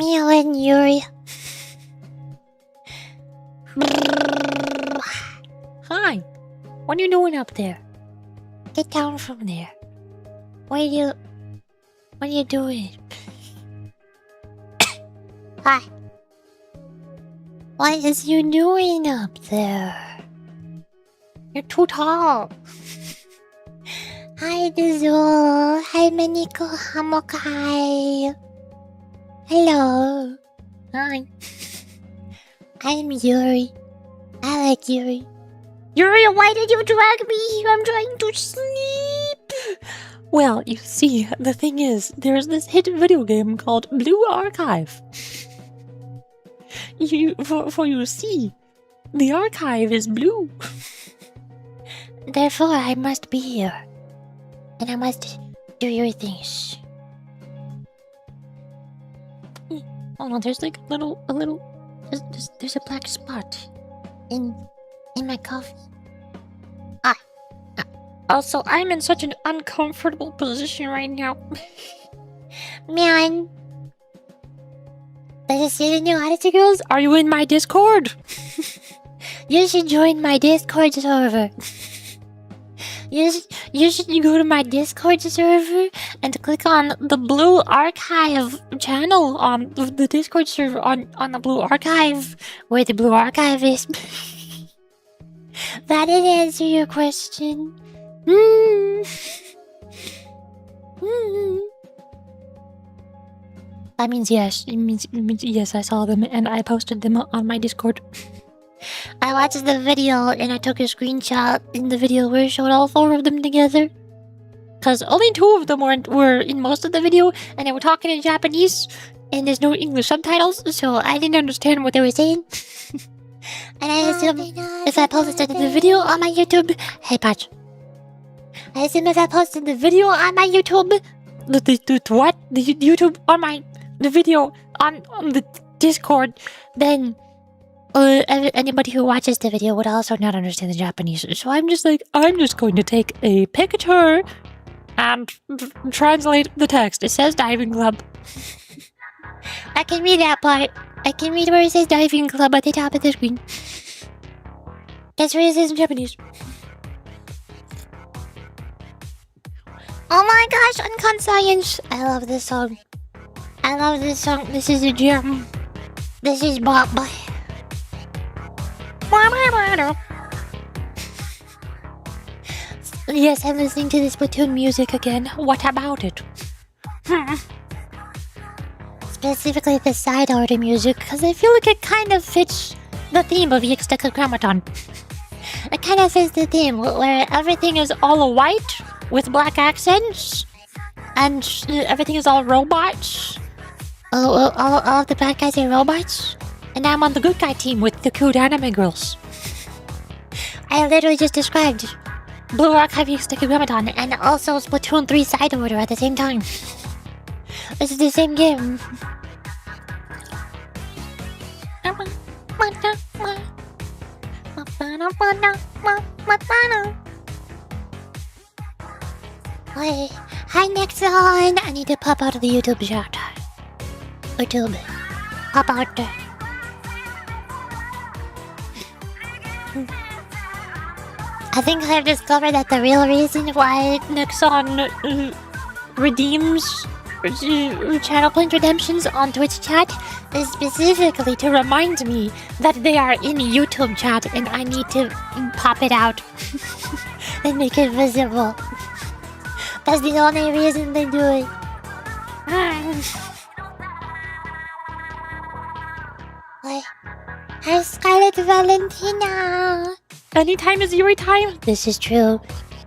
Me and Yuri. Hi. What are you doing up there? Get down from there. What are you doing? Hi. What is you doing up there? You're too tall. Hi, Dizul. Hi, Maniko Hamokai. Hello. Hi. I'm Yuri. I like Yuri. Yuri, why did you drag me here? I'm trying to sleep. Well, you see, the thing is, there's this hit video game called Blue Archive. For you see, the archive is blue. Therefore, I must be here. And I must do your things. Oh no, there's like a little, there's a black spot In my coffee. Also, I'm in such an uncomfortable position right now. Man. Did you see the new Odyssey girls? Are you in my Discord? You should join my Discord server. You should go to my Discord server and click on the Blue Archive channel on the Discord server on the Blue Archive, where the Blue Archive is. That didn't answer your question. That means yes. It means yes, I saw them and I posted them on my Discord. I watched the video and I took a screenshot in the video where it showed all 4 of them together. Cause only 2 of them were in most of the video and they were talking in Japanese and there's no English subtitles, so I didn't understand what they were saying. And I assume if I posted the video on my YouTube... Hey, Patch. I assume if I posted the video on my YouTube... What? The YouTube on the video on the Discord, then anybody who watches the video would also not understand the Japanese. So I'm just going to take a picture and translate the text. It says diving club. I can read that part. I can read where it says diving club at the top of the screen. That's where it says in Japanese. Oh my gosh, Uncon Science! I love this song. I love this song. This is a gem. This is Bob. Yes, I'm listening to this Splatoon music again. What about it? Specifically the side order music, because I feel like it kind of fits the theme of Decagrammaton. It kind of fits the theme where everything is all white with black accents and everything is all robots. All of the bad guys are robots. And I'm on the good guy team with the cute anime girls. I literally just described Blue Archive Decagrammaton and also Splatoon 3 side order at the same time. This is the same game. Hi Nexon! I need to pop out of the YouTube chat. YouTube. Pop out there. I think I've discovered that the real reason why Nexon redeems channel point redemptions on Twitch chat is specifically to remind me that they are in YouTube chat and I need to pop it out and make it visible. That's the only reason they do it. Hi Scarlet Valentina! Anytime is Yuri time? This is true.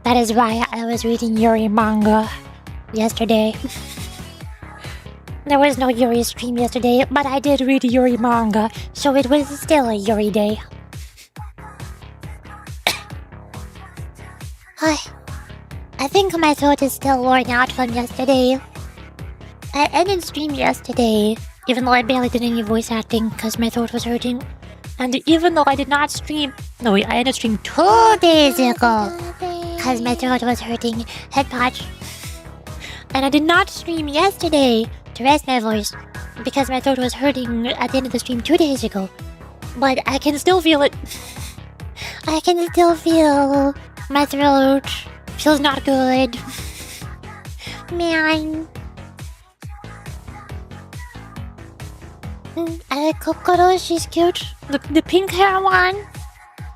That is why I was reading Yuri manga yesterday. There was no Yuri stream yesterday, but I did read Yuri manga, so it was still a Yuri day. I think my throat is still worn out from yesterday. I ended stream yesterday, even though I barely did any voice acting because my throat was hurting. And even though I did not stream... No wait, I ended stream 2 days ago because my throat was hurting. Head patch. And I did not stream yesterday to rest my voice because my throat was hurting at the end of the stream 2 days ago. But I can still feel it. I can still feel my throat. Feels not good. Man. I like Kokoro, she's cute. The pink hair one.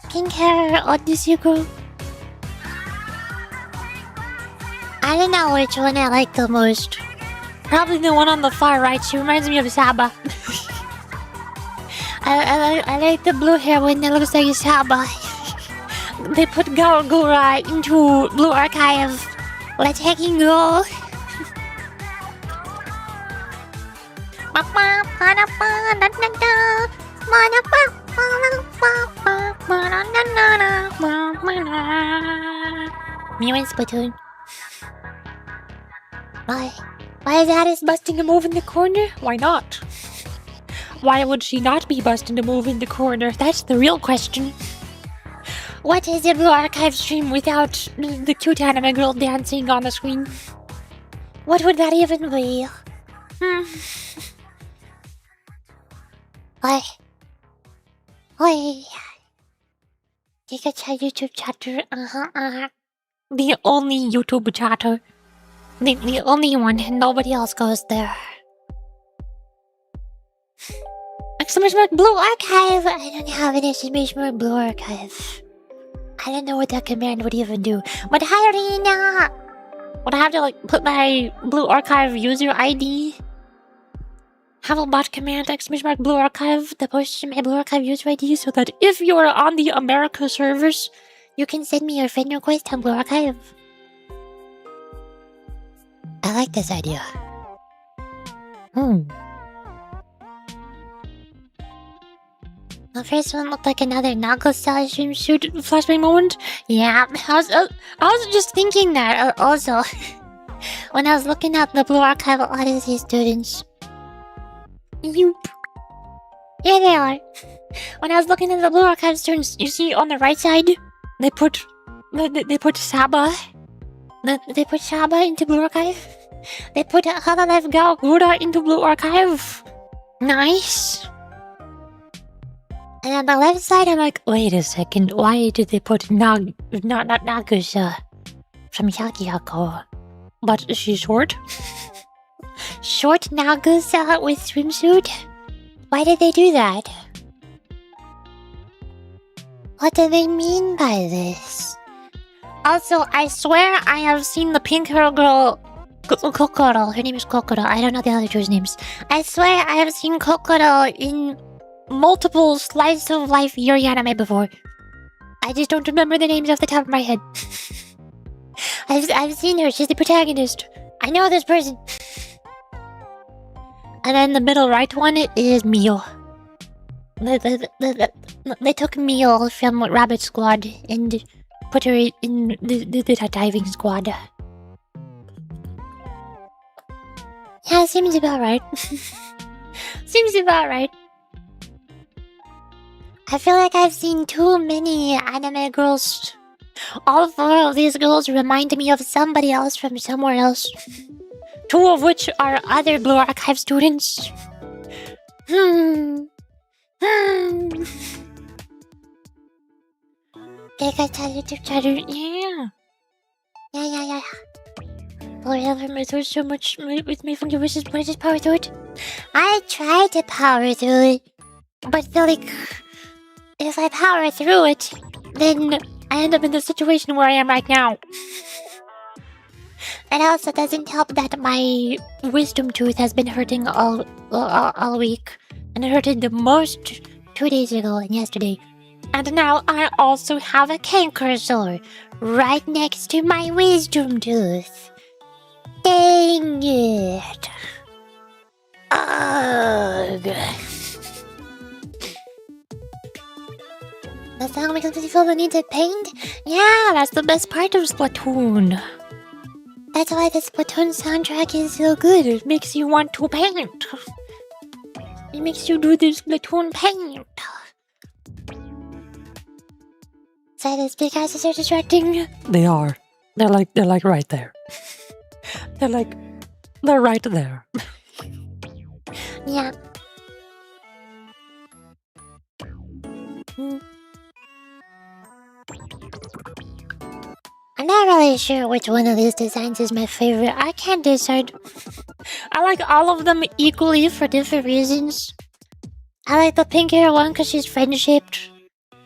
Pink hair Odyssey girl. I don't know which one I like the most. Probably the one on the far right. She reminds me of Saba. I like the blue hair one that looks like Saba. They put Gura into Blue Archive. Let's hacking go. Mew and Splatoon. Why is Addis busting a move in the corner? Why not? Why would she not be busting a move in the corner? That's the real question. What is a Blue Archive stream without the cute anime girl dancing on the screen? What would that even be? Oi. Pikachu YouTube chatter. The only YouTube chatter. The only one, and nobody else goes there. Exclamation mark Blue Archive! I don't have an exclamation mark Blue Archive. I don't know what that command would even do. But hi, Rina! Would I have to put my Blue Archive user ID? Have a bot command exclamation mark Blue Archive that posts my Blue Archive user ID so that if you are on the America servers, you can send me your friend request on Blue Archive. I like this idea. The first one looked like another Nago-style swimsuit flashbang moment. Yeah, I was just thinking that also when I was looking at the Blue Archive Odyssey students. Here they are. When I was looking at the Blue Archive students, you see on the right side, they put Saba. They put Saba into Blue Archive. They put Half-Life Gura into Blue Archive. Nice. And on the left side, I'm like, wait a second, why did they put not Nagusa from Yakiako? But she's short? Short Nagusa with swimsuit? Why did they do that? What do they mean by this? Also, I swear I have seen the pink hair girl, Kokoro. Her name is Kokoro. I don't know the other two's names. I swear I have seen Kokoro in multiple slice of life Yuri anime before. I just don't remember the names off the top of my head. I've seen her. She's the protagonist. I know this person. And then the middle right one is Mio. They took Mio from Rabbit Squad and put her in the diving squad. Yeah, seems about right. Seems about right. I feel like I've seen too many anime girls. All 4 of these girls remind me of somebody else from somewhere else. 2 of which are other Blue Archive students. YouTube chatter. Yeah. Forever my throat so much with my funky wishes, but I just power through it. I tried to power through it, but feel like if I power through it, then I end up in the situation where I am right now. It also doesn't help that my wisdom tooth has been hurting all week, and it hurted the most 2 days ago and yesterday. And now I also have a canker sore right next to my wisdom tooth. Dang it. Ugh. The song makes me feel the need to paint? Yeah, that's the best part of Splatoon. That's why the Splatoon soundtrack is so good. It makes you want to paint. It makes you do the Splatoon paint. So these big guys are distracting? They are. They're like right there. They're right there. Yeah. I'm not really sure which one of these designs is my favorite. I can't decide. I like all of them equally for different reasons. I like the pink hair one because she's friend-shaped.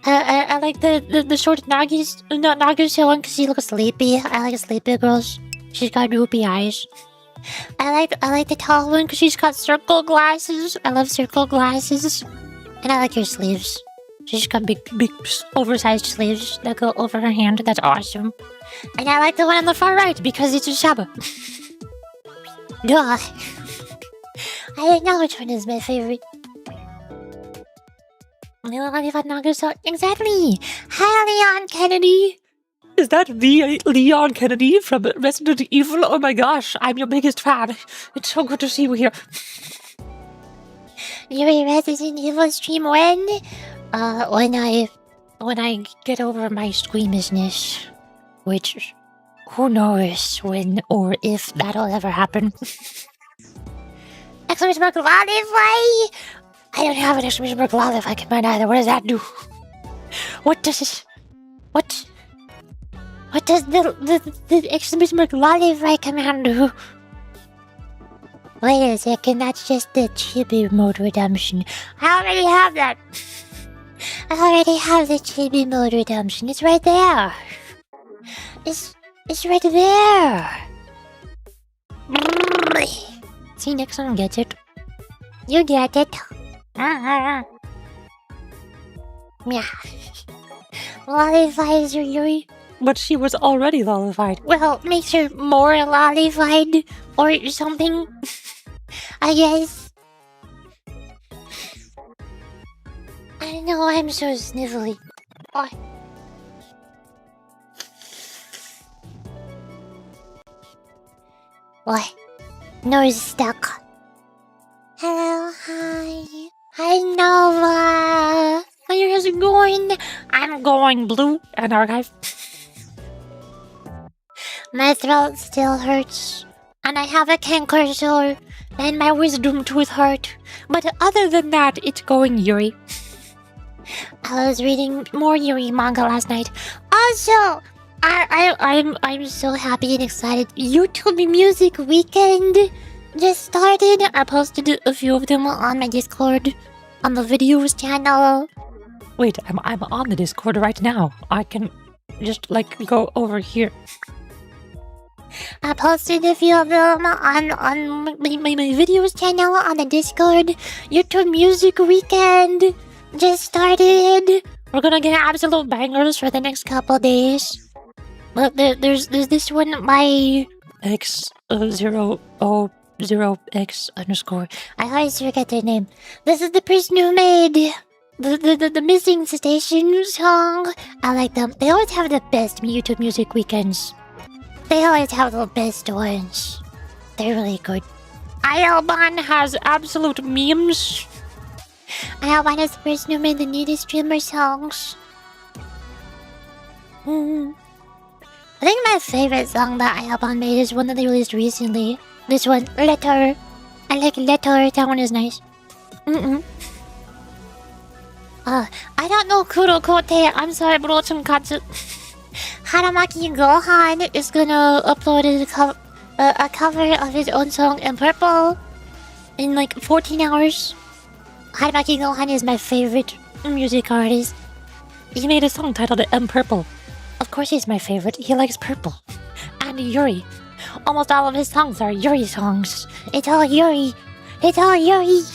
I like the short Nagi's one because she looks sleepy. I like sleepy girls. She's got droopy eyes. I like the tall one because she's got circle glasses. I love circle glasses. And I like her sleeves. She's got big, oversized sleeves that go over her hand. That's awesome. And I like the one on the far right because it's a Shaba. Duh. I don't know which one is my favorite. Exactly. Hi, Leon Kennedy. Is that the Leon Kennedy from Resident Evil? Oh my gosh, I'm your biggest fan. It's so good to see you here. Yuri Resident Evil stream when? When I get over my squeamishness. Which, who knows when or if that'll ever happen. Exclamation mark Lolify! I don't have an exclamation mark Lolify command either. What does that do? What does this... What does the exclamation mark Lolify command do? Wait a second, that's just the chibi mode redemption. I already have that. I already have the chibi mode redemption. It's right there. It's right there. See, next one gets it. You get it. Yeah. Lollifies your Yuri. But she was already lollified. Well, makes her more lollified or something. I guess. I know I'm so sniffly. Oh. What? Nose stuck. Hello, hi. Hi, Nova. How's it going? I'm going blue and archive. My throat still hurts. And I have a canker sore. And my wisdom tooth hurt. But other than that, it's going Yuri. I was reading more Yuri manga last night. Also, I'm so happy and excited. YouTube Music Weekend just started. I posted a few of them on my Discord, on the videos channel. Wait, I'm on the Discord right now. I can just go over here. I posted a few of them on my videos channel on the Discord. YouTube Music Weekend just started. We're gonna get absolute bangers for the next couple days. But there's this one by X000X_. I always forget their name. This is the person who made the Missing Station song. I like them. They always have the best YouTube Music Weekends. They always have the best ones. They're really good. Ialban has absolute memes. Ialban is the person who made the newest streamer songs. I think my favorite song that Ialban made is one that they released recently. This one, Letter. I like Letter. That one is nice. I don't know Kurokote. I'm sorry, Brochum-katsu. Haramaki Gohan is gonna upload a cover of his own song in purple in 14 hours. Haramaki Gohan is my favorite music artist. He made a song titled M Purple. Of course he's my favorite. He likes purple. And Yuri. Almost all of his songs are Yuri songs. It's all Yuri. It's all Yuri.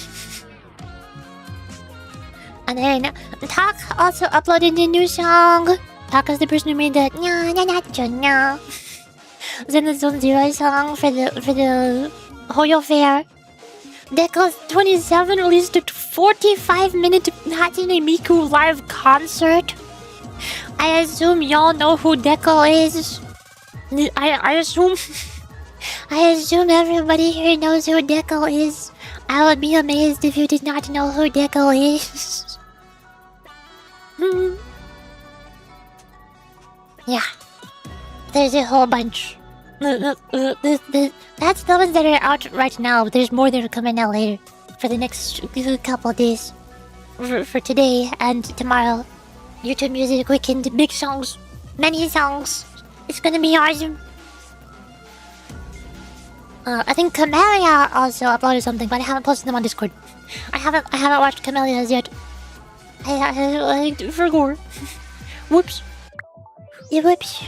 And then Tak also uploaded a new song. Tak is the person who made the nya nya nya nya nya. Then the Zone Zero song for the Hoyo Fair. Deco's 27 released a 45-minute Hatsune Miku live concert. I assume y'all know who Deco is. I assume everybody here knows who Deco is. I would be amazed if you did not know who Deco is. Yeah. There's a whole bunch. That's the ones that are out right now, but there's more that are coming out later. for the next couple of days. For today and tomorrow. YouTube Music Weekend, big songs. Many songs. It's gonna be awesome. I think Camellia also uploaded something, but I haven't posted them on Discord. I haven't watched Camellia's yet. I forgot. Whoops. Yeah, whoops.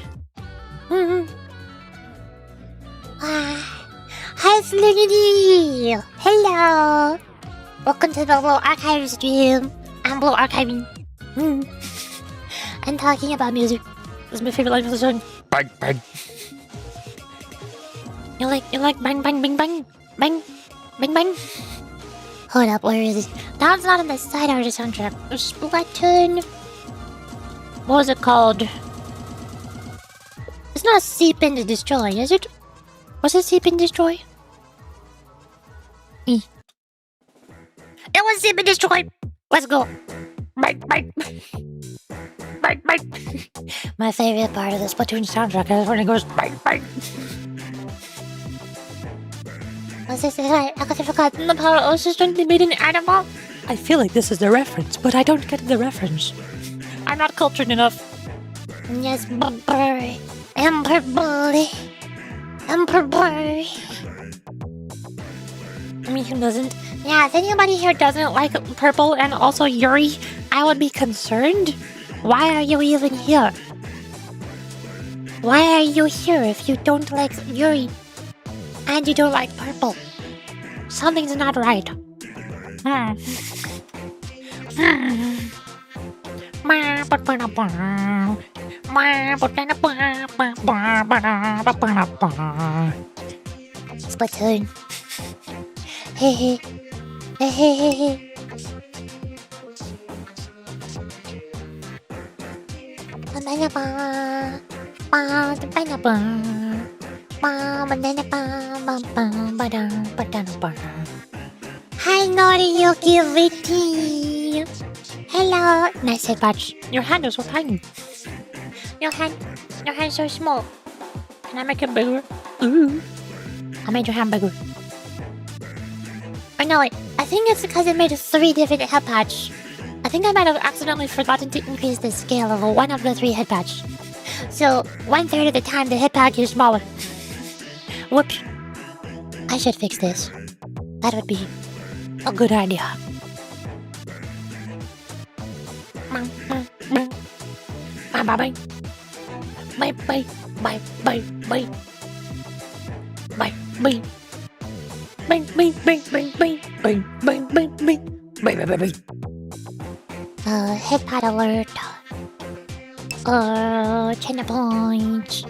Hi, Slinity! Hello! Welcome to the Blue Archive stream. I'm Blue Archiving. I'm talking about music. This is my favorite line of the song. Bang, bang. You like bang, bang, bang, bang? Bang, bang, bang? Hold up, where is it? That's not in the side artist soundtrack. Splatoon. What was it called? It's not Seep and Destroy, is it? Was it Seep and Destroy? It was Seep and Destroy. Let's go. Bang, bang. Bang, bang. My favorite part of the Splatoon soundtrack is when it goes Bang, bang. What's this? I forgot. The power of strength made an animal. I feel like this is the reference, but I don't get the reference. I'm not cultured enough. Yes, boy. Emperor boy. Emperor boy. I mean, who doesn't? Yeah, if anybody here doesn't like purple and also Yuri, I would be concerned. Why are you even here? Why are you here if you don't like Yuri and you don't like purple? Something's not right. Splatoon. Hey. Hi, Nori Yurichi. Hello. Nice head patch. Your hand is so tiny. Your hand's so small. Can I make it bigger? Ooh. I made your hand bigger. Or no, wait. I think it's because it made 3 different head patch. I think I might have accidentally forgotten to increase the scale of one of the 3 head patch. So, 1/3 of the time the head patch is smaller. Whoops. I should fix this. That would be a good idea. Bye. Head pad alert. China points.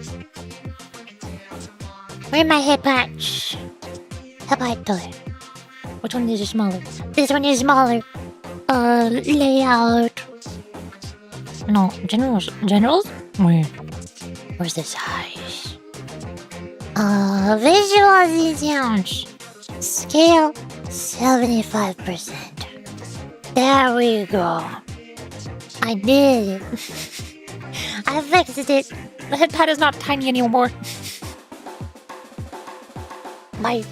Where's my head patch? Head patch. Which one is smaller? This one is smaller. Layout. No, generals. Generals? Where's the size? Visuals and sounds. Scale 75%. There we go. I did it. I fixed it. The head pad is not tiny anymore. Bye.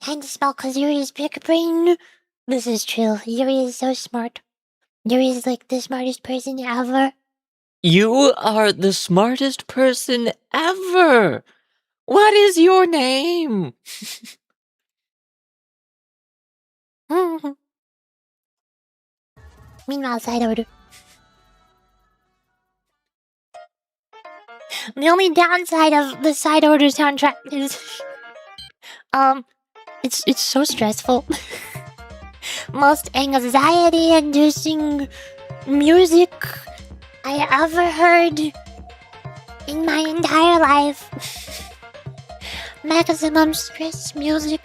Kinda small cause Yuri is big brain. This is true. Yuri is so smart. Yuri is like the smartest person ever. You are the smartest person ever. What is your name? Meanwhile, side order. The only downside of the side order soundtrack is, it's so stressful. Most anxiety-inducing music I ever heard in my entire life. Maximum stress music.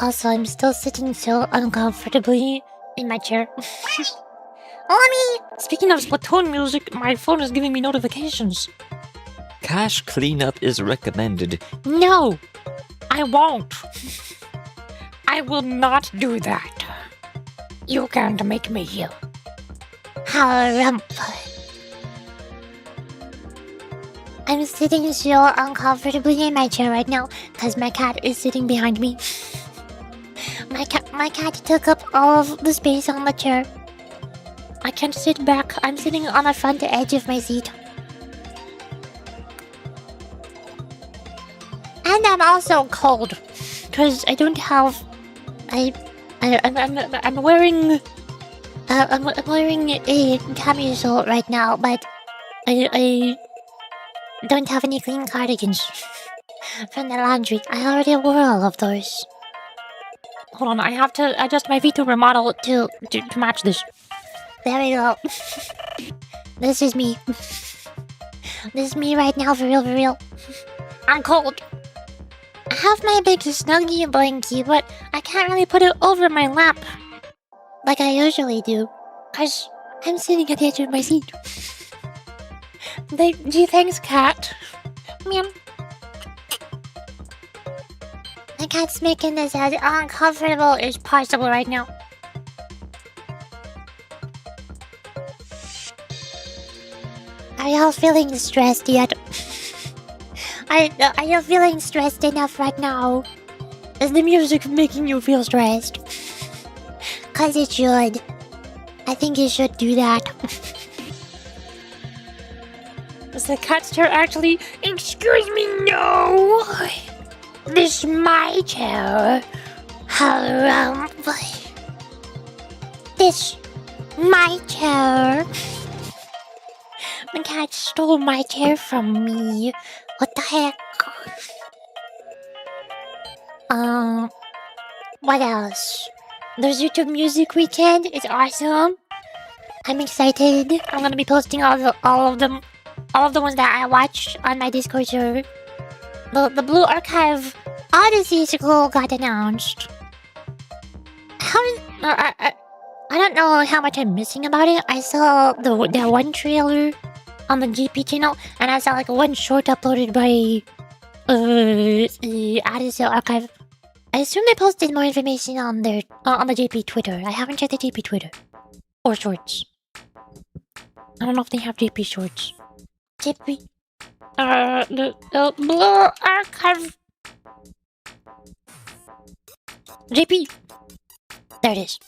Also, I'm still sitting so uncomfortably in my chair. Speaking of Splatoon music, my phone is giving me notifications. Cache cleanup is recommended. No, I won't. I will not do that. You can't make me. Harump. I'm sitting so uncomfortably in my chair right now because my cat is sitting behind me. My cat took up all of the space on the chair. I can't sit back. I'm sitting on the front edge of my seat. And I'm also cold because I don't have. I'm wearing. I'm wearing a camisole right now, but I don't have any clean cardigans from the laundry. I already wore all of those. Hold on, I have to adjust my vtuber model to match this. There we go. This is me. This is me right now, for real, for real. I'm cold. I have my big snuggie blankie, but I can't really put it over my lap like I usually do, cause I'm sitting at the edge of my seat. Gee, thanks, cat. Meow. My cat's making this as uncomfortable as possible right now. Are y'all feeling stressed yet? Are you feeling stressed enough right now? Is the music making you feel stressed? Cause it should. I think it should do that. Is the cat's chair actually? Excuse me, no! This my chair. Harump. This my chair. My cat stole my chair from me. What the heck? What else? There's YouTube Music Weekend. It's awesome. I'm excited. I'm gonna be posting all of the ones that I watched on my Discord server. The Blue Archive Odyssey sequel got announced. I don't know how much I'm missing about it. I saw that one trailer on the GP channel, and I saw like one short uploaded by the Odyssey Archive. I assume they posted more information on their on the JP Twitter. I haven't checked the JP Twitter or shorts. I don't know if they have JP shorts. JP. The Blue Archive. JP. There it is.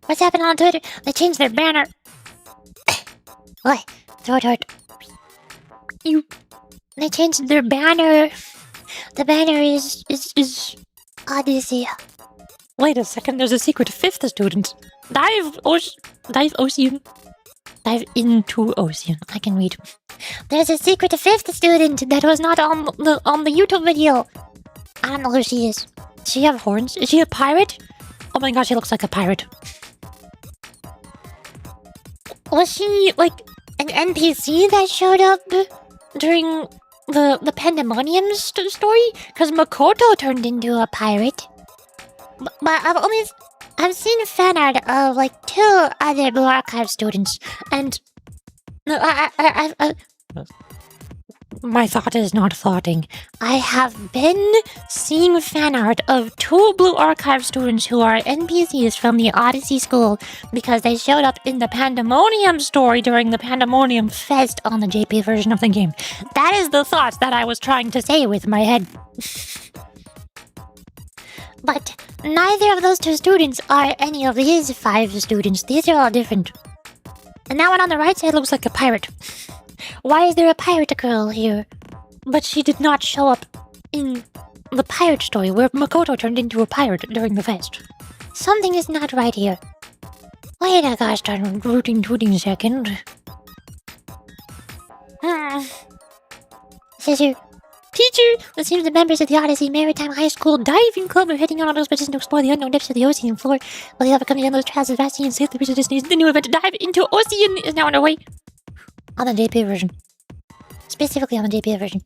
What's happening on Twitter? They changed their banner. What? Throat hurt. They changed their banner. The banner is Odyssey. Wait a second, there's a secret fifth student. Dive ocean. Dive into ocean. I can read. There's a secret fifth student that was not on the YouTube video. I don't know who she is. Does she have horns? Is she a pirate? Oh my gosh, she looks like a pirate. Was she like an NPC that showed up during the Pandemonium story? Because Makoto turned into a pirate. But I've seen fan art of like 2 other Blue Archive students, and My thought is not thoughting. I have been seeing fan art of 2 Blue Archive students who are NPCs from the Odyssey School because they showed up in the Pandemonium story during the Pandemonium Fest on the JP version of the game. That is the thought that I was trying to say with my head. But neither of those 2 students are any of these 5 students. These are all different. And that one on the right side looks like a pirate. Why is there a pirate girl here? But she did not show up in the pirate story where Makoto turned into a pirate during the fest. Something is not right here. Wait a gosh darn rooting second. Says here, teacher, it seems the members of the Odyssey Maritime High School Diving Club are heading out on those missions to explore the unknown depths of the ocean floor. Will they overcome the endless trials of vast sea and safely reach the destination? The new event, Dive into Ocean, is now underway. On the JP version. Specifically on the JP version.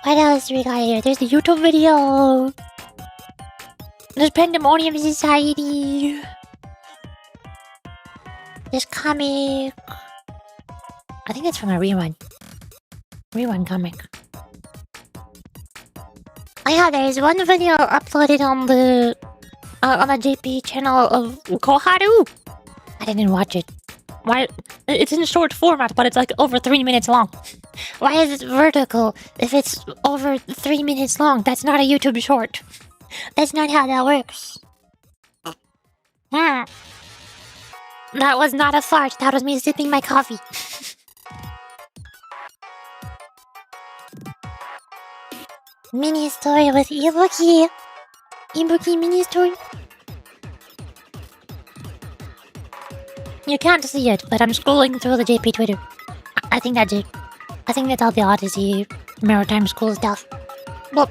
What else do we got here? There's the YouTube video. There's Pandemonium Society. There's comic. I think it's from a rerun. Rerun comic. Oh yeah, there's one video uploaded on the on the JP channel of Koharu. I didn't watch it. Why? It's in short format, but it's like over 3 minutes long. Why is it vertical if it's over 3 minutes long? That's not a YouTube short. That's not how that works. That was not a fart. That was me sipping my coffee. Mini story with Ibuki. Ibuki mini story. You can't see it, but I'm scrolling through the JP Twitter. I think that's it. I think that's all the Odyssey Maritime School stuff. Well,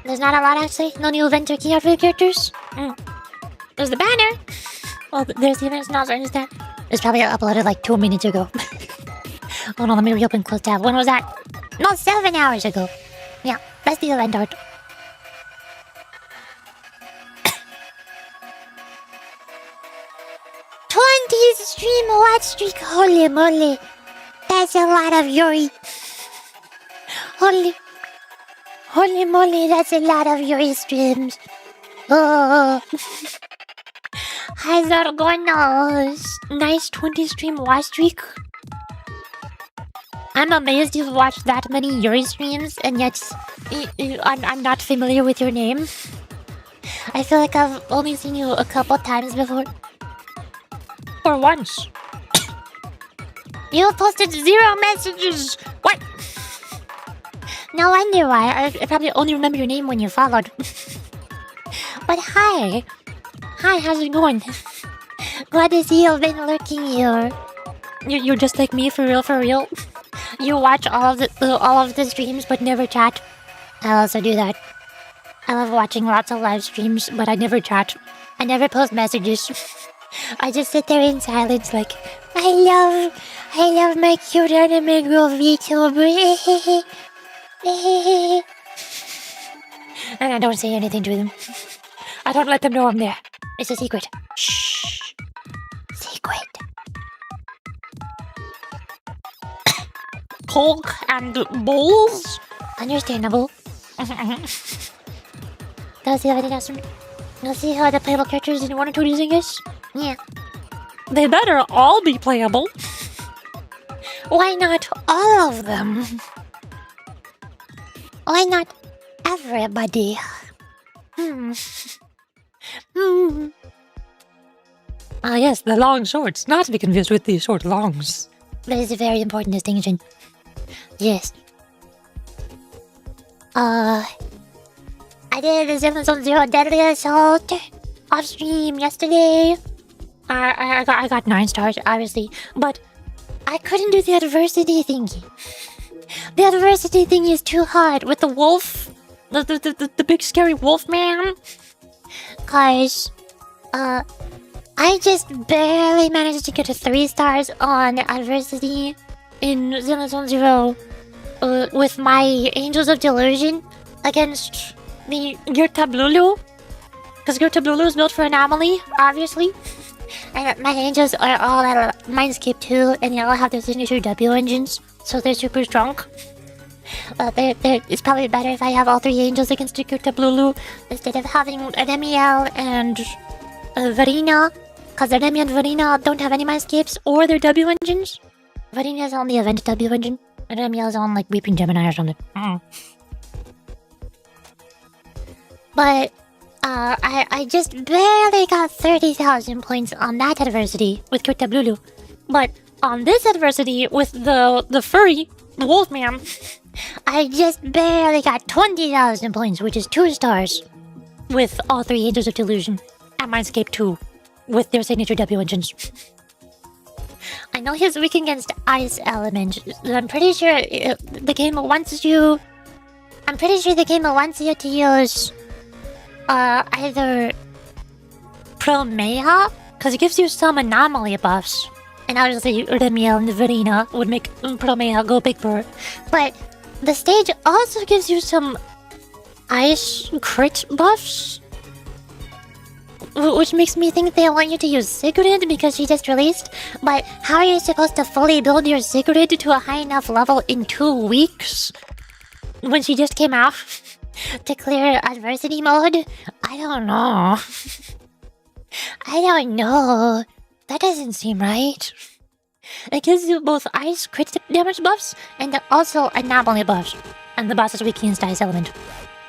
there's not a lot actually. No new event or key art for the characters. There's the banner. Well, there's the events now. Is that? It's probably uploaded like 2 minutes ago. Hold on, let me reopen close tab. When was that? No, 7 hours ago. Yeah, that's the event art. Stream watch streak, holy moly. That's a lot of Yuri. Holy moly, that's a lot of Yuri streams. Oh. How's that going now? Nice 20 stream watch streak. I'm amazed you've watched that many Yuri streams and yet I'm not familiar with your name. I feel like I've only seen you a couple times before. Or once. You posted 0 messages! What? No wonder why. I probably only remember your name when you followed. But hi. Hi, how's it going? Glad to see you've been lurking here. You're just like me, for real. You watch all of the streams but never chat. I also do that. I love watching lots of live streams, but I never chat. I never post messages. I just sit there in silence like, I love my cute anime girl VTuber. And I don't say anything to them. I don't let them know I'm there. It's a secret. Shh. Secret. Coke and bowls? Understandable. Does he have anything else from me? You'll see how the playable characters in 1 or 2 using this? Yeah. They better all be playable. Why not all of them? Why not everybody? Ah yes, the long shorts, not to be confused with the short longs. That is a very important distinction. Yes. I did the Zone Zero Deadly Assault off stream yesterday. I got 9 stars, obviously, but I couldn't do the adversity thingy. The adversity thingy is too hard with the wolf, the big scary wolf man. Cause, I just barely managed to get to 3 stars on adversity in Zone Zero with my Angels of Delusion against the Yurtablulu. Because Yurtablulu is built for Anomaly, obviously. And my angels are all at Mindscape 2, and they all have their signature W engines, so they're super strong. It's probably better if I have all 3 angels against Yurtablulu instead of having Remiel and Varina. Because Remiel and Varina don't have any Mindscapes or their W engines. Varina is on the event W engine, and Remiel is on like Weeping Gemini or something. But I just barely got 30,000 points on that adversity with Yurtablulu. But on this adversity with the furry, the Wolfman, I just barely got 20,000 points, which is 2 stars, with all 3 Angels of Delusion and Mindscape 2 with their signature W engines. I know he's weak against Ice Element. I'm pretty sure the game wants you. I'm pretty sure the game wants you to use either Promea, because it gives you some anomaly buffs. And obviously Remiel and Verena would make Promea go big bird. But the stage also gives you some ice crit buffs, which makes me think they want you to use Sigrid because she just released. But how are you supposed to fully build your Sigrid to a high enough level in 2 weeks when she just came out? to clear adversity mode? I don't know. I don't know. That doesn't seem right. It gives you both ice crit damage buffs and also anomaly buffs. And the boss is weak against ice element.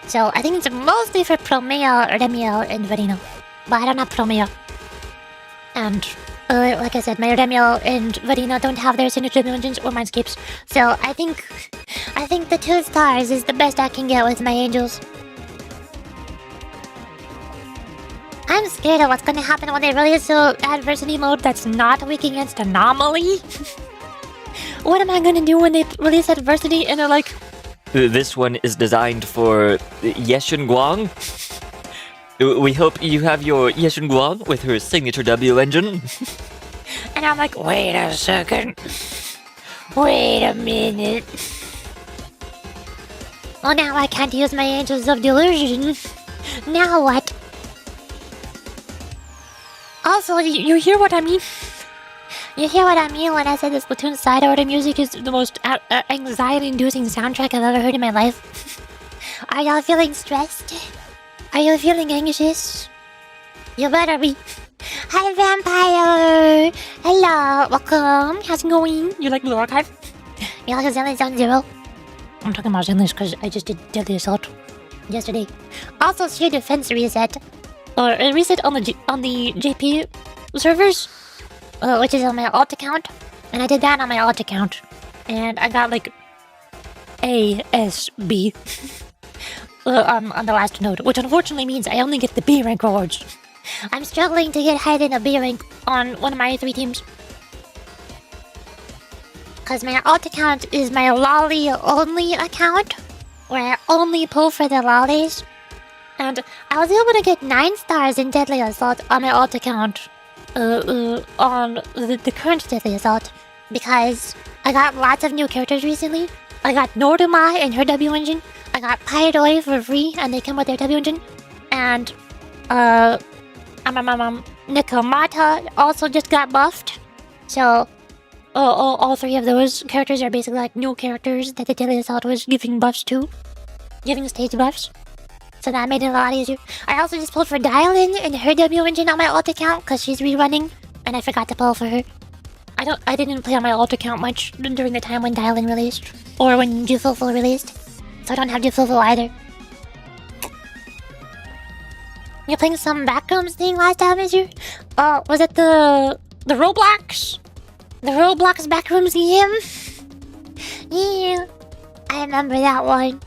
So I think it's mostly for Promea, Remiel, and Verino. But I don't have Promea. And like I said, my Remiel and Verino don't have their signature engines or mindscapes. So I think the 2 stars is the best I can get with my angels. I'm scared of what's gonna happen when they release an adversity mode that's not weak against anomaly. What am I gonna do when they release adversity and they're like, This one is designed for Yeshin Guang. We hope you have your Yeshin Guang with her signature W engine. and I'm like, wait a second. Wait a minute. Well, now I can't use my Angels of Delusion. Now what? Also, you hear what I mean? You hear what I mean when I said the Splatoon side order music is the most anxiety-inducing soundtrack I've ever heard in my life? Are y'all feeling stressed? Are you feeling anxious? You better be. Hi, Vampire! Hello, welcome. How's it going? You like Blue Archive? You like Zenless Zone Zero? I'm talking about Zenless because I just did Deadly Assault yesterday. Also, Sheer Defense reset. Or a reset on the JP servers, which is on my alt account, and I did that on my alt account, and I got like A, S, B on the last node, which unfortunately means I only get the B rank rewards. I'm struggling to get higher than a B rank on one of my 3 teams, because my alt account is my lolly only account, where I only pull for the lollies. And I was able to get 9 stars in Deadly Assault on my alt account, on the current Deadly Assault, because I got lots of new characters recently. I got Norduma and her W engine. I got Pyrodoi for free, and they come with their W engine. And, Nikomata also just got buffed. So, all 3 of those characters are basically like new characters that the Deadly Assault was giving buffs to. Giving stage buffs. So that made it a lot easier. I also just pulled for Dialin and her W engine on my alt account because she's rerunning, and I forgot to pull for her. I didn't play on my alt account much during the time when Dialin released, or when Jufulful released, so I don't have Jufulful either. You're playing some Backrooms thing last time, is you? Was it the Roblox? The Roblox Backrooms game? Yeah, I remember that one.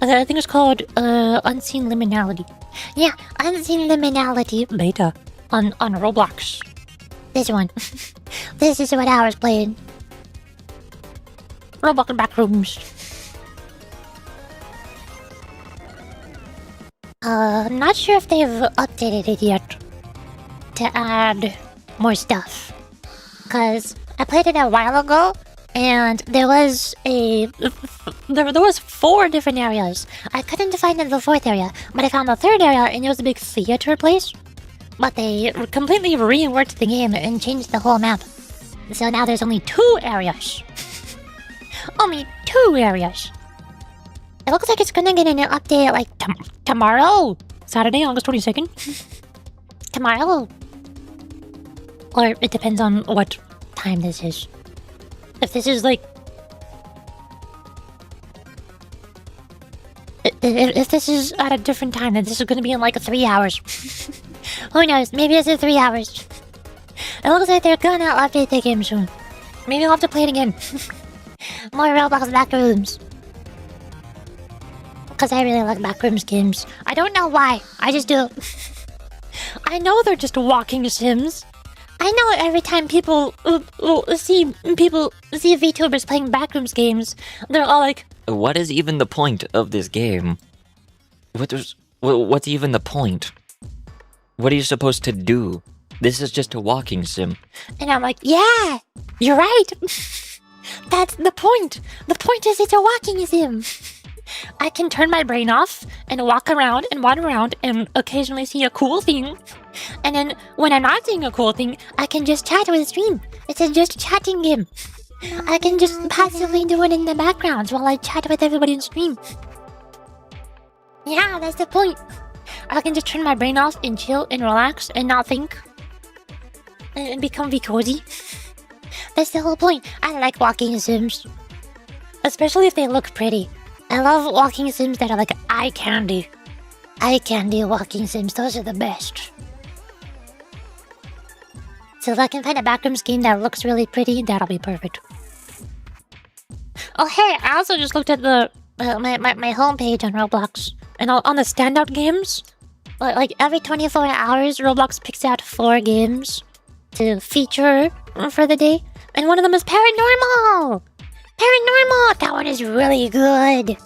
I think it's called Unseen Liminality. Yeah, Unseen Liminality Beta on Roblox. This one. This is what I was playing. Roblox Backrooms. Not sure if they've updated it yet to add more stuff. Cause I played it a while ago, and there was 4 different areas. I couldn't find the 4th area, but I found the 3rd area, and it was a big theater place. But they completely reworked the game and changed the whole map. So now there's only 2 areas. Only 2 areas. It looks like it's gonna get an update like tomorrow. Saturday, August 22nd. Tomorrow. Or it depends on what time this is. If this is like... If this is at a different time, then this is gonna be in like 3 hours. Who knows? Maybe it's in 3 hours. It looks like they're gonna update the game soon. Maybe I'll have to play it again. More Roblox Backrooms. Because I really like Backrooms games. I don't know why. I just do. I know they're just walking sims. I know every time people see VTubers playing Backrooms games, they're all like, What is even the point of this game? What's even the point? What are you supposed to do? This is just a walking sim. And I'm like, yeah, you're right. That's the point. The point is it's a walking sim. I can turn my brain off and walk around and wander around and occasionally see a cool thing. And then when I'm not seeing a cool thing, I can just chat with the stream. It's a just chatting game. I can just passively do it in the background while I chat with everybody in stream. Yeah, that's the point. I can just turn my brain off and chill and relax and not think. And become cozy. That's the whole point. I like walking sims. Especially if they look pretty. I love walking sims that are like eye candy. Eye candy walking sims, those are the best. So if I can find a backrooms game that looks really pretty, that'll be perfect. Oh hey, I also just looked at the my homepage on Roblox. And on the standout games, like every 24 hours, Roblox picks out 4 games to feature for the day. And one of them is Paranormal! Paranormal! That one is really good.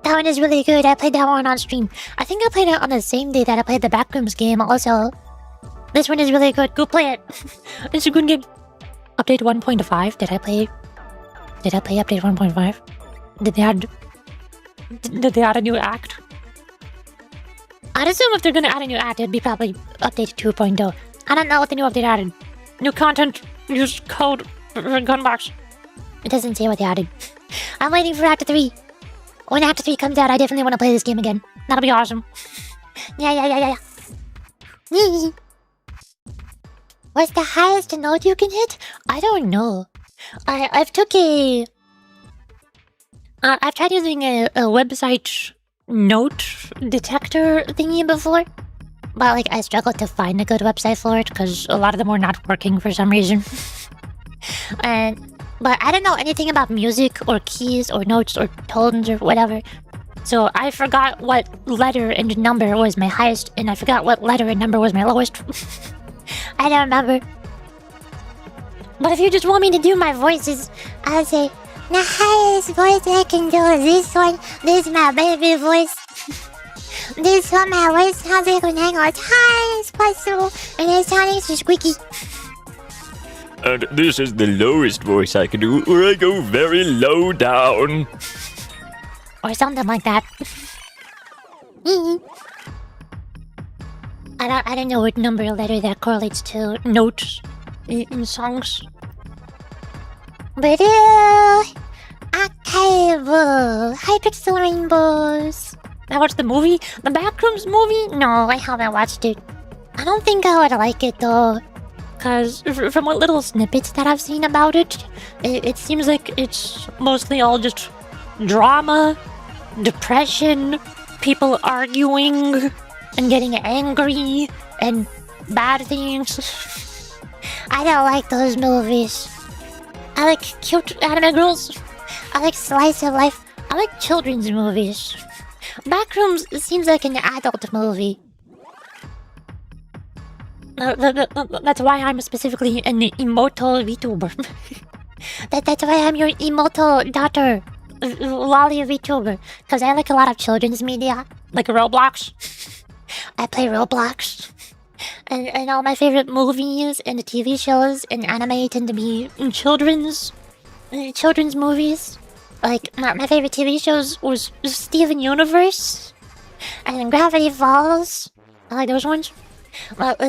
That one is really good. I played that one on stream. I think I played it on the same day that I played the Backrooms game also. This one is really good. Go play it. It's a good game. Update 1.5. Did I play update 1.5? Did they add a new act? I'd assume if they're gonna add a new act, it'd be probably update 2.0. I don't know what the new update added. New content. Use code gunbox. It doesn't say what they added. I'm waiting for Act 3. When Act 3 comes out, I definitely want to play this game again. That'll be awesome. Yeah. What's the highest note you can hit? I don't know. I've tried using a website note detector thingy before. But like I struggled to find a good website for it because a lot of them were not working for some reason. But I don't know anything about music or keys or notes or tones or whatever. So I forgot what letter and number was my highest, and I forgot what letter and number was my lowest. I don't remember. But if you just want me to do my voices, I'll say, the highest voice I can do is this one. This is my baby voice. This one, my voice sounds like when I go as high as possible, and it sounds so squeaky. And this is the lowest voice I can do, where I go very low down. Or something like that. I don't know what number or letter that correlates to notes in songs. But archival Hypixel Rainbows. I watched the movie, the Backrooms movie. No, I haven't watched it. I don't think I would like it though. Because from what little snippets that I've seen about it, it seems like it's mostly all just drama, depression, people arguing and getting angry and bad things. I don't like those movies. I like cute anime girls. I like slice of life. I like children's movies. Backrooms seems like an adult movie. That's why I'm specifically an immortal VTuber. That's why I'm your immortal daughter, Lolly VTuber. Because I like a lot of children's media, like Roblox. I play Roblox. And all my favorite movies and TV shows and anime tend to be children's movies. Like, my favorite TV shows was Steven Universe and Gravity Falls. I like those ones.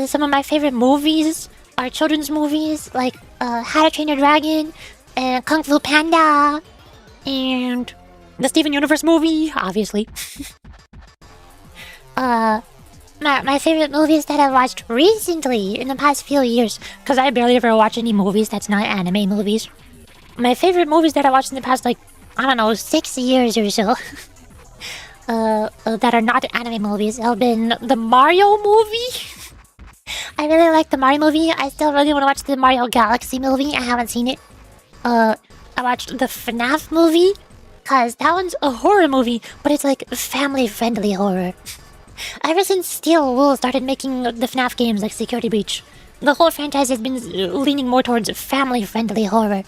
Some of my favorite movies are children's movies like How to Train Your Dragon and Kung Fu Panda and the Steven Universe movie, obviously. My favorite movies that I've watched recently in the past few years, because I barely ever watch any movies that's not anime movies. My favorite movies that I watched in the past, like, I don't know, 6 years or so, that are not anime movies have been the Mario movie. I really like the Mario movie. I still really want to watch the Mario Galaxy movie. I haven't seen it. I watched the FNAF movie, because that one's a horror movie, but it's like family-friendly horror. Ever since Steel Wool started making the FNAF games like Security Breach, the whole franchise has been leaning more towards family-friendly horror,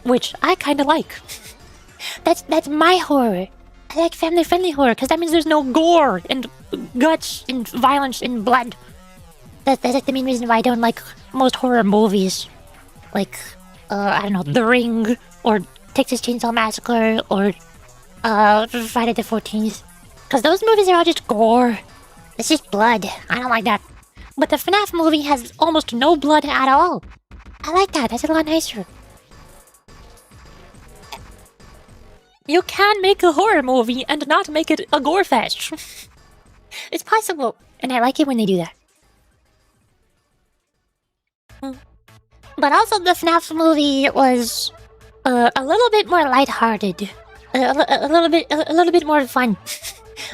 which I kind of like. That's my horror. I like family-friendly horror because that means there's no gore and guts and violence and blood. That's like the main reason why I don't like most horror movies, like I don't know, The Ring or Texas Chainsaw Massacre or Friday the 14th, because those movies are all just gore. It's just blood. I don't like that. But the FNAF movie has almost no blood at all. I like that. That's a lot nicer. You can make a horror movie and not make it a gore fest. It's possible, and I like it when they do that. But also, the FNAF movie was a little bit more lighthearted, a little bit more fun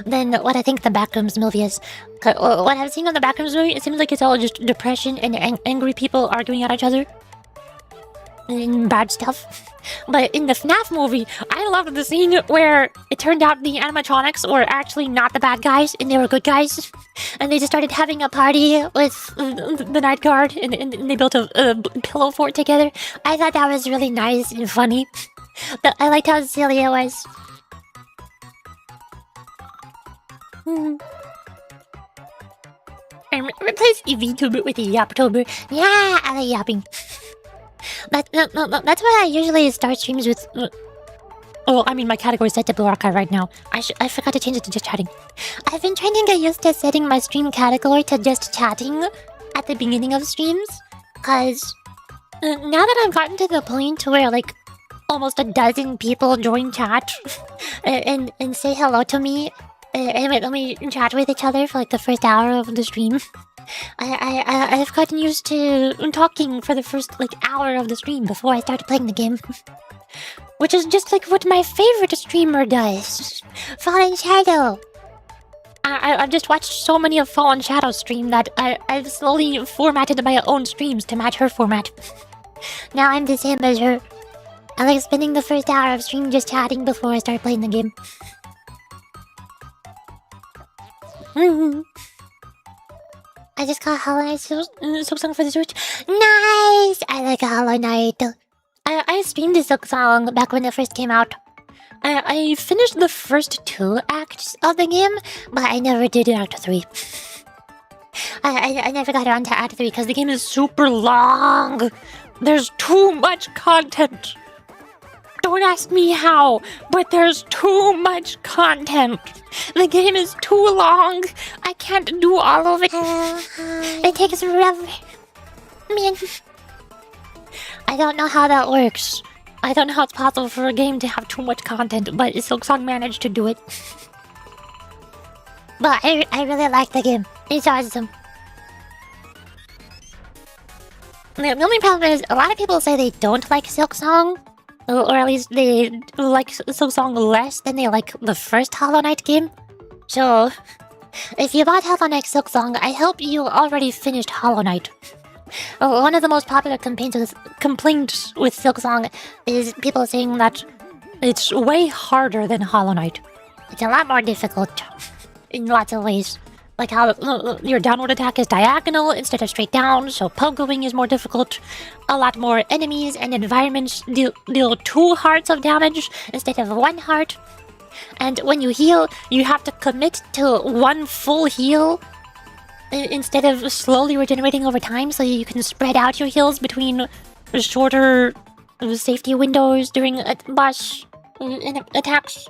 than what I think the Backrooms movie is. What I've seen on the Backrooms movie, it seems like it's all just depression and angry people arguing at each other and bad stuff. But in the FNAF movie, I loved the scene where it turned out the animatronics were actually not the bad guys and they were good guys. And they just started having a party with the night guard and they built a pillow fort together. I thought that was really nice and funny. I liked how silly it was. I replace vtuber with yaptober. Yeah, I like yapping. That's why I usually start streams with. Oh, I mean, my category is set to Blue Archive right now. I forgot to change it to just chatting. I've been trying to get used to setting my stream category to just chatting at the beginning of streams, cause now that I've gotten to the point where like almost a dozen people join chat and say hello to me and let me chat with each other for like the first hour of the stream. I've gotten used to talking for the first like hour of the stream before I started playing the game. Which is just like what my favorite streamer does. Fallen Shadow. I've just watched so many of Fallen Shadow's stream that I've slowly formatted my own streams to match her format. Now I'm the same as her. I like spending the first hour of stream just chatting before I start playing the game. I just got Hollow Knight Silksong for the Switch. Nice! I like Hollow Knight. I streamed the Silksong back when it first came out. I finished the first 2 acts of the game, but I never did Act 3. I never got around to Act 3 because the game is super long. There's too much content. Don't ask me how, but there's too much content. The game is too long. I can't do all of it. It takes forever. Man. I don't know how that works. I don't know how it's possible for a game to have too much content, but Silksong managed to do it. But I really like the game. It's awesome. The only problem is, a lot of people say they don't like Silksong. Or at least they like Silksong less than they like the first Hollow Knight game. So, if you bought Hollow Knight Silksong, I hope you already finished Hollow Knight. One of the most popular complaints with Silksong is people saying that it's way harder than Hollow Knight. It's a lot more difficult in lots of ways. Like how your downward attack is diagonal instead of straight down, so pogoing is more difficult. A lot more enemies and environments deal 2 hearts of damage instead of 1 heart. And when you heal, you have to commit to 1 full heal instead of slowly regenerating over time, so you can spread out your heals between shorter safety windows during boss attacks.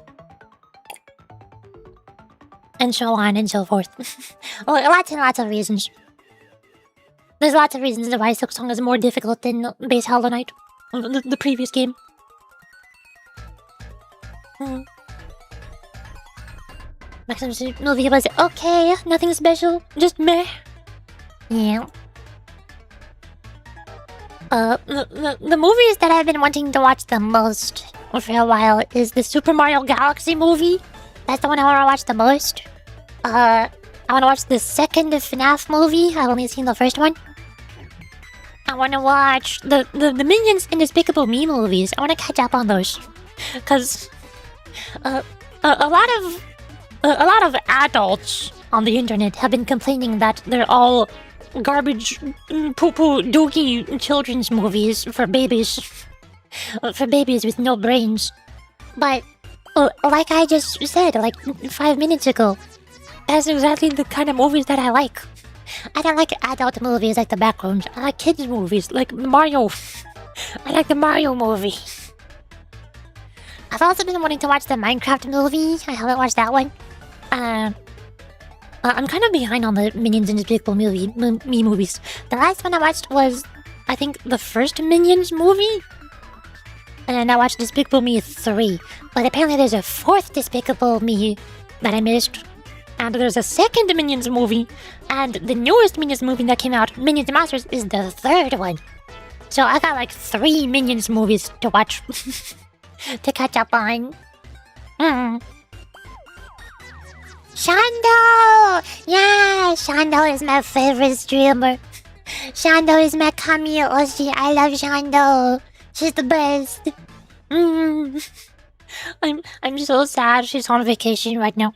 And so on and so forth. Well, lots and lots of reasons. There's lots of reasons why Silksong is more difficult than base Hollow Knight, the previous game. Maxim's movie was okay, nothing special, just meh. Yeah. The movies that I've been wanting to watch the most for a while is the Super Mario Galaxy movie. That's the one I want to watch the most. I want to watch the second FNAF movie. I've only seen the first one. I want to watch the Minions and Despicable Me movies. I want to catch up on those, cause a lot of adults on the internet have been complaining that they're all garbage, poo-poo, dookie children's movies for babies with no brains. But like I just said, like 5 minutes ago, that's exactly the kind of movies that I like. I don't like adult movies like the Backrooms. I like kids movies like Mario. I like the Mario movie. I've also been wanting to watch the Minecraft movie. I haven't watched that one. I'm kind of behind on the Minions and Despicable Me movies. The last one I watched was, I think, the first Minions movie. And I watched Despicable Me 3. But apparently there's a 4th Despicable Me that I missed. And there's a second Minions movie, and the newest Minions movie that came out, Minions Masters, is the third one. So I got like 3 Minions movies to watch to catch up on. Shando! Yeah, Shando is my favorite streamer. Shando is my Kami Oshi. I love Shando. She's the best. I'm so sad she's on vacation right now.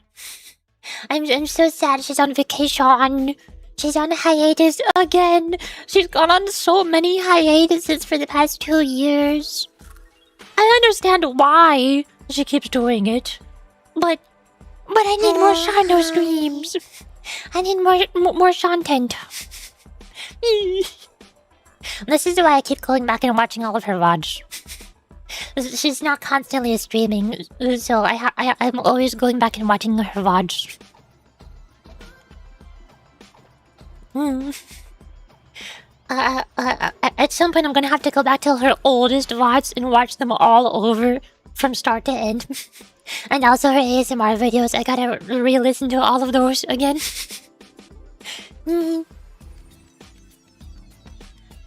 I'm so sad she's on vacation. She's on hiatus again. She's gone on so many hiatuses for the past 2 years. I understand why she keeps doing it, but I need more Shando streams. I need more content. This is why I keep going back and watching all of her VODs. She's not constantly streaming, so I'm always going back and watching her VODs. At some point, I'm gonna have to go back to her oldest VODs and watch them all over from start to end. And also her ASMR videos. I gotta re-listen to all of those again.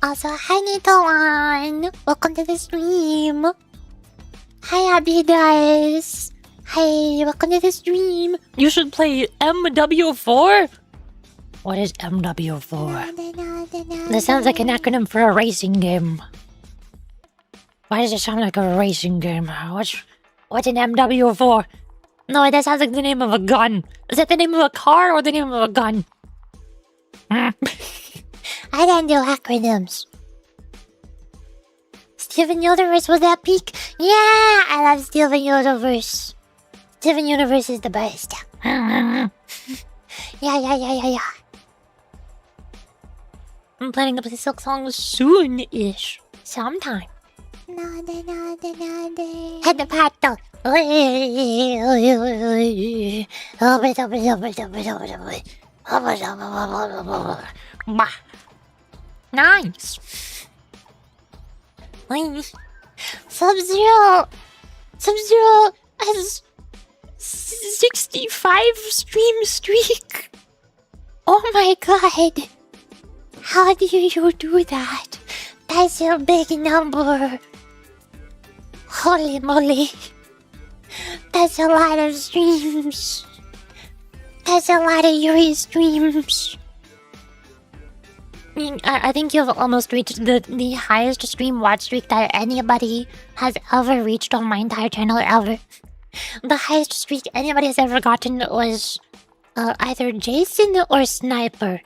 Also, hi Nitoan! Welcome to the stream! Hi Abidas! Hi, welcome to the stream! You should play MW4? What is MW4? That sounds like an acronym for a racing game. Why does it sound like a racing game? What's an MW4? No, that sounds like the name of a gun. Is that the name of a car or the name of a gun? I don't do acronyms. Steven Universe, was that peak? Yeah, I love Steven Universe. Steven Universe is the best. Yeah. I'm planning to play Silk Song soon-ish. Sometime. Head the pato. Nice. Sub-Zero has 65 stream streak. Oh my god. How do you do that? That's a big number. Holy moly. That's a lot of streams. That's a lot of Yuri streams. I think you've almost reached the highest stream watch streak that anybody has ever reached on my entire channel ever. The highest streak anybody has ever gotten was either Jason or Sniper.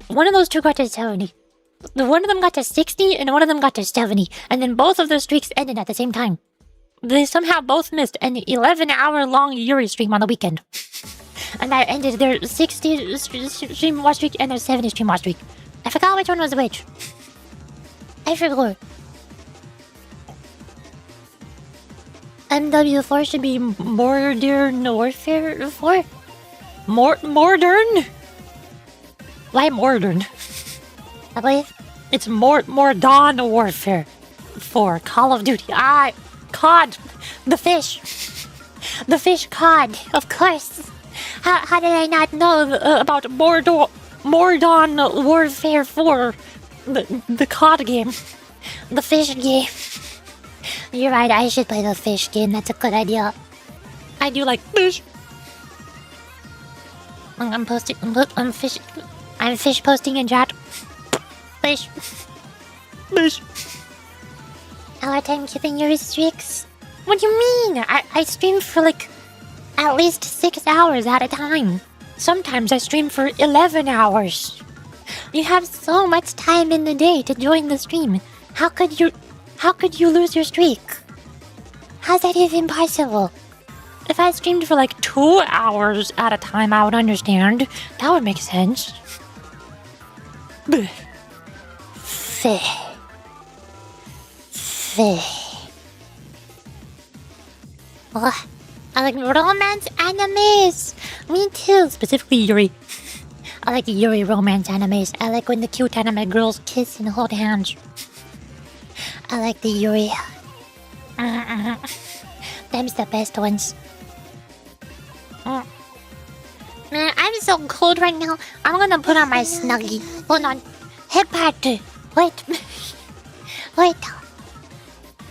One of those two got to 70. One of them got to 60 and one of them got to 70. And then both of those streaks ended at the same time. They somehow both missed an 11-hour-long Yuri stream on the weekend. And that ended their 60 stream watch streak and their 70 stream watch streak. I forgot which one was which. I forgot. MW4 should be Modern Warfare 4? Modern? Why modern? I believe it's Modern Warfare 4. Call of Duty. COD. The fish. The fish COD. Of course. How did I not know about Modern Warfare 4? The COD game. The fish game. you're right, I should play the fish game. That's a good idea. I do like fish. I'm fish posting in chat. Fish. Fish. How are time keeping your streaks? What do you mean? I stream for like at least 6 hours at a time. Sometimes I stream for 11 hours. You have so much time in the day to join the stream. How could you lose your streak? How's that even possible? If I streamed for like 2 hours at a time, I would understand. That would make sense. Oh, I like romance animes. Me too. Specifically Yuri. I like Yuri romance animes. I like when the cute anime girls kiss and hold hands. I like the Yuri. Them's the best ones. Man, I'm so cold right now. I'm gonna put on my snuggie. Hold on. Head party. Wait. Wait.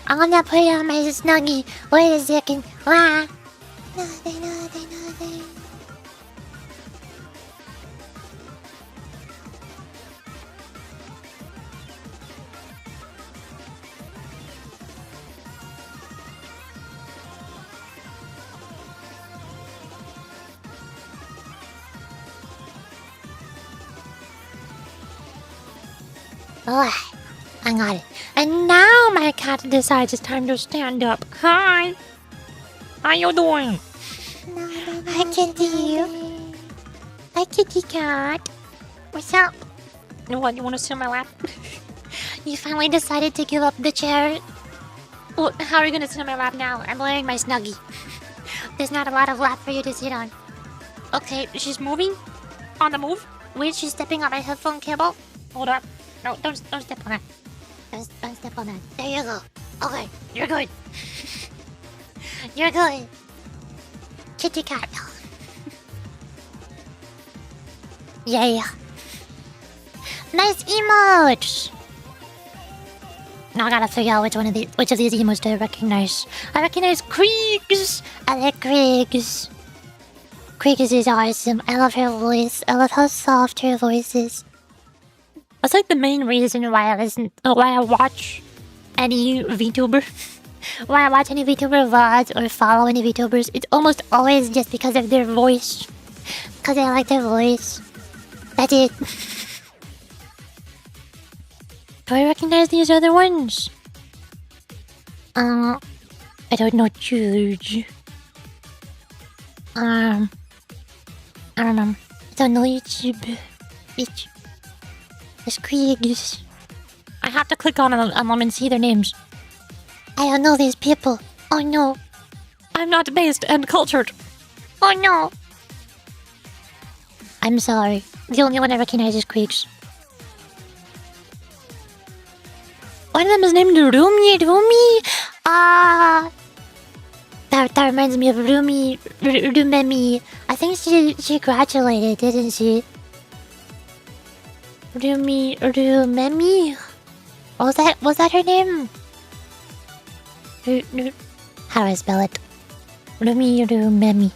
I'm gonna put on my snuggie. Wait a second. Ah. Nothing. Oh, I got it. And now my cat decides it's time to stand up. Hi. How you doing? Hi, kitty. Hi, kitty cat. What's up? What, you want to sit on my lap? You finally decided to give up the chair? Well, how are you going to sit on my lap now? I'm wearing my snuggie. There's not a lot of lap for you to sit on. Okay, she's moving. On the move. Wait, she's stepping on my headphone cable. Hold up. No, don't step on that. Don't step on that. There you go. Okay, you're good. You're good. Kitty cat. Yeah. Nice emotes. Now I gotta figure out which of these emotes do I recognize. I recognize Kriegs. I like Kriegs. Kriegs is awesome. I love her voice. I love how soft her voice is. That's like the main reason why I watch any VTuber. When I watch any VTuber VODs or follow any VTubers, it's almost always just because of their voice. Because I like their voice. That's it. Do I recognize these other ones? I don't know, George. I don't know. I don't know YouTube. It's Kriegs. I have to click on them and see their names. I don't know these people. Oh no. I'm not based and cultured. Oh no. I'm sorry. The only one I recognize is Kriegs. One of them is named Rumi. That reminds me of Rumemi. I think she graduated, didn't she? Rumemi? Was that her name? How do I spell it? Rumemi.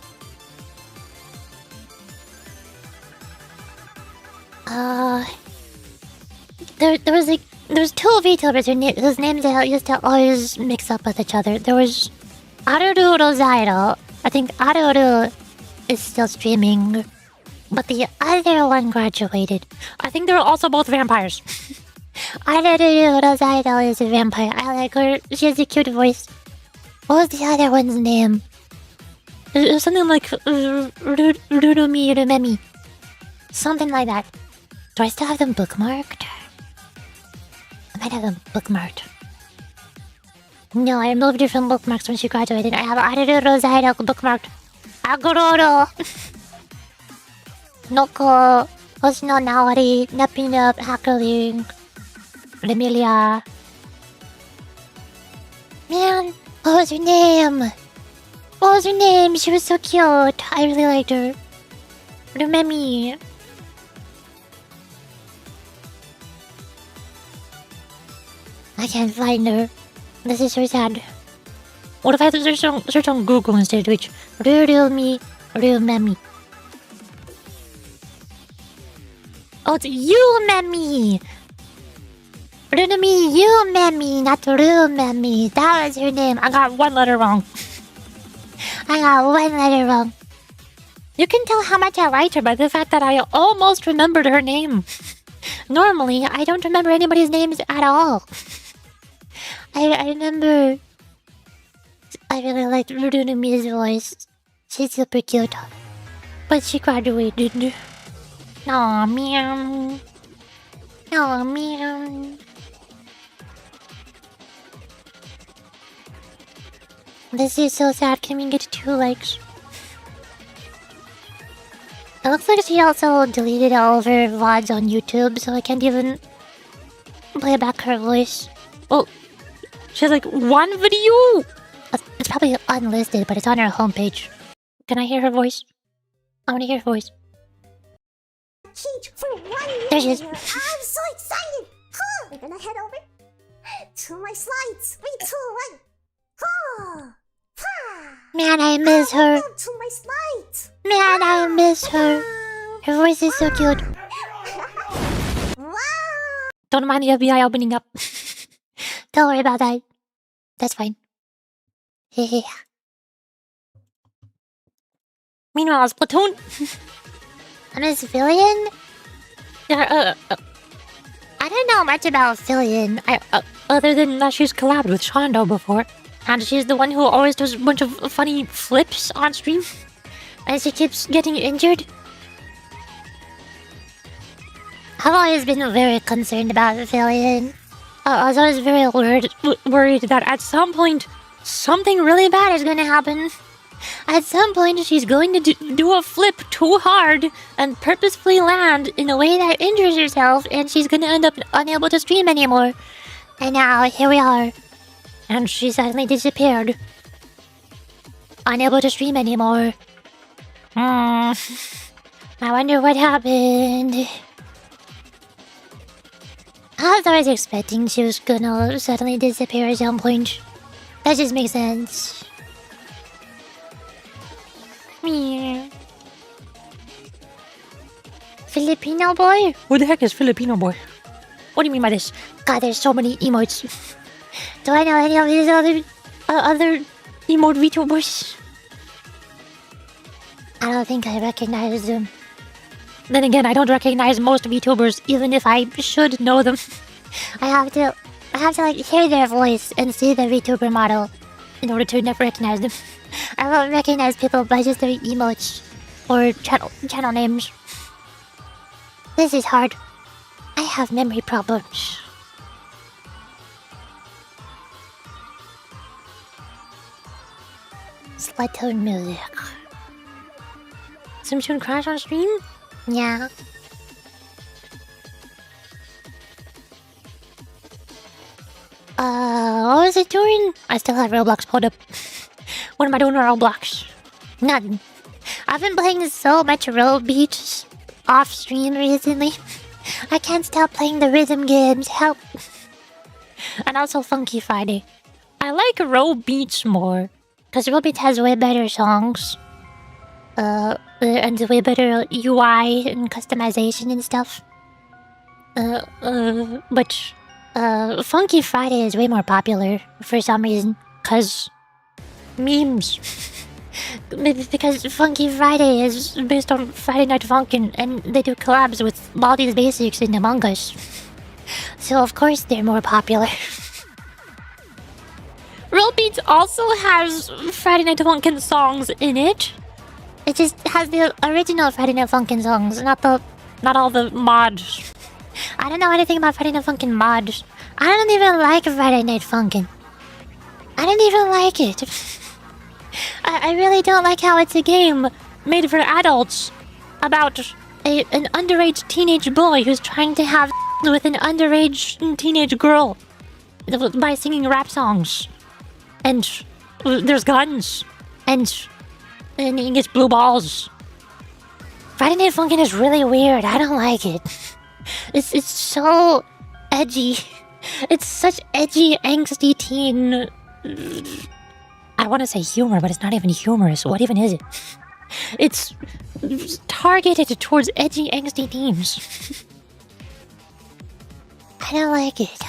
There's two VTubers whose names I used to always mix up with each other. There was Aruru Rosairo. I think Aruru is still streaming, but the other one graduated. I think they're also both vampires. Aruru Rosairo is a vampire. I like her. She has a cute voice. What was the other one's name? It was something like Rumemi. Something like that. Do I still have them bookmarked? I might have them bookmarked. No, I removed it from bookmarks when she graduated. I have Aruru Rosairo bookmarked. Agororo. Noko. Hoshino Naori. Napping Up. Hackling. Remilia. Man, what was her name? What was her name? She was so cute. I really liked her. Rumemi. I can't find her. This is so sad. What if I have to search on Google instead of Twitch? Rumemi. Oh, it's Yumemi. Yumemi, not Rumemi. That was her name. I got one letter wrong. You can tell how much I liked her by the fact that I almost remembered her name. Normally, I don't remember anybody's names at all. I remember... I really liked Rurumi's voice. She's super cute. But she graduated. Aw, man. Aw, man. This is so sad. Can we get 2 likes? It looks like she also deleted all of her VODs on YouTube, so I can't even play back her voice. Oh, she has like one video! It's probably unlisted, but it's on her homepage. Can I hear her voice? I want to hear her voice. Cage for 1 There she year. is. I'm so excited. Huh. We're gonna head over to my slides. 3, 2, 1. Huh. Ha. Man, I miss her. Welcome to my slides. Man, I miss her. Her voice is so cute. Wow. Don't mind the FBI opening up. Don't worry about that. That's fine. Hehe. Meanwhile, Splatoon. I'm a civilian? I don't know much about Fillion. Other than that she's collabed with Shondo before. And she's the one who always does a bunch of funny flips on stream. And she keeps getting injured. I've always been very concerned about Fillion. I was always very worried that at some point, something really bad is going to happen. At some point, she's going to do a flip too hard and purposefully land in a way that injures herself, and she's going to end up unable to stream anymore. And now, here we are. And she suddenly disappeared. Unable to stream anymore. I wonder what happened. I was always expecting she was gonna suddenly disappear at some point. That just makes sense. Meow. Filipino boy? Who the heck is Filipino boy? What do you mean by this? God, there's so many emotes. Do I know any of these other Emote VTubers? I don't think I recognize them. Then again, I don't recognize most VTubers, even if I should know them. I have to like hear their voice and see their VTuber model In order to never recognize them. I won't recognize people by just their emotes Or channel names. This is hard. I have memory problems. Splatoon music. Some tune crash on stream? Yeah. What was it doing? I still have Roblox pulled up. What am I doing on Roblox? None. I've been playing so much Roll Beats off stream recently. I can't stop playing the rhythm games. Help. And also Funky Friday. I like Roll Beats more. Because Roll Beats has way better songs. And way better UI and customization and stuff. But Funky Friday is way more popular for some reason. Because memes. Because Funky Friday is based on Friday Night Funkin' and they do collabs with Baldi's Basics and Among Us. So of course they're more popular. Roll Beats also has Friday Night Funkin' songs in it. It just has the original Friday Night Funkin' songs, Not all the mods. I don't know anything about Friday Night Funkin' mods. I don't even like Friday Night Funkin'. I don't even like it. I really don't like how it's a game made for adults about an underage teenage boy who's trying to have with an underage teenage girl by singing rap songs. And there's guns. And he gets blue balls. Friday Night Funkin' is really weird. I don't like it. It's so edgy. It's such edgy, angsty teen. I want to say humor, but it's not even humorous. What even is it? It's targeted towards edgy, angsty teens. I don't like it.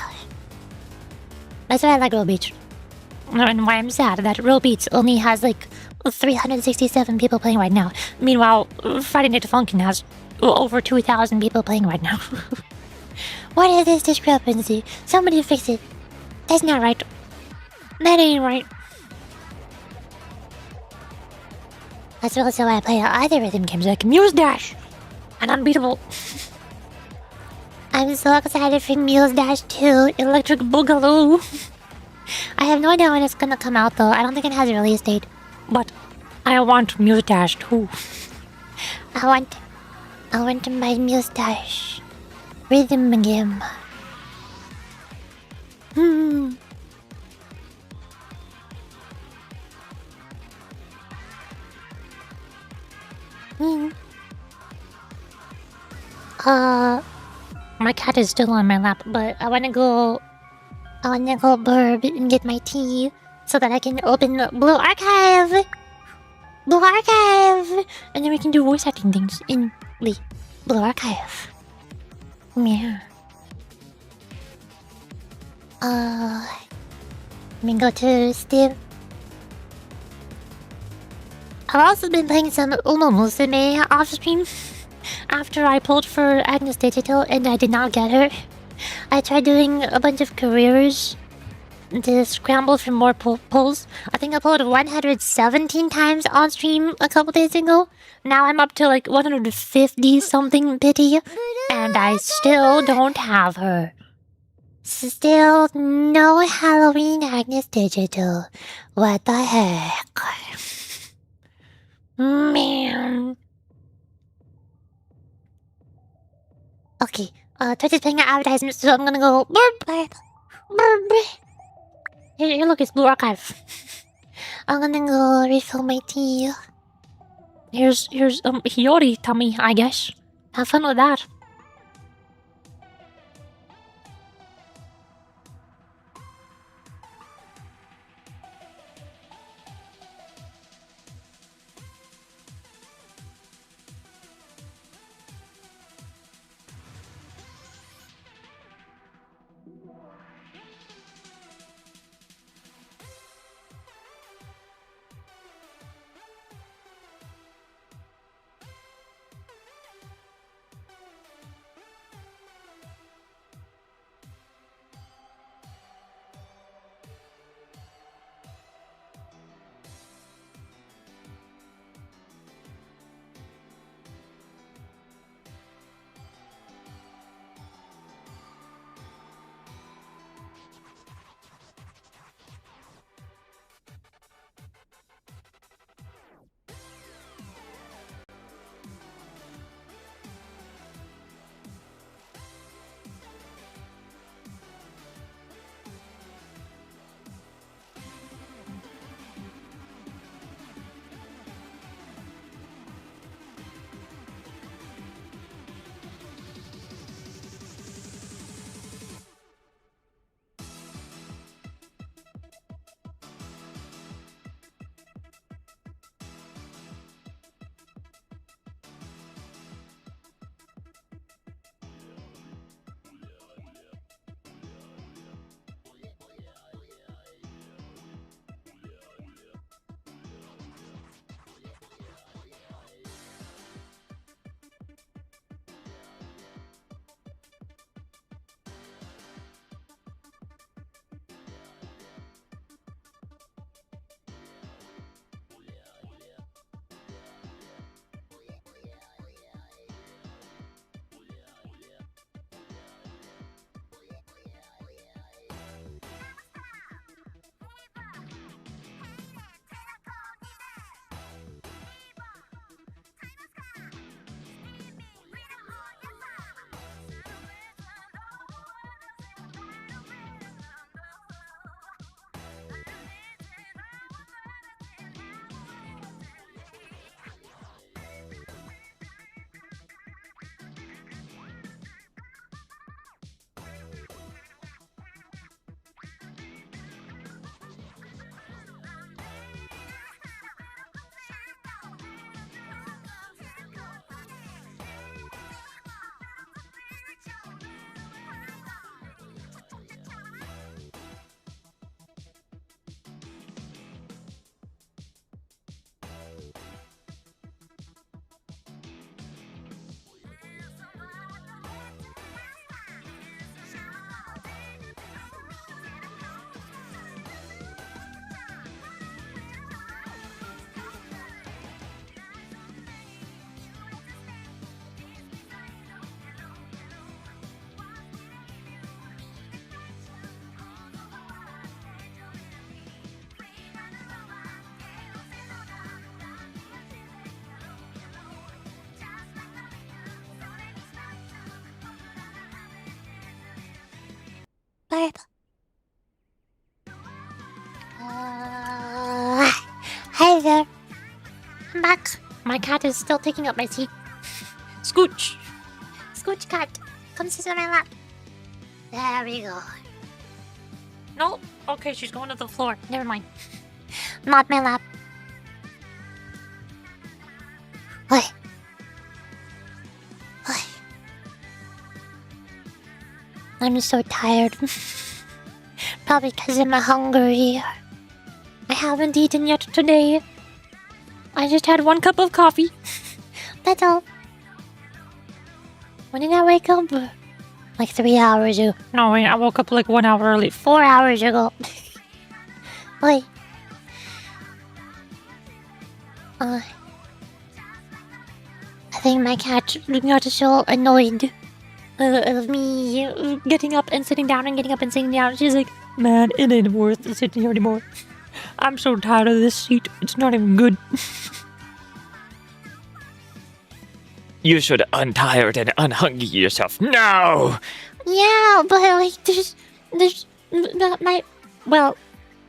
That's why I like Roll Beats. And why I'm sad that Roll Beats only has like 367 people playing right now. Meanwhile, Friday Night Funkin' has over 2,000 people playing right now. What is this discrepancy? Somebody fix it. That's not right. That ain't right. That's also why I play other rhythm games like Muse Dash and Unbeatable. I'm so excited for Muse Dash 2 Electric Boogaloo. I have no idea when it's gonna come out though. I don't think it has a release date. But I want Muse Dash too. I want to buy Muse Dash rhythm game. My cat is still on my lap, but I wanna go burb and get my tea so that I can open Blue Archive! Blue Archive! And then we can do voice acting things in the Blue Archive. Yeah. Let me go to Steve. I've also been playing some Uno Musume off stream after I pulled for Agnes Digital and I did not get her. I tried doing a bunch of careers to scramble for more pulls. I think I pulled 117 times on stream a couple days ago. Now I'm up to like 150 something pity, and I still don't have her. Still no Halloween Agnes Digital. What the heck? Man. Okay, Twitch is playing an advertisement, so I'm gonna go burp. Here, look, it's Blue Archive. I'm gonna go refill my tea. Here's Yuri tummy, I guess. Have fun with that. Barb. Hi there. I'm back. My cat is still taking up my seat. Scooch. Scooch cat. Come sit on my lap. There we go. No? Okay, she's going to the floor. Never mind. Not my lap. Oi. Oi. I'm so tired. Probably because I'm hungry. I haven't eaten yet today. I just had 1 cup of coffee. That's all. When did I wake up? Like 3 hours ago. No, wait, I woke up like 1 hour early. 4 hours ago. Oi. I think my cat got so annoyed of me Getting up and sitting down and getting up and sitting down. She's like, man, it ain't worth sitting here anymore. I'm so tired of this seat. It's not even good. You should untire it and unhungy yourself now! Yeah, but like there's well,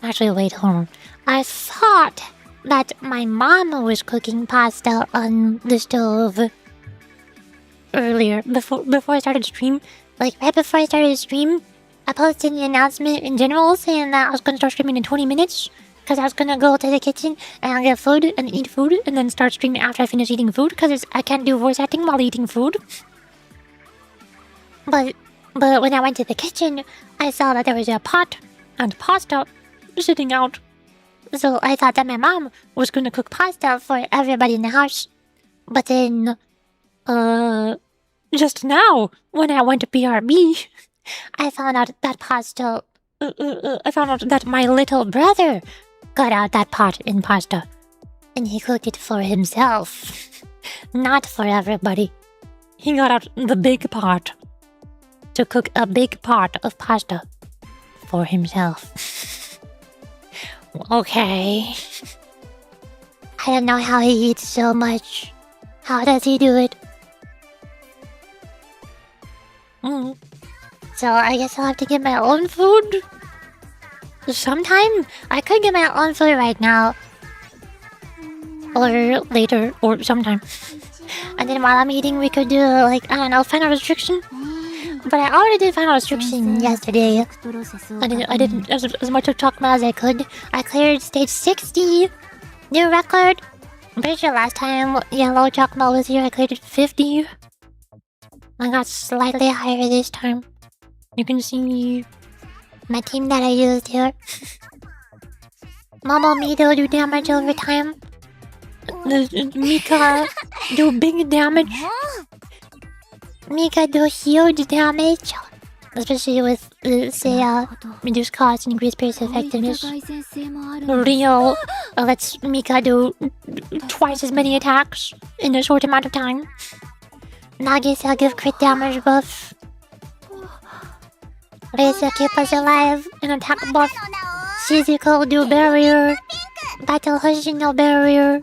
actually wait, hold on. I thought that my mom was cooking pasta on the stove Earlier, before I started stream, like right before I started the stream. I posted an announcement in general saying that I was gonna start streaming in 20 minutes because I was gonna go to the kitchen and get food and eat food and then start streaming after I finish eating food because I can't do voice acting while eating food. But when I went to the kitchen, I saw that there was a pot and pasta sitting out. So I thought that my mom was gonna cook pasta for everybody in the house. But then, just now, when I went to BRB, I found out that I found out that my little brother got out that pot in pasta. And he cooked it for himself. Not for everybody. he got out the big pot to cook a big pot of pasta for himself. Okay. I don't know how he eats so much. How does he do it? So I guess I'll have to get my own food sometime. I could get my own food right now. Or later, or sometime. And then while I'm eating, we could do, like, I don't know, final restriction. But I already did final restriction yesterday. I did as much of Chocma as I could. I cleared stage 60. New record. I'm pretty sure last time Yellow Chocma was here, I cleared it 50. I got slightly higher this time. You can see my team that I used here. Momo Mido do damage over time. Mika do big damage. Mika do huge damage. Especially with, say, reduced cost and increased pierce effectiveness. Rio lets Mika do twice as many attacks in a short amount of time. Nagisa give crit damage buff. Reza keep us alive and attack buff. Shizuko do barrier. Battle Hush no barrier.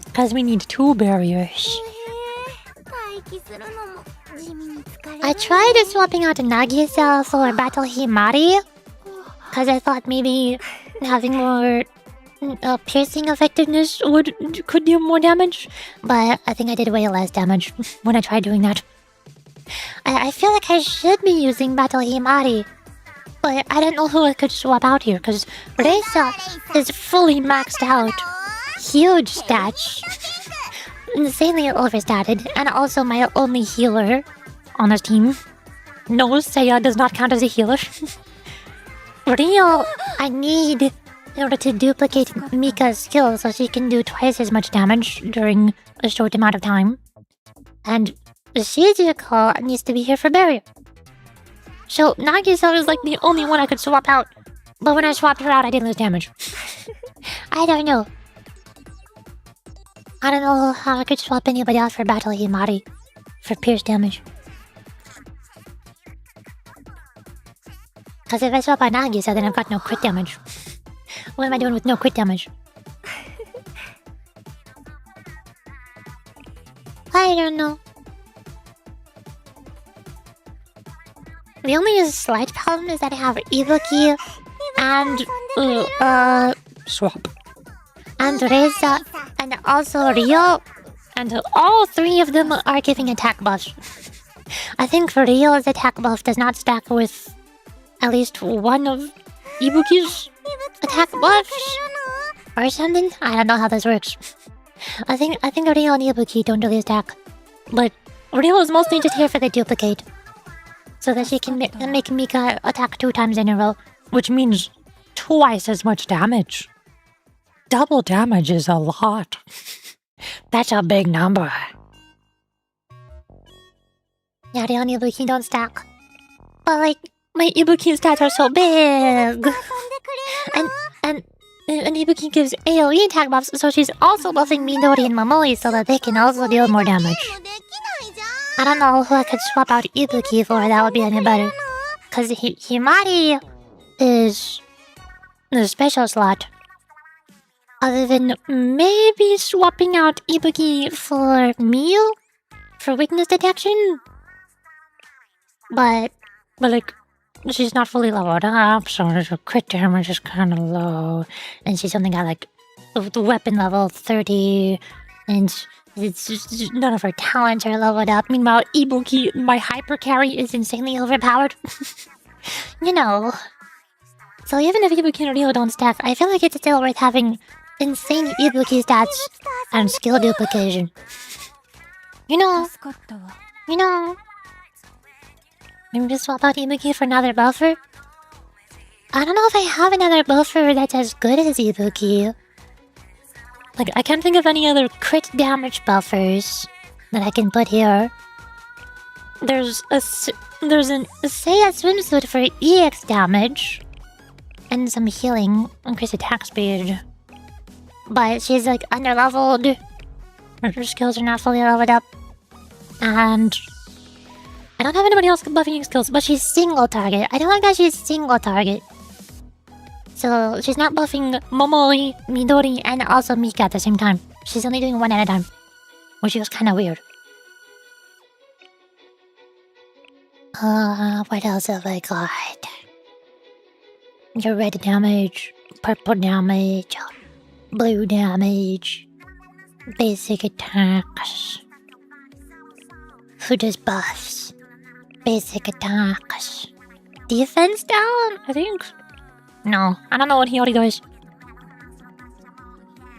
Because we need 2 barriers. I tried swapping out Nagisa for Battle Himari. Because I thought maybe having more piercing effectiveness could do more damage. But I think I did way less damage when I tried doing that. I feel like I should be using Battle Himari. But I don't know who I could swap out here. Because Reza is fully maxed out. Huge stats. Insanely overstated. And also my only healer on this team. No, Seiya does not count as a healer. Rio, I need in order to duplicate Mika's skill so she can do twice as much damage during a short amount of time. And Shizuko needs to be here for barrier. So Nagisa is like the only one I could swap out. But when I swapped her out, I didn't lose damage. I don't know. I don't know how I could swap anybody out for Battle Himari for pierce damage. Because if I swap out Nagisa, then I've got no crit damage. What am I doing with no crit damage? I don't know. The only slight problem is that I have Ibuki and swap. and Reza and also Rio And all three of them are giving attack buffs. I think for Rio's attack buff does not stack with at least one of Ibuki's attack buffs or something. I don't know how this works. I think Rio and Ibuki don't really stack, but Rio is mostly just here for the duplicate, so that she can make Mika attack 2 times in a row, which means twice as much damage. Double damage is a lot. That's a big number. Yeah, Rio and Ibuki don't stack, but like my Ibuki stats are so big, and Ibuki gives AoE attack buffs, so she's also buffing Midori and Momoi so that they can also deal more damage. I don't know who I could swap out Ibuki for that would be any better. Cause Himari is the special slot. Other than maybe swapping out Ibuki for Miu for weakness detection. But like, she's not fully leveled up, so her crit damage is kind of low. And she's only got like the weapon level 30, and it's just, none of her talents are leveled up. Meanwhile, Ibuki, my hyper carry, is insanely overpowered. You know. So even if Ibuki and Rio don't stack, I feel like it's still worth having insane Ibuki stats and skill duplication. You know. Maybe swap out Ibuki for another buffer? I don't know if I have another buffer that's as good as Ibuki. Like, I can't think of any other crit damage buffers that I can put here. There's an Seiya swimsuit for EX damage. And some healing, increase attack speed. But she's like under-leveled. Her skills are not fully leveled up. And I don't have anybody else buffing skills, but she's single target. I don't like that she's single target. So she's not buffing Momoi, Midori, and also Mika at the same time. She's only doing one at a time, which was kind of weird. What else have I got? Your red damage, purple damage, blue damage, basic attacks. Who does buffs? Basic attacks. Defense down, I think? No, I don't know what Yuri does.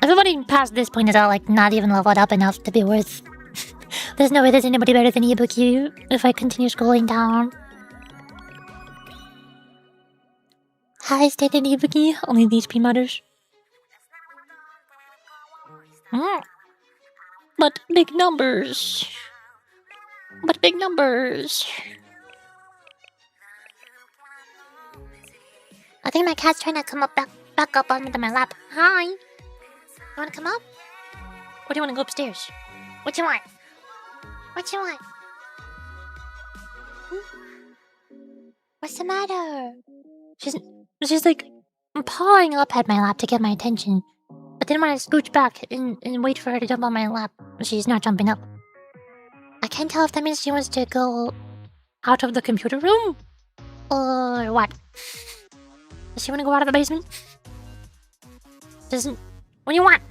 Everybody past this point is all like not even leveled up enough to be worth... There's no way there's anybody better than Ibuki if I continue scrolling down. High standard Ibuki, only the HP matters. But big numbers. I think my cat's trying to come up back up onto my lap. Hi. You wanna come up? Or do you wanna go upstairs? What you want? What's the matter? She's like pawing up at my lap to get my attention. But then when I scooch back and wait for her to jump on my lap, she's not jumping up. I can't tell if that means she wants to go out of the computer room or what. Does she want to go out of the basement? What do you want?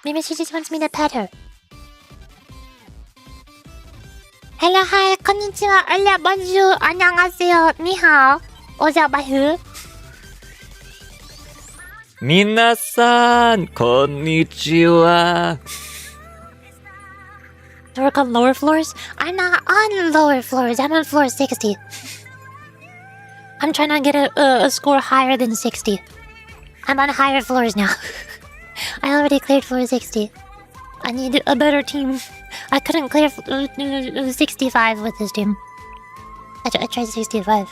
Maybe she just wants me to pet her. Hello, hi, konnichiwa, hola, bonjour, annyeonghaseyo, ni hao, ozabahu. Minasan, konnichiwa. To work on lower floors? I'm not on lower floors, I'm on floor 60. I'm trying to get a score higher than 60. I'm on higher floors now. I already cleared floor 60. I need a better team. I couldn't clear 65 with this team. I tried 65.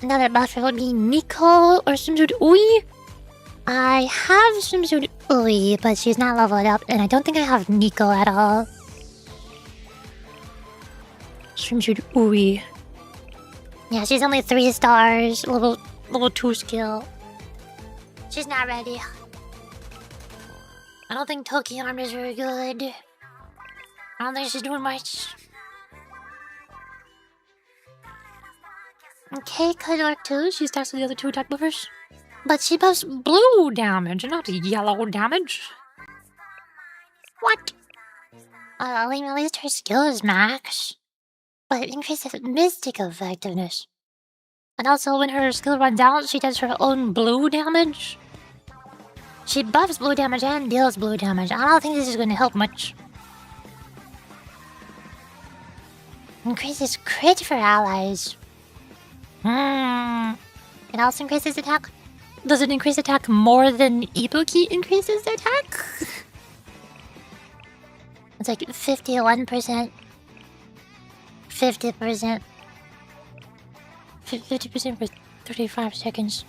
Another buffer would be Nico or Swimsuit Ui. I have Swimsuit Ui, but she's not leveled up, and I don't think I have Nico at all. Swimsuit Ui. Yeah, she's only 3 stars, level 2 skill. She's not ready. I don't think Toki Arm is very good. I don't think she's doing much. Okay, could work too. She starts with the other 2 attack buffers. But she buffs blue damage, not yellow damage. What? I mean, at least her skill is max. But it increases mystic effectiveness. And also, when her skill runs out, she does her own blue damage. She buffs blue damage and deals blue damage. I don't think this is going to help much. Increases crit for allies. It also increases attack. Does it increase attack more than Ibuki increases attack? It's like 51%. 50%. 50% for 35 seconds.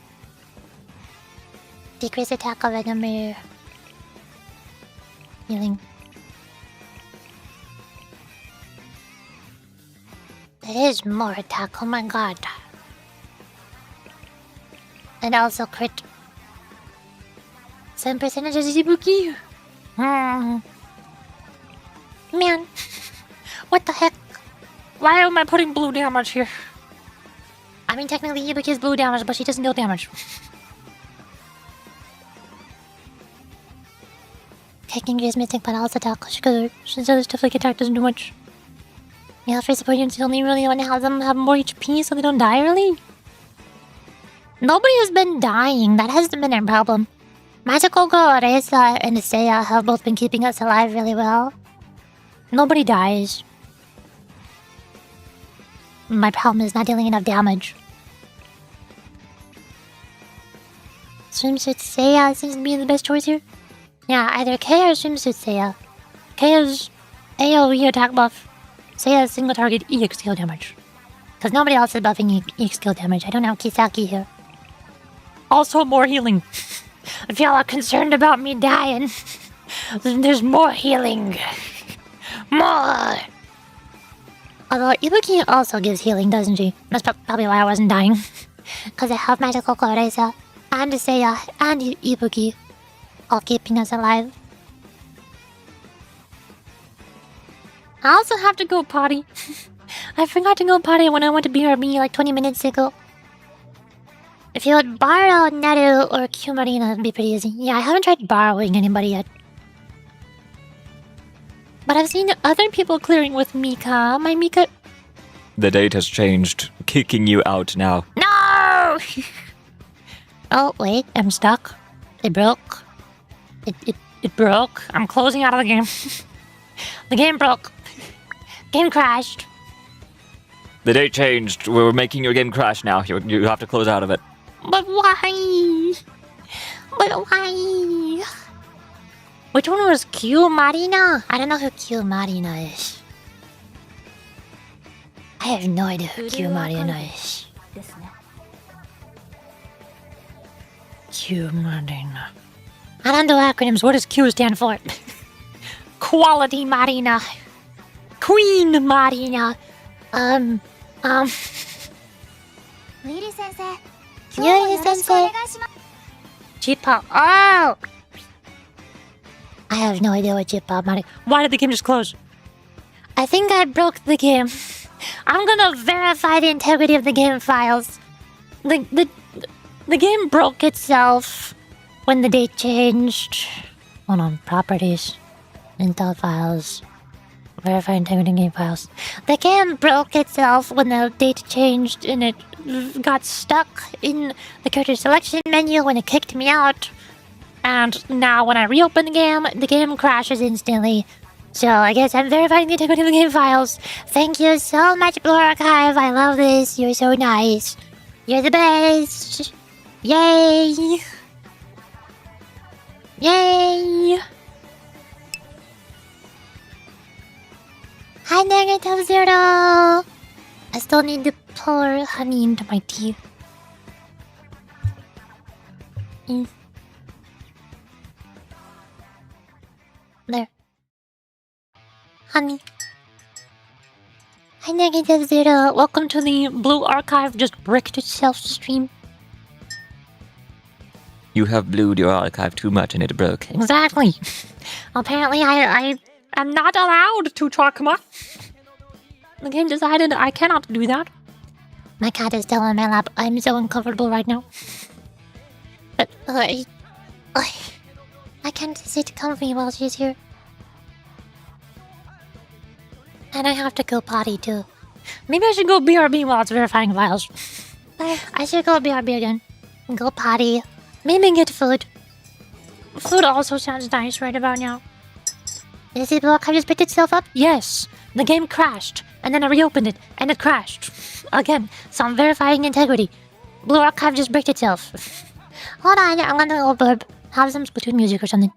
Decrease attack of enemy. Healing. It is more attack, oh my god. And also crit. Same percentage as Ibuki. Man. What the heck? Why am I putting blue damage here? I mean, technically Ibuki is blue damage, but she doesn't deal damage. Taking is missing, but also attack. Since other stuff like attack doesn't do much. Yeah, for support units, you only really want to have them have more HP so they don't die early. Nobody has been dying. That hasn't been a problem. Magical Girl Reza and Seiya have both been keeping us alive really well. Nobody dies. My problem is not dealing enough damage. Swimsuit Seiya seems to be the best choice here. Yeah, either K or Swimsuit Seiya. K is AoE attack buff. Seiya is single target EX skill damage. Because nobody else is buffing EX skill damage. I don't have Kisaki here. Also more healing. If y'all are concerned about me dying, then there's more healing. More! Although Ibuki also gives healing, doesn't she? That's probably why I wasn't dying. Because I have Magical Koreza and Seiya and Ibuki all keeping us alive. I also have to go potty. I forgot to go potty when I went to BRB like 20 minutes ago. If you would borrow Neru or Q-Marina, it'd be pretty easy. Yeah, I haven't tried borrowing anybody yet. But I've seen other people clearing with Mika. My Mika... The date has changed. Kicking you out now. No! Oh, wait, I'm stuck. It broke. It broke. I'm closing out of the game. The game broke. Game crashed. The date changed. We're making your game crash now. You have to close out of it. But why? But why? Which one was Q Marina? I don't know who Q Marina is. I have no idea who Q Marina is. Q Marina. I don't do acronyms. What does Q stand for? Quality Marina. Queen Marina. Yuri Sensei. J-pop. Oh! I have no idea what J-pop Marina. Why did the game just close? I think I broke the game. I'm gonna verify the integrity of the game files. The game broke itself when the date changed. Hold on, properties, Intel files, verify integrity game files. The game broke itself when the date changed and it got stuck in the character selection menu when it kicked me out. And now when I reopen the game crashes instantly. So I guess I'm verifying the integrity of the game files. Thank you so much, Blue Archive. I love this. You're so nice. You're the best. Yay! Yay! Hi, Negative Zero! I still need to pour honey into my tea. There. Honey. Hi, Negative Zero. Welcome to the Blue Archive just bricked itself stream. You have blued your archive too much and it broke. Exactly. Apparently I am not allowed to talk much. The game decided I cannot do that. My cat is still on my lap. I'm so uncomfortable right now. But I can't sit comfy while she's here. And I have to go potty too. Maybe I should go BRB while it's verifying files. I should go BRB again. Go potty. Maybe get food. Food also sounds nice right about now. Is it block just picked itself up? Yes, the game crashed, and then I reopened it, and it crashed. Again, so I'm verifying integrity. Blue Archive just bricked itself. Hold on, I'm gonna go burp. Have some Splatoon music or something.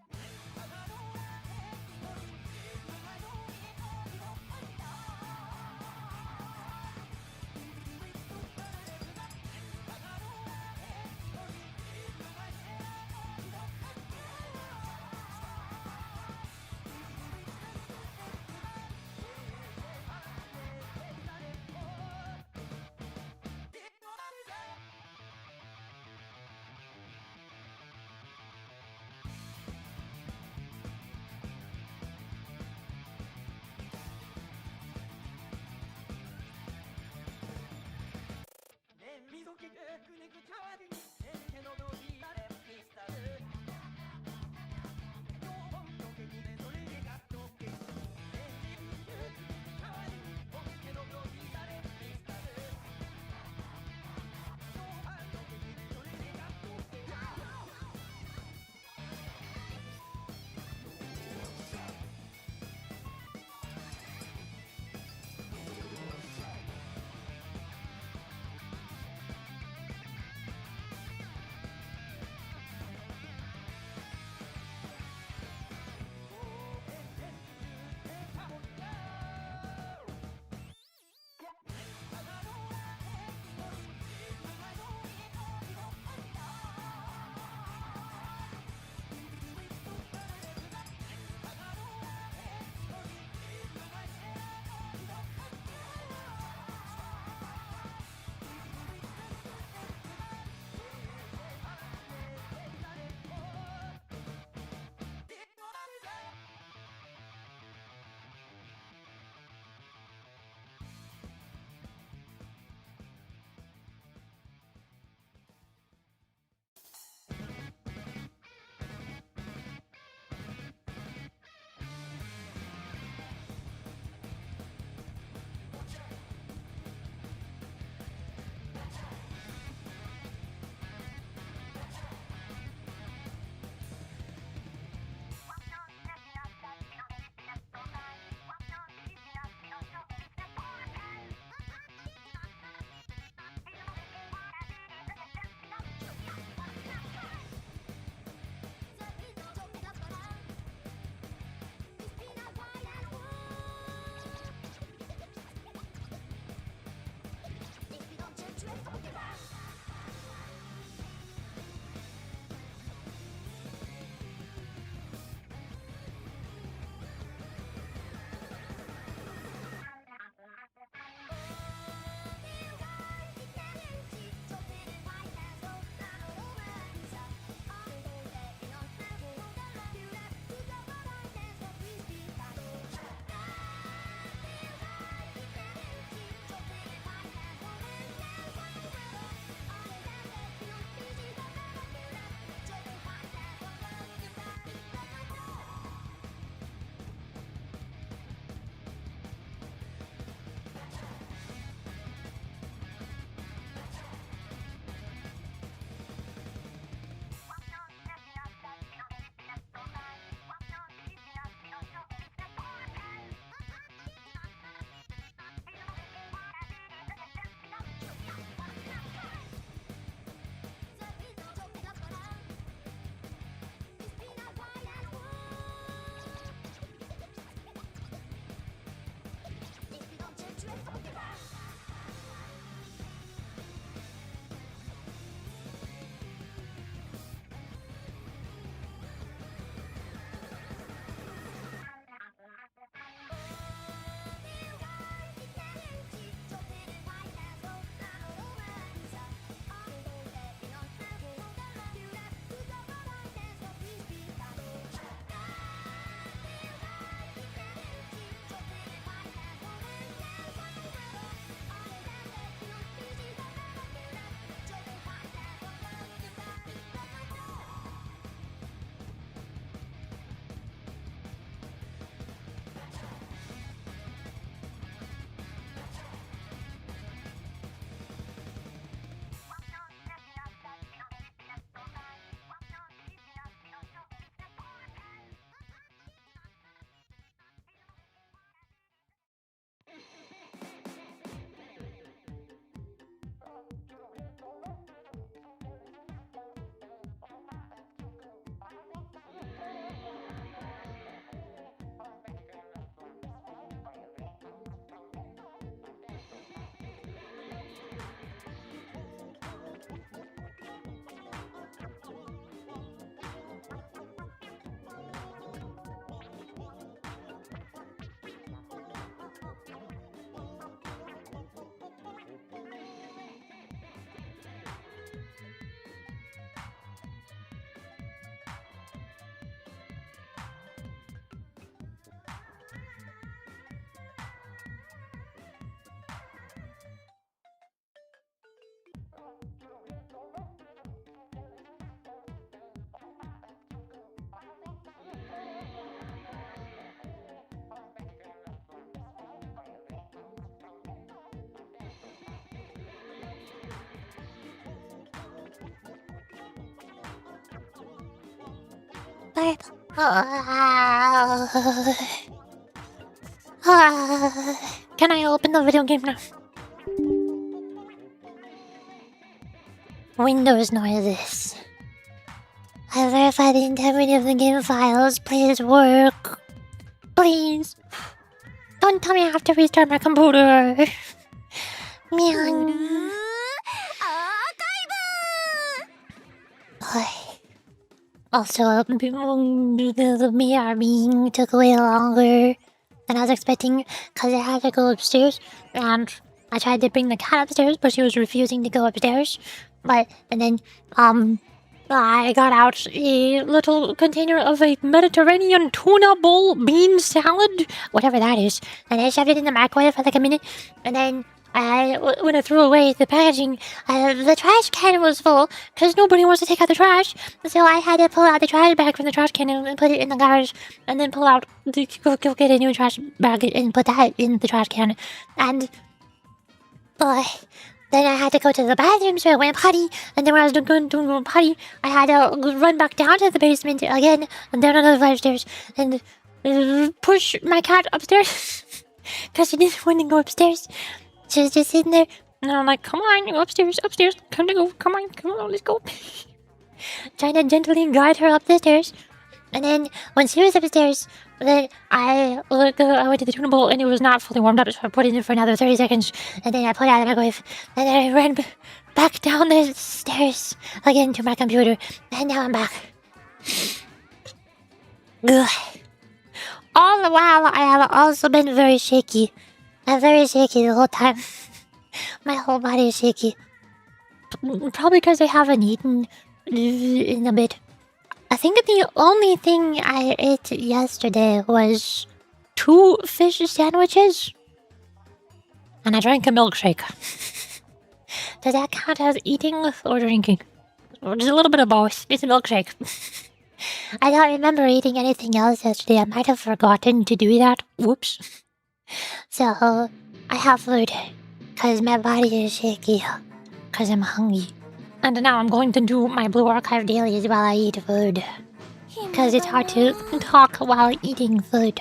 garb. Can I open the video game now? Windows noises. I verified the integrity of the game files. Please work. Please. Don't tell me I have to restart my computer. Meow. Also, the BRB took way longer than I was expecting because I had to go upstairs, and I tried to bring the cat upstairs, but she was refusing to go upstairs. And then I got out a little container of a Mediterranean tuna bowl bean salad, whatever that is, and I shoved it in the microwave for like a minute, and then when I threw away the packaging, the trash can was full because nobody wants to take out the trash. So I had to pull out the trash bag from the trash can and put it in the garbage, and then go get a new trash bag and put that in the trash can. And then I had to go to the bathroom, so I went potty. And then when I was going to go potty, I had to run back down to the basement again, and down another 5 stairs, and push my cat upstairs because she didn't want to go upstairs. She was just sitting there, and I'm like, come on, go upstairs, come on, let's go. Trying to gently guide her up the stairs. And then when she was upstairs, then I went to the tuna bowl and it was not fully warmed up, so I put it in for another 30 seconds. And then I put it out of the microwave. And then I ran back down the stairs again to my computer. And now I'm back. Ugh. All the while, I have also been very shaky. I'm very shaky the whole time. My whole body is shaky. Probably because I haven't eaten in a bit. I think the only thing I ate yesterday was 2 fish sandwiches. And I drank a milkshake. Does that count as eating or drinking? Just a little bit of both. It's a milkshake. I don't remember eating anything else yesterday. I might have forgotten to do that. Whoops. So, I have food. Because my body is shaky. Because I'm hungry. And now I'm going to do my Blue Archive dailies while I eat food. Because it's hard to talk while eating food.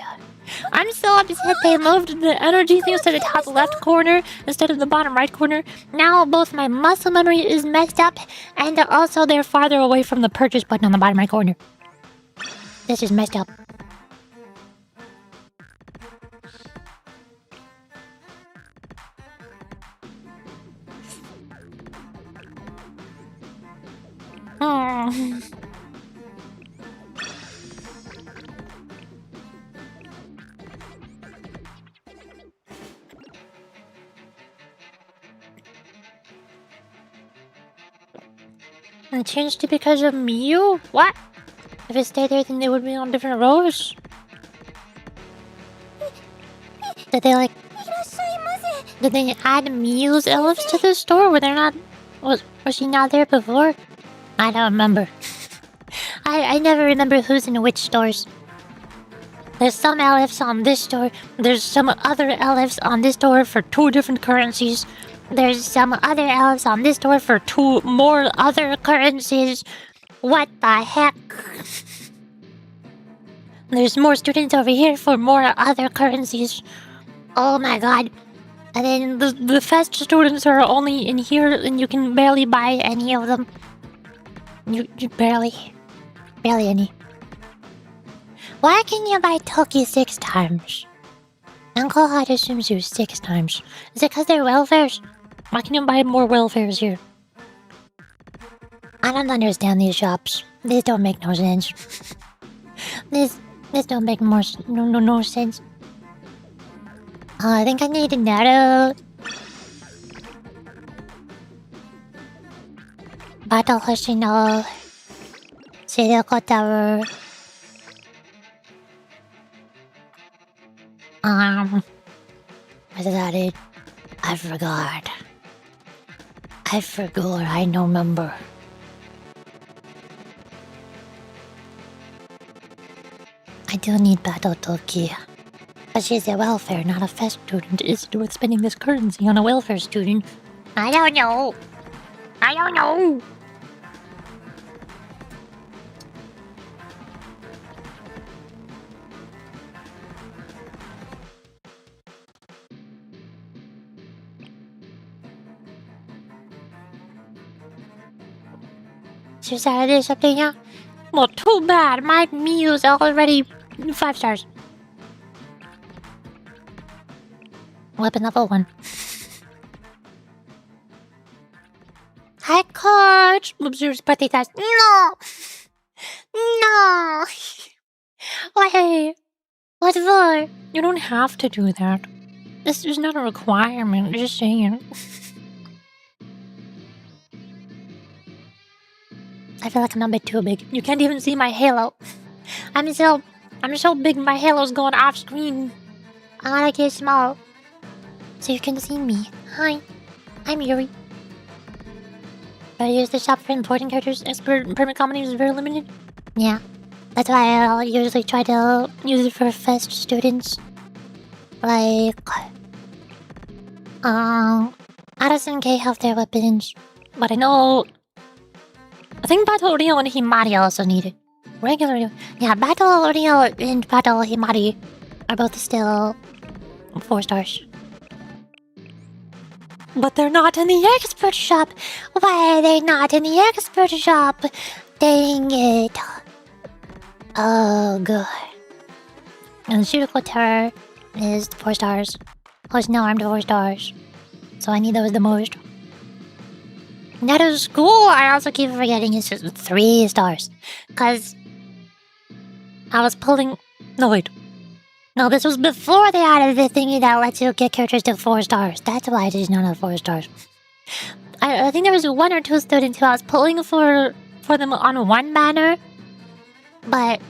I'm so upset they moved the energy things to the top left corner instead of the bottom right corner. Now both my muscle memory is messed up, and also they're farther away from the purchase button on the bottom right corner. This is messed up. It changed it because of Mew? What? If it stayed there, then they would be on different rows. Did they add Mew's elves to the store? Were they not? Was she not there before? I don't remember. I never remember who's in which stores. There's some elves on this store. There's some other elves on this store for 2 different currencies. There's some other elves on this store for 2 more other currencies. What the heck? There's more students over here for more other currencies. Oh my god. And then the fest students are only in here and you can barely buy any of them. You barely any. Why can you buy Toki 6 times? Uncle Hot assumes you 6 times. Is it because they're welfares? Why can you buy more welfares here? I don't understand these shops. These don't make no sense. This don't make no sense. I think I need another Battle Arsenal. Sirocco Tower. Was that it? I forgot. I no remember. I do need Battle Toki. But she's a welfare, not a fest student. It's worth spending this currency on a welfare student. I don't know. So Saturday something, yeah? Well, too bad. My meal's already 5 stars. Weapon level 1. Hi, Coach! Oops, your birthday test. No! No! Why? What for? You don't have to do that. This is not a requirement, just saying. I feel like I'm a bit too big. You can't even see my halo. I'm so big, my halo's going off screen. I gotta get small so you can see me. Hi, I'm Yuri. I use the shop for importing characters. Expert permit comedy is very limited. Yeah, that's why I'll usually try to use it for fest students. Like, Addison K have their weapons, but I know. I think Battle Rio and Himari also need it. Regular, yeah, Battle Rio and Battle Himari are both still 4 stars. But they're not in the expert shop. Why are they not in the expert shop? Dang it. Oh, good. And Shurico Terror is 4 stars. Poison Armed 4 stars. So I need those the most. Neto's School, I also keep forgetting, it's just 3 stars. Cause I was pulling... No, wait. No, this was before they added the thingy that lets you get characters to 4 stars. That's why it is not at 4 stars. I think there was 1 or 2 students who I was pulling for them on one banner. But...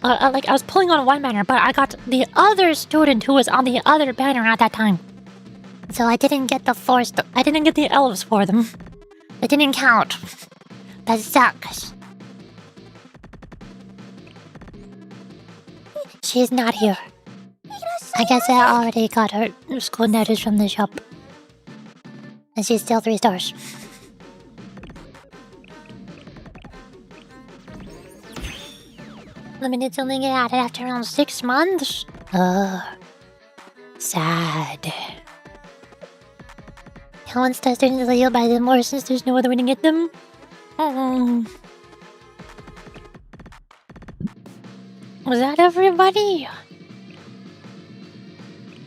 like, I was pulling on one banner, but I got the other student who was on the other banner at that time. So I didn't get the 4 I didn't get the elves for them. It didn't count. That sucks. She's not here. I guess I already got her school notice from the shop. And she's still 3 stars. Limited's only get added after around 6 months? Sad. How one star students let you buy them more since there's no other way to get them? Was that everybody?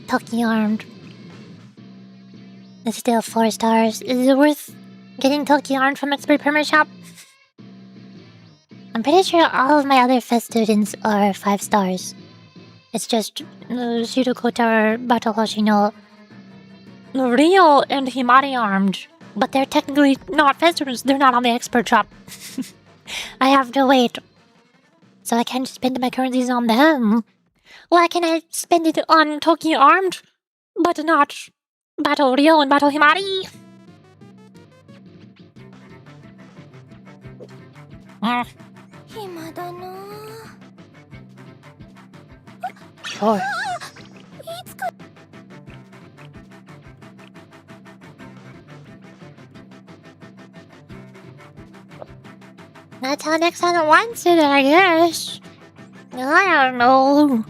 Talking Armed. It's still 4 stars. Is it worth getting Talking Armed from Expert Permit Shop? I'm pretty sure all of my other fest students are 5 stars. It's just Shiruko Tower, Battle Hoshino, Rio, and Himari Armed. But they're technically not fest students. They're not on the Expert Shop. I have to wait. So I can't spend my currencies on them. Why can I spend it on Toki Armed, but not Battle Rio and Battle Himari? Sure. That's how next one wants it, I guess. I don't know.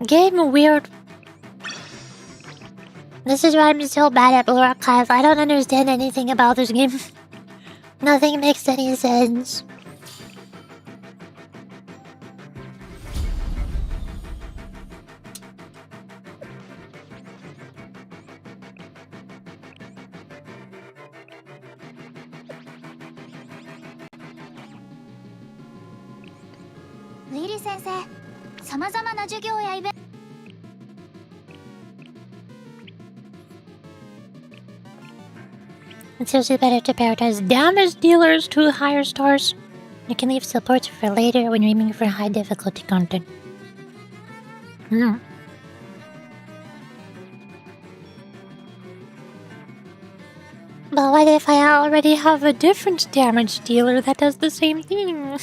Game weird. This is why I'm so bad at Blue Archive. I don't understand anything about this game. Nothing makes any sense. Yuri sensei, 様々な授業やイベント It's usually better to prioritize damage dealers to higher stars. You can leave supports for later when you're aiming for high difficulty content. But what if I already have a different damage dealer that does the same thing?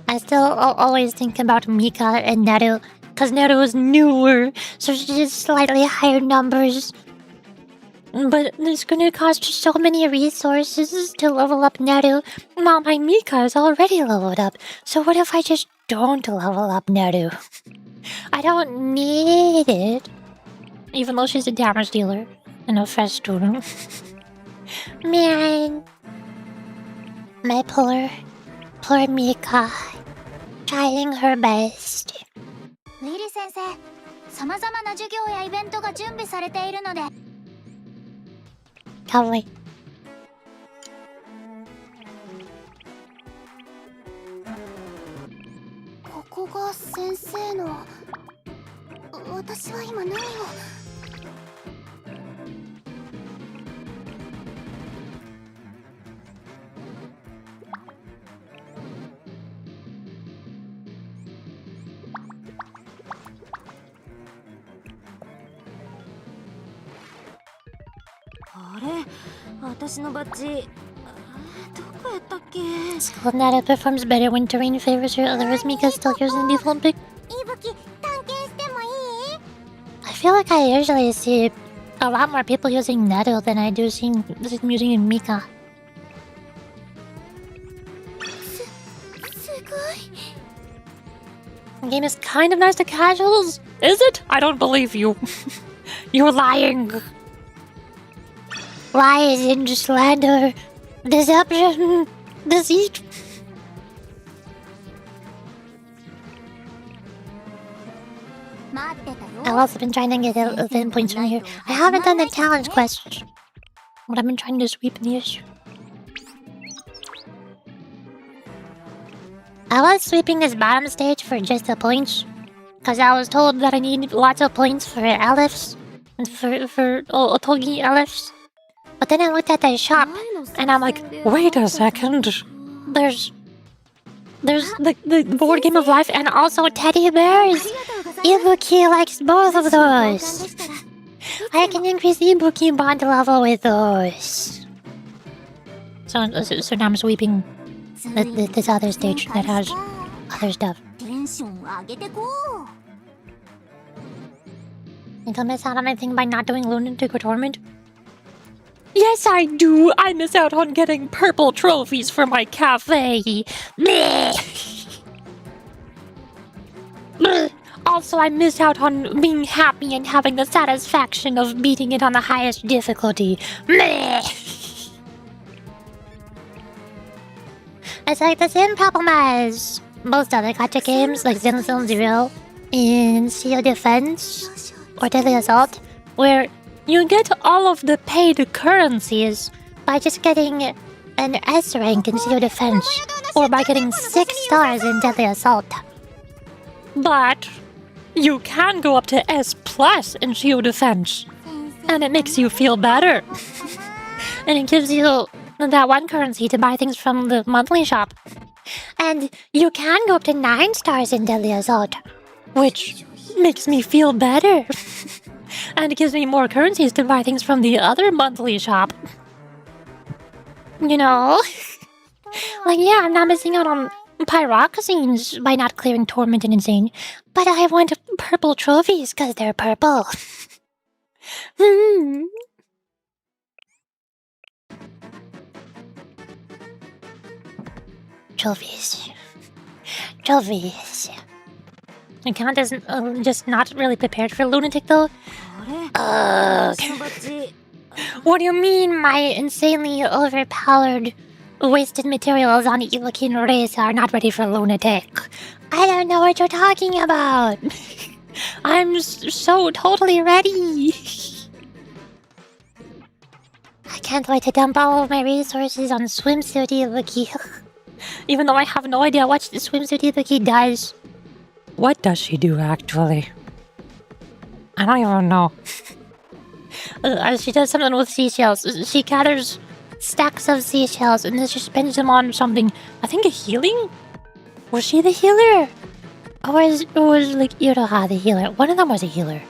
I still always think about Mika and Naru, because Naru is newer, so she has slightly higher numbers. But it's gonna cost so many resources to level up Naru. Well, my Mika is already leveled up, so what if I just don't level up Naru? I don't need it. Even though she's a damage dealer and a fest student. Man. My poor Mika, trying her best. リリ先生、様々な授業やイベントが準備されているので。Totally. ここが先生の。私は今何を。あれ、私のバッジ、どこやったっけ？ Nada performs better when terrain favors her, otherwise Mika still using the Olympic. いぶき、探検してもいい？ I feel like I usually see a lot more people using Neto than I do seeing using Mika. すごい。 The game is kind of nice to casuals, is it? I don't believe you. You're lying. Lies and slander, deception, deceit. I've also been trying to get event points from here. I haven't done the challenge quest, but I've been trying to sweep the issue. I was sweeping this bottom stage for just the points, because I was told that I need lots of points for Elephs, and for Otogi Elephs. But then I looked at the shop, and I'm like, Wait a second. there's the board game of life and also teddy bears. Ibuki likes both of those. I can increase Ibuki bond level with those. So now I'm sweeping this other stage that has other stuff. テンション上げてこう。 Think I'll miss out on anything by not doing Lunatic or Torment? Yes, I do. I miss out on getting purple trophies for my cafe. Bleh. Bleh. Also, I miss out on being happy and having the satisfaction of beating it on the highest difficulty. Bleh. It's like the same problem as most other gacha games like Zenless Zero in Seal Defense or Deadly Assault, where you get all of the paid currencies by just getting an S rank in Seal Defense or by getting 6 stars in Deadly Assault. But you can go up to S plus in Shield Defense, and it makes you feel better. And it gives you that one currency to buy things from the monthly shop. And you can go up to 9 stars in Deadly Assault, Which makes me feel better. And it gives me more currencies to buy things from the other monthly shop. you know? Like, yeah, I'm not missing out on pyroxenes by not clearing Torment and Insane, but I want purple trophies because they're purple. Trophies. Trophies. Account is just not really prepared for Lunatic though. あれ、私のバッジ。 What do you mean? My insanely overpowered wasted materials on Iwakin race are not ready for Lunatic. I don't know what you're talking about. I'm so totally ready. I can't wait to dump all of my resources on Swimsuit Iwaki. Even though I have no idea what Swimsuit Iwaki does. What does she do actually? I don't even know. She does something with seashells. She gathers stacks of seashells and then she spends them on something. I think a healing? Was she the healer? Or was like Iroha the healer? One of them was a healer.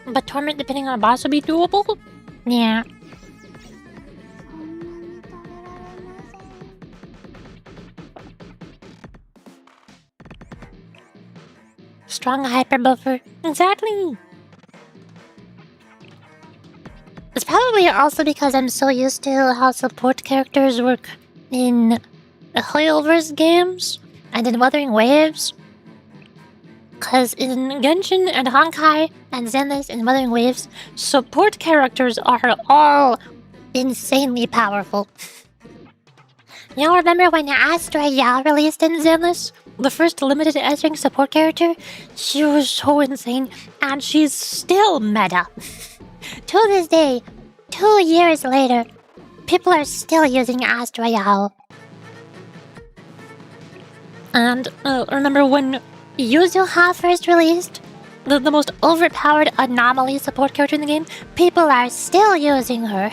But Torment, depending on a boss, would be doable? Yeah. Strong hyper buffer. Exactly. It's probably also because I'm so used to how support characters work in Hoyoverse games and in Wuthering Waves. Because in Genshin and Honkai and Zenless and Wuthering Waves, support characters are all insanely powerful. Y'all remember when Astra Ya released in Zenless? The first limited edition support character? She was so insane, and she's still meta. To this day, 2 years later, people are still using Astra Ya. And remember when Yuzuha first released? The most overpowered anomaly support character in the game? People are still using her.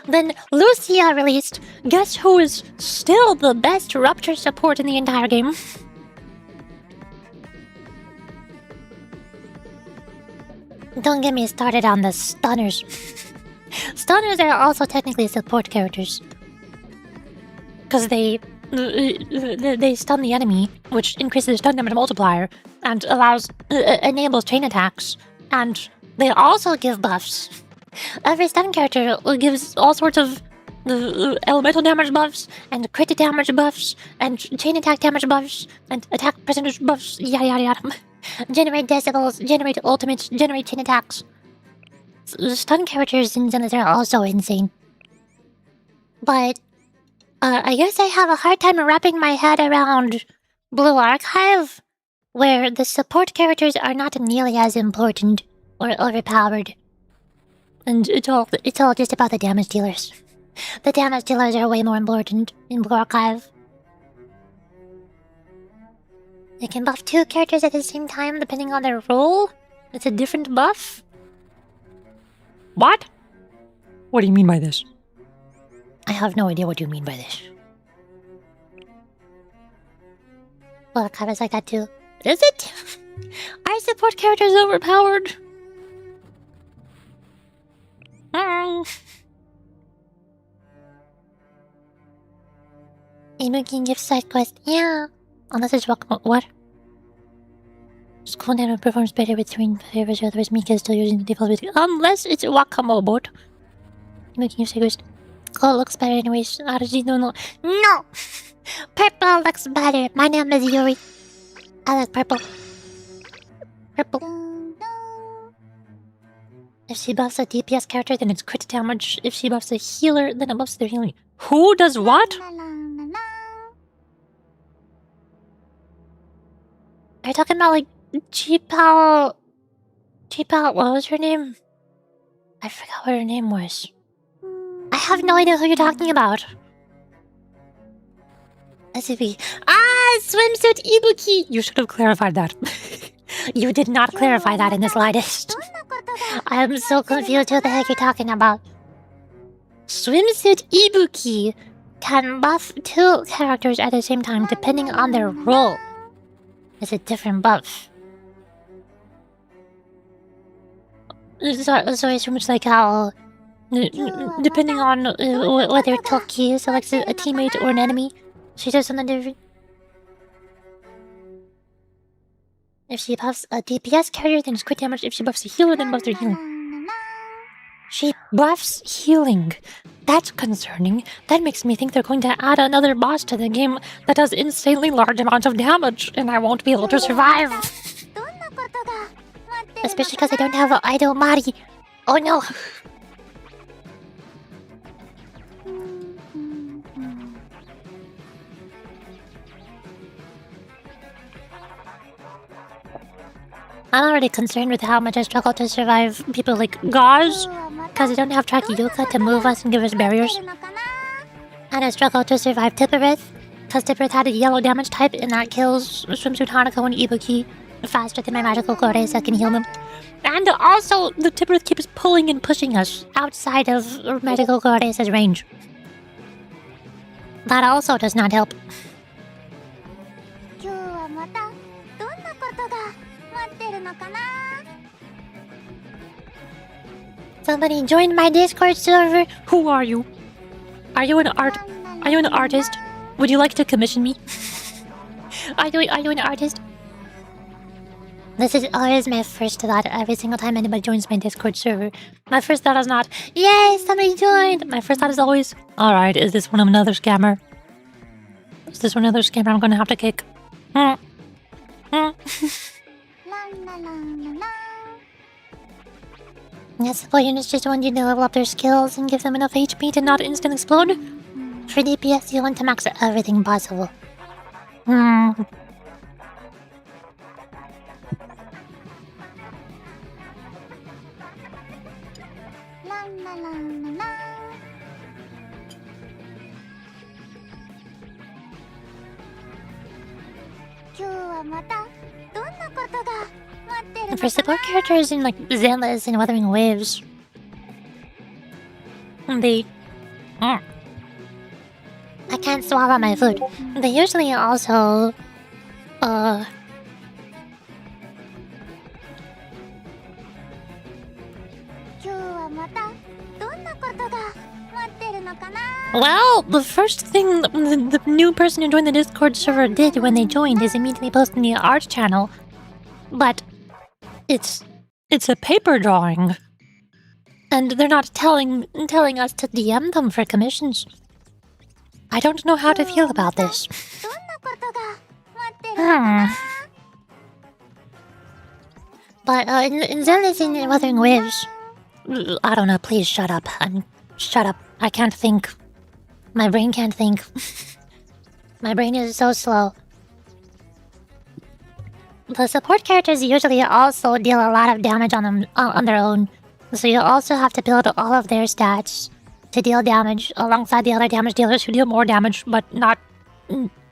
Then Lucia released. Guess who is still the best Rupture support in the entire game? Don't get me started on the stunners. Stunners are also technically support characters. Because they stun the enemy, which increases the stun damage multiplier, and enables chain attacks. And they also give buffs. Every stun character gives all sorts of elemental damage buffs, and crit damage buffs, and chain attack damage buffs, and attack percentage buffs, yada yada yada. Generate decibels, generate ultimates, generate chain attacks. Stun characters in Zenless are also insane. But, I guess I have a hard time wrapping my head around Blue Archive, where the support characters are not nearly as important or overpowered. And it's all just about the damage dealers. The damage dealers are way more important in Blue Archive. They can buff 2 characters at the same time depending on their role. It's a different buff. What? What do you mean by this? I have no idea what you mean by this. Blue Archive is like that too. Is it? Are support characters overpowered? Ibuki gives side quest. Yeah. Unless it's what? School Nano performs better with twin favors, otherwise Mika is still using the default ability. Unless it's Wakamoe bot. Ibuki gives side quest. Oh, it looks better anyways. No. Purple looks better. My name is Yuri. I like purple. If she buffs a DPS character, then it's crit damage. If she buffs a healer, then it buffs their healing. Who does what? Are you talking about, like, Cheapal, what was her name? I forgot what her name was. I have no idea who you're talking about. SUV. Swimsuit Ibuki! You should have clarified that. You did not clarify that in the slightest. I am so confused who the heck you're talking about. Swimsuit Ibuki can buff 2 characters at the same time depending on their role. It's a different buff. So it's much like how, depending on whether Toki selects a teammate or an enemy, she does something different. If she buffs a DPS carrier, then it's crit damage. If she buffs a healer, then buffs their healing. She buffs healing. That's concerning. That makes me think they're going to add another boss to the game that does insanely large amounts of damage, and I won't be able to survive. Especially because I don't have an idle body. Oh no. I'm already concerned with how much I struggle to survive people like Gauze, because I don't have Trakiyoka to move us and give us barriers. And I struggle to survive Tipperith, because Tipperith had a yellow damage type, and that kills Swimsuit Hanako and Ibuki faster than my magical Goddess that can heal them. And also, the Tipperith keeps pulling and pushing us outside of magical Goddess's range. That also does not help. Somebody joined my Discord server. Who are you? Are you an artist? Would you like to commission me? Are you an artist? This is always my first thought every single time anybody joins my Discord server. My first thought is not, yay, somebody joined! My first thought is always, alright, is this one of another scammer? Is this one of those games I'm gonna have to kick? Hmm. Hmm. ランラランララン Yes, support units just want you to level up their skills and give them enough HP to not instant explode. For DPS, you want to max everything possible. Hmm. ランラランララン今日はまたどんなことが待ってるの For か support characters in like Zealous and Wuthering Waves, They... Hmm. I can't swallow my food. They usually also, 今日はまたどんなことが待ってるのかな Well, the first thing the new person who joined the Discord server did when they joined is immediately post in the art channel. But it's a paper drawing. And they're not telling us to DM them for commissions. I don't know how to feel about this. どんなことが待ってるのか Hmm. な but in Zealous and Wuthering Waves, I don't know, please shut up. Shut up. I can't think. my brain can't think. My brain is so slow. The support characters usually also deal a lot of damage on their own, so you also have to build all of their stats to deal damage alongside the other damage dealers who deal more damage, but not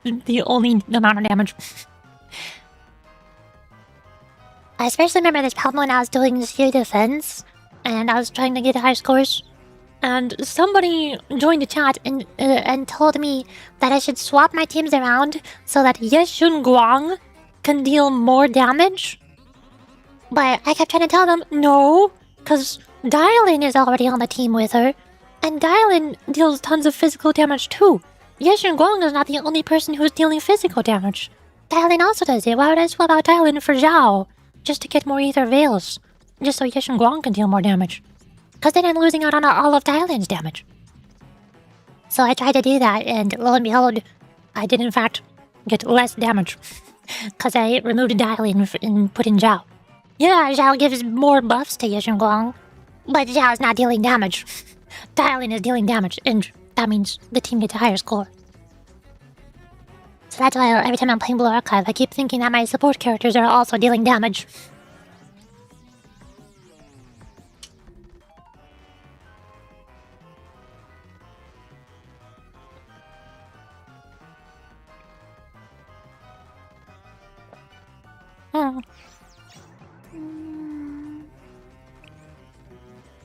the only amount of damage. I especially remember this problem when I was doing Sphere Defense, and I was trying to get high scores. And somebody joined the chat And told me that I should swap my teams around so that Yeshun Guang can deal more damage. But I kept trying to tell them, No, because Dialin is already on the team with her, and Dylan deals tons of physical damage too. Yeshun Guang is not the only person who's dealing physical damage. Dialin also does it. Why would I swap out Dylan for Zhao? Just to get more Ether Veils. Just so Yeshun Guang can deal more damage. Because then I'm losing out on all of Dialin's damage. So I tried to do that, and lo and behold, I did in fact get less damage. because I removed Dialin and put in Zhao. Yeah, Zhao gives more buffs to Yeshun Guang. But Zhao's not dealing damage. Dialin is dealing damage, and that means the team gets a higher score. So that's why every time I'm playing Blue Archive, I keep thinking that my support characters are also dealing damage. Hmm.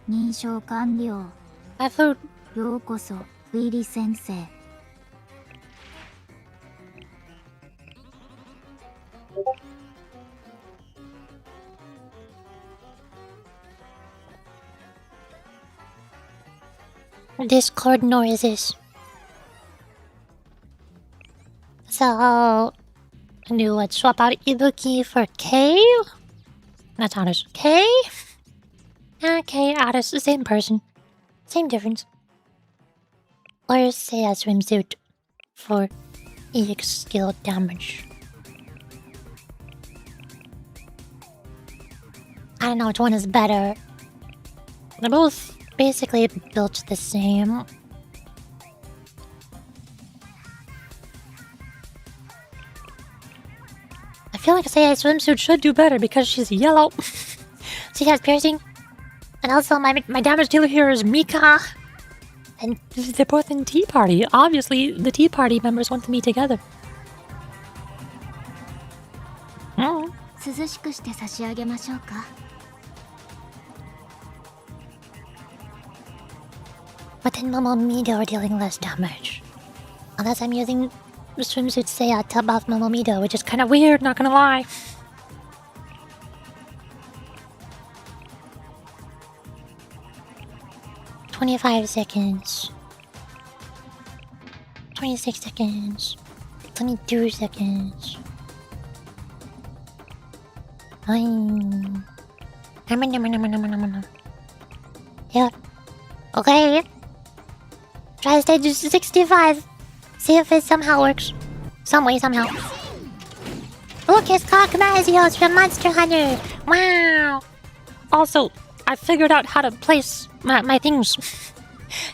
認証完了 My food. ようこそウィリ先生 Discord noises. So, Do what? Swap out Ibuki for K? That's Addis. K? Okay, Addis, the same person. Same difference. Or say a swimsuit for EX skill damage. I don't know which one is better. They're both basically built the same. I feel like Seiya's swimsuit should do better because she's yellow. She has piercing. And also my damage dealer here is Mika. And they're both in Tea Party. Obviously, the Tea Party members want to meet together. Hmm. 涼しくして差し上げましょうか But then Momomido are dealing less damage. Unless I'm using swimsuit Seiya to buff Momomido, which is Kind of weird, not gonna lie. $25 seconds. 26 seconds. 22 seconds. Fine. Yeah. Okay. Try stage 65. See if it somehow works. Some way, somehow. Look, it's Cogmazios from Monster Hunter! Wow! Also, I figured out how to place my things.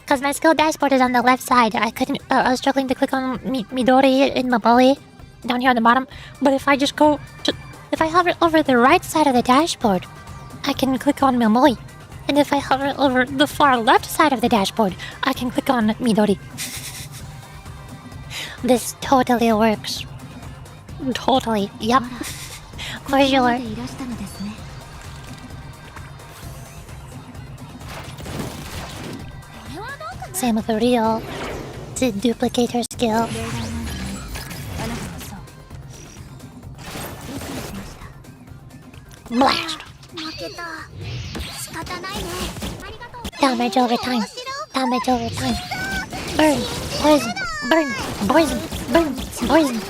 Because my skill dashboard is on the left side. I was struggling to click on Midori in Momoi down here on the bottom. But if I just if I hover over the right side of the dashboard, I can click on Momoi. And if I hover over the far left side of the dashboard, I can click on Midori. This totally works. Totally. Yep. For sure. Same with the real. To duplicate her skill. Blast! Damage over time. Damage over time. Burn. Poison. Burn. Poison. Burn. Poison.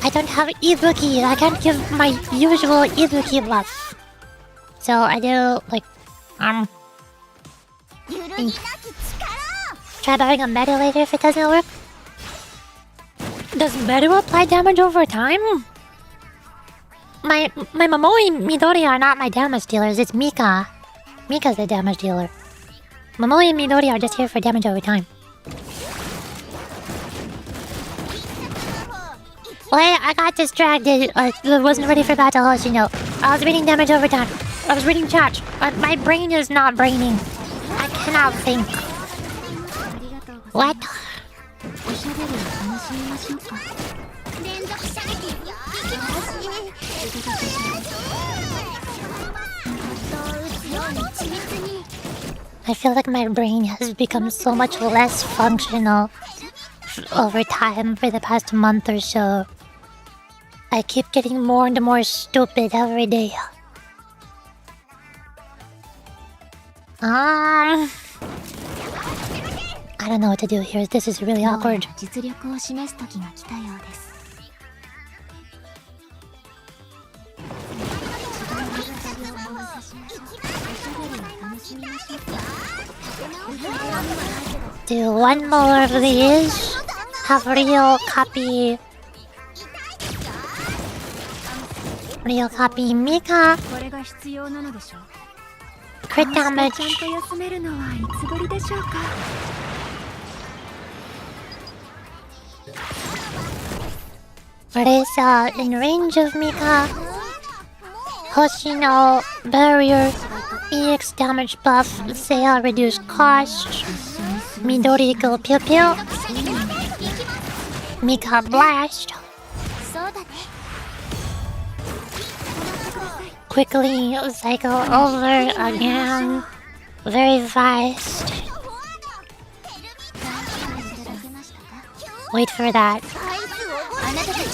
I don't have Ibuki. I can't give my usual Ibuki buff. So I do like try buying a meta later if it doesn't work. Does meta apply damage over time? My Momoi and Midori are not my damage dealers, it's Mika. Mika's the damage dealer. Momoi and Midori are just here for damage over time. Wait, I got distracted. I wasn't ready for battle, Hoshino. I was reading damage over time. I was reading chat. My brain is not braining. I cannot think. What? I feel like my brain has become so much less functional over time for the past month or so. I keep getting more and more stupid every day. I don't know what to do here. This is really awkward. Do one more of these. Have Rio copy. Rio copy Mika. Crit damage. Reza in range of Mika. Hoshino barrier. EX damage buff. Seiya reduce cost. Midori go pew pew. Mika blast. Quickly cycle over again. Very fast. Wait for that.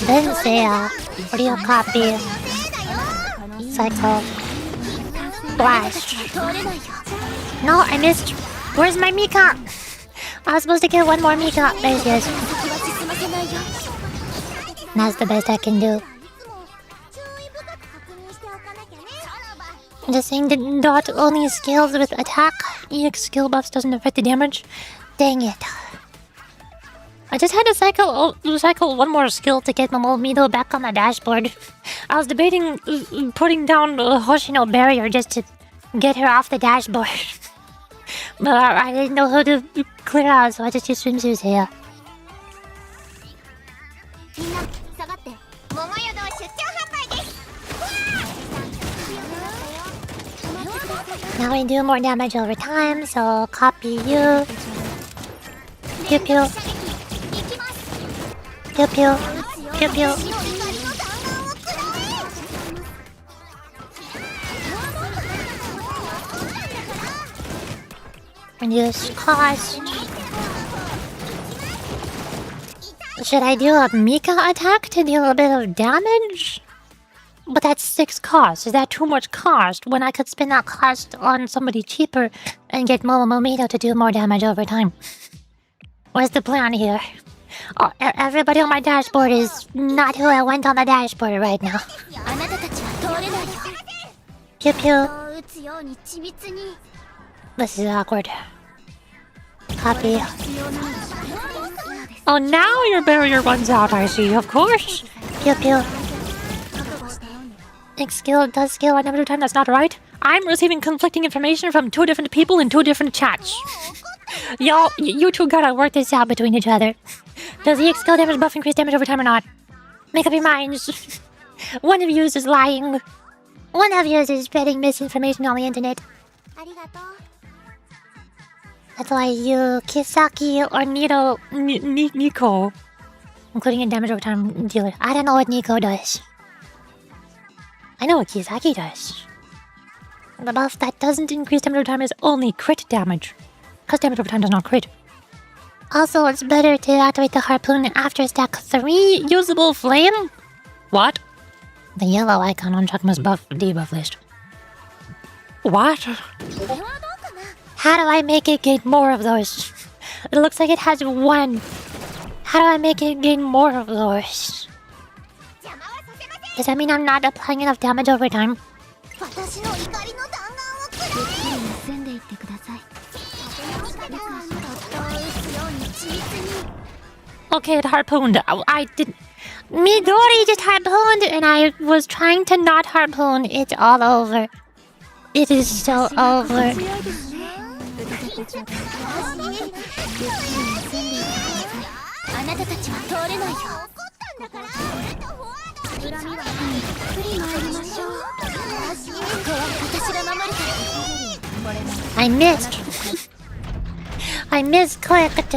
Then Seiya. Real copy. Cycle. Blast. No, I missed. Where's my Mika? I was supposed to get one more Mika. There she is. That's the best I can do. Just saying that dot only scales with attack. EX skill buffs doesn't affect the damage. Dang it. I just had to cycle one more skill to get Momomido back on the dashboard. I was debating putting down Hoshino barrier just to get her off the dashboard. But I didn't know who to clear out, so I just used swimsuits here. Now we do more damage over time, so copy you. Pew pew. Pew pew. Pew pew. Reduce cost. Should I do a Mika attack to deal a bit of damage? But that's 6 cost. Is that too much cost when I could spend that cost on somebody cheaper and get Momomido to do more damage over time? What's the plan here? Oh, everybody on my dashboard is not who I want on the dashboard right now. Pew pew. This is awkward. Copy. Oh, now your barrier runs out, I see, of course. Pew pew. Does skill on damage over time, that's not right. I'm receiving conflicting information from 2 different people in 2 different chats. Y'all, you two gotta work this out between each other. Does the skill damage buff increase damage over time or not? Make up your minds. One of you is lying. One of yours is spreading misinformation on the internet. ありがとう That's why you Kisaki or Nico. including a damage over time dealer. I don't know what Nico does. I know what Kisaki does. The buff that Doesn't increase damage over time is only crit damage. Because damage over time does not crit. also it's better to activate the harpoon after stack 3 Usable flame? What? the yellow icon on Chakma's buff debuff list. What? これはどうかな How do I make it gain more of those? It looks like it has 1. How do I make it gain more of those? 邪魔はさせません Does that mean I'm not applying enough damage over time? 私の怒りの弾丸をくらえゆっくり休んでいってください風の味方はそっと打つように緻密に Okay, it harpooned. I didn't. Midori just harpooned and I was trying to not harpoon. It's all over. It is so over. 強いですね私ゆっくり休んでいってくださいあなたたちは通れないよ怒ったんだから恨みはゆっくり参りましょうここは私が守るから I missed. I misclicked.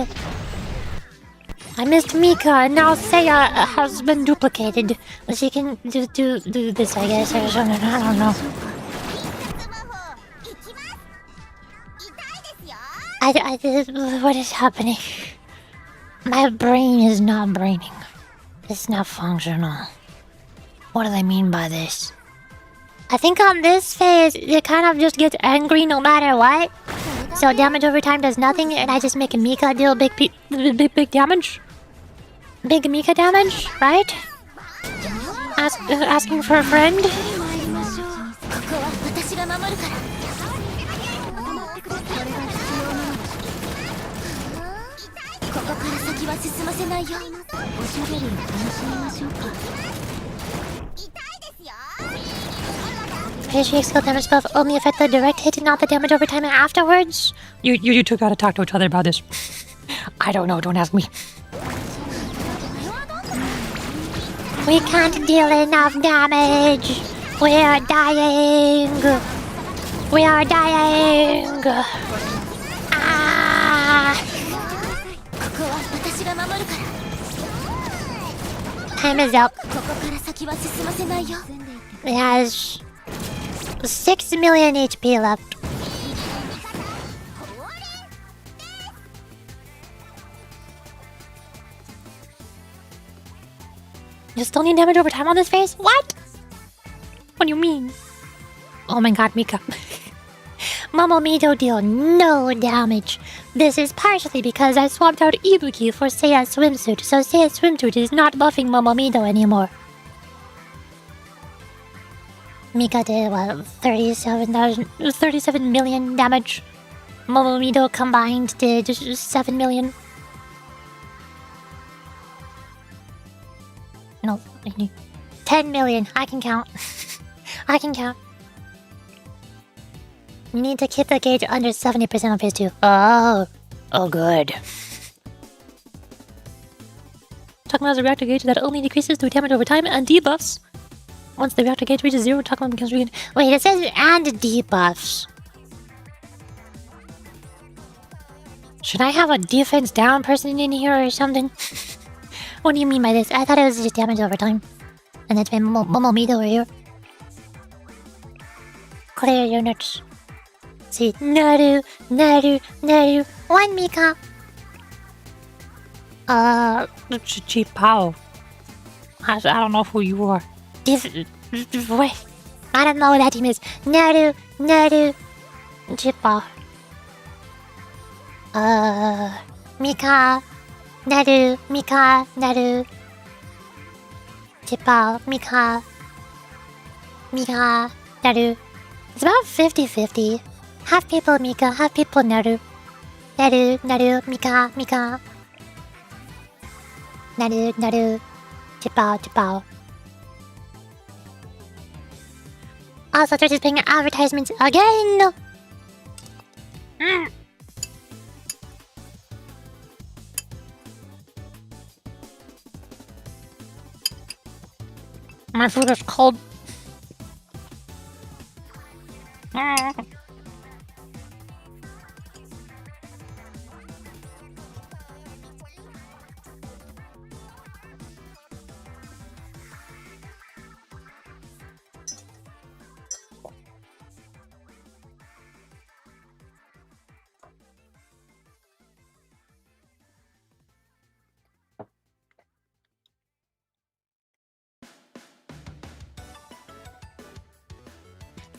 I missed Mika, and now Seiya has been duplicated. She can do this, I guess, or something. I don't know. 必殺魔法いきます痛いですよ What is happening? My brain is not braining. It's not functional. What do they mean by this? I think on this phase, it kind of just gets angry no matter what. So damage over time does nothing, and I just make Mika deal big damage? Big Mika damage, right? Asking for a friend? 参りましょうここは私が守るから止まってくださいそれが必要なのここから先は進ませないよおしゃべりを楽しみましょうか痛いですよ Patient skill damage buff only affect the direct hit and not the damage over time afterwards. You two gotta talk to each other about this. I don't know, don't ask me. We can't deal enough damage. We're dying. We are dying. Ah. ここは私が守るから Time is up. ここから先は進ませないよ It has 6 million HP left. You still need damage over time on this phase? What? What do you mean? Oh my god, Mika. Momomito deal no damage. This is partially because I swapped out Ibuki for Seiya's swimsuit, so Seiya's swimsuit is not buffing Momomito anymore. Mika did, what, 37 million damage. Momomito combined did 7 million. No, 10 million. I can count. I can count. You need to keep the gauge under 70% of phase 2. Oh, good. Takuma has a reactor gauge that only decreases through damage over time and debuffs. Once the reactor gauge reaches 0, Takuma becomes weak. Wait, it says and debuffs. Should I have a defense down person in here or something? What do you mean by this? I thought it was just damage over time. And that's been Momomito over here. Clear units. See, Naru. 1 Mika. Cheap Pow. I don't know who you are. Wait. I don't know what that team is. Naru. Chippa. Mika. Naru. Chippa. Mika. Naru. It's about 50-50. Half people Mika, half people Naru. Naru, Mika. Naru. Chipao. Also, they're just paying advertisements again. My food is cold.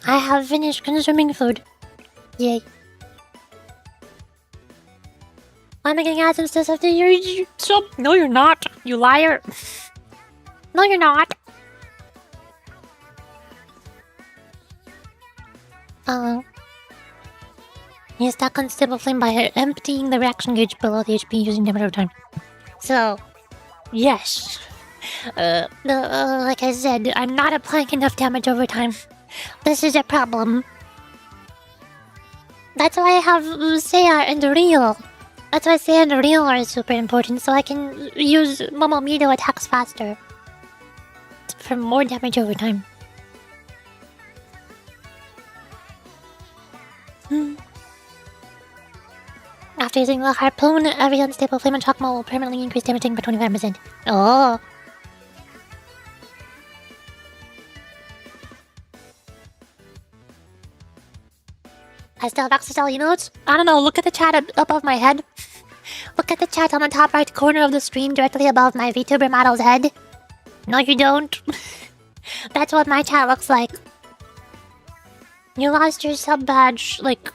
I have finished consuming food. Yay. I'm making ads and stuff after Yuri. So, no, you're not. You liar. No, you're not. You stuck on stable flame by emptying the reaction gauge below the HP using damage over time. So, yes. Like I said, I'm not applying enough damage over time. This is a problem. That's why I have Seiya and Real. That's why Seiya and Real are super important, so I can use Momomito attacks faster. For more damage over time. After using the harpoon, every unstable flame and Chakma will permanently increase damage taken by 25%. Oh! I still have access to all emotes? I don't know, look at the chat above my head. Look at the chat on the top right corner of the stream directly above my VTuber model's head. No, you don't. That's what my chat looks like. You lost your sub badge, like,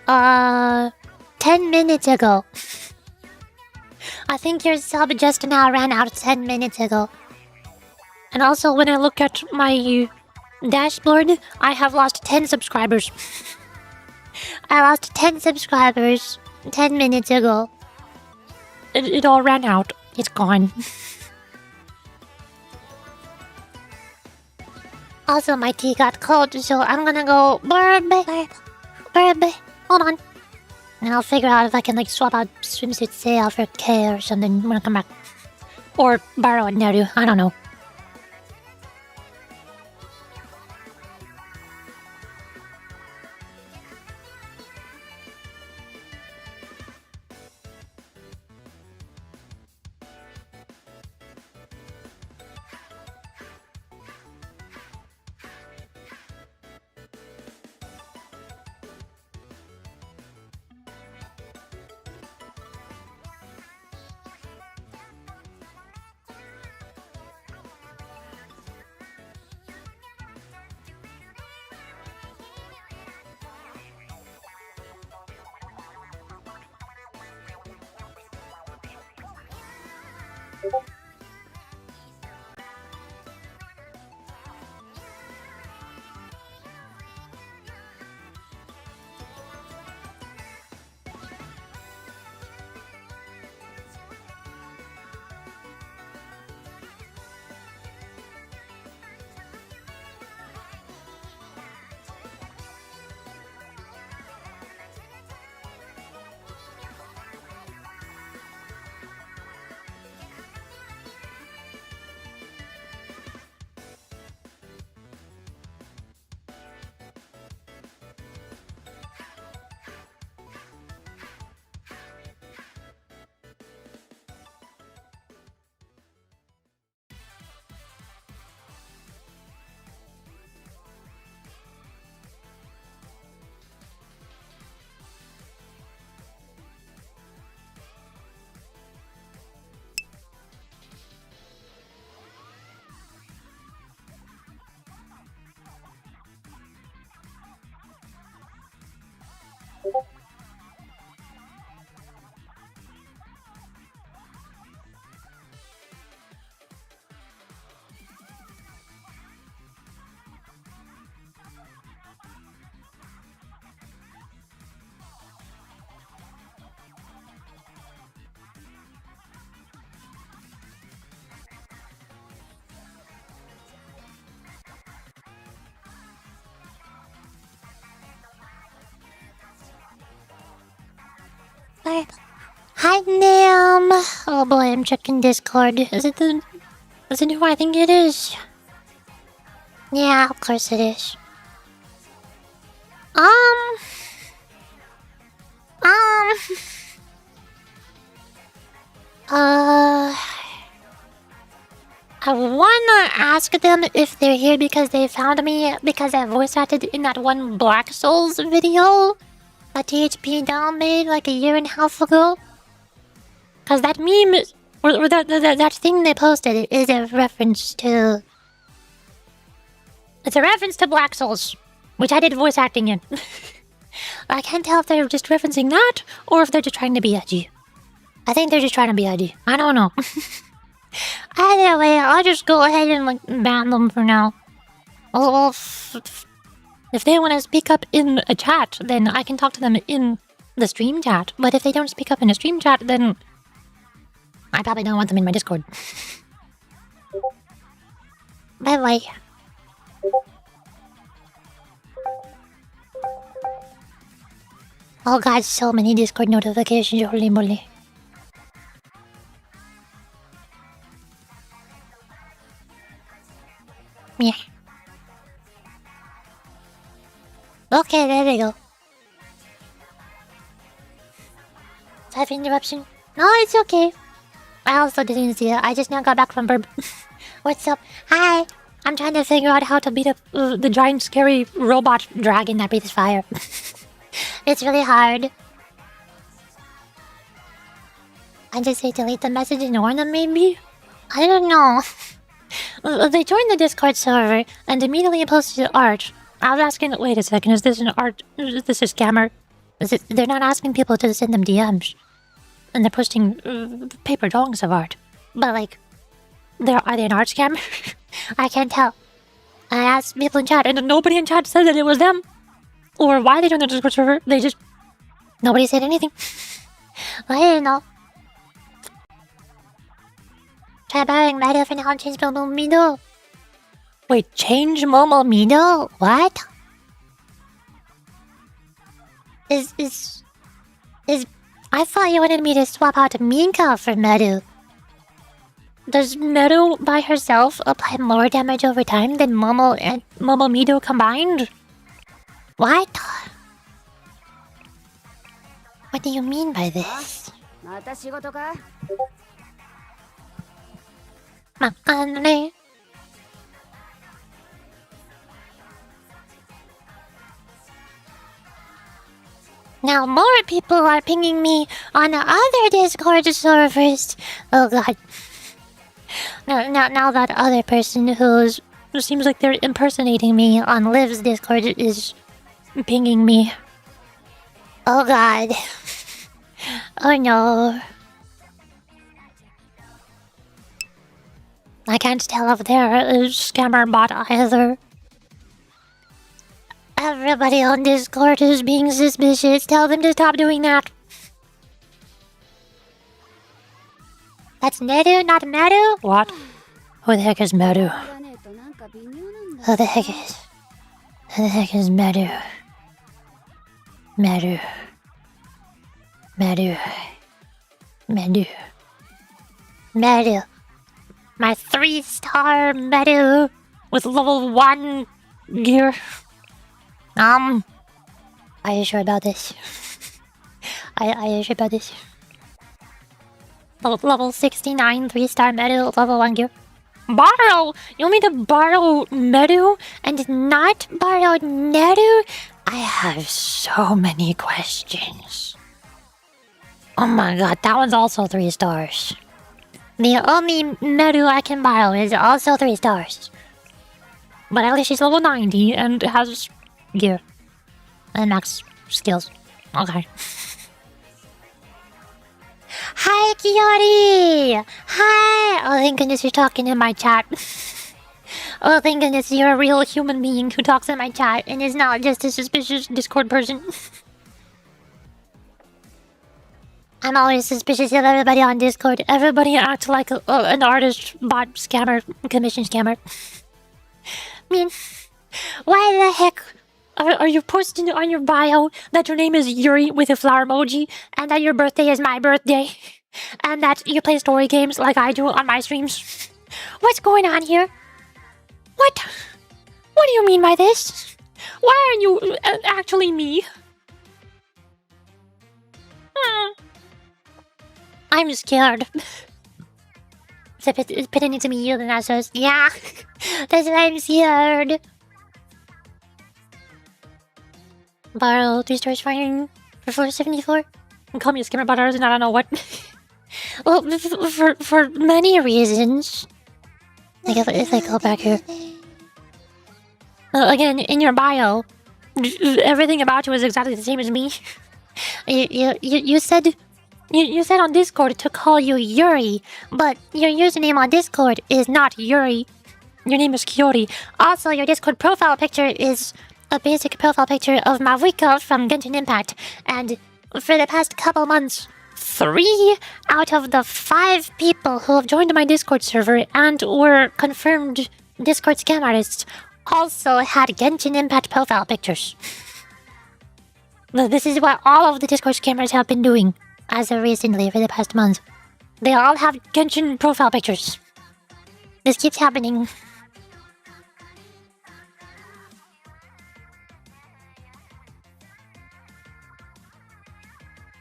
10 minutes ago. I think your sub just now ran out 10 minutes ago. And also, when I look at my dashboard, I have lost 10 subscribers. I lost 10 subscribers 10 minutes ago. It all ran out. It's gone. Also, my tea got cold, so I'm gonna go burbe. Hold on. And I'll figure out if I can, like, swap out swimsuit sale for K or something when I come back. Or borrow a Naru. I don't know. Oh boy, I'm checking Discord. Is it who I think it is? Yeah, of course it is. I wanna ask them if they're here because they found me because I voice acted in that one Black Souls video that THP Down made like a year and a half ago. Cause that meme or that thing they posted is a reference to. It's a reference to Black Souls, which I did voice acting in. I can't tell if they're just referencing that or if they're just trying to be edgy. I think they're just trying to be edgy. I don't know. Either way, I'll just go ahead and like ban them for now. Well, if they want to speak up in a chat, then I can talk to them in the stream chat. But if they don't speak up in a stream chat, then I probably don't want them in my Discord. Bye bye. Oh god, so many Discord notifications, holy moly. Yeah. Okay, there they go. Type interruption. No, it's okay. I also didn't see it. I just now got back from Burb. What's up? Hi. I'm trying to figure out how to beat up the giant scary robot dragon that breathes fire. It's really hard. I just say delete the message and warn them maybe? I don't know. They joined the Discord server and immediately posted art. I was asking, wait a second, is this an art? Is this a scammer? They're not asking people to send them DMs. And they're posting paper drawings of art. But like, are they an art scammer? I can't tell. I asked people in chat and nobody in chat said that it was them. Or why they joined the Discord server. They just... Nobody said anything. I didn't know. Try borrowing Mario for now and change Momo Mido. Wait, change Momo Mido? What? Is... I thought you wanted me to swap out Minka for Meru. Does Meru by herself apply more damage over time than Momo and Momo Mido combined? What? What do you mean by this? Now more people are pinging me on the other Discord servers. Oh god. Now that other person who seems like they're impersonating me on Liv's Discord is pinging me. Oh god. Oh no. I can't tell if they're a scammer bot either. Everybody on Discord is being suspicious. Tell them to stop doing that. That's Meru, not Meru? What? Who the heck is Meru? Who the heck is Meru? Meru. My 3-star Meru with level 1 gear. Are you sure about this? Are you sure about this? Level 69, 3-star Meru, level 1 gear. Borrow! You want me to borrow Meru and not borrow Neru? I have so many questions. Oh my god, that one's also 3 stars. The only Meru I can borrow is also 3 stars. But at least she's level 90 and has gear. And max skills. Okay. Hi, Yuri! Hi! Oh, thank goodness you're talking in my chat. Oh, thank goodness you're a real human being who talks in my chat and is not just a suspicious Discord person. I'm always suspicious of everybody on Discord. Everybody acts like an artist, bot, scammer, commission scammer. I mean, why the heck are you posting on your bio that your name is Yuri with a flower emoji and that your birthday is my birthday? And that you play story games like I do on my streams. What's going on here? What? What do you mean by this? Why are you actually me? I'm scared. It's pretending to be you, and that says, yeah, that's why I'm scared. Borrow 3 stars fine for 474. You call me a skimmer butters and I don't know what. Well, for many reasons. Like if I go back here. Again, in your bio, everything about you is exactly the same as me. You said on Discord to call you Yuri, but your username on Discord is not Yuri. Your name is Kyori. Also, your Discord profile picture is a basic profile picture of Mavuika from Genshin Impact, and for the past couple months, 3 out of the 5 people who have joined my Discord server and were confirmed Discord scam artists also had Genshin Impact profile pictures. This is what all of the Discord scammers have been doing as of recently for the past month. They all have Genshin profile pictures. This keeps happening.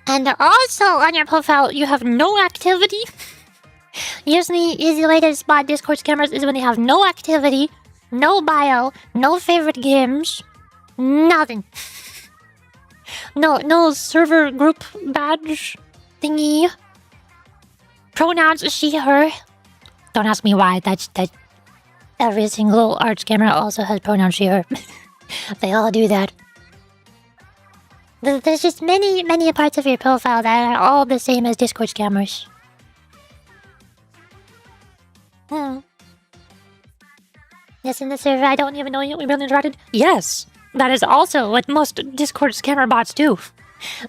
And also on your profile, you have no activity. Usually, easy way to spot Discord scammers is when they have no activity, no bio, no favorite games, nothing. No server group badge thingy. Pronouns she, her. Don't ask me why. That Every single art scammer also has pronouns she, her. They all do that. There's just many parts of your profile that are all the same as Discord scammers. Yes, in the server, I don't even know you. We really interacted. Yes, that is also what most Discord scammer bots do.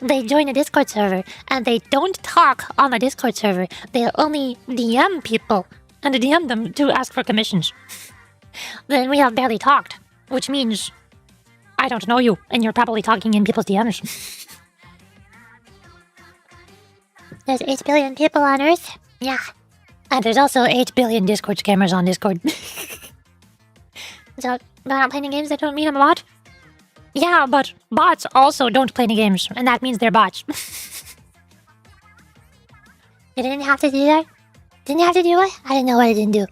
They join a Discord server, and they don't talk on the Discord server. They only DM people, and DM them to ask for commissions. Then we have barely talked, which means I don't know you, and you're probably talking in people's DMs. There's 8 billion people on Earth. Yeah. And there's also 8 billion Discord scammers on Discord. So, by not playing games, that don't mean I'm a bot? Yeah, but bots also don't play any games, and that means they're bots. You didn't have to do that? Didn't you have to do it? I didn't know what I didn't do.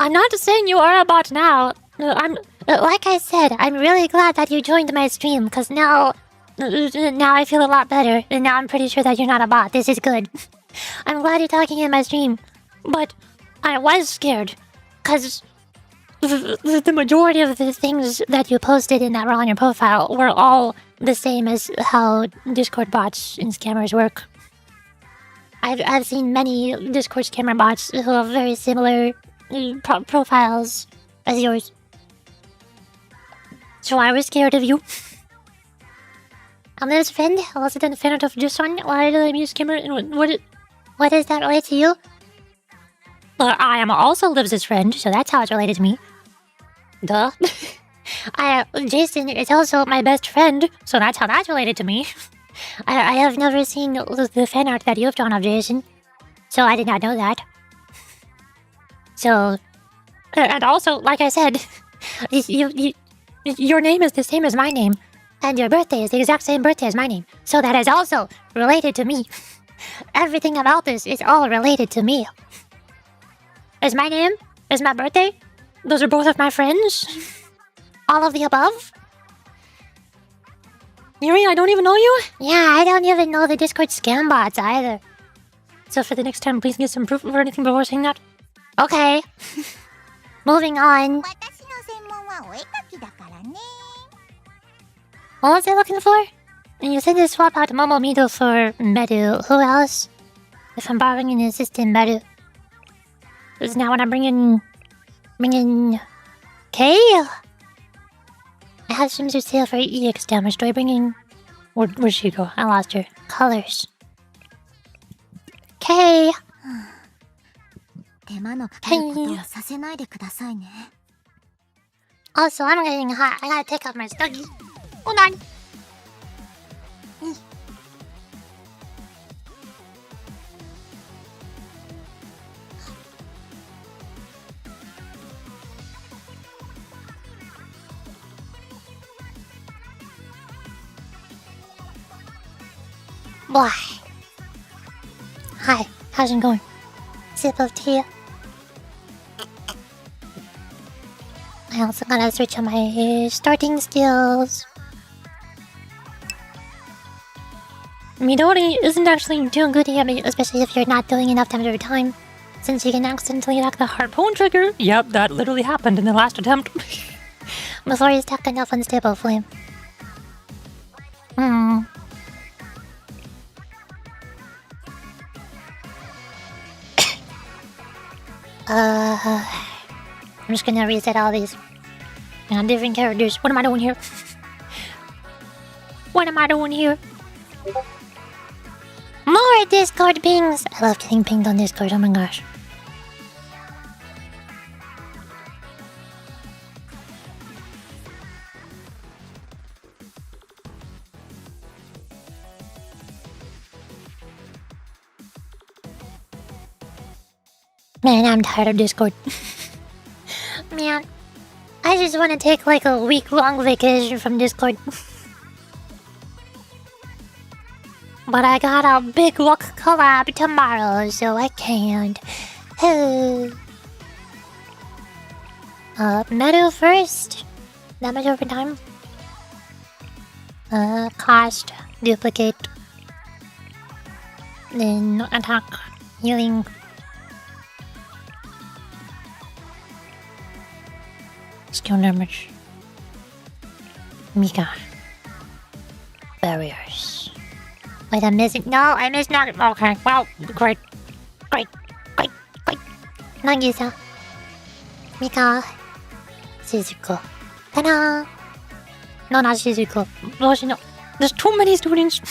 I'm not saying you are a bot now. Like I said, I'm really glad that you joined my stream, because now I feel a lot better, and now I'm pretty sure that you're not a bot. This is good. I'm glad you're talking in my stream, but I was scared, because the majority of the things that you posted and that were on your profile were all the same as how Discord bots and scammers work. I've seen many Discord scammer bots who have very similar profiles as yours. So I was scared of you. I'm this friend. I was a fan of this one. Why did I be a scammer? And what does that relate to you? Well, I am also Liv's friend, so that's how it's related to me. Duh. Jason is also my best friend, so that's how that's related to me. I have never seen the fan art that you've drawn of Jason, so I did not know that. So, and also, like I said, your name is the same as my name, and your birthday is the exact same birthday as my name, so that is also related to me. Everything about this is all related to me. Is my name? Is my birthday? Those are both of my friends. All of the above? Yuri, I don't even know you? Yeah, I don't even know the Discord scam bots either. So for the next time, please get some proof or anything before saying that. Okay. Moving on. What was I looking for? And you said to swap out Momomido for Meru. Who else? If I'm borrowing an assistant, Meru. Is now when I'm bringing Kay? I have streams for sale for EX damage. Do I bring in... Where'd she go? I lost her. Colors. Kay! Also, I'm getting hot. I gotta take off my stuggy. Hold on. Why? Hi, how's it going? Sip of tea. I also gotta switch on my starting skills. Midori isn't actually too good here, especially if you're not doing enough damage over time, since you can accidentally attack the harpoon trigger. Yep, that literally happened in the last attempt. Before you stuck enough unstable flame. I'm just gonna reset all these. Different characters. What am I doing here? What am I doing here? More Discord pings! I love getting pinged on Discord, oh my gosh. Man, I'm tired of Discord. Man, I just want to take like a week-long vacation from Discord. But I got a big luck collab tomorrow, so I can't. Meadow first. Damage over time. Cost. Duplicate. Then attack. Healing. Skill damage. Mika. Barriers. Wait, I'm missing. No, I missed not. Okay, well, great. Nagisa. Mika. Shizuko. Ta-da! No, not Shizuko. No. There's too many students.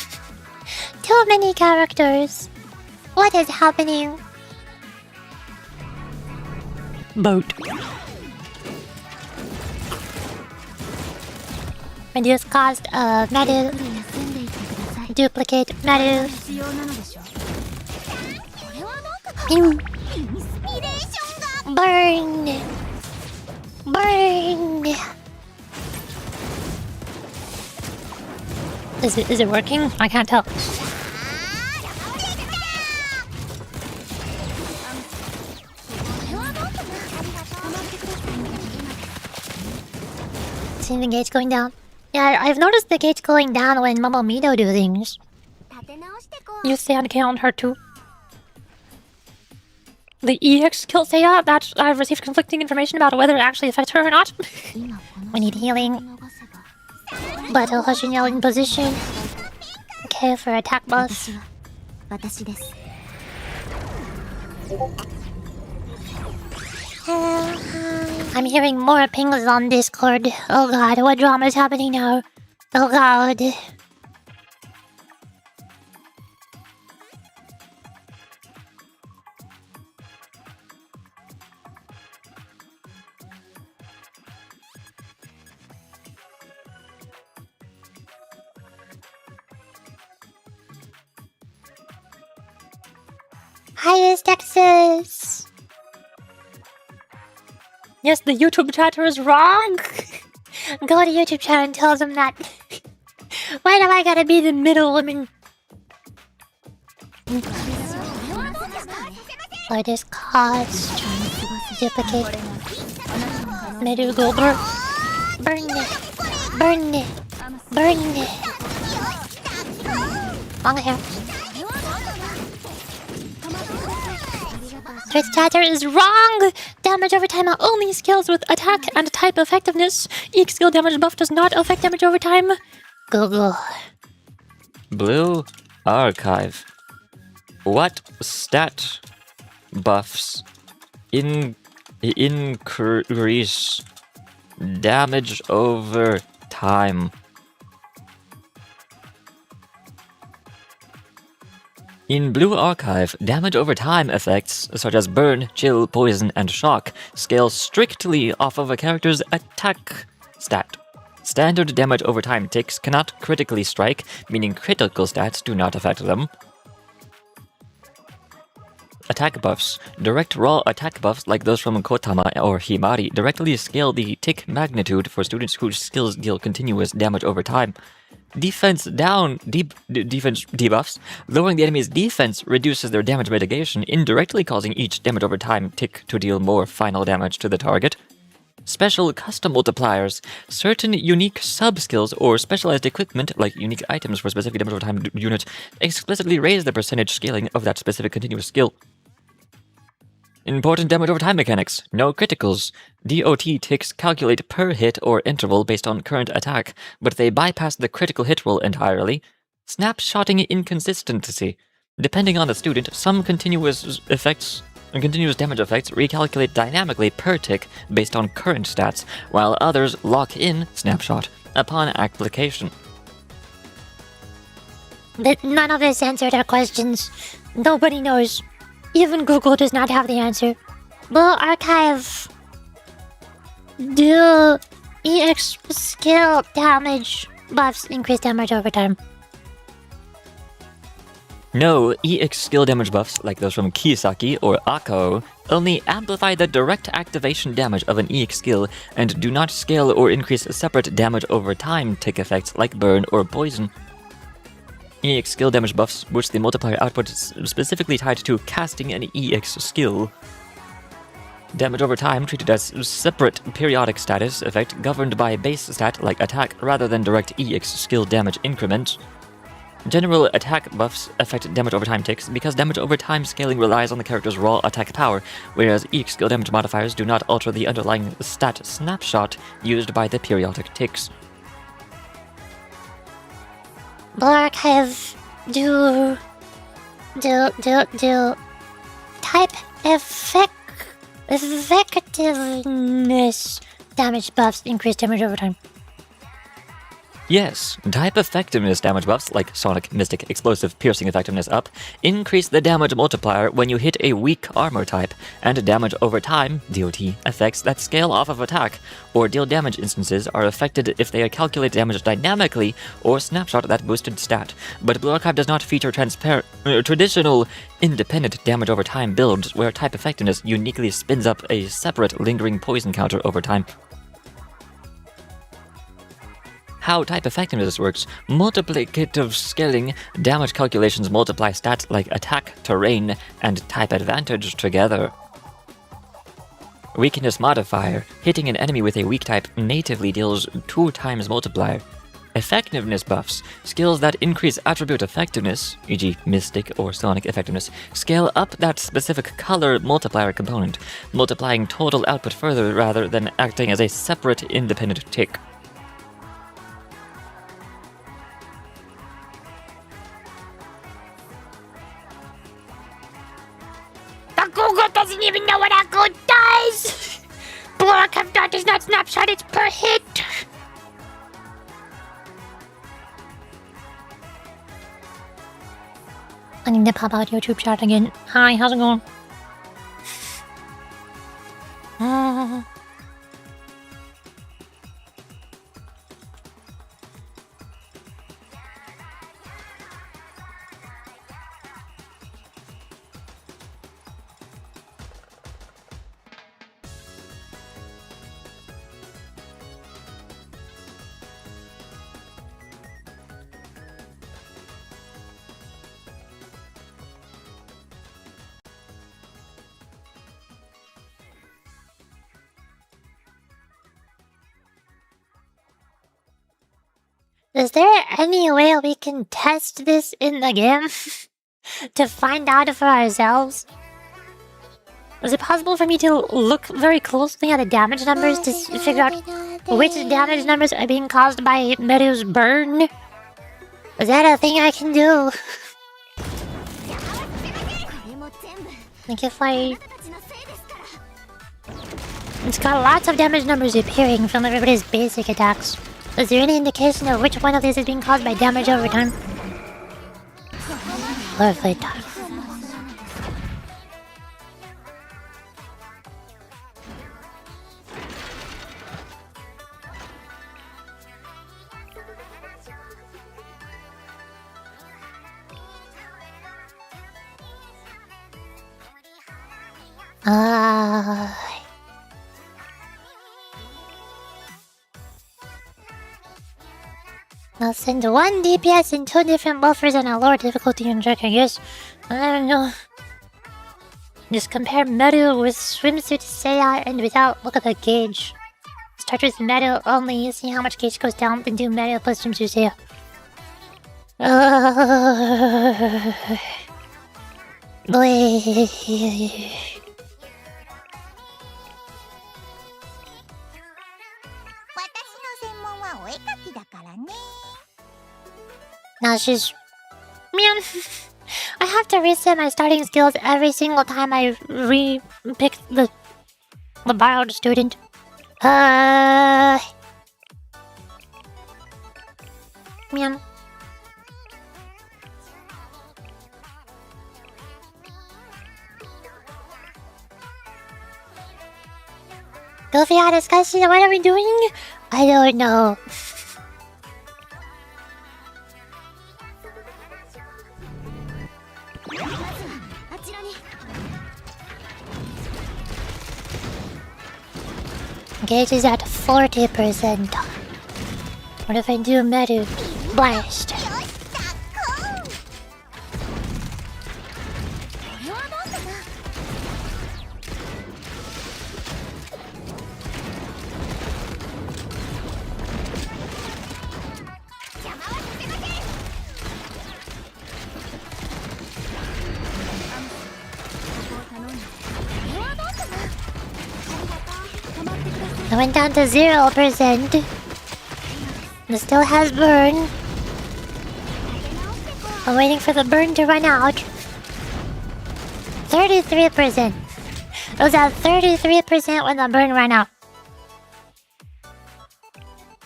Too many characters. What is happening? Boat. Reduce cost of metal. Duplicate metal. Pew. Burn. Is it working? I can't tell. See the gates going down? Yeah, I've noticed the gates going down when Momomito do things. You stand on her too. The EX kills Seiya, that I've received conflicting information about whether it actually affects her or not. We need healing. Battle Hoshinyo in position. Okay, for attack buffs. I'm hearing more pings on Discord. Oh god, what drama is happening now? Oh god. Highest Texas. Yes, the YouTube chatter is wrong. Go to YouTube chat and tell them that. Why do I gotta be the middle woman? For this cost. Duplicate. Metal Goldberg. Burn it. Long hair. This chatter is wrong! Damage over time are only skills with attack and type effectiveness. Each skill damage buff does not affect damage over time. Google. Blue Archive. What stat buffs increase damage over time? In Blue Archive, damage over time effects such as burn, chill, poison, and shock scale strictly off of a character's attack stat. Standard damage over time ticks cannot critically strike, meaning critical stats do not affect them. Attack buffs. Direct raw attack buffs like those from Kotama or Himari directly scale the tick magnitude for students whose skills deal continuous damage over time. defense defense debuffs. Lowering the enemy's defense reduces their damage mitigation, indirectly causing each damage over time tick to deal more final damage to the target. Special custom multipliers. Certain unique sub-skills or specialized equipment, like unique items for specific damage over time units, explicitly raise the percentage scaling of that specific continuous skill. Important damage over time mechanics. No criticals. DOT ticks calculate per hit or interval based on current attack, but they bypass the critical hit roll entirely. Snapshotting inconsistency. Depending on the student, some continuous damage effects recalculate dynamically per tick based on current stats, while others lock in snapshot upon application. But none of this answered our questions. Nobody knows. Even Google does not have the answer. Blue Archive. Do EX skill damage buffs increase damage over time? No, EX skill damage buffs, like those from Kisaki or Ako, only amplify the direct activation damage of an EX skill and do not scale or increase separate damage over time tick effects like burn or poison. EX skill damage buffs boost the multiplier output specifically tied to casting an EX skill. Damage over time treated as separate periodic status effect governed by base stat like attack rather than direct EX skill damage increment. General attack buffs affect damage over time ticks because damage over time scaling relies on the character's raw attack power, whereas EX skill damage modifiers do not alter the underlying stat snapshot used by the periodic ticks. Blue Archive. Do type effectiveness damage buffs increase damage over time? Yes, type effectiveness damage buffs, like Sonic, Mystic, Explosive, Piercing Effectiveness up, increase the damage multiplier when you hit a weak armor type, and damage over time, DOT, effects that scale off of attack, or deal damage instances are affected if they calculate damage dynamically or snapshot that boosted stat. But Blue Archive does not feature traditional independent damage over time builds where type effectiveness uniquely spins up a separate lingering poison counter over time. How type effectiveness works: multiplicative scaling damage calculations multiply stats like attack, terrain, and type advantage together. Weakness modifier: hitting an enemy with a weak type natively deals 2 times multiplier. Effectiveness buffs: skills that increase attribute effectiveness, e.g. Mystic or Sonic effectiveness, scale up that specific color multiplier component, multiplying total output further rather than acting as a separate independent tick. Google doesn't even know what our code does! Blue Archive dot does not snapshot, it's per hit! I need to pop out YouTube chat again. Hi, how's it going? Is there any way we can test this in the game to find out for ourselves? Is it possible for me to look very closely at the damage numbers to figure out which damage numbers are being caused by Meru's burn? Is that a thing I can do? Like if I... It's got lots of damage numbers appearing from everybody's basic attacks. Is there any indication of which one of these is being caused by damage over time? Lovely. I'll send 1 DPS in 2 different buffers and a lower difficulty in check, I guess. I don't know. Just compare metal with swimsuit Seiya and without. Look at the gauge. Start with metal only, see how much gauge goes down, then do metal plus swimsuit Seiya. Now she's... Man, I have to reset my starting skills every single time I re-pick the borrowed student. Man. Goofy discussion, what are we doing? I don't know. Gauge is at 40%. What if I do Medu Blast? I went down to 0%. It still has burn. I'm waiting for the burn to run out. 33%. It was at 33% when the burn ran out.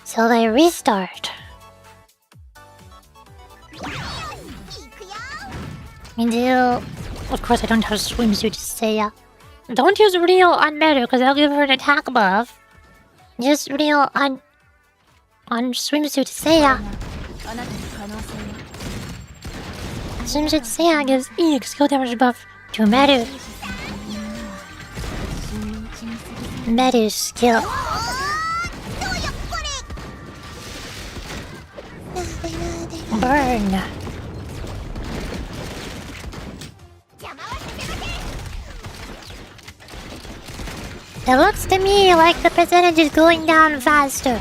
So they restart. Of course I don't have swimsuit Seiya. Don't use real on Meru because I'll give her an attack buff. Just real on swimsuit Seiya. Swimsuit Seiya gives EX skill damage buff to Meru. Meru's skill. Burn. It looks to me like the percentage is going down faster.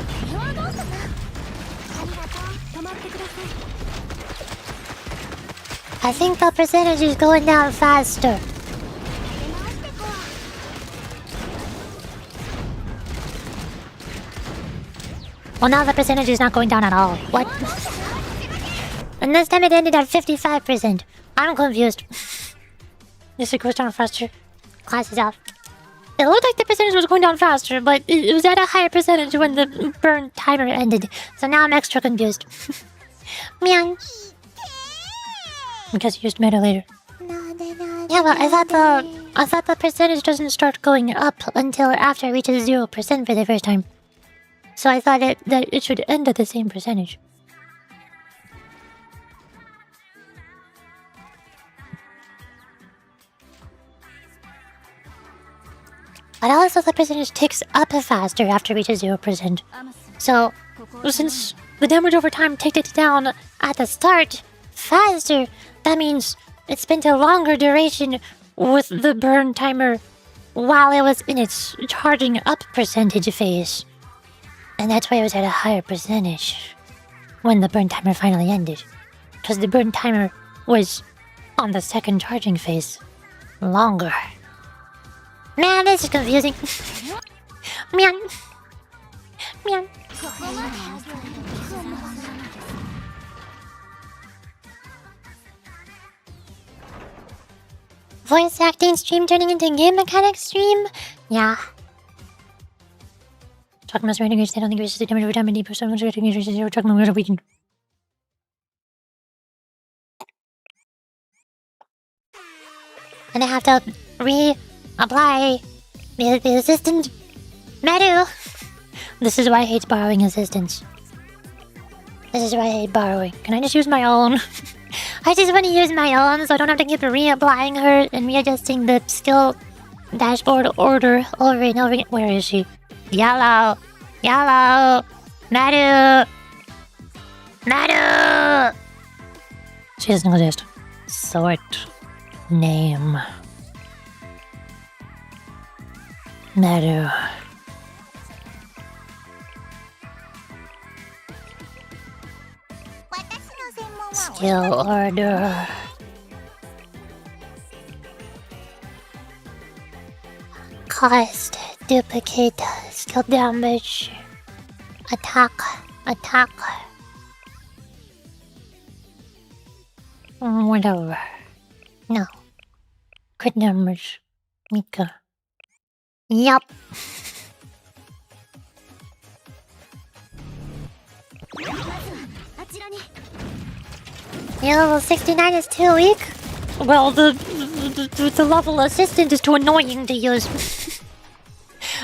I think the percentage is going down faster. Well, now the percentage is not going down at all. What? And this time it ended at 55%. I'm confused. Yes, it goes down faster. Class is off. It looked like the percentage was going down faster, but it was at a higher percentage when the burn timer ended. So now I'm extra confused. Meow. Because you used meta later. Yeah, but I thought the percentage doesn't start going up until after it reaches 0% for the first time. So I thought that it should end at the same percentage. But also the percentage ticks up faster after it reaches 0%. So, since the damage over time ticked it down at the start faster, that means it spent a longer duration with the burn timer while it was in its charging up percentage phase. And that's why it was at a higher percentage when the burn timer finally ended. Because the burn timer was on the second charging phase longer. Man, this is confusing. Man. Man. Voice acting stream turning into game mechanics stream? Yeah. Talking about surrendering, I don't think it was just the damage over time and deep. So much talking about weekend. And I have to reapply the assistant Medu. This is why I hate borrowing assistants. This is why I hate borrowing. Can I just use my own? I just want to use my own so I don't have to keep reapplying her and readjusting the skill dashboard order over and over again. Where is she? Yellow. Yellow. Medu. Maru! She doesn't exist. Sort. Name. Maru. Skill order. Cost, duplicate, skill damage, attack. Whatever. No. Crit damage. Mika. Yup. Your level 69 is too weak? Well, the level assistant is too annoying to use.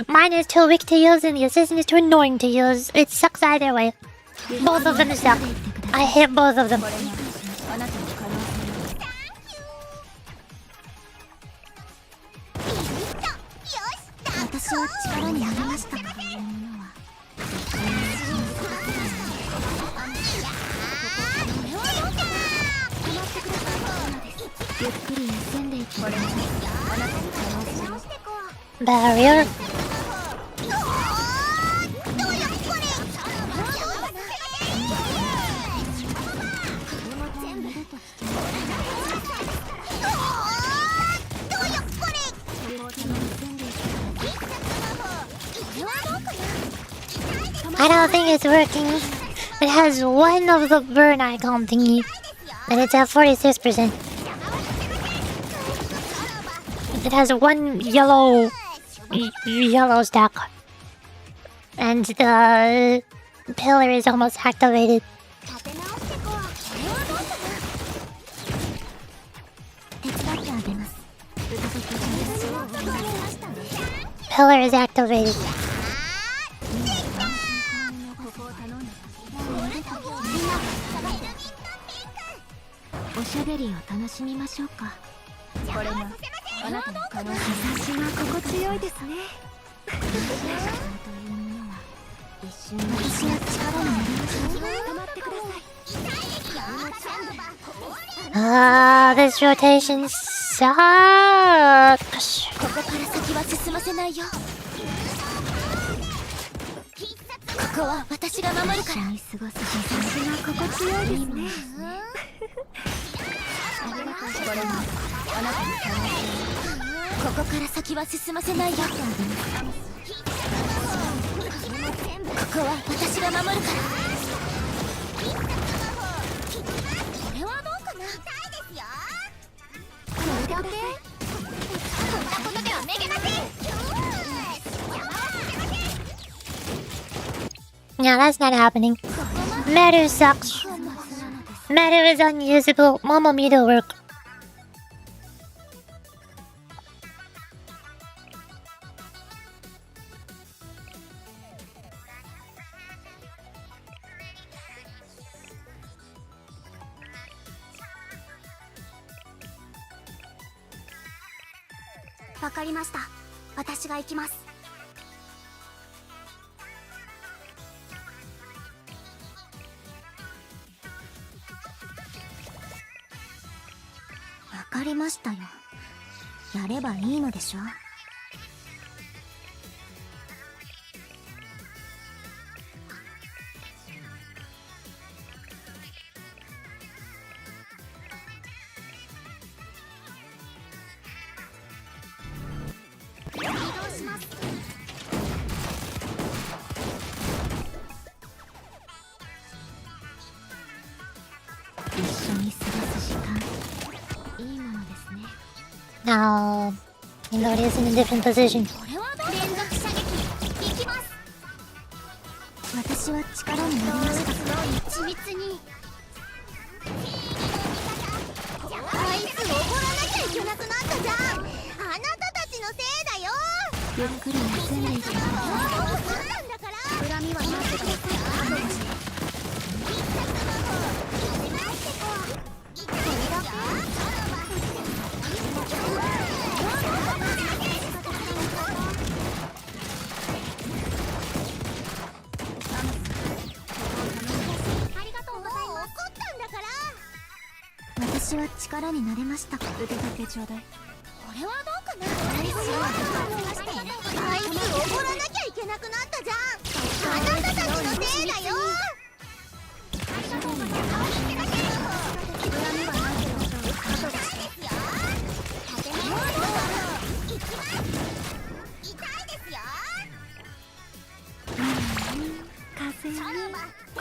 Mine is too weak to use and the assistant is too annoying to use. It sucks either way. Both of them suck. I hate both of them. Barrier. I don't think it's working. It has one of the burn icon thingy, and it's at 46%. It has one yellow stack, and the pillar is almost activated. Pillar is activated. This rotation sucks. Yeah, that's not happening. Maru sucks. Maru is unusable. Mamma mia to work. Now, Yuri is in a different position. 私は力になれました。腕だけちょうだい。これはどうかな。あいつ怒らなきゃいけなくなったじゃん。あなたたちのせいだよ。風にこう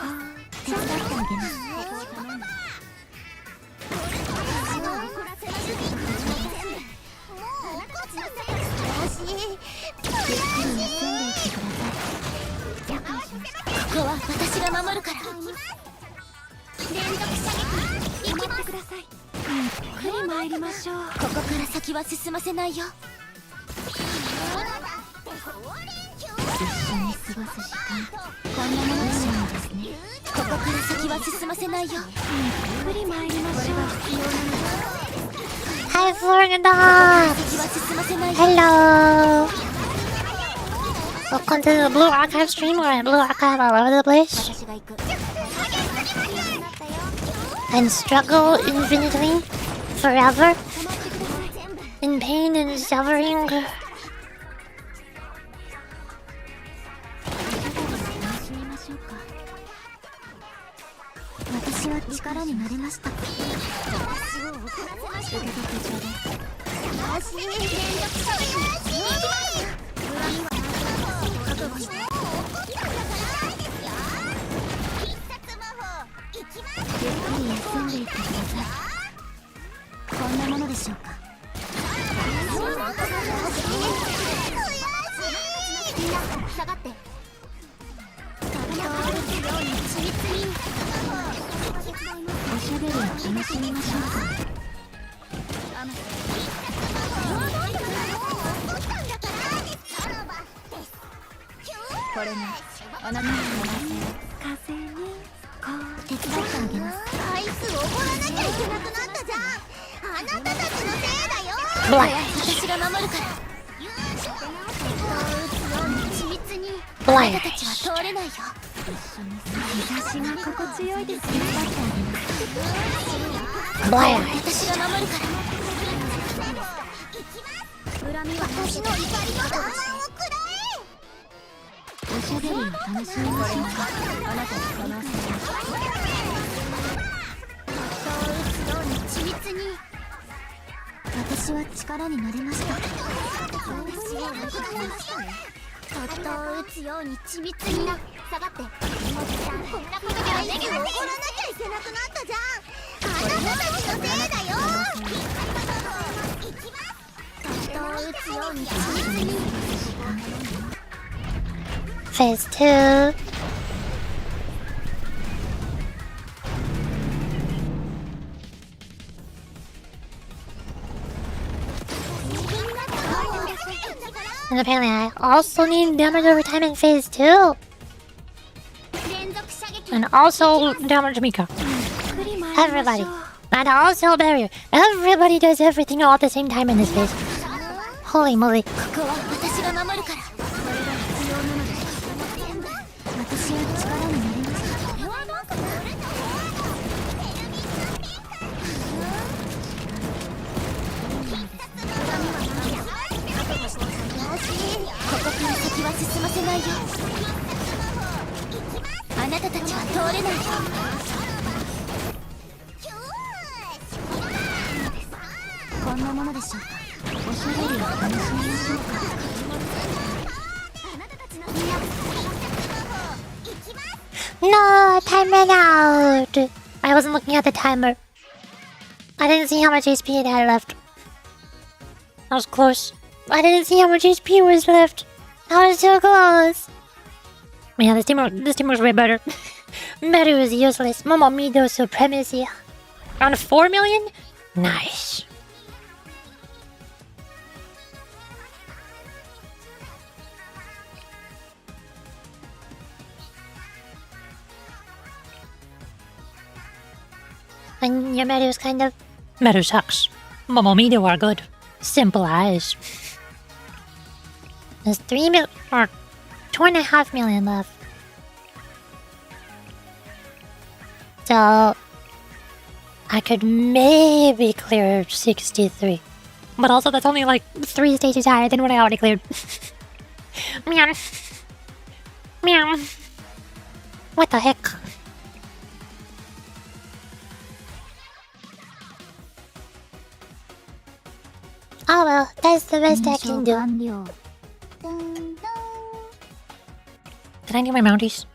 手伝ってあげます。ここは私が守るから。連続射撃行きます。ください。ゆっくり参りましょう。ここから先は進ませないよ。一緒に過ごす時間こんなものでしょうですね。ここから先は進ませないよ。ゆっくり参りましょう。 Hi, Florida! 先は進ませないよ。 Hello! Welcome to the Blue Archive stream. We're at Blue Archive all over the place. 私が行く。 And struggle infinitely, forever, in pain and suffering. 私は力になれました。ゆっくり休んでいってください。こんなものでしょうか。みんな下がって。おしゃべりを楽しみましょうか。これがあなたの風にこう手伝ってあげます。あいつ怒らなきゃいけなくなったじゃん。あなたたちのせいだよ。私が守るから。緻密にあなたたちは通れないよ。日差しが心地よいです。手伝ってあげます。私が守るから。恨みは私の怒りの弾をくらえ。おしゃべりを楽しみましょうか。あなたに可能性を。人を打つように緻密に。私は力になれました。そっと打つように緻密にな。下がって。こんなことではね。怒らなきゃいけなくなったじゃん。あなたたちのせいだよ。そっと打つように緻密に。 Phase 2. And apparently I also need damage over time in phase 2. And also damage Mika. Everybody. And also barrier. Everybody does everything all at the same time in this phase. Holy moly. ここは私が守るから。私は力になれました。ここから先は進ませないよ。あなたたちは通れないよ。こんなものでしょうか。おしゃべりを楽しみましょうか。 No, time ran out. I wasn't looking at the timer. I didn't see how much HP it had left. That was close. I didn't see how much HP was left. That was so close. Yeah, this team was way better. Meru was useless. Momomido supremacy. Around 4 million? Nice. And your Meru is kind of... Meru sucks. Momomido are good. Simple as. There's 3 million... or 2.5 million left. So... I could maybe clear 63. But also, that's only like 3 stages higher than what I already cleared. Meow. Meow. What the heck? Oh well, that's the best I can do. 完了ドンドン Did I do my mounties?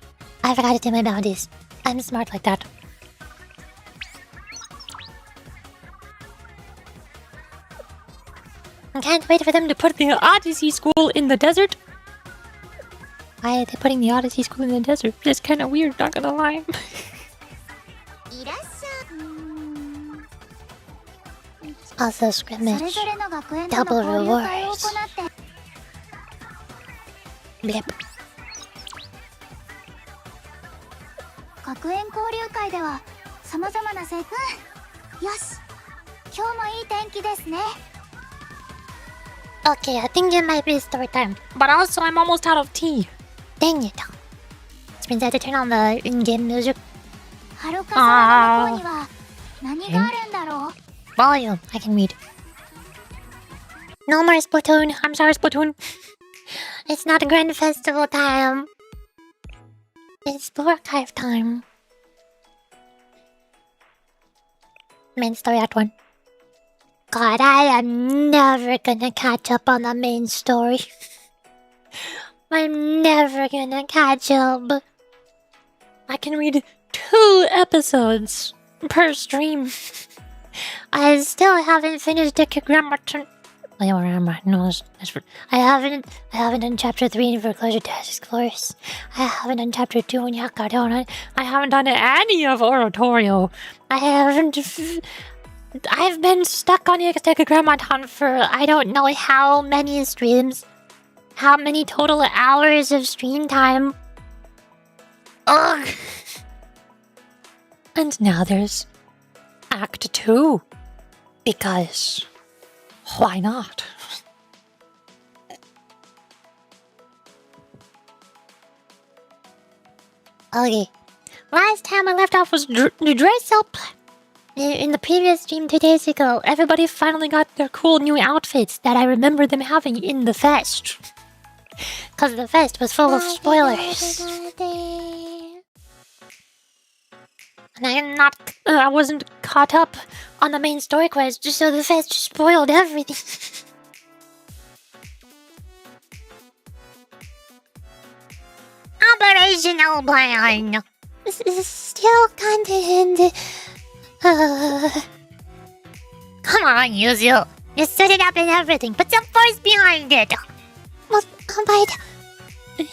I forgot to do my bounties. I'm smart like that. I can't wait for them to put the Odyssey School in the desert. Why are they putting the Odyssey School in the desert? It's kind of weird, not gonna lie. いらっしゃいうーん Also それ scrimmage. ぞれの学園との Double 交流会を行 rewards. って Blip. 学園交流会では様々な成分よし今日もいい天気ですね Okay, I think it might be story time. But also, I'm almost out of tea. Dang it. Which means I have to turn on the in-game music はるか空の向こうには何があるんだろう volume. I can read. No more Splatoon. I'm sorry, Splatoon. It's not a grand festival time. It's Blue Archive time. Main story act 1. God, I am never gonna catch up on the main story. I'm never gonna catch up. I can read 2 episodes per stream. I still haven't finished Decagrammaton. Wait, where am I? No, I haven't done chapter 3 in Foreclosure Task Force. I haven't done chapter 2 in Yakadona. I haven't done any of Oratorio. I've been stuck on Decagrammaton for I don't know how many streams. How many total hours of stream time. Ugh. And now there's Act 2. Because why not? Okay. Last time I left off was dress up. In the previous stream 2 days ago, Everybody finally got their cool new outfits that I remember them having in the fest. because the fest was full of spoilers. And I wasn't caught up on the main story quest, just so the fest just spoiled everything. Operational plan. Still content. Come on, Yuzu. You set it up and everything. Put some force behind it. Well, but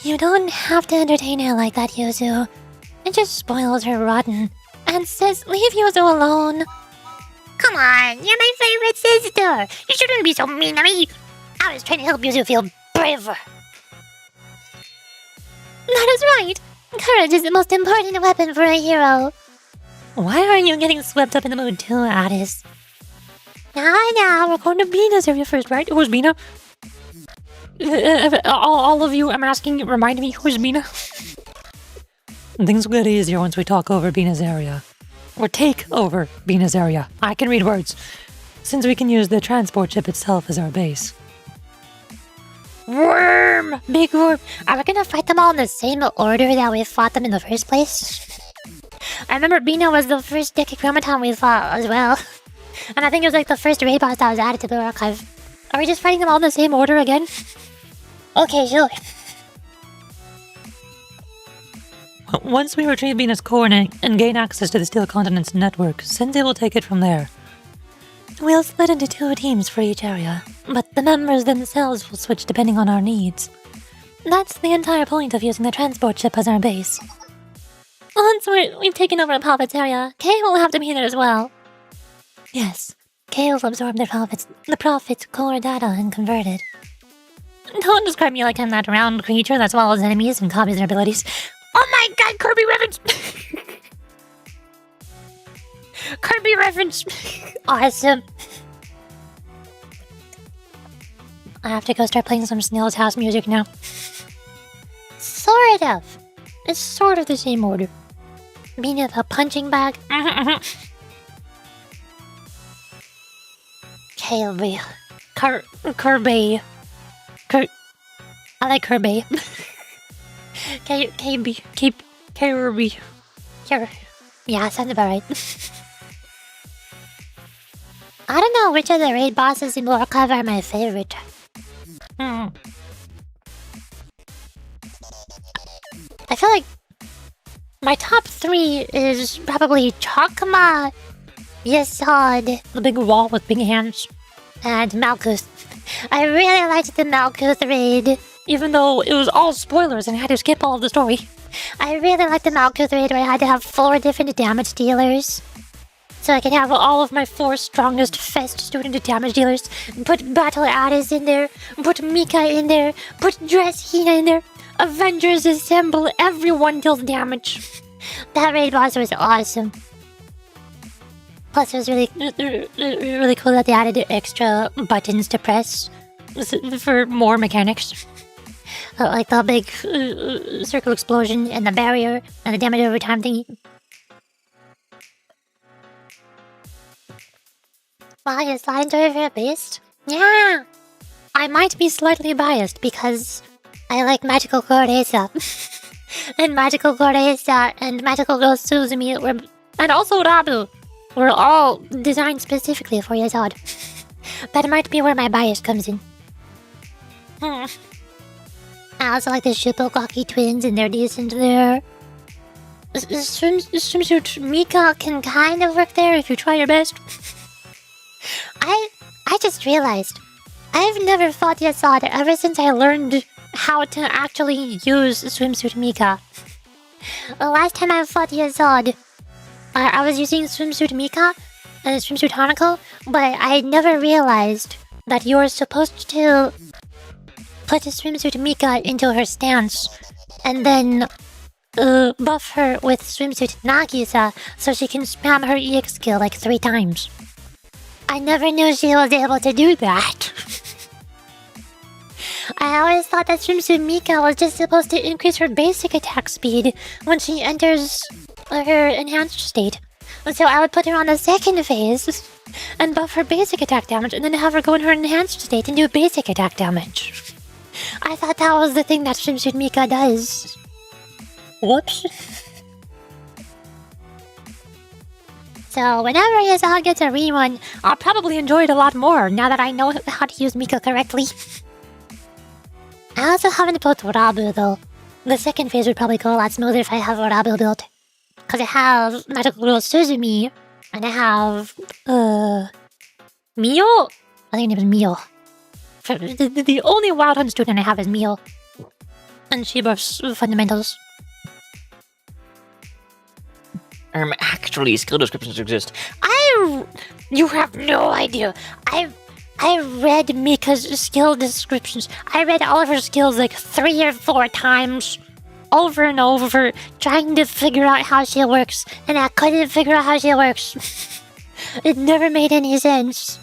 you don't have to entertain her like that, Yuzu. It just spoils her rotten. And says, leave Yuzu alone. Come on, you're my favorite sister. You shouldn't be so mean to me. I was trying to help Yuzu feel braver. That is right. Courage is the most important weapon for a hero. Why are you getting swept up in the mood too, Addis? Now, we're going to Bina's area first, right? Who's Bina? All of you, I'm asking, remind me, who's Bina? Things will get easier once we talk over Bina's area. Or take over Bina's area. I can read words. Since we can use the transport ship itself as our base. Worm! Big worm. Are we gonna fight them all in the same order that we fought them in the first place? I remember Bina was the first Decagrammaton we fought as well. And I think it was like the first raid boss that was added to the archive. Are we just fighting them all in the same order again? Okay, sure. Once we retrieve Bina's coordinate and gain access to the Steel Continent's network, Sensei will take it from there. We'll split into 2 teams for each area, but the members themselves will switch depending on our needs. That's the entire point of using the transport ship as our base. Once we've taken over a Prophet's area, Kay will have to be there as well. Yes, Kay will absorb the Prophet's core data and convert it. Don't describe me like I'm that round creature that swallows enemies and copies their abilities. Oh my god, Kirby reference! Kirby reference! Awesome. I have to go start playing some Snail's House music now. Sort of. It's sort of the same order. Being a punching bag. Kirby. Kirby. I like Kirby. Kirby. Kirby. Yeah, sounds about right. I don't know which of the raid bosses in Blue Archive are my favorite. Hmm. I feel like my top 3 is probably Chakma, Yesod, The big wall with big hands. and Malkuth. I really liked the Malkuth raid. Even though it was all spoilers and I had to skip all of the story. I really liked the Malkuth raid where I had to have 4 different damage dealers. So I can have all of my 4 strongest fest student damage dealers. Put Battle Addis in there, put Mika in there, put Dress Hina in there. Avengers assemble, everyone deals damage. That raid boss was awesome. Plus it was really Cool that they added extra buttons to press for more mechanics. like the big circle explosion and the barrier and the damage over time thingy. Wow, you're sliding to your favorite beast? Yeah! I might be slightly biased because I like Magical Goreza. and Magical Goreza and Magical Girl Suzumi and also Rabu were all designed specifically for Yazad. That might be where my bias comes in. I also like the Shupogaki twins and they're decent there. Swimsuit Mika can kind of work there if you try your best. I just realized I've never fought Yasad ever since I learned how to actually use Swimsuit Mika. The last time I fought Yasad, I was using Swimsuit Mika and Swimsuit Hanako, but I never realized that you're supposed to put the Swimsuit Mika into her stance and then buff her with Swimsuit Nagisa so she can spam her EX skill like 3 times. I never knew she was able to do that. I always thought that Swimsuit Mika was just supposed to increase her basic attack speed when she enters her enhanced state. So I would put her on the second phase and buff her basic attack damage and then have her go in her enhanced state and do basic attack damage. I thought that was the thing that Swimsuit Mika does. Whoops. So whenever Yazal gets a rerun, I'll probably enjoy it a lot more now that I know how to use Mika correctly. I also haven't built Rabu though. The second phase would probably go a lot smoother if I have Rabu built. Because I have Magical Girl Suzumi, and I have, Mio? I think her name is Mio. The only Wild Hunt student I have is Mio. And she buffs fundamentals. Actually, skill descriptions exist. You have no idea. I read Mika's skill descriptions. I read all of her skills like 3 or 4 times. Over and over, trying to figure out how she works. And I couldn't figure out how she works. It never made any sense.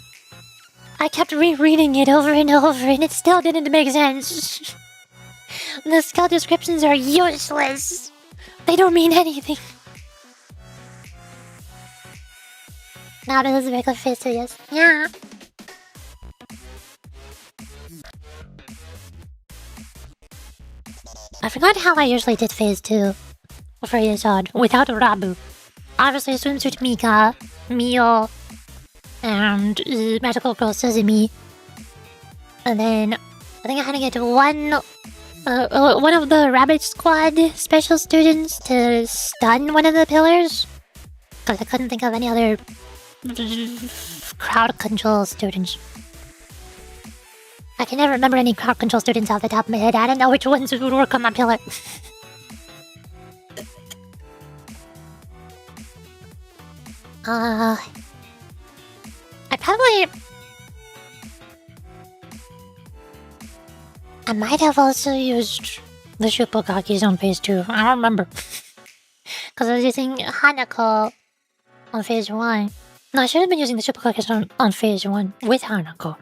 I kept rereading it over and over, and it still didn't make sense. The skill descriptions are useless. They don't mean anything. Now this is a regular face, so yes. Yeah. I forgot how I usually did phase 2 for Yazad without Rabu. Obviously, Swimsuit Mika, Mio, and Magical Girl Suzumi. And then I think I had to get one of the Rabbit Squad special students to stun one of the pillars. Because I couldn't think of any other crowd control students. I can never remember any crowd control students off the top of my head. I don't know which ones would work on that pillar. I might have also used the Shupogakis on phase 2. I don't remember. Because I was using Hanako on phase 1. No, I should have been using the Shupogakis on phase 1 with Hanako.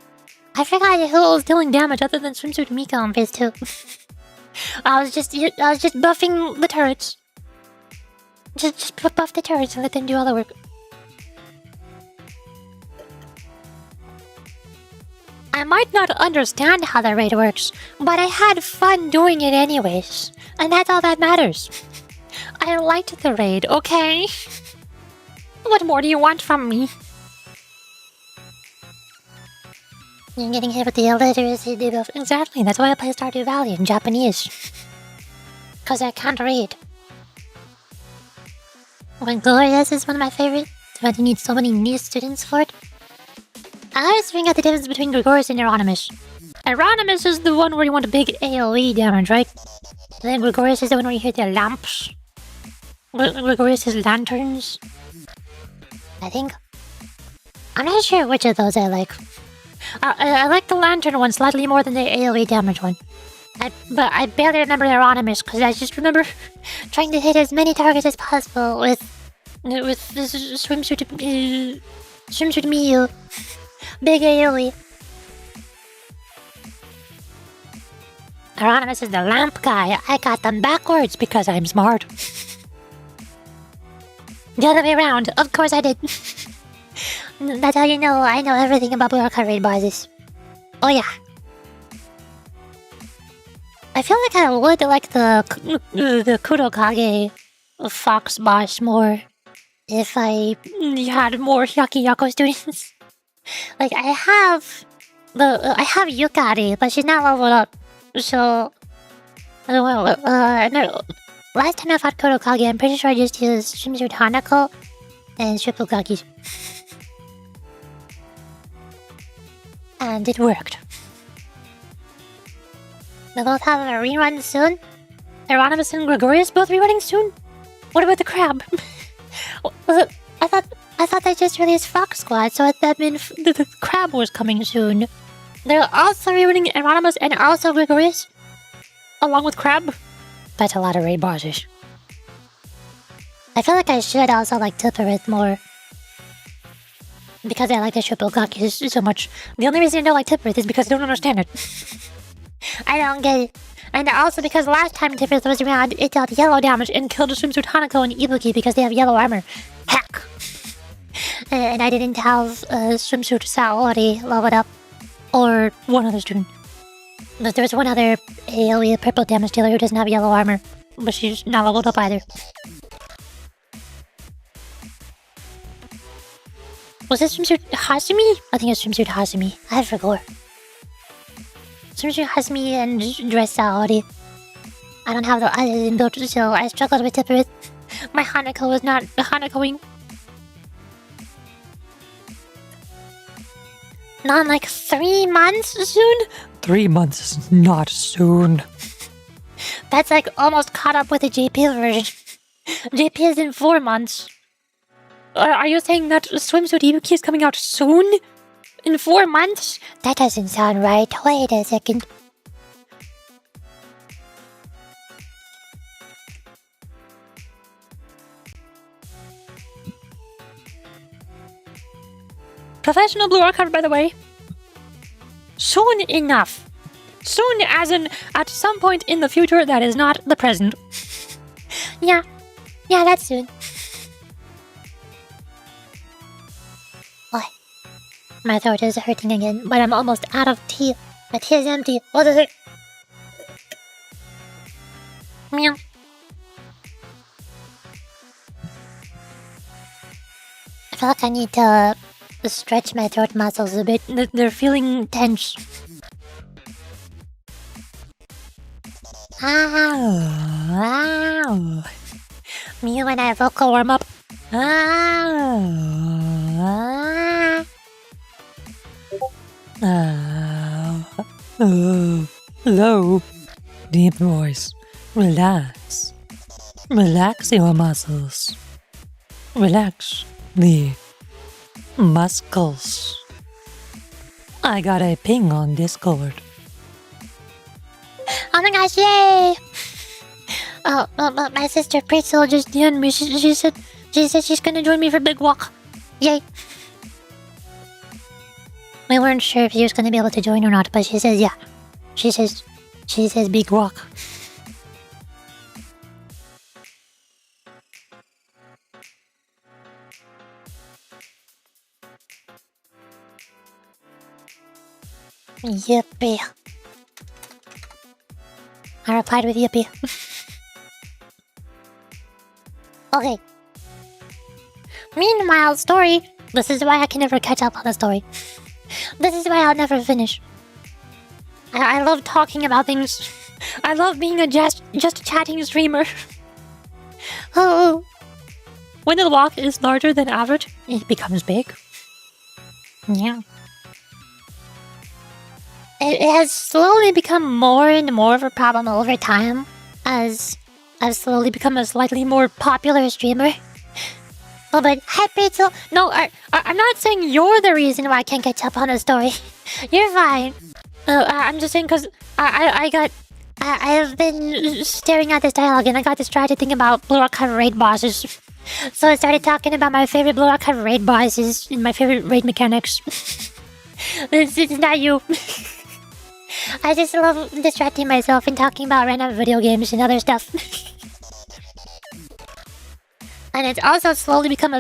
I forgot who was dealing damage other than Swimsuit Mika on phase 2. I was just buffing the turrets. Just buff the turrets and let them do all the work. I might not understand how the raid works, but I had fun doing it anyways. And that's all that matters. I liked the raid, okay? What more do you want from me? You're getting hit with the illiteracy debuff. Exactly, that's why I play Stardew Valley in Japanese. Because I can't read. When Glorious is one of my favorites, but you need so many new students for it. I always figuring out the difference between Gregorius and Euronymous. Euronymous is the one where you want a big AoE damage, right? And then Gregorius is the one where you hit the lamps. Gregorius is lanterns. I think. I'm not sure which of those I like. I like the lantern one slightly more than the AoE damage one. But I barely remember Euronymous because I just remember trying to hit as many targets as possible with this swimsuit Miyu. Big AoE. Euronymous is the lamp guy. I got them backwards because I'm smart. The other way around. Of course I did. That's how you know I know everything about Blue Archive raid bosses. Oh yeah. I feel like I would like the Kurokage fox boss more if I had more Hyakiyako students. Like I have Yukari, but she's not leveled up. So no, last time I fought Kurokage, I'm pretty sure I just used Shimizu Hanako and Shipugaki. And it worked. They both have a rerun soon. Euronymous and Gregorius both rerunning soon? What about the crab? I thought they just released Fox Squad, so that meant the crab was coming soon. They're also rerunning Euronymous and also Gregorius? Along with crab? That's a lot of raid bosses. I feel like I should also like Tipperith more. Because I like the Shipugaki so much. The only reason I don't like Tipperith is because I don't understand it. I don't get it. And also because last time Tipperith was around, it dealt yellow damage and killed Swimsuit Hanako and Ibuki because they have yellow armor. Heck! And I didn't have Swimsuit Saori leveled up. Or one other student. But there was one other AoE purple damage dealer who doesn't have yellow armor. But she's not leveled up either. Was this Swimsuit Hasumi? I think it's Swimsuit Hasumi. I forgot. Swimsuit Hasumi and Dress Saori. I don't have the items built, so I struggled with Tipperith. My Hanako was not Hanakoing. Not in like 3 months soon? 3 months is not soon. That's like almost caught up with the JP version. JP is in 4 months. Are you saying that Swimsuit Ibuki is coming out soon? In 4 months? That doesn't sound right. Wait a second. Professional Blue Archive, by the way. Soon enough. Soon as in at some point in the future that is not the present. Yeah, that's soon. What? My throat is hurting again, but I'm almost out of tea. My tea is empty. What is it? Meow. I feel like I need to stretch my throat muscles a bit. They're feeling tense. Ow. Me when I vocal warm up. Low, deep voice. Relax. Relax your muscles. Relax the muscles. I got a ping on Discord. Oh my gosh, yay! Oh, my sister Pretzel just DM'd me. She said she's gonna join me for Big Walk. Yay! We weren't sure if she was gonna be able to join or not, but she says yeah. She says Big Walk. Yippee. I replied with yippee. Okay. Meanwhile, story. This is why I can never catch up on the story. This is why I'll never finish. I love talking about things. I love being a just chatting streamer. Oh. When the block is larger than average, it becomes big. Yeah. It has slowly become more and more of a problem over time as I've slowly become a slightly more popular streamer. Oh, but hi, Pizzo. No, I'm not saying you're the reason why I can't catch up on the story. You're fine. I'm just saying because I have been staring at this dialogue and I got distracted thinking about Blue Archive raid bosses. So I started talking about my favorite Blue Archive raid bosses and my favorite raid mechanics. This is not you. I just love distracting myself and talking about random video games and other stuff. And it's also slowly become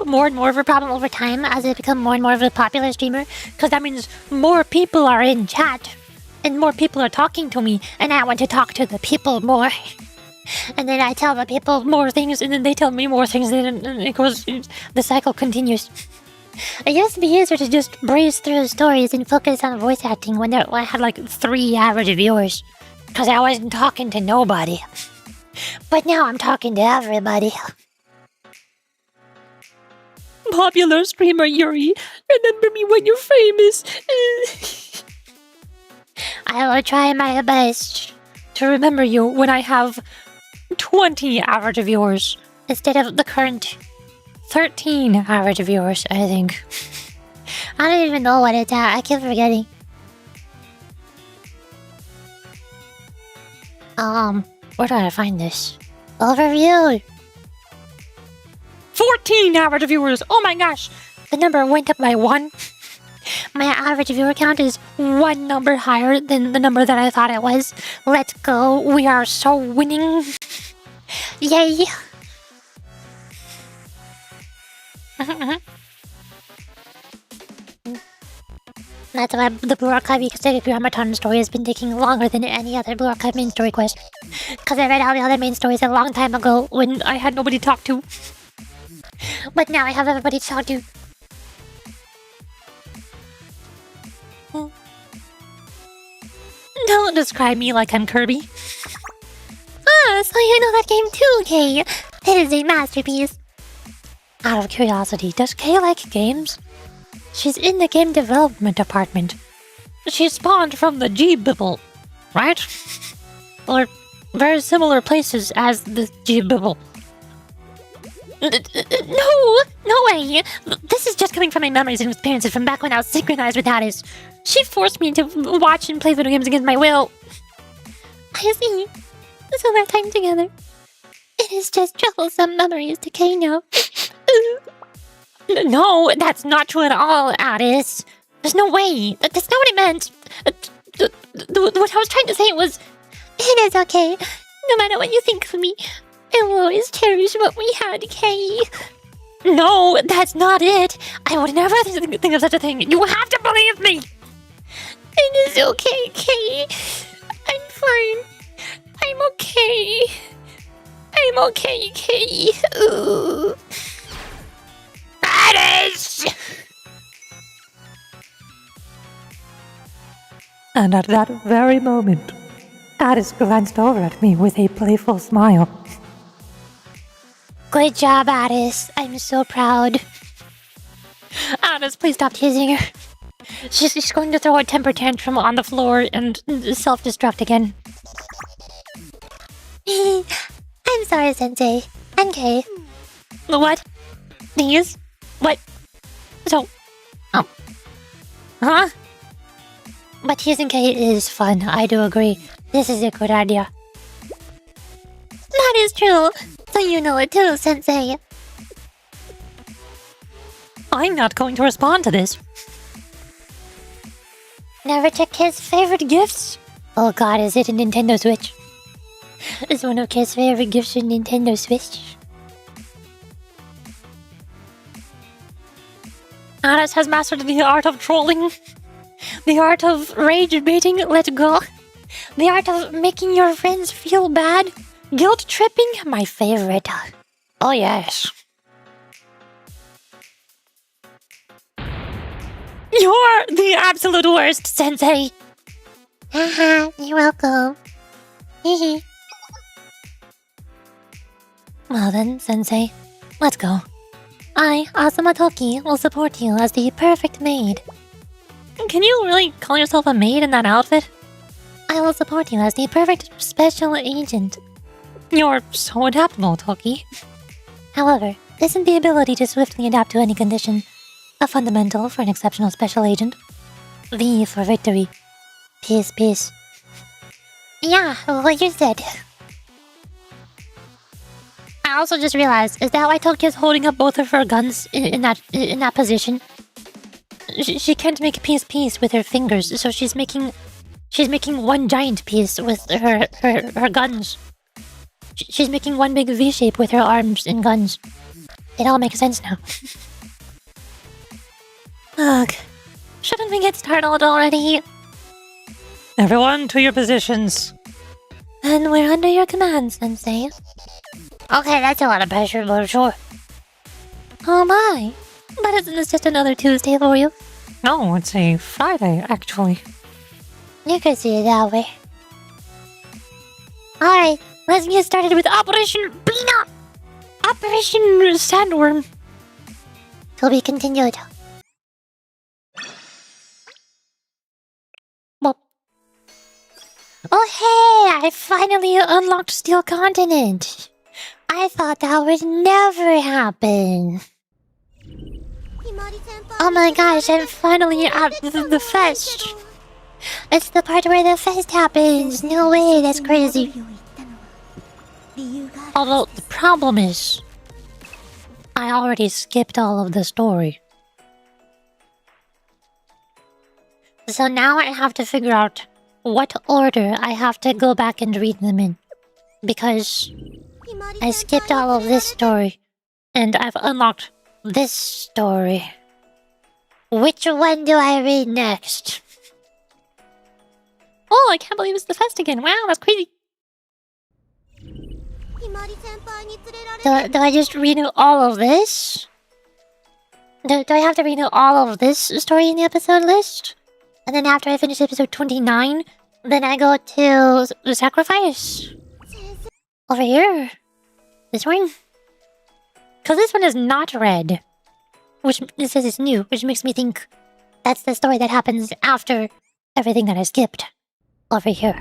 more and more of a problem over time as I become more and more of a popular streamer. Because that means more people are in chat. And more people are talking to me. And I want to talk to the people more. And then I tell the people more things. And then they tell me more things. And it goes... The cycle continues. It used to be easier to just breeze through stories and focus on voice acting when I had like 3 average viewers. Because I wasn't talking to nobody. But now I'm talking to everybody. Popular streamer Yuri, remember me when you're famous. I will try my best To remember you when I have 20 average viewers. instead of the current 13 average viewers, I think. I don't even know what it's at. I keep forgetting. Where did I find this? Overview. 14 average viewers! Oh my gosh! The number went up by 1. My average viewer count is 1 number higher than the number that I thought it was. Let's go. We are so winning. Yay. That's why the Blue Archive Decagrammaton story has been taking longer than any other Blue Archive main story quest. Because I read all the other main stories a long time ago when I had nobody to talk to. But now I have everybody to talk to. Don't describe me like I'm Kirby. Ah, so you know that game too, Kay. It is a masterpiece. Out of curiosity, does Kay like games? She's in the game development department. She spawned from the G-Bibble, right? Or very similar places as the G-Bibble. No way. This is just coming from my memories and experiences from back when I was synchronized with Addis. She forced me to watch and play video games against my will. I see. So that time together. It is just troublesome memories to Kay now. No, that's not true at all, Addis. There's no way. That's not what I meant. What I was trying to say was... It is okay. No matter what you think of me, I will always cherish what we had, Kay. No, that's not it. I would never think of such a thing. You have to believe me. It is okay, Kay. I'm fine. I'm okay. I'm okay, Kay. Ooh. Addis! And at that very moment, Addis glanced over at me with a playful smile. Good job, Addis. I'm so proud. Addis, please stop teasing her. She's going to throw a temper tantrum on the floor and self-destruct again. I'm sorry, Sensei. And Kay. What? These? What? So... Oh. Huh? But teasing Kay is fun, I do agree. This is a good idea. That is true. So you know it too, Sensei. I'm not going to respond to this. Never check Kay's favorite gifts? Oh god, is it a Nintendo Switch? Is one of Kay's favorite gifts a Nintendo Switch? Addis has mastered the art of trolling. The art of rage baiting, let's go. The art of making your friends feel bad. Guilt tripping, my favorite. Oh yes. You're the absolute worst, Sensei. Haha, you're welcome. Hehe. Well then, Sensei, let's go. I, Asuma Toki, will support you as the perfect maid. Can you really call yourself a maid in that outfit? I will support you as the perfect special agent. You're so adaptable, Toki. However, isn't the ability to swiftly adapt to any condition a fundamental for an exceptional special agent? V for victory. Peace, peace. Yeah, what you said. I also just realized, is that why Toki's holding up both of her guns in that position? She can't make peace with her fingers, so she's making one giant piece with her guns. She's making one big V shape with her arms and guns. It all makes sense now. Ugh. Shouldn't we get started already? Everyone to your positions. And we're under your command, Sensei. Okay, that's a lot of pressure, but sure. Oh my! But isn't this just another Tuesday for you? No, it's a Friday, actually. You could see it that way. Alright, let's get started with Operation Peanut! Operation Sandworm. To be continued. Well. Oh hey! I finally unlocked Steel Continent! I thought that would never happen. Oh my gosh, I'm finally at the fest. It's the part where the fest happens. No way, that's crazy. Although, the problem is, I already skipped all of the story. So now I have to figure out what order I have to go back and read them in. Because I skipped all of this story, and I've unlocked this story. Which one do I read next? Oh, I can't believe it's the fest again. Wow, that's crazy. Do I just read all of this? Do I have to read all of this story in the episode list? And then after I finish episode 29, then I go to the sacrifice. Over here. This one? Because this one is not red. Which it says it's new, which makes me think that's the story that happens after everything that I skipped. Over here.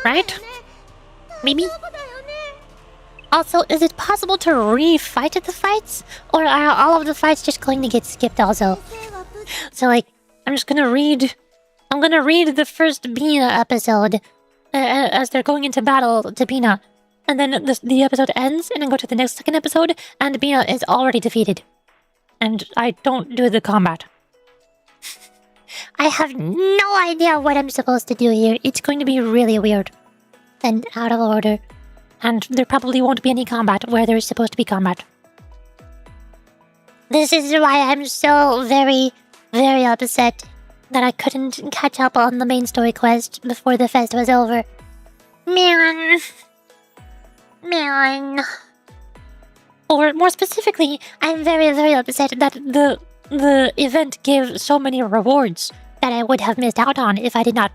Right? Maybe? Also, is it possible to re-fight the fights? Or are all of the fights just going to get skipped also? So like, I'm gonna read the first Bina episode as they're going into battle to Bina. And then the episode ends, and then go to the next second episode, and Bina is already defeated. And I don't do the combat. I have no idea what I'm supposed to do here. It's going to be really weird. And out of order. And there probably won't be any combat where there's supposed to be combat. This is why I'm so very, very upset that I couldn't catch up on the main story quest before the fest was over. Man. Or more specifically, I'm very, very upset that the event gave so many rewards that I would have missed out on if I did not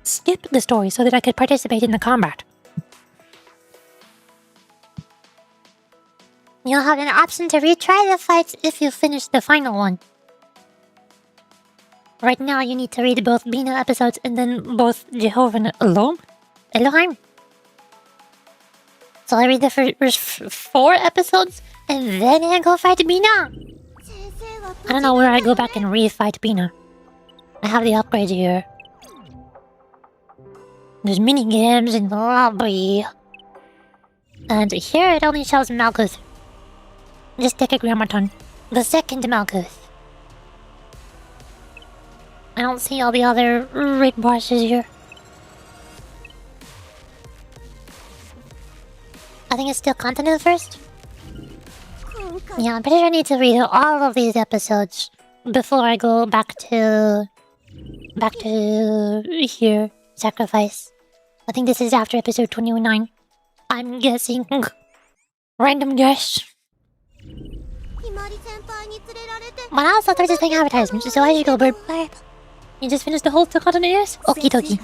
skip the story so that I could participate in the combat. You'll have an option to retry the fights if you finish the final one. Right now, you need to read both Bina episodes and then both Jehovah and Elohim. So I read the first 4 episodes and then I go fight Bina. I don't know where I go back and re-fight Bina. I have the upgrades here. There's mini games in the lobby. And here it only shows Malkuth. Just Decagrammaton. The second Malkuth. I don't see all the other raid bosses here. I think it's still Continent first. Yeah, I'm pretty sure I need to read all of these episodes before I go back to here, sacrifice. I think this is after episode 29. I'm guessing. Random guess. But also they're just playing advertisements, so I should go bird. You just finished the whole continent, yes? Okie dokie.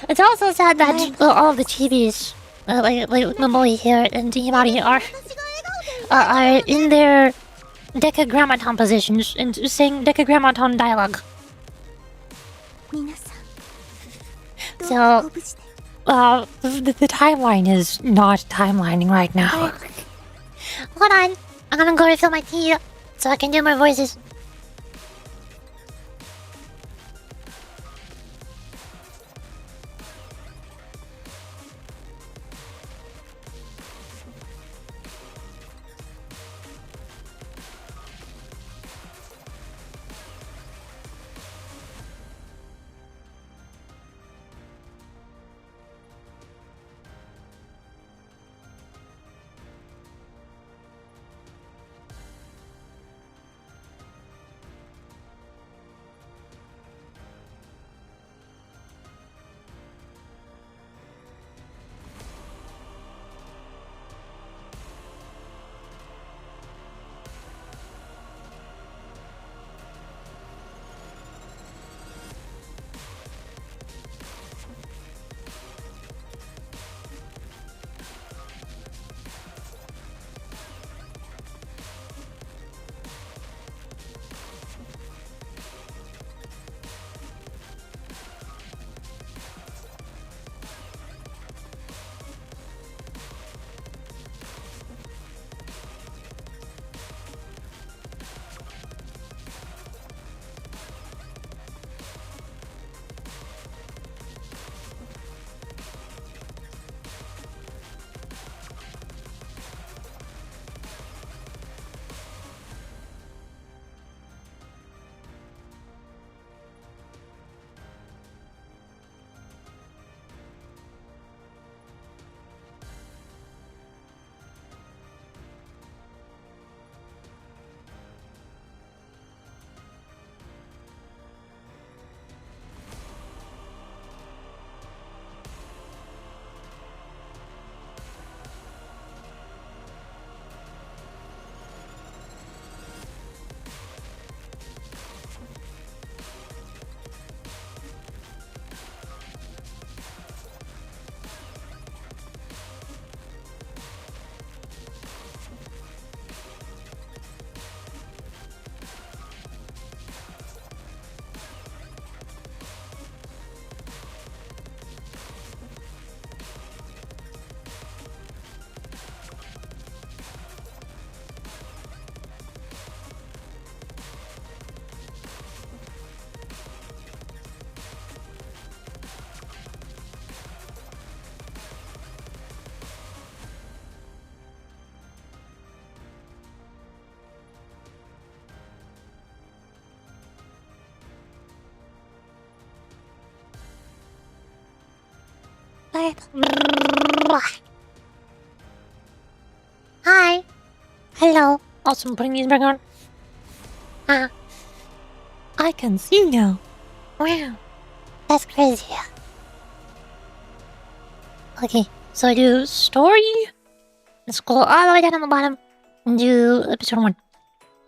It's also sad that all of the chibis, like Momoi here and Himari are in their Decagrammaton positions and saying Decagrammaton dialogue. So, the timeline is not timelining right now. Hold on, I'm gonna go refill my tea so I can do my voices. Hi. Hello. Awesome, putting these back on. I can see now. Wow. That's crazy. Okay, so I do story. Let's scroll all the way down on the bottom and do episode 1.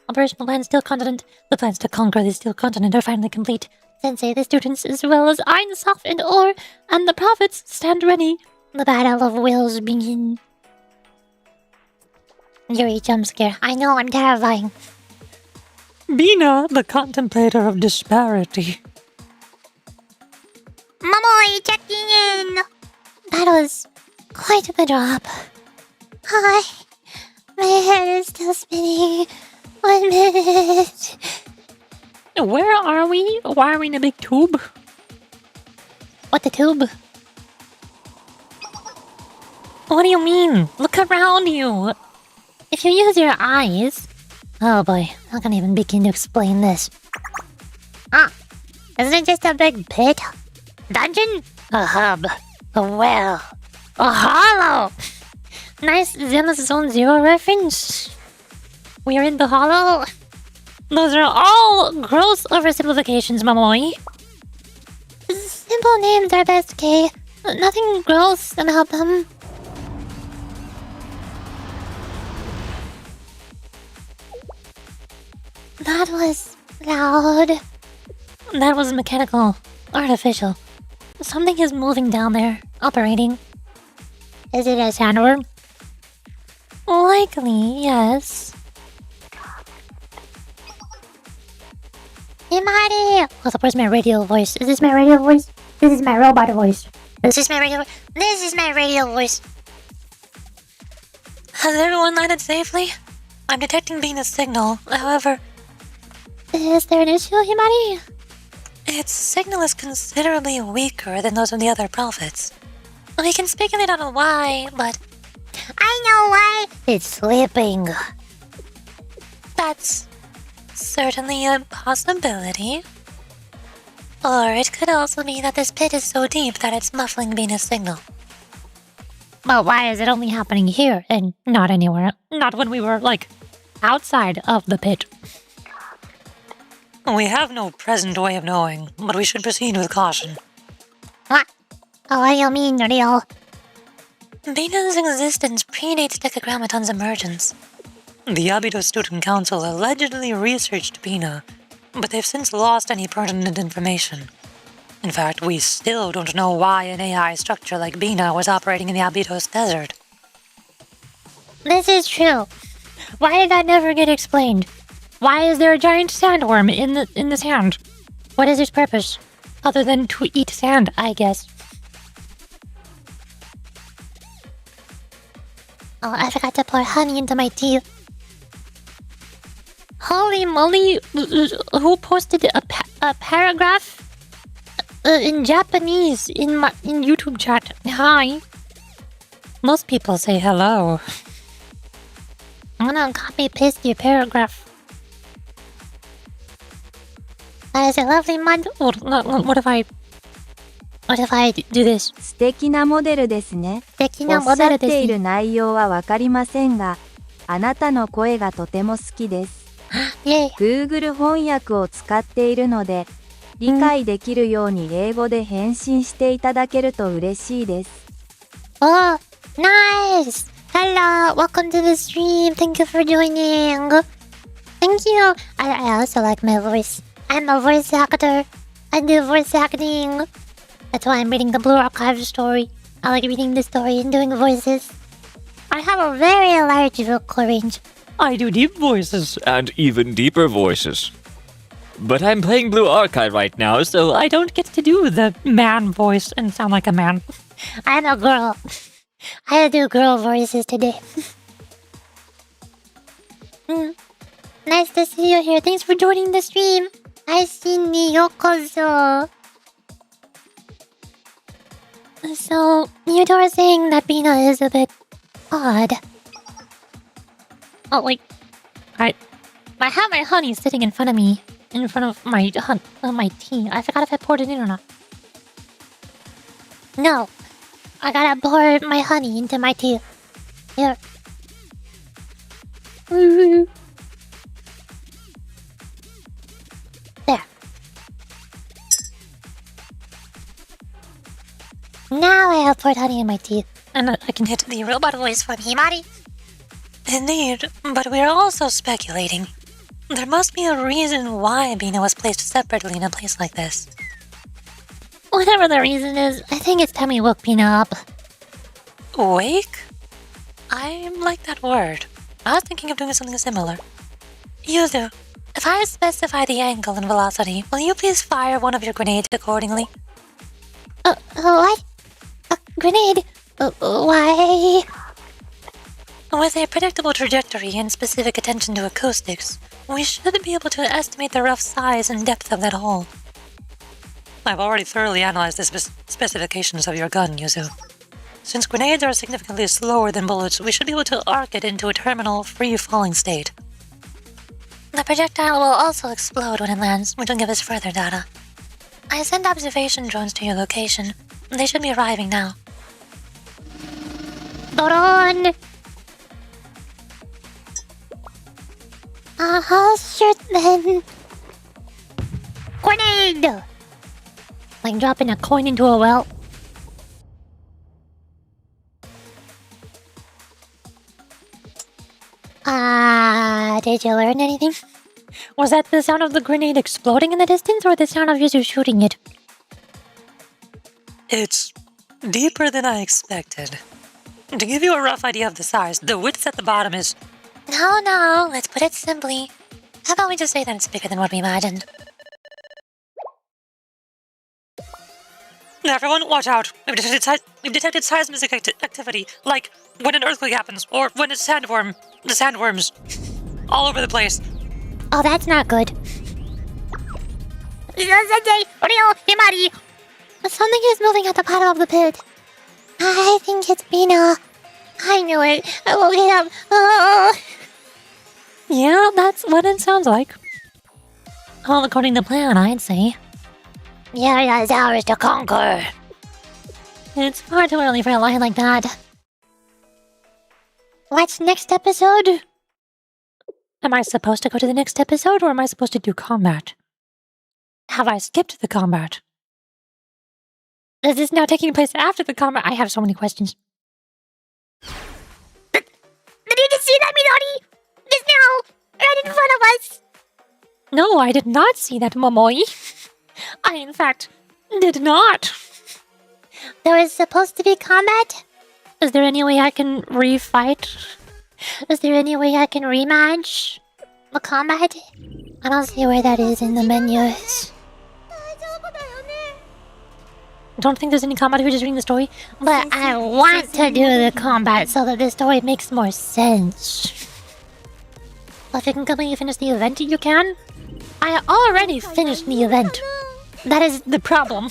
Operational plan Steel Continent. The plans to conquer the Steel Continent are finally complete. Sensei, the students, as well as Einsof and Or, and the prophets stand ready. The battle of wills begin. Yuri jump scare. I know, I'm terrifying. Bina, the contemplator of disparity. Momoi checking in. That was quite the drop. Hi. My head is still spinning. 1 minute. Where are we? Why are we in a big tube? What, the tube? What do you mean? Look around you. If you use your eyes... Oh boy, I can't even begin to explain this. Isn't it just a big pit? Dungeon? A hub? A well? A hollow? Nice Zenless Zone Zero reference. We are in the hollow. Those are all gross oversimplifications, Momoy. Simple names are best, Kay. Nothing gross about them. That was loud. That was mechanical. Artificial. Something is moving down there. Operating. Is it a sandworm? Likely, yes. Himari! Hold up, where's my radio voice? Is this my radio voice? This is my robot voice. This is my radio voice. Has everyone landed safely? I'm detecting Bina's signal. However, Is there an issue, Himari? its signal is considerably weaker than those of the other prophets. We can speculate on why, but I know why. It's sleeping. that's certainly a possibility. Or it could also be that this pit is so deep that it's muffling Bina's signal. But why is it only happening here and not anywhere? Not when we were, outside of the pit. We have no present way of knowing, but we should proceed with caution. What? Oh, what do you mean, real? Bina's existence predates Decagrammaton's emergence. The Abydos Student Council allegedly researched Bina, but they've since lost any pertinent information. In fact, we still don't know why an AI structure like Bina was operating in the Abydos desert. This is true. Why did that never get explained? Why is there a giant sandworm in the sand? What is its purpose? Other than to eat sand, I guess. Oh, I forgot to pour honey into my tea. Holy moly! Who posted a paragraph in Japanese in YouTube chat? Hi. Most people say hello. I'm gonna copy paste your paragraph. That is a lovely mud. What if I do this? 素敵なモデルですね。素敵なおっしゃっている内容はわかりませんが、あなたの声がとても好きです。Yay. Google 翻訳を使っているので、理解できるように英語で返信していただけると嬉しいです。Oh, nice! Hello, welcome to the stream. Thank you for joining. Thank you. I also like my voice. I'm a voice actor. I do voice acting. That's why I'm reading the Blue Archive story. I like reading the story and doing voices. I have a very large vocal range. I do deep voices and even deeper voices. But I'm playing Blue Archive right now, so I don't get to do the man voice and sound like a man. I'm a girl. I do girl voices today. Nice to see you here. Thanks for joining the stream. I see Yokozo. So, you were saying that Bina is a bit odd. Oh, wait. I have my honey sitting in front of me. In front of my tea. I forgot if I poured it in or not. No. I gotta pour my honey into my tea. Here. There. Now I have poured honey in my tea. And I can hit the robot voice from Himari. Indeed, but we are also speculating. There must be a reason why Bina was placed separately in a place like this. Whatever the reason is, I think it's time we woke Bina up. Wake? I like that word. I was thinking of doing something similar. Yuzu, if I specify the angle and velocity, will you please fire one of your grenades accordingly? What? A grenade? Why? With a predictable trajectory and specific attention to acoustics, we should be able to estimate the rough size and depth of that hole. I've already thoroughly analyzed the specifications of your gun, Yuzu. Since grenades are significantly slower than bullets, we should be able to arc it into a terminal, free-falling state. The projectile will also explode when it lands, which will give us further data. I sent observation drones to your location. They should be arriving now. Drone! Sure then. Grenade! Like dropping a coin into a well. Did you learn anything? Was that the sound of the grenade exploding in the distance, or the sound of you shooting it? It's deeper than I expected. To give you a rough idea of the size, the width at the bottom is... No, let's put it simply. How about we just say that it's bigger than what we imagined? Everyone, watch out! We've detected seismic activity, like when an earthquake happens, or when the sandworms, all over the place. Oh, that's not good. Something is moving at the bottom of the pit. I think it's Mina. I knew it. I woke it up. Oh. Yeah, that's what it sounds like. All according to plan, I'd say. Yeah, it's ours to conquer. It's far too early for a line like that. What's next episode? Am I supposed to go to the next episode, or am I supposed to do combat? Have I skipped the combat? Is this now taking place after the combat? I have so many questions. Did you just see that, Midori? Just now, right in front of us. No, I did not see that, Momoi. I, in fact, did not. There was supposed to be combat? Is there any way I can refight? Is there any way I can rematch the combat? I don't see where that is in the menus. Don't think there's any combat if you're just reading the story. But I want to do the combat so that the story makes more sense. Well, if you can completely finish the event, you can. I already finished the event. That is the problem.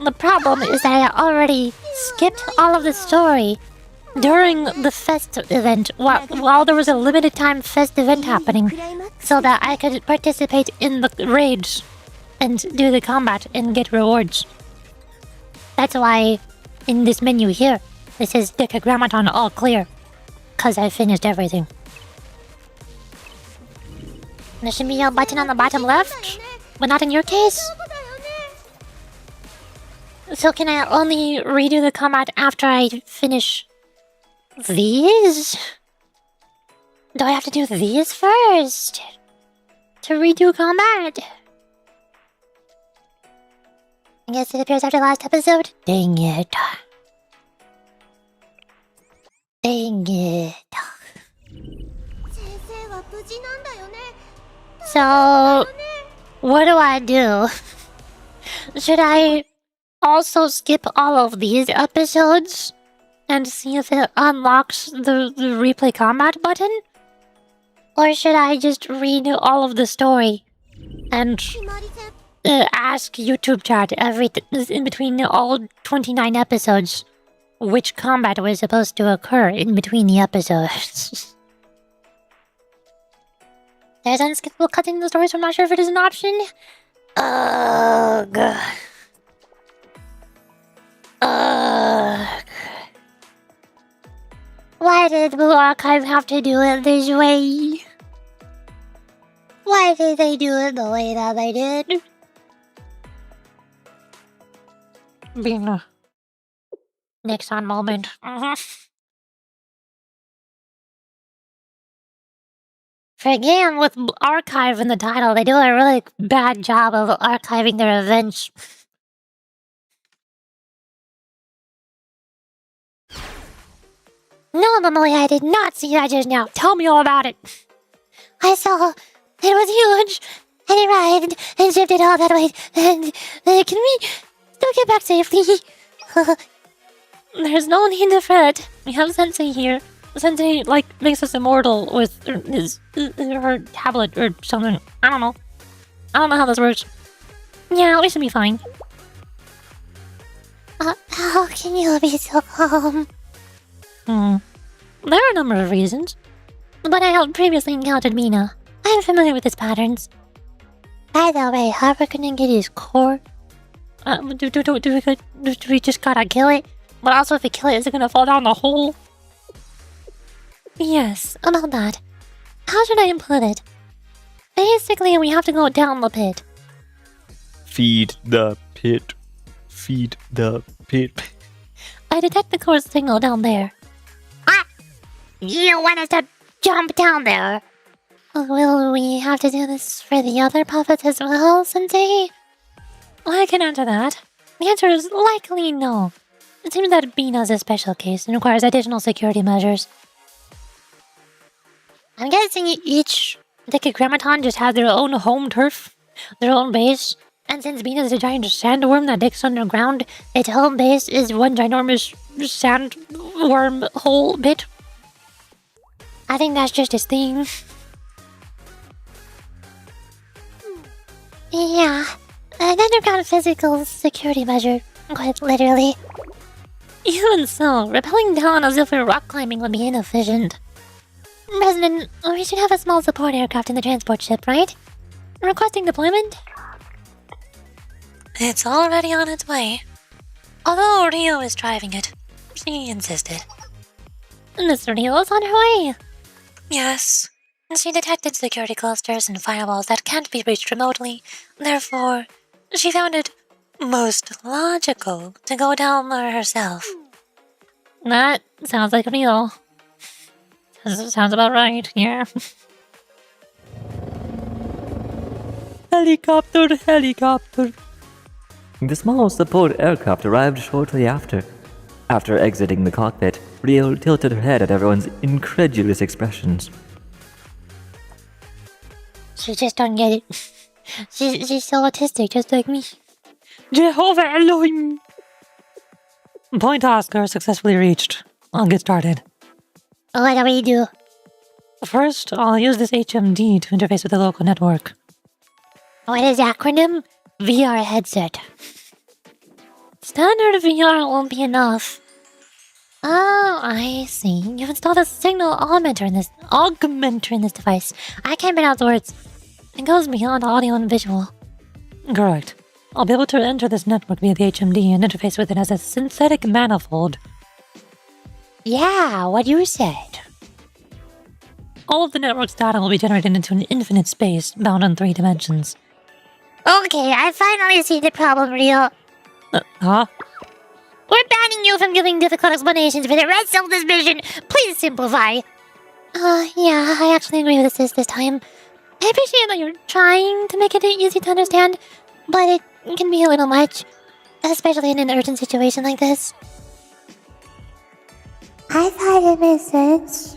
The problem is that I already skipped all of the story during the fest event, while there was a limited time fest event happening, so that I could participate in the raids and do the combat and get rewards. That's why in this menu here, it says Decagrammaton all clear. Cause I finished everything. There should be a button on the bottom left, but not in your case. So can I only redo the combat after I finish these? Do I have to do these first to redo combat? I guess it appears after the last episode. Dang it. Dang it. So, what do I do? Should I also skip all of these episodes and see if it unlocks the replay combat button? Or should I just read all of the story and ask YouTube chat in between all 29 episodes which combat was supposed to occur in between the episodes? There's unskippable cutting in the story, so I'm not sure if it is an option. Ugh. Ugh. Why did Blue Archive have to do it this way? Why did they do it the way that they did? Being a Nixon moment. For a game with archive in the title, they do a really bad job of archiving their events. No, Momoi, I did not see that just now. Tell me all about it. I saw it was huge, and it arrived and shipped it all that way. And can we still get back safely? There's no need to fret. We have Sensei here. Sensei, makes us immortal with her tablet or something. I don't know. I don't know how this works. Yeah, we should be fine. How can you be so calm? There are a number of reasons. But I have previously encountered Mina. I am familiar with its patterns. By the way, how we're gonna get his core? Do we just gotta kill it? But also, if we kill it, is it gonna fall down the hole? Yes, about that. How should I input it? Basically, we have to go down the pit. Feed the pit. Feed the pit. I detect the core signal down there. Ah! You want us to jump down there? Will we have to do this for the other puppets as well, Sensei? I can answer that. The answer is likely no. It seems that Bina's a special case and requires additional security measures. I'm guessing each Decagrammaton just has their own home turf, their own base, and since Bina's a giant sandworm that digs underground, its home base is one ginormous sandworm hole bit. I think that's just his thing. Yeah, an underground physical security measure, quite literally. Even so, rappelling down as if we were rock climbing would be inefficient. President, we should have a small support aircraft in the transport ship, right? Requesting deployment? It's already on its way. Although Rio is driving it. She insisted. Miss Rio is on her way. Yes. She detected security clusters and firewalls that can't be reached remotely. Therefore, she found it most logical to go down there herself. That sounds like Rio. Sounds about right, yeah. Helicopter, helicopter. The small support aircraft arrived shortly after. After exiting the cockpit, Rio tilted her head at everyone's incredulous expressions. She just don't get it. She's so autistic, just like me. Jehovah Elohim! Point Oscar successfully reached. I'll get started. What do we do? First, I'll use this HMD to interface with the local network. What is the acronym? VR headset. Standard VR won't be enough. Oh, I see. You've installed a signal augmenter in this device. I can't pronounce the words. It goes beyond audio and visual. Correct. I'll be able to enter this network via the HMD and interface with it as a synthetic manifold. Yeah, what you said. All of the network's data will be generated into an infinite space bound on 3 dimensions. Okay, I finally see the problem, Rio. Huh? We're banning you from giving difficult explanations for the rest of this mission. Please simplify. Yeah, I actually agree with this time. I appreciate that you're trying to make it easy to understand, but it can be a little much, especially in an urgent situation like this. I thought it made sense.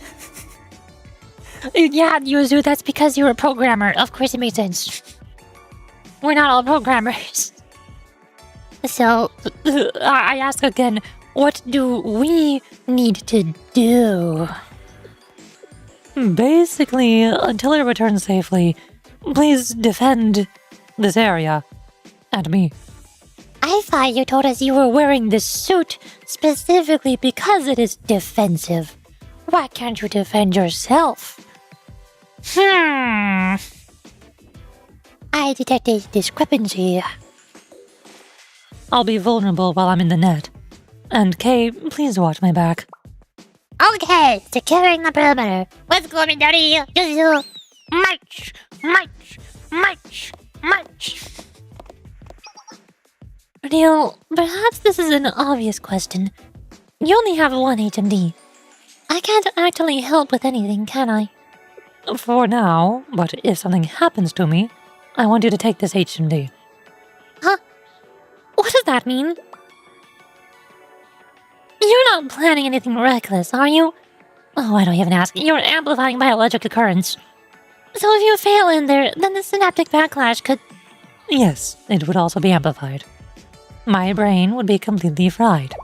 Yeah, Yuzu, that's because you're a programmer. Of course it makes sense. We're not all programmers. So, I ask again, what do we need to do? Basically, until it returns safely, please defend this area. And me. I thought you told us you were wearing this suit specifically because it is defensive. Why can't you defend yourself? I detect a discrepancy. I'll be vulnerable while I'm in the net. And Kay, please watch my back. Okay, securing the perimeter. Let's go, Midori. Yuzu. March, march, march, march. Neil, perhaps this is an obvious question. You only have one HMD. I can't actually help with anything, can I? For now, but if something happens to me, I want you to take this HMD. Huh? What does that mean? You're not planning anything reckless, are you? Oh, I don't even ask. You're amplifying biologic occurrence. So if you fail in there, then the synaptic backlash could... Yes, it would also be amplified. My brain would be completely fried.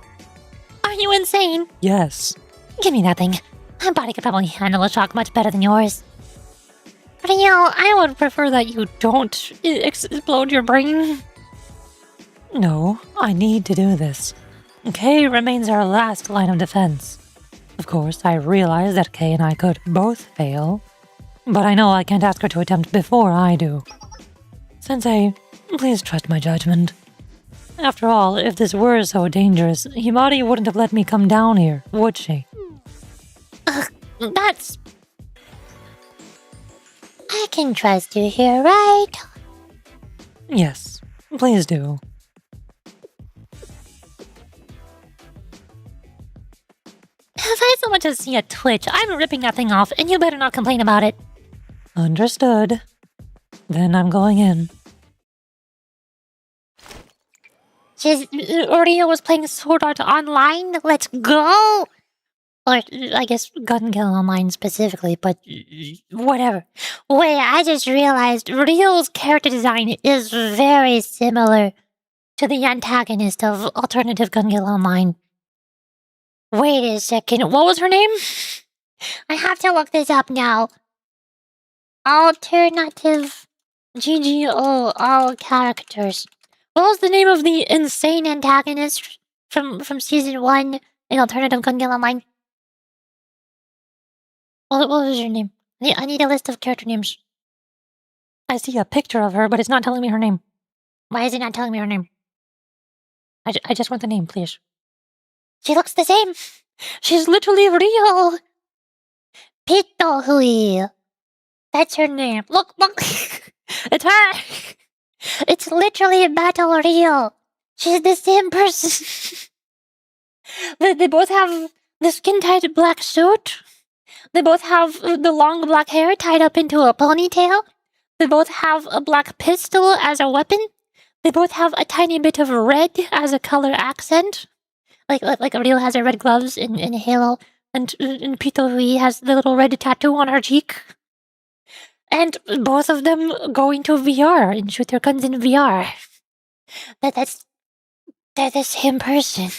Are you insane? Yes. Give me that thing. My body could probably handle a shock much better than yours. Rio, I would prefer that you don't explode your brain. No, I need to do this. Kay remains our last line of defense. Of course, I realize that Kay and I could both fail, but I know I can't ask her to attempt before I do. Sensei, please trust my judgment. After all, if this were so dangerous, Himari wouldn't have let me come down here, would she? That's... I can trust you here, right? Yes, please do. If I so much as see a twitch, I'm ripping that thing off, and you better not complain about it. Understood. Then I'm going in. Rio was playing Sword Art Online. Let's go! Or, I guess, Gun Kill Online specifically, but whatever. Wait, I just realized Rio's character design is very similar to the antagonist of Alternative Gun Kill Online. Wait a second, What was her name? I have to look this up now. Alternative GGO, all characters. What was the name of the insane antagonist from Season 1 in Alternative Gun Kill Online? What was her name? I need a list of character names. I see a picture of her, but it's not telling me her name. Why is it not telling me her name? I just want the name, please. She looks the same. She's literally real. Pitohui. That's her name. Look. It's her. It's literally Battle Rio. She's the same person. They both have the skin-tight black suit. They both have the long black hair tied up into a ponytail. They both have a black pistol as a weapon. They both have a tiny bit of red as a color accent. Like Rio has her red gloves in Halo, and Pitohui has the little red tattoo on her cheek. And both of them go into VR and shoot their guns in VR. They're the same person.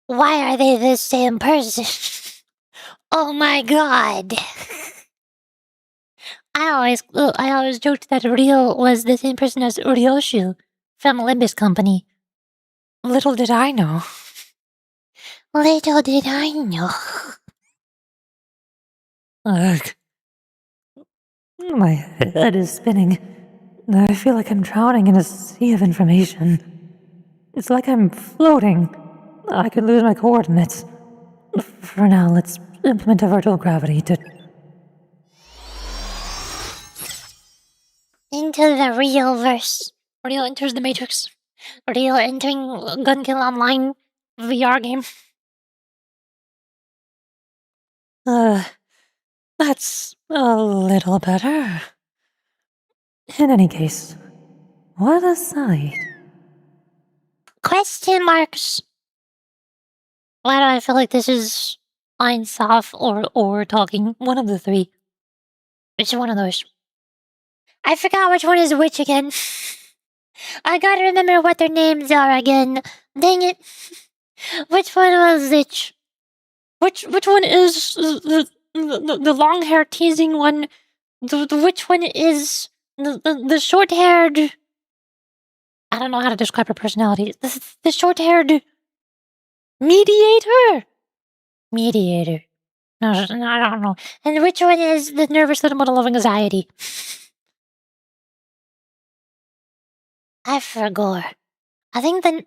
Why are they the same person? Oh my god. I always joked that Rio was the same person as Ryoshu from Olympus Company. Little did I know. Little did I know. Ugh. My head is spinning. I feel like I'm drowning in a sea of information. It's like I'm floating. I could lose my coordinates. For now, let's implement a virtual gravity to... Into the real verse. Rio enters the Matrix. Rio entering Gun Kill Online VR game. That's a little better. In any case, what a sight. Question marks. Why do I feel like this is Einsaf or talking? One of the three. It's one of those. I forgot which one is which again. I gotta remember what their names are again. Dang it. Which one was which? Which one is the long hair teasing one? Which one is the short haired? I don't know how to describe her personality. The short haired mediator. No, I don't know. And which one is The nervous little bundle of anxiety. I forgot. I think the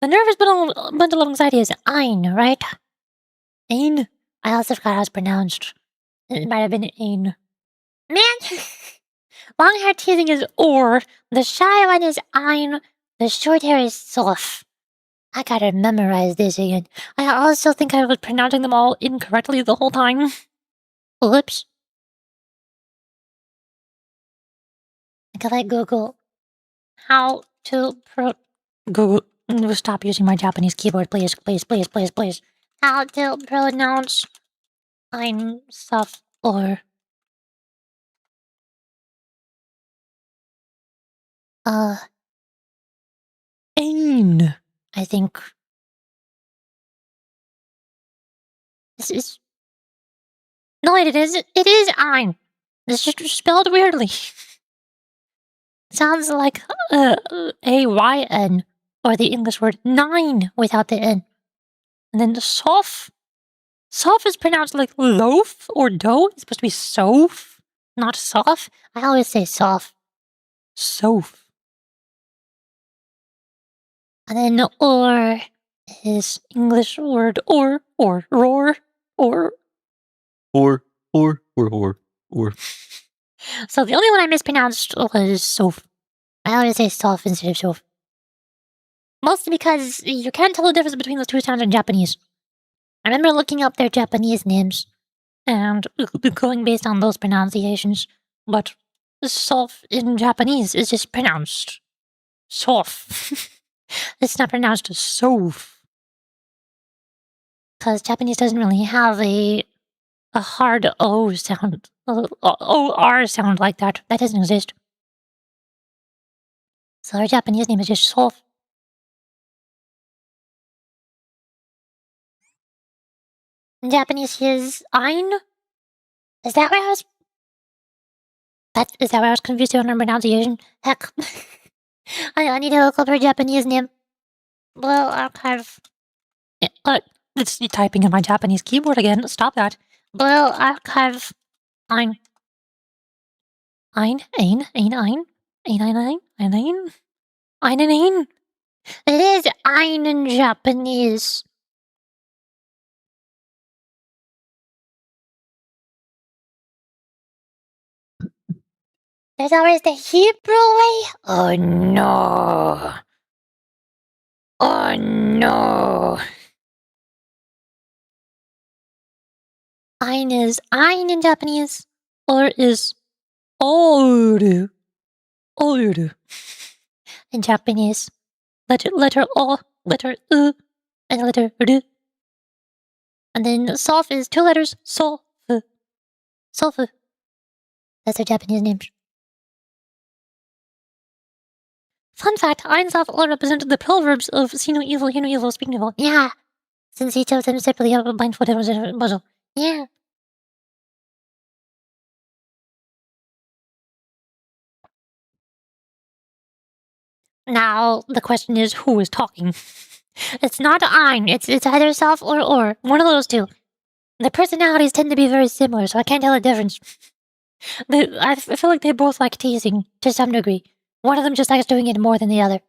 nervous bundle of anxiety is Ein, right? Ein? I also forgot how it's pronounced. It might have been Ein. Man! Long hair teasing is Or. The shy one is Ein. The short hair is Sof. I gotta memorize this again. I also think I was pronouncing them all incorrectly the whole time. Oops. I gotta Google how to Google. Stop using my Japanese keyboard, please. How to pronounce Ein Sof Or. Ein, I think. This is... No, it is Ein. It's just spelled weirdly. Sounds like A-Y-N, or the English word nine without the N. And then the Sof. Sof is pronounced like loaf or dough. It's supposed to be Sof, not Sof. I always say Sof. Sof. And then Or is English word or roar, or. Or. Or So the only one I mispronounced was Soph. I always say Soph instead of Soph. Mostly because you can't tell the difference between those two sounds in Japanese. I remember looking up their Japanese names and going based on those pronunciations, but Soph in Japanese is just pronounced Soph. It's not pronounced Soph. Because Japanese doesn't really have a hard O sound, O-R sound like that. That doesn't exist. So our Japanese name is just Soph. In Japanese is Ein. Is that where I was? Is that where I was confused on pronunciation? Heck. I need to look up her Japanese name. Well, archive. It's typing in my Japanese keyboard again. Stop that. Well, archive. Ein. Ein. It is Ein in Japanese. There's always the Hebrew way. Oh no. Oh no. Ein is Ein in Japanese, or is Oru. Oru. In Japanese. Letter O, letter U, and letter R. And then Soph is 2 letters, Soph. Soph. That's their Japanese names. Fun fact, Ein, Soph all represent the proverbs of see no evil, hear no evil, speak no evil. Yeah. Since each of them separately have a blindfolded muzzle. Yeah. Now, the question is, who is talking? It's not Ein. It's either Soph or. One of those two. Their personalities tend to be very similar, so I can't tell the difference. I feel like they both like teasing, to some degree. One of them just likes doing it more than the other.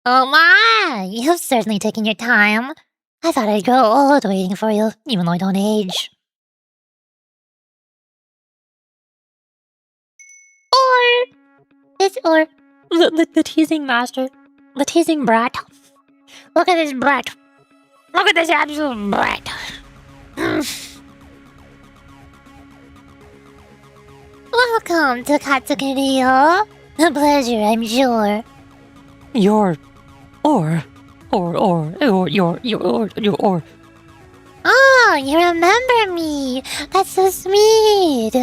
Oh my! You've certainly taken your time. I thought I'd grow old waiting for you, even though I don't age. Or... It's or... The teasing master. The teasing brat. Look at this brat. Look at this absolute brat. Welcome to Katsukirio. A pleasure, I'm sure. Your Oh, you remember me. That's so sweet.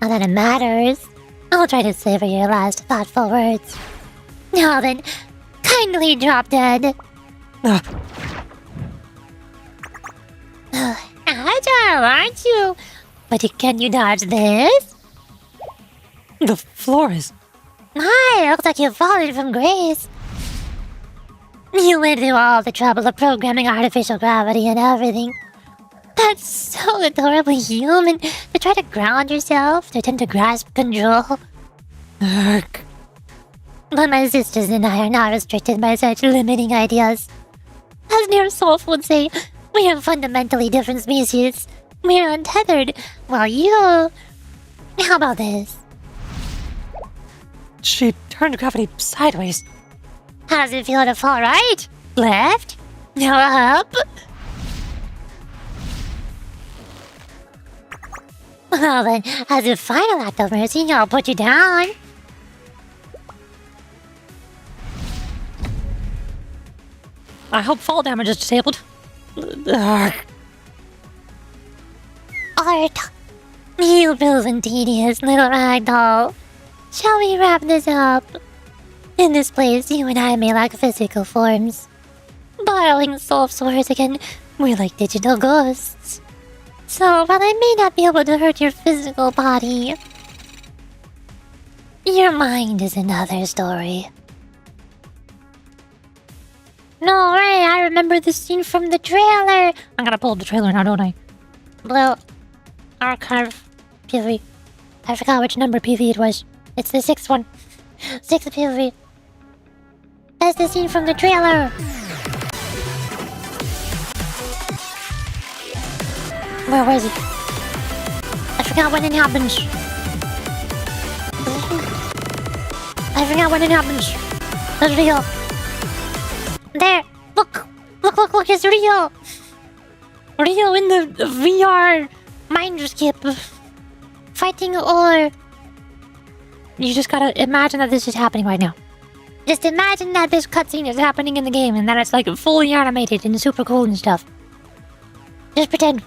Not that it matters. I'll try to savor your last thoughtful words. Now then, kindly drop dead. Agile, aren't you? But can you dodge this? The floor is... My, looks like you've fallen from grace. You went through all the trouble of programming artificial gravity and everything. That's so adorably human. To try to ground yourself, to attempt to grasp control. But my sisters and I are not restricted by such limiting ideas. As Near Soph would say, we are fundamentally different species. We are untethered, while you... How about this? She turned gravity sideways. How does it feel to fall right? Left? No, up? Well then, as a final act of mercy, I'll put you down. I hope fall damage is disabled. Art, you proven tedious little ragdoll. Shall we wrap this up? In this place, you and I may lack physical forms. Borrowing Soph's words again, we're like digital ghosts. So, while I may not be able to hurt your physical body, your mind is another story. No way, I remember this scene from the trailer. I gotta pull up the trailer now, don't I? Blue. Archive. PV. I forgot which number PV it was. It's the 6th one. 6th PV. That's the scene from the trailer. Where was he? I forgot when it happens. I forgot when it happens. It's real. There! Look! Look, it's real! Rio in the VR mind skip. Fighting or... You just gotta imagine that this is happening right now. Just imagine that this cutscene is happening in the game and that it's like fully animated and super cool and stuff. Just pretend.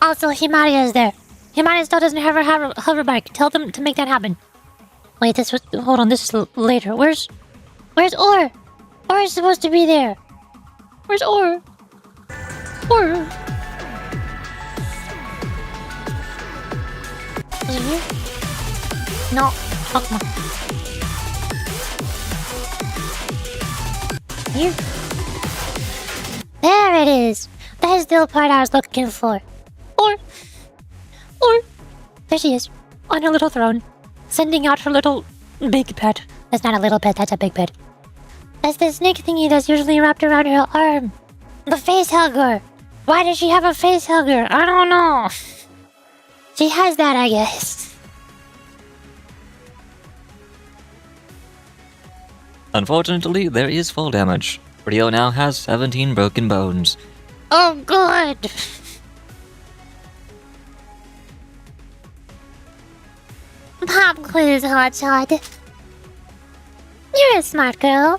Also, Himaria is there. Himaria still doesn't have her hover bike. Tell them to make that happen. Wait, this was... Hold on, this is later. Where's Or? Or is supposed to be there. Where's Or? Or? Is it here? No. Oh, come on. Here? There it is. That is the part I was looking for. Or... There she is. On her little throne. Sending out her little... big pet. That's not a little pet, that's a big pet. That's the snake thingy that's usually wrapped around her arm. The face hugger. Why does she have a face hugger? I don't know. She has that, I guess. Unfortunately, there is fall damage. Rio now has 17 broken bones. Oh, good. Pop quiz, hotshot. You're a smart girl.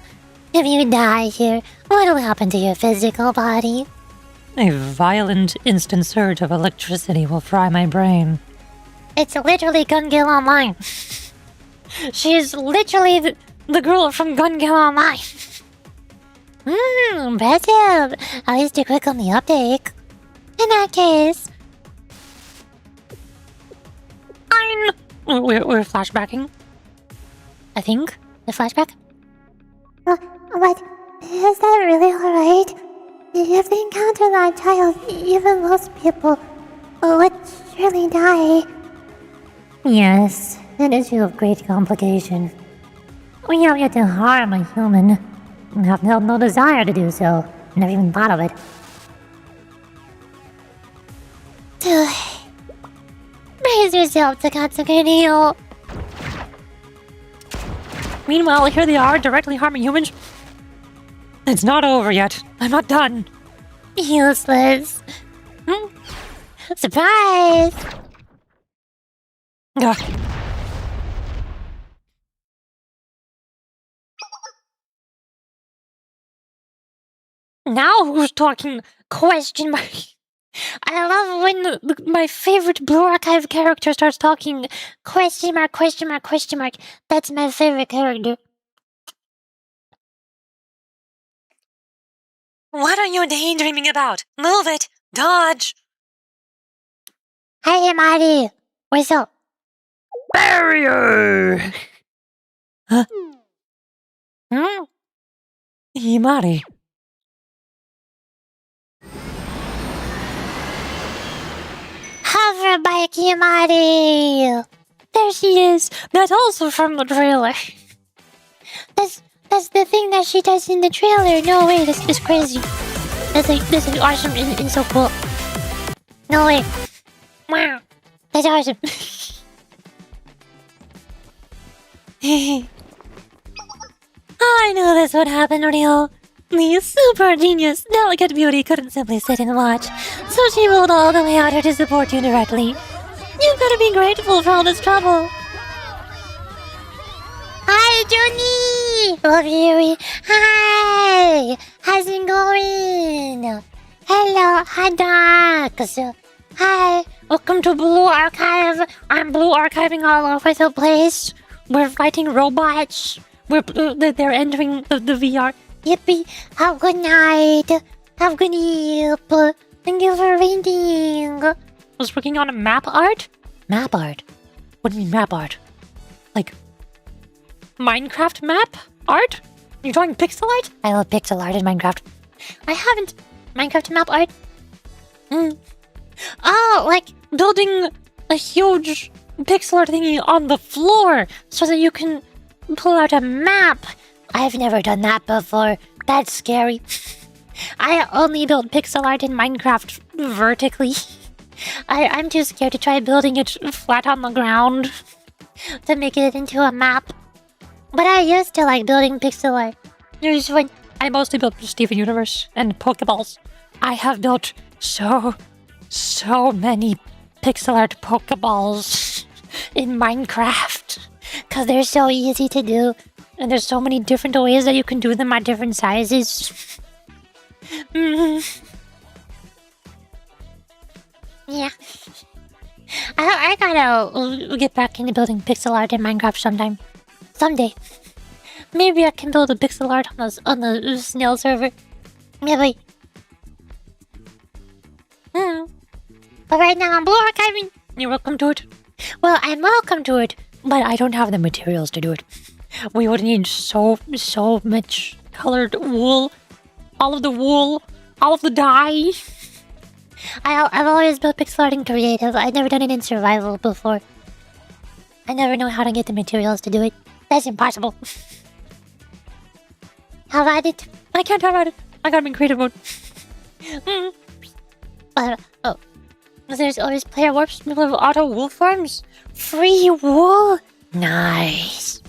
If you die here, what'll happen to your physical body? A violent instant surge of electricity will fry my brain. It's literally Gun Gale Online. She's literally the girl from Gun Gale Online. Impressive. At least you're quick on the uptake. In that case... We're flashbacking. I think. The flashback? What? Is that really alright? If they encounter that child, even most people would surely die. Yes, an issue of great complication. We have yet to harm a human. I have no desire to do so. Never even thought of it. Brace yourself, Takatsuki. Meanwhile, here they are, directly harming humans. It's not over yet. I'm not done. Useless. Surprise! Ugh. Now who's talking? Question mark. I love when my favorite Blue Archive character starts talking. Question mark, question mark, question mark. That's my favorite character. What are you daydreaming about? Move it! Dodge! Hey, Marty. What's up? Barrier! Huh? Himari. Hover bike, Marty. There she is. That's also from the trailer. That's the thing that she does in the trailer. No way, this is crazy. That's like awesome and so cool. No way. Wow. That's awesome. I knew this would happen, Rio. The super genius, delicate beauty couldn't simply sit and watch, so she rolled all the way out here to support you directly. You've got to be grateful for all this trouble. Hi, Johnny! Love Yuri. Hi! How's it going? Hello, hi, Dax. Hi, welcome to Blue Archive. I'm Blue Archiving all over the place. We're fighting robots. They're entering the VR. Yippee! Have a good night. Have a good nap. Thank you for reading. I was working on a map art? Map art? What do you mean map art? Like, Minecraft map art? You're drawing pixel art? I love pixel art in Minecraft. I haven't. Minecraft map art? Oh, like building a huge pixel art thingy on the floor so that you can pull out a map. I've never done that before. That's scary. I only build pixel art in Minecraft vertically. I'm too scared to try building it flat on the ground to make it into a map. But I used to like building pixel art. Here's when I mostly built Steven Universe and Pokeballs. I have built so many pixel art Pokeballs in Minecraft. Because they're so easy to do. And there's so many different ways that you can do them at different sizes. Yeah. I gotta get back into building pixel art in Minecraft sometime. Someday. Maybe I can build a pixel art on the snail server. Maybe. But right now I'm blue archiving. You're welcome to it. Well, I'm welcome to it. But I don't have the materials to do it. We would need so much colored wool. All of the wool. All of the dye. I've always built pixel art in creative. I've never done it in survival before. I never know how to get the materials to do it. That's impossible. Have at it. I can't have at it. I got him in creative mode. Oh. There's always player warps, auto wool farms. Free wool? Nice.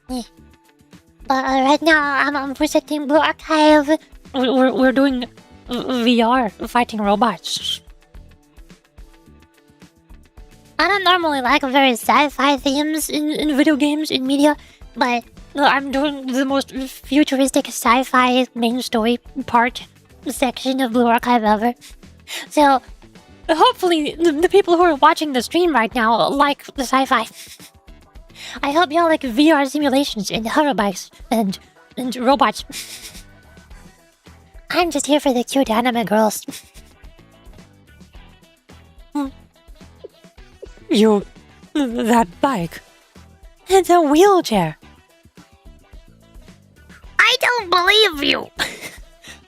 Yeah. But right now, I'm presenting Blue Archive. We're doing VR, fighting robots. I don't normally like very sci-fi themes in video games, in media, but I'm doing the most futuristic sci-fi main story part section of Blue Archive ever. So, hopefully, the people who are watching the stream right now like the sci-fi. I hope y'all like VR simulations and hover bikes and robots. I'm just here for the cute anime girls. That bike. It's a wheelchair. I don't believe you.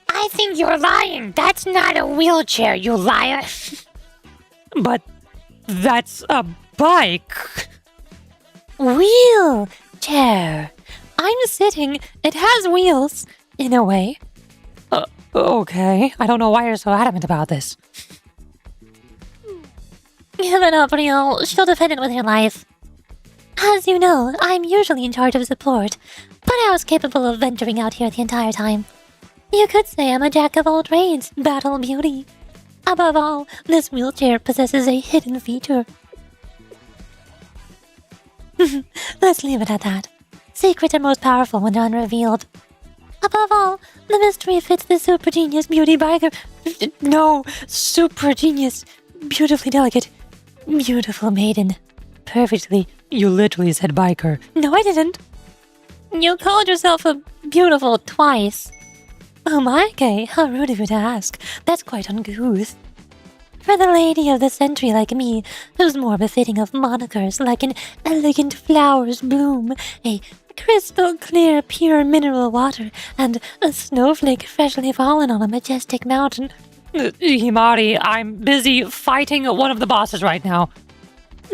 I think you're lying. That's not a wheelchair, you liar. But that's a bike. Wheelchair. I'm sitting. It has wheels, in a way. Okay. I don't know why you're so adamant about this. Give it up, Rio. She'll defend it with her life. As you know, I'm usually in charge of support, but I was capable of venturing out here the entire time. You could say I'm a jack of all trades, battle beauty. Above all, this wheelchair possesses a hidden feature. Let's leave it at that. Secrets are most powerful when unrevealed. Above all, the mystery fits the super genius beauty biker. No, super genius, beautifully delicate, beautiful maiden. Perfectly, you literally said biker. No, I didn't. You called yourself a beautiful twice. Oh my, Kay, how rude of you to ask. That's quite uncouth. For the lady of the century like me, who's more befitting of monikers like an elegant flower's bloom, a crystal clear pure mineral water, and a snowflake freshly fallen on a majestic mountain. Himari, I'm busy fighting one of the bosses right now.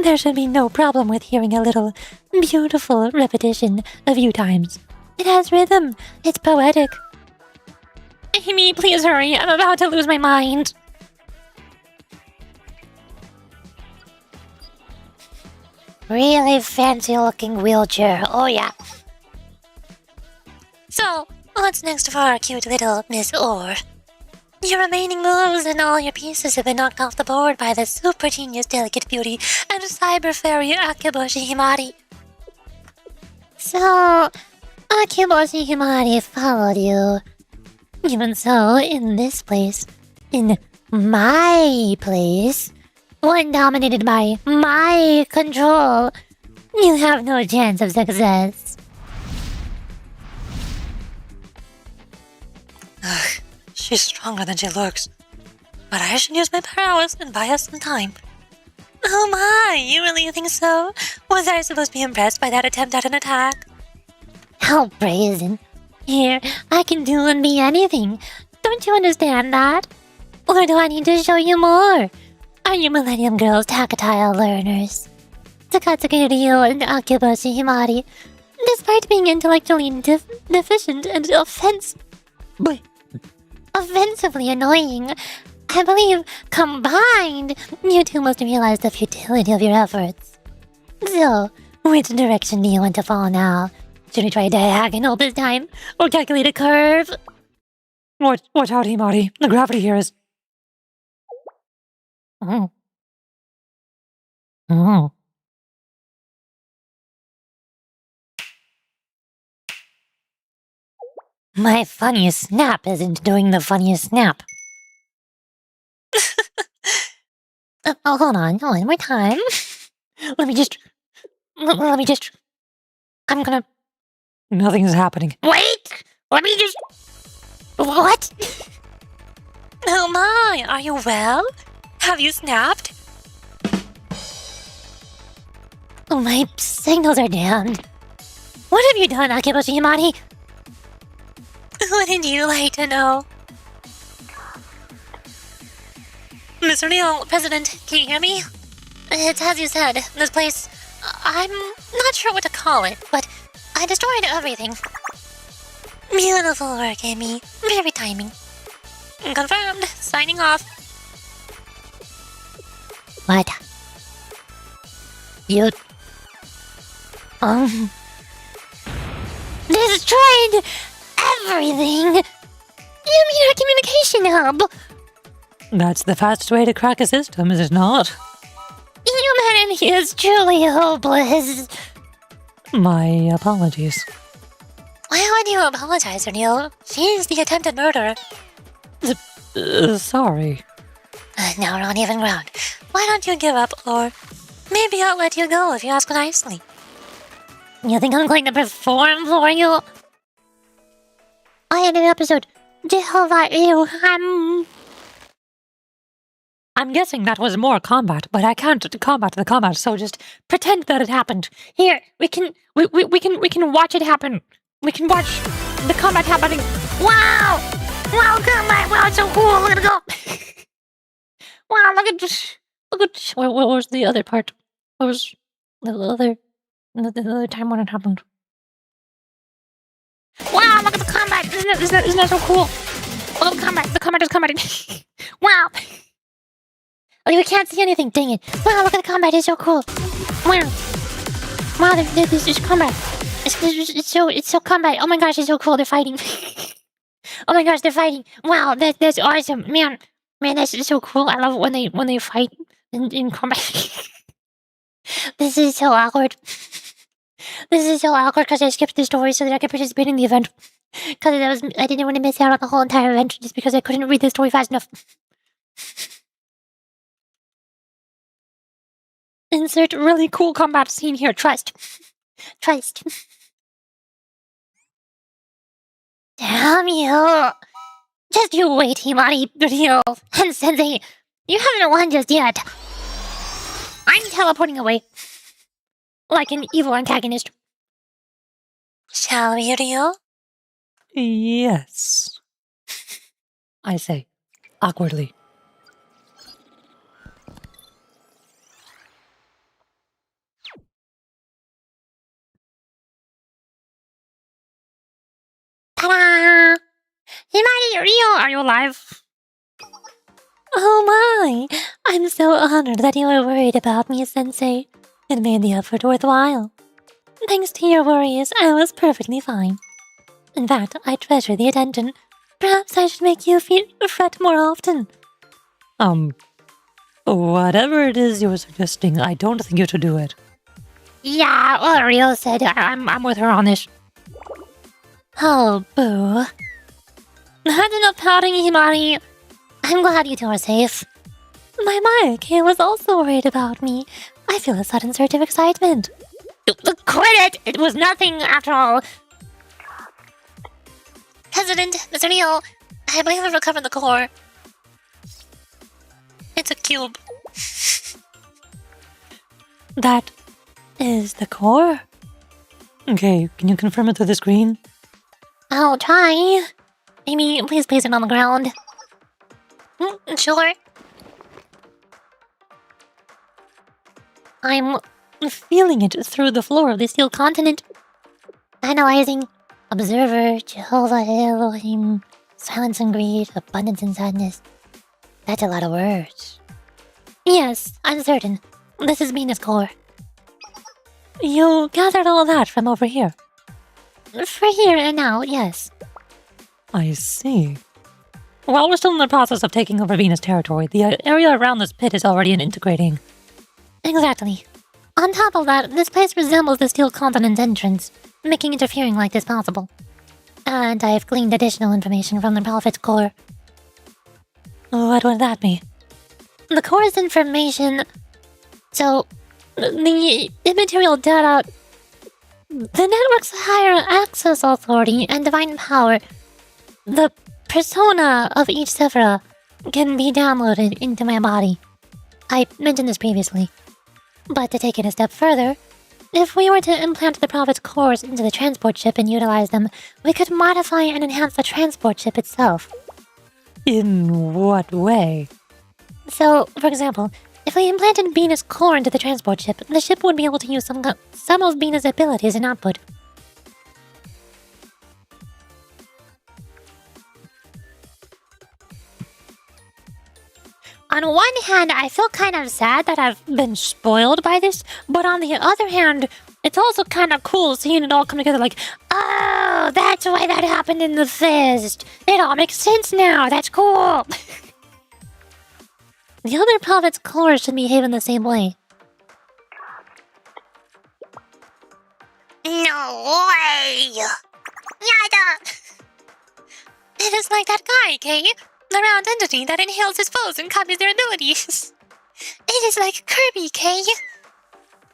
There should be no problem with hearing a little beautiful repetition a few times. It has rhythm. It's poetic. Amy, please hurry. I'm about to lose my mind. Really fancy looking wheelchair. Oh yeah. So, what's next for our cute little Miss Orr? Your remaining moves and all your pieces have been knocked off the board by the super genius delicate beauty and cyber fairy Akiboshi Himari. So, Akiboshi Himari followed you. Even so, in this place, in my place, one dominated by my control, you have no chance of success. Ugh, she's stronger than she looks. But I should use my prowess and buy us some time. Oh my, you really think so? Was I supposed to be impressed by that attempt at an attack? How brazen. Here, I can do and be anything. Don't you understand that? Or do I need to show you more? Are you Millennium Girls tactile learners? Takatsuki Ryo and Akiboshi Himari, despite being intellectually deficient and offensively annoying, I believe, combined, you two must realize the futility of your efforts. So, which direction do you want to follow now? Should we try diagonal this time? Or calculate a curve? Watch out, Himari. The gravity here is... Oh. Oh. My funniest snap isn't doing the funniest snap. Hold on, more time. Let me just... I'm gonna... Nothing is happening. Wait! Let me just... What? Oh my, are you well? Have you snapped? Oh, my signals are down. What have you done, Akiboshi Himari? Wouldn't you like to know? Mr. Neil, President, can you hear me? It's as you said, this place... I'm not sure what to call it, but I destroyed everything. Beautiful work, Amy. Very timing. Confirmed. Signing off. What? You... Destroyed everything! You mean our communication hub? That's the fastest way to crack a system, is it not? Humanity is truly hopeless. My apologies. Why would you apologize, Neil? She's the attempted murderer. Sorry. Now we're on even ground. Why don't you give up, or maybe I'll let you go if you ask nicely. You think I'm going to perform for you? I had an episode. Jehovah, I'm guessing that was more combat, but I can't combat the combat, so just pretend that it happened. Here, we can watch it happen. We can watch the combat happening. Wow! Wow, combat! Wow, it's so cool! Look at it go! Wow, look at. What was the other part? What was the other time when it happened? Wow, look at the combat! Isn't that so cool? Look at the combat! The combat is combating. Wow! Oh, we can't see anything, dang it. Wow, look at the combat, it's so cool. Wow. Wow, this is combat. It's so combat. Oh my gosh, it's so cool, they're fighting. Oh my gosh, they're fighting. Wow, that's awesome. Man, that's so cool. I love it when they fight in combat. This is so awkward. This is so awkward because I skipped the story so that I could participate in the event. Because I didn't want to miss out on the whole entire event just because I couldn't read the story fast enough. Insert really cool combat scene here. Trust. Trust. Damn you. Just you wait, Himari, Ryo, and Sensei. You haven't won just yet. I'm teleporting away. Like an evil antagonist. Shall we, Ryo? Yes. I say, awkwardly. Ta-da! Himari, Ryo, are you alive? Oh my! I'm so honored that you were worried about me, Sensei. It made the effort worthwhile. Thanks to your worries, I was perfectly fine. In fact, I treasure the attention. Perhaps I should make you fret more often. Whatever it is you're suggesting, I don't think you should do it. Yeah, well, Ryo said I'm with her on this. Oh, boo. That's enough pouting, Himari. I'm glad you two are safe. My Mayake was also worried about me. I feel a sudden surge of excitement. Quit it! It was nothing after all. President, Mr. Neil, I believe I've recovered the core. It's a cube. That is the core? Okay, can you confirm it through the screen? I'll try. Amy, please place it on the ground. Sure. I'm feeling it through the floor of the steel continent. analyzing. Observer, Jehovah, Elohim, silence and greed, abundance and sadness. That's a lot of words. Yes, I'm certain. This is Venus core. You gathered all that from over here. For here and now, yes. I see. While we're still in the process of taking over Venus territory, the area around this pit is already integrating. Exactly. On top of that, this place resembles the Steel Continent's entrance, making interfering like this possible. And I've gleaned additional information from the Prophet's core. What would that be? The core's information... So, the immaterial data... The network's higher access authority and divine power... The persona of each Sephira can be downloaded into my body. I mentioned this previously. But to take it a step further, if we were to implant the Prophet's cores into the transport ship and utilize them, we could modify and enhance the transport ship itself. In what way? So, for example, if we implanted Venus' core into the transport ship, the ship would be able to use some of Venus' abilities and output. On one hand, I feel kind of sad that I've been spoiled by this, but on the other hand, it's also kind of cool seeing it all come together like, oh, that's why that happened in the fist. It all makes sense now. That's cool. The other Prophet's core should behave in the same way. No way! Yada! It is like that guy, Kay. The round entity that inhales his foes and copies their abilities. It is like Kirby, Kay.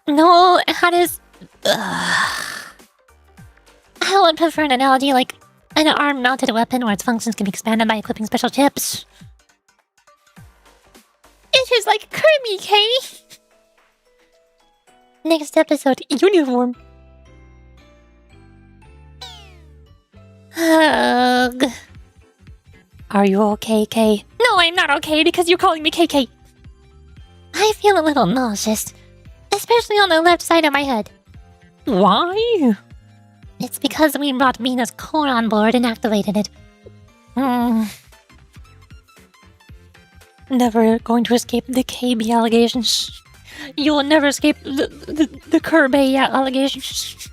No, that is... I would prefer an analogy like an arm-mounted weapon where its functions can be expanded by equipping special chips. It is like Kirby, Kay. Next episode, uniform. Ugh. Are you okay, Kay? No, I'm not okay because you're calling me KK. I feel a little nauseous, especially on the left side of my head. Why? It's because we brought Venus' core on board and activated it. Never going to escape the KB allegations. You will never escape the Kirby allegations.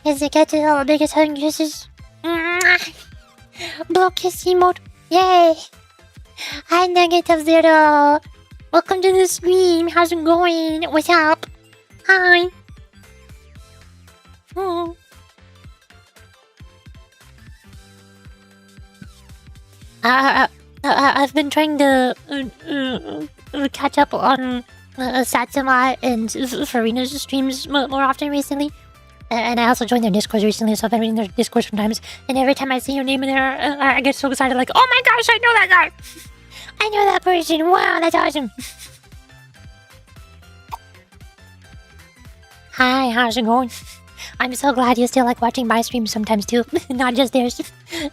Is it get to all the biggest hug kisses? Blow kiss emote. Yay! Hi, Negative Zero. Welcome to the stream. How's it going? What's up? Hi. I've been trying to catch up on Satsuma and Farina's streams more often recently. And I also joined their Discord recently, so I've been reading their Discord sometimes. And every time I see your name in there, I get so excited, like, oh my gosh, I know that guy! I know that person! Wow, that's awesome! Hi, how's it going? I'm so glad you still like watching my streams sometimes too, not just theirs.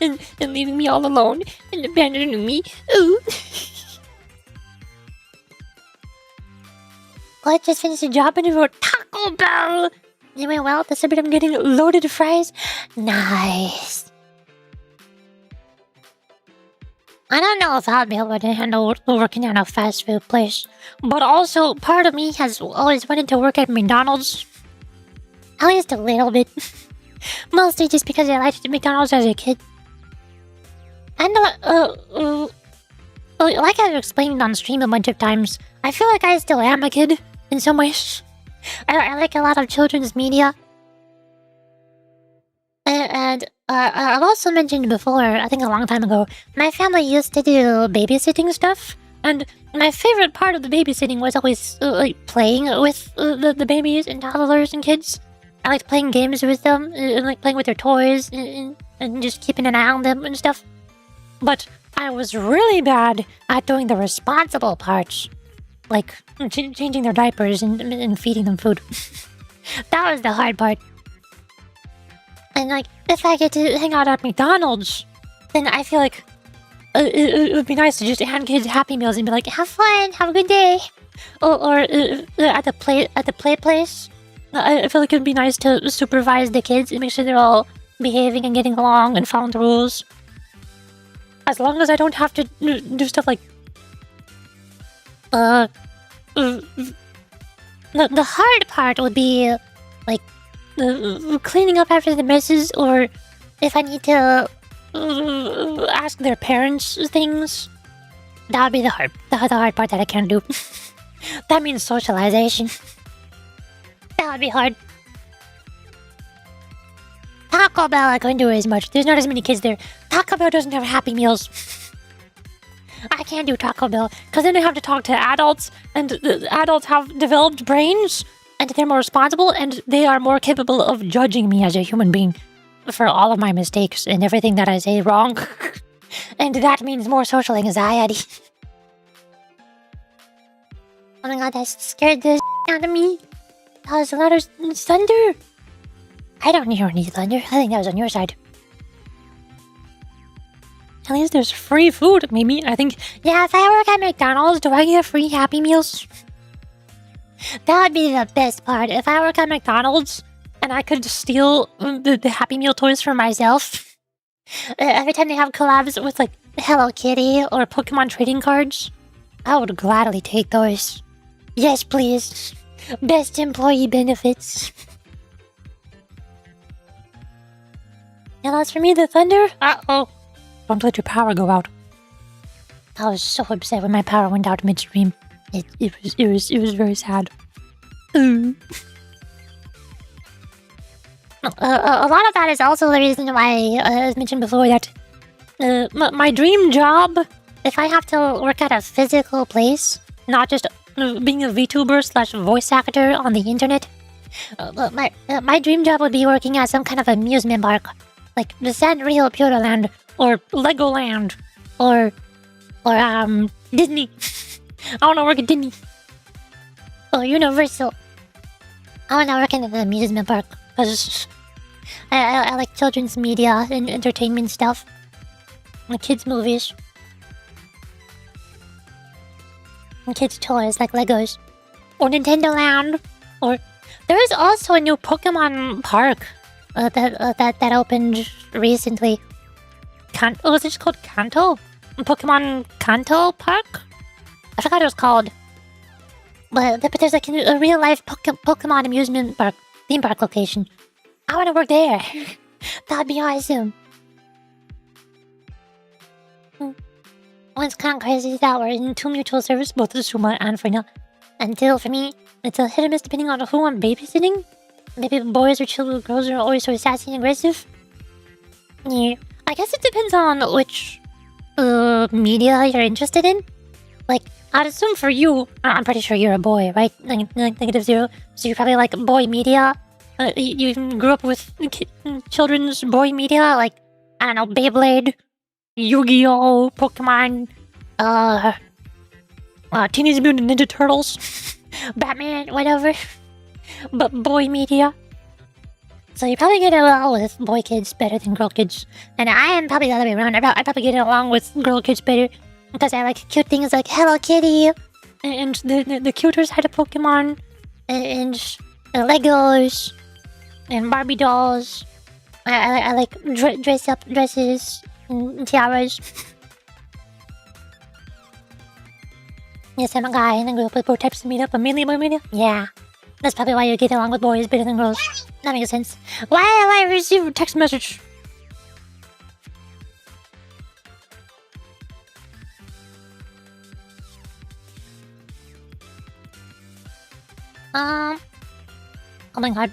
And leaving me all alone and abandoning me. Ooh! Well, I just finished a job interview at Taco Bell! You went well? The suburb I'm getting loaded fries? Nice. I don't know if I'll be able to handle working at a fast food place. But also, part of me has always wanted to work at McDonald's. At least a little bit. Mostly just because I liked McDonald's as a kid. And, like I've explained on stream a bunch of times, I feel like I still am a kid in some ways. I like a lot of children's media. And I've also mentioned before, I think a long time ago, my family used to do babysitting stuff. And my favorite part of the babysitting was always like playing with the babies and toddlers and kids. I liked playing games with them, and like playing with their toys, and just keeping an eye on them and stuff. But I was really bad at doing the responsible parts. Like, changing their diapers and feeding them food. That was the hard part. And, like, if I get to hang out at McDonald's, then I feel like it would be nice to just hand kids Happy Meals and be like, have fun, have a good day. Or at the play place, I feel like it would be nice to supervise the kids and make sure they're all behaving and getting along and following the rules. As long as I don't have to do stuff like... The hard part would be, like, cleaning up after the messes, or if I need to ask their parents things. that would be the hard part that I can't do. That means socialization. That would be hard. Taco Bell, I couldn't do as much. There's not as many kids there. Taco Bell doesn't have Happy Meals. I can't do Taco Bell. Because then I have to talk to adults, and the adults have developed brains, and they're more responsible, and they are more capable of judging me as a human being for all of my mistakes and everything that I say wrong. And that means more social anxiety. Oh my god, that scared the out of me. That was a lot of thunder. I don't hear any thunder. I think that was on your side. At least there's free food, maybe. I think, Yeah, if I work at McDonald's, do I get free Happy Meals? That would be the best part. If I work at McDonald's and I could steal the Happy Meal toys for myself. Every time they have collabs with, like, Hello Kitty Or Pokemon trading cards. I would gladly take those. Yes, please. Best employee benefits. And as for me, the thunder, uh-oh. Don't let your power go out. I was so upset when my power went out midstream. It was very sad. A lot of that is also the reason why, as mentioned before, that My dream job, if I have to work at a physical place, not just being a VTuber / voice actor on the internet. my dream job would be working at some kind of amusement park, like the Sanrio Pureland, Or Legoland. or Disney. I want to work at Disney. or Universal. I want to work in an amusement park because I like children's media and entertainment stuff, like kids movies, and kids toys like Legos, or Nintendo Land. Or there is also a new Pokemon park that opened recently. Was it just called Kanto? Pokemon Kanto Park? I forgot what it was called. But there's like a real life Pokemon amusement park, theme park location. I want to work there. That'd be awesome. What's kind of crazy is that we're in two mutual service, both with Suma and Frina. Until for me, it's a hit or miss depending on who I'm babysitting. Maybe boys or children, girls are always so sassy and aggressive. Yeah, I guess it depends on which media you're interested in. Like, I'd assume for you, I'm pretty sure you're a boy, right? -0. So you probably like boy media. You even grew up with children's boy media, like, I don't know, Beyblade, Yu-Gi-Oh, Pokemon, Teenage Mutant Ninja Turtles. Batman, whatever. But boy media. So you probably get along with boy kids better than girl kids. And I am probably the other way around. I probably get along with girl kids better because I like cute things like Hello Kitty And the cuter side of Pokemon. and Legos and Barbie dolls. I like dress up dresses and tiaras. Yes, I'm a guy and I grew up with both types of media, but mainly boy media. Yeah, that's probably why you get along with boys better than girls. That makes sense. Why have I received a text message? Oh my god.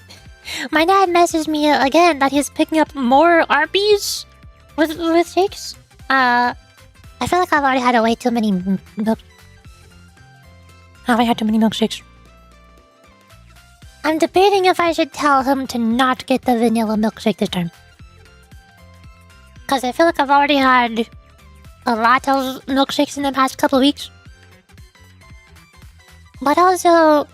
My dad messaged me again that he's picking up more Arby's with shakes. I feel like I've already had way too many milk. Have I had too many milkshakes? I'm debating if I should tell him to not get the vanilla milkshake this time. Because I feel like I've already had a lot of milkshakes in the past couple of weeks. But also,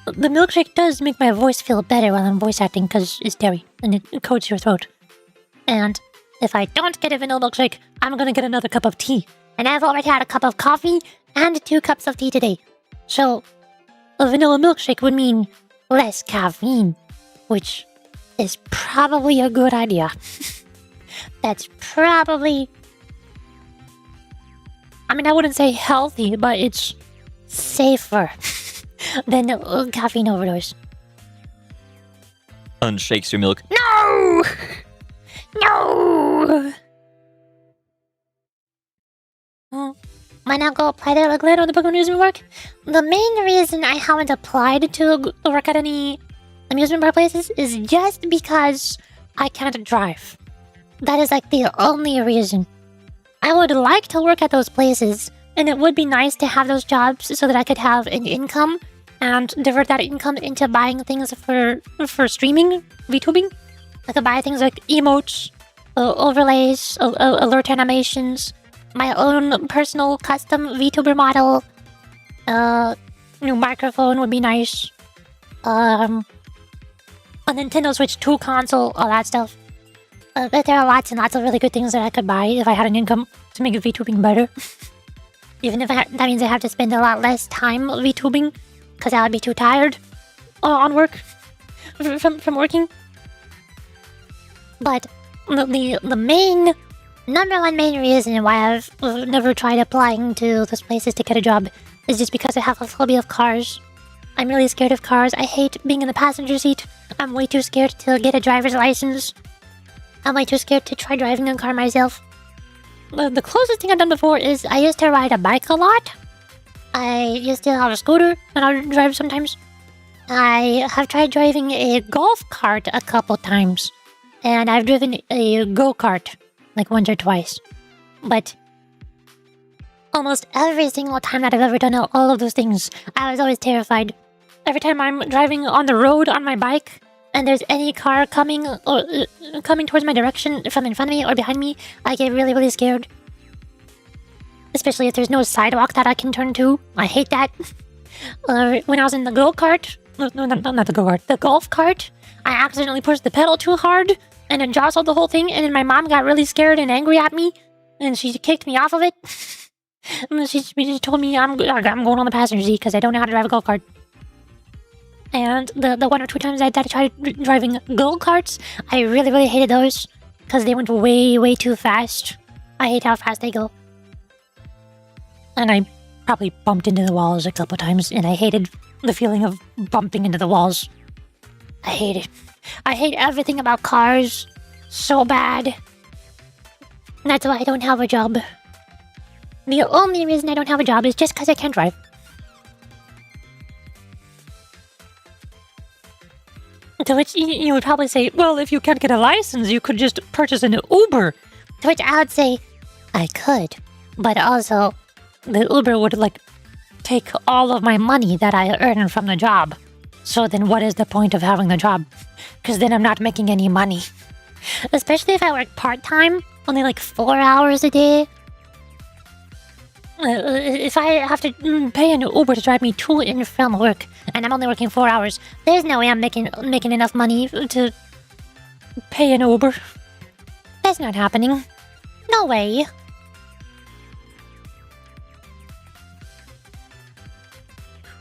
The milkshake does make my voice feel better while I'm voice acting because it's dairy and it coats your throat. and if I don't get a vanilla milkshake, I'm gonna get another cup of tea. And I've already had a cup of coffee and 2 cups of tea today. So, a vanilla milkshake would mean less caffeine, which is probably a good idea. That's probably I mean, I wouldn't say healthy, but it's safer than caffeine overdose. Unshakes your milk. No! No! Why not go apply there like Glenn on the Pokemon amusement park? The main reason I haven't applied to work at any amusement park places is just because I can't drive. that is like the only reason. I would like to work at those places, And it would be nice to have those jobs so that I could have an income and divert that income into buying things for streaming, VTubing. I could buy things like emotes, overlays, alert animations, my own personal custom VTuber model, new microphone would be nice, a Nintendo Switch 2 console, all that stuff. But there are lots and lots of really good things that I could buy if I had an income to make VTubing better. Even if that means I have to spend a lot less time VTubing, because I would be too tired on work, from working. But the main, number one main reason why I've never tried applying to those places to get a job is just because I have a phobia of cars. I'm really scared of cars. I hate being in the passenger seat. I'm way too scared to get a driver's license. I'm way too scared to try driving a car myself. The closest thing I've done before is I used to ride a bike a lot. I used to have a scooter and I would drive sometimes. I have tried driving a golf cart a couple times. And I've driven a go-kart like once or twice. But almost every single time that I've ever done all of those things, I was always terrified. Every time I'm driving on the road on my bike, and there's any car coming towards my direction from in front of me or behind me, I get really, really scared. Especially if there's no sidewalk that I can turn to. I hate that. When I was in the go-kart, no, not the go-kart, the golf cart, I accidentally pushed the pedal too hard, and it jostled the whole thing, and then my mom got really scared and angry at me, and she kicked me off of it. And she just told me I'm going on the passenger seat because I don't know how to drive a go-kart. And the one or two times I had to try driving go-karts, I really, really hated those because they went way, way too fast. I hate how fast they go. And I probably bumped into the walls a couple times, and I hated the feeling of bumping into the walls. I hate it. I hate everything about cars so bad. That's why I don't have a job. The only reason I don't have a job is just because I can't drive. To which you would probably say, well, if you can't get a license, you could just purchase an Uber. To which I would say, I could. But also, the Uber would, take all of my money that I earn from the job. So then what is the point of having the job? Because then I'm not making any money. Especially if I work part-time, only 4 hours a day. If I have to pay an Uber to drive me to and from work, and I'm only working 4 hours, there's no way I'm making enough money to pay an Uber. That's not happening. No way.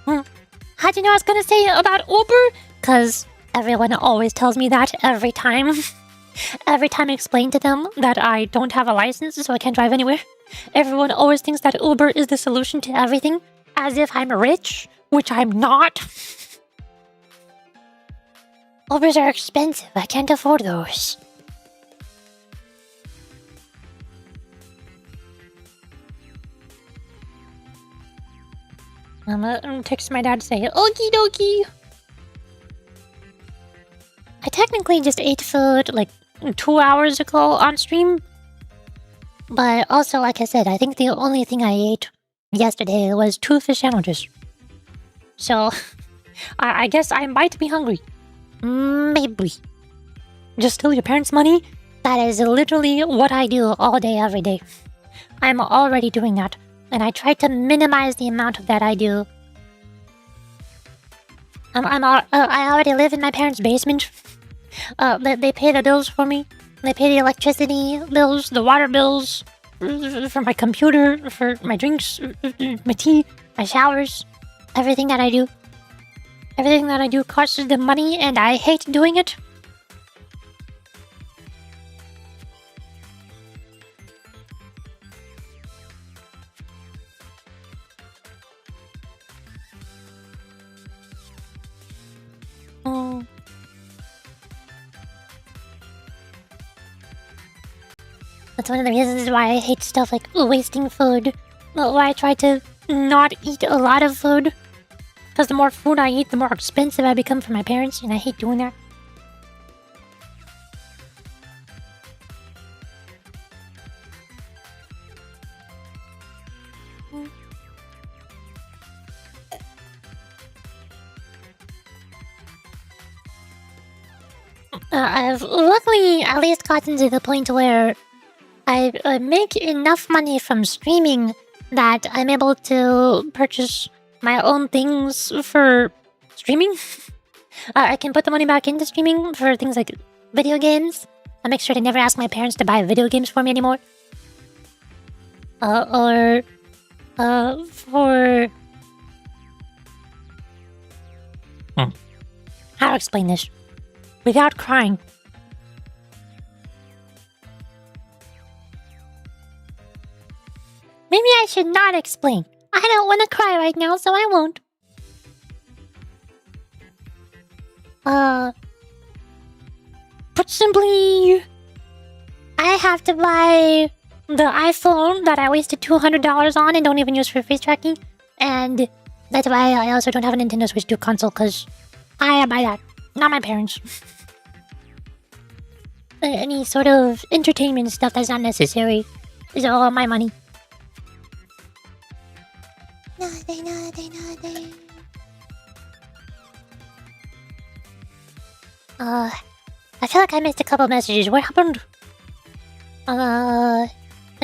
How'd you know I was gonna say about Uber? Because everyone always tells me that every time. Every time I explain to them that I don't have a license, so I can't drive anywhere. Everyone always thinks that Uber is the solution to everything, as if I'm rich, which I'm not. Ubers are expensive. I can't afford those. I'm gonna text my dad to say, okie dokie. I technically just ate food 2 hours ago on stream. But also, like I said, I think the only thing I ate yesterday was 2 fish sandwiches. So, I guess I might be hungry. Maybe. Just steal your parents' money? That is literally what I do all day, every day. I'm already doing that, and I try to minimize the amount of that I do. I already live in my parents' basement. They pay the bills for me. They pay the electricity bills, the water bills, for my computer, for my drinks, my tea, my showers, everything that I do. Everything that I do costs them money, and I hate doing it. That's one of the reasons why I hate stuff like wasting food. Why I try to not eat a lot of food. Because the more food I eat, the more expensive I become for my parents, and I hate doing that. I've luckily at least gotten to the point where I make enough money from streaming that I'm able to purchase my own things for streaming. I can put the money back into streaming for things like video games. I make sure to never ask my parents to buy video games for me anymore. For... How to explain this without crying? Maybe I should not explain. I don't want to cry right now, so I won't. Put simply, I have to buy the iPhone that I wasted $200 on and don't even use for face tracking. And that's why I also don't have a Nintendo Switch 2 console, because I buy that, not my parents. Any sort of entertainment stuff that's not necessary is all my money. Nothing. I feel like I missed a couple messages. What happened? What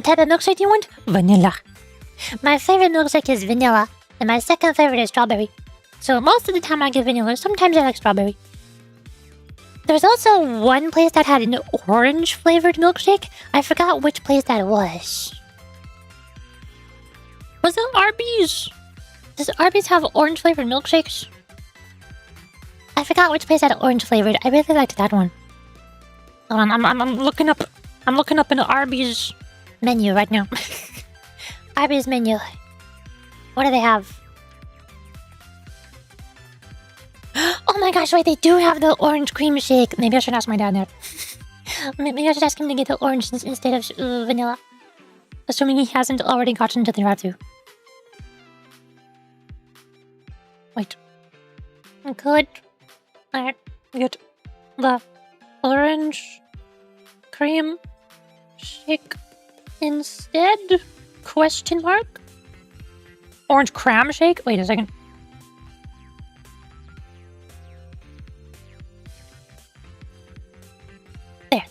type of milkshake do you want? Vanilla. My favorite milkshake is vanilla, and my second favorite is strawberry. So most of the time I get vanilla, sometimes I like strawberry. There's also one place that had an orange flavored milkshake. I forgot which place that was. Was it Arby's? Does Arby's have orange flavored milkshakes? I forgot which place had orange flavored. I really liked that one. Hold on, I'm looking up. I'm looking up an Arby's menu right now. Arby's menu. What do they have? Oh my gosh, wait, they do have the orange cream shake. Maybe I should ask my dad that. Maybe I should ask him to get the orange instead of vanilla. Assuming he hasn't already gotten to the drive-thru. Wait. Could I get the orange cream shake instead? Question mark? Orange cram shake? Wait a second. There.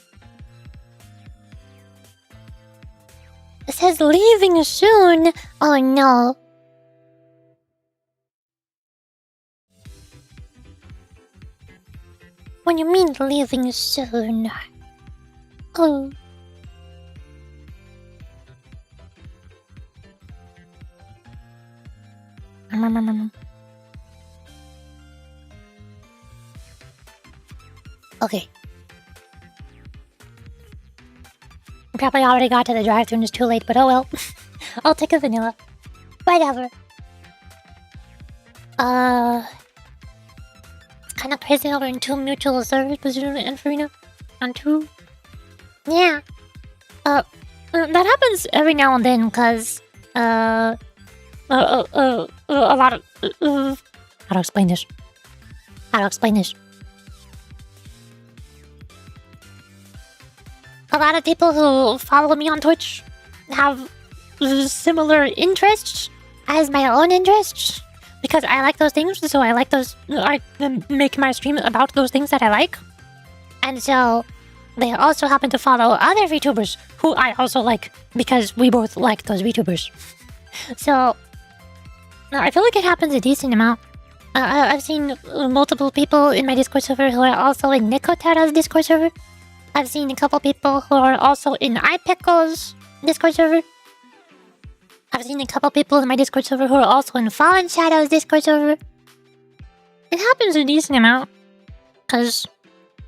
It says leaving soon. Oh no. What do you mean leaving soon? Oh. Okay. Probably already got to the drive-thru and it's too late, but oh well. I'll take a vanilla. Whatever. It's kind of crazy over in 2 mutual service position and Farina on 2. Yeah. That happens every now and then, cause a lot of how to explain this? A lot of people who follow me on Twitch have similar interests as my own interests. Because I like those things, so I like those. I make my stream about those things that I like. And so they also happen to follow other VTubers who I also like because we both like those VTubers. So I feel like it happens a decent amount. I've seen multiple people in my Discord server who are also in Nicotera's Discord server. I've seen a couple people who are also in iPickle's Discord server. I've seen a couple people in my Discord server who are also in Fallen Shadow's Discord server. It happens a decent amount. Because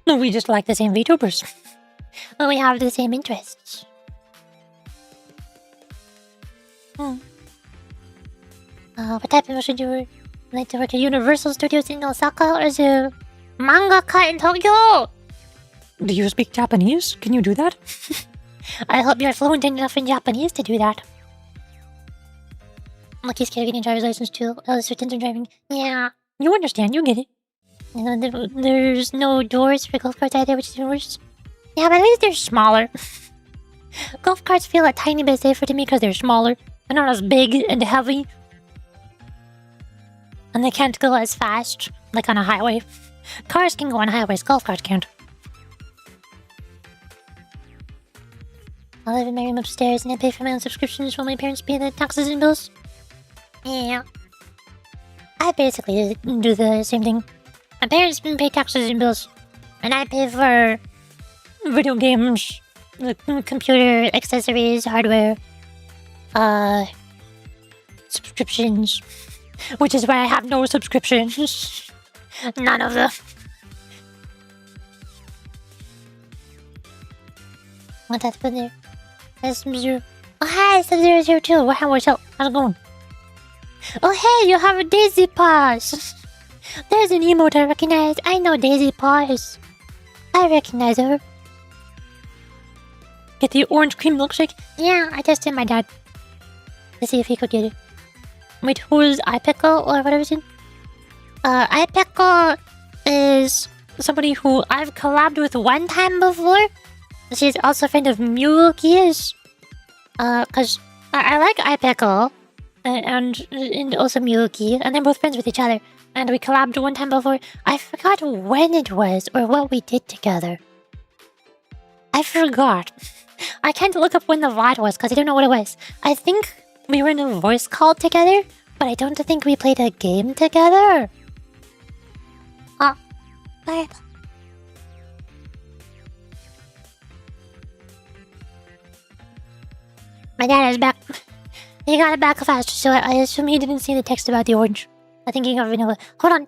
we just like the same VTubers. We have the same interests. What type of should you like to work at Universal Studios in Osaka or as a mangaka in Tokyo? Do you speak Japanese? Can you do that? I hope you're fluent enough in Japanese to do that. Lucky's kid getting a driver's license too. Certain driving. Yeah, You understand, you get it. you know, there's no doors for golf carts either, which is worse. Yeah, but at least they're smaller. Golf carts feel a tiny bit safer to me because they're smaller. They're not as big and heavy. And they can't go as fast, like on a highway. Cars can go on highways, golf carts can't. I live in my room upstairs and I pay for my own subscriptions while my parents pay the taxes and bills. Yeah. I basically do the same thing. My parents pay taxes and bills. And I pay for video games, Computer accessories, hardware, subscriptions. which is why I have no subscriptions. None of them. What that's been there? That's Sub-Zero. Oh, hi, Sub-002. How's it going? Oh, hey, you have a Daisy Paws. There's an emote I recognize. I know Daisy Paws. I recognize her. Get the orange cream milkshake? Yeah, I tested my dad to see if he could get it. Wait, who is iPickle or whatever his name? iPickle is somebody who I've collabed with one time before. She's also a friend of Miyuki's. Cause I like iPickle and also Miyuki, and they're both friends with each other. And we collabed one time before. I forgot when it was or what we did together. I forgot. I can't look up when the VOD was because I don't know what it was. I think we were in a voice call together, but I don't think we played a game together. Bye. My dad is back. He got it back fast, so I assume he didn't see the text about the orange. I think he got vanilla. Hold on.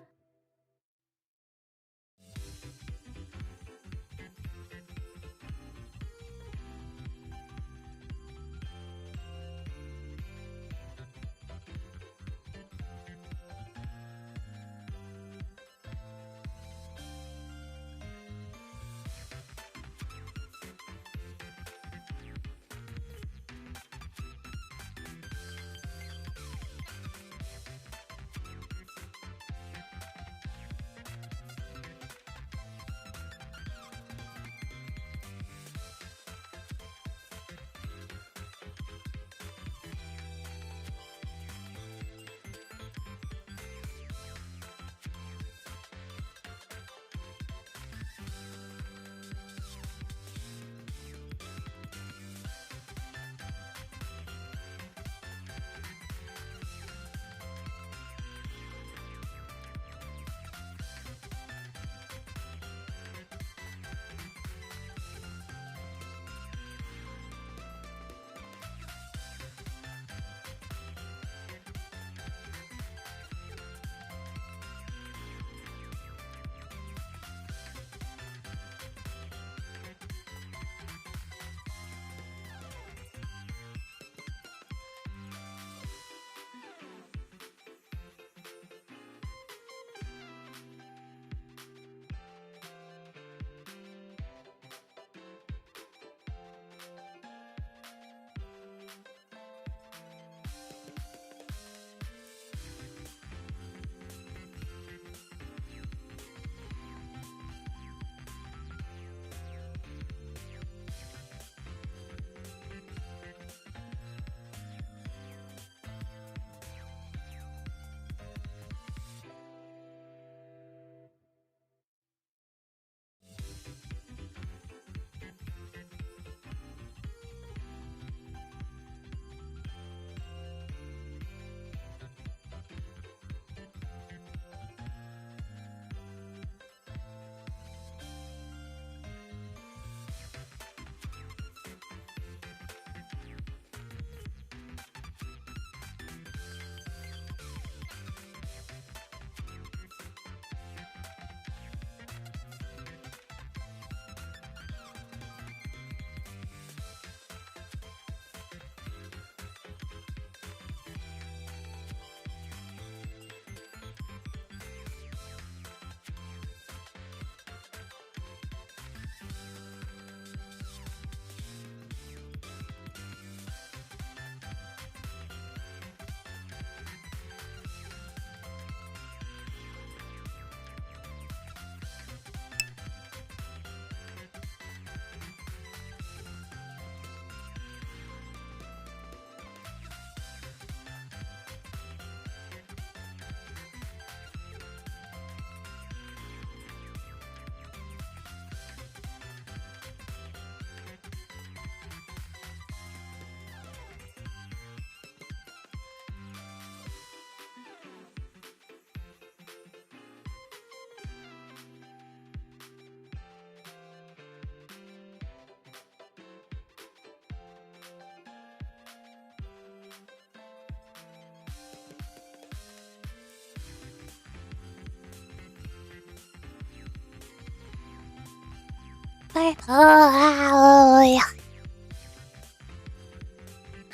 play. Oh, yeah.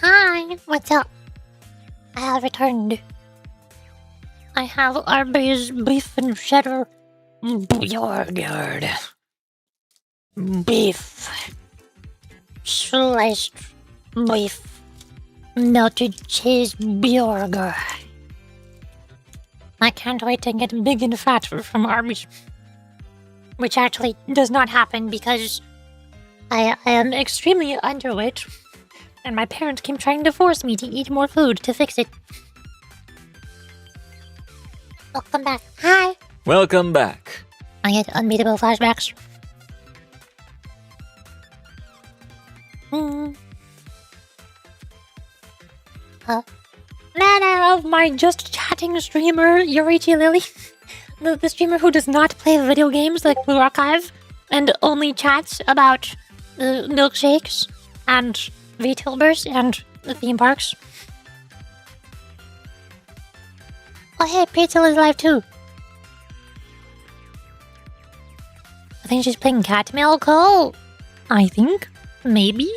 Hi, what's up? I have returned. I have Arby's beef and cheddar burger. Beef. Sliced beef. Melted cheese burger. I can't wait to get big and fat from Arby's. Which actually does not happen because I am extremely underweight. And my parents keep trying to force me to eat more food to fix it. Welcome back. Hi. Welcome back. I get unbeatable flashbacks. Manner of my just chatting streamer, YurichiLily. The streamer who does not play video games like Blue Archive and only chats about milkshakes and VTubers and theme parks. Oh hey, Pretzel is live too. I think she's playing Cat Milko. I think. Maybe.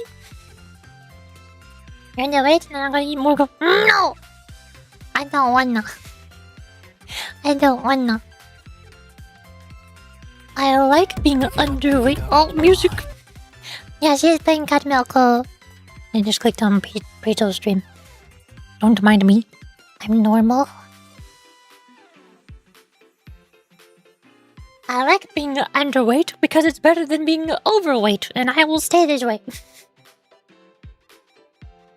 You're in the wait and I'm gonna eat more. No! I don't wanna. I don't wanna. I like being underweight. Oh, music. Yeah, she's playing Cat Milko. I just clicked on Pretzel's stream. Don't mind me. I'm normal. I like being underweight because it's better than being overweight, and I will stay this way.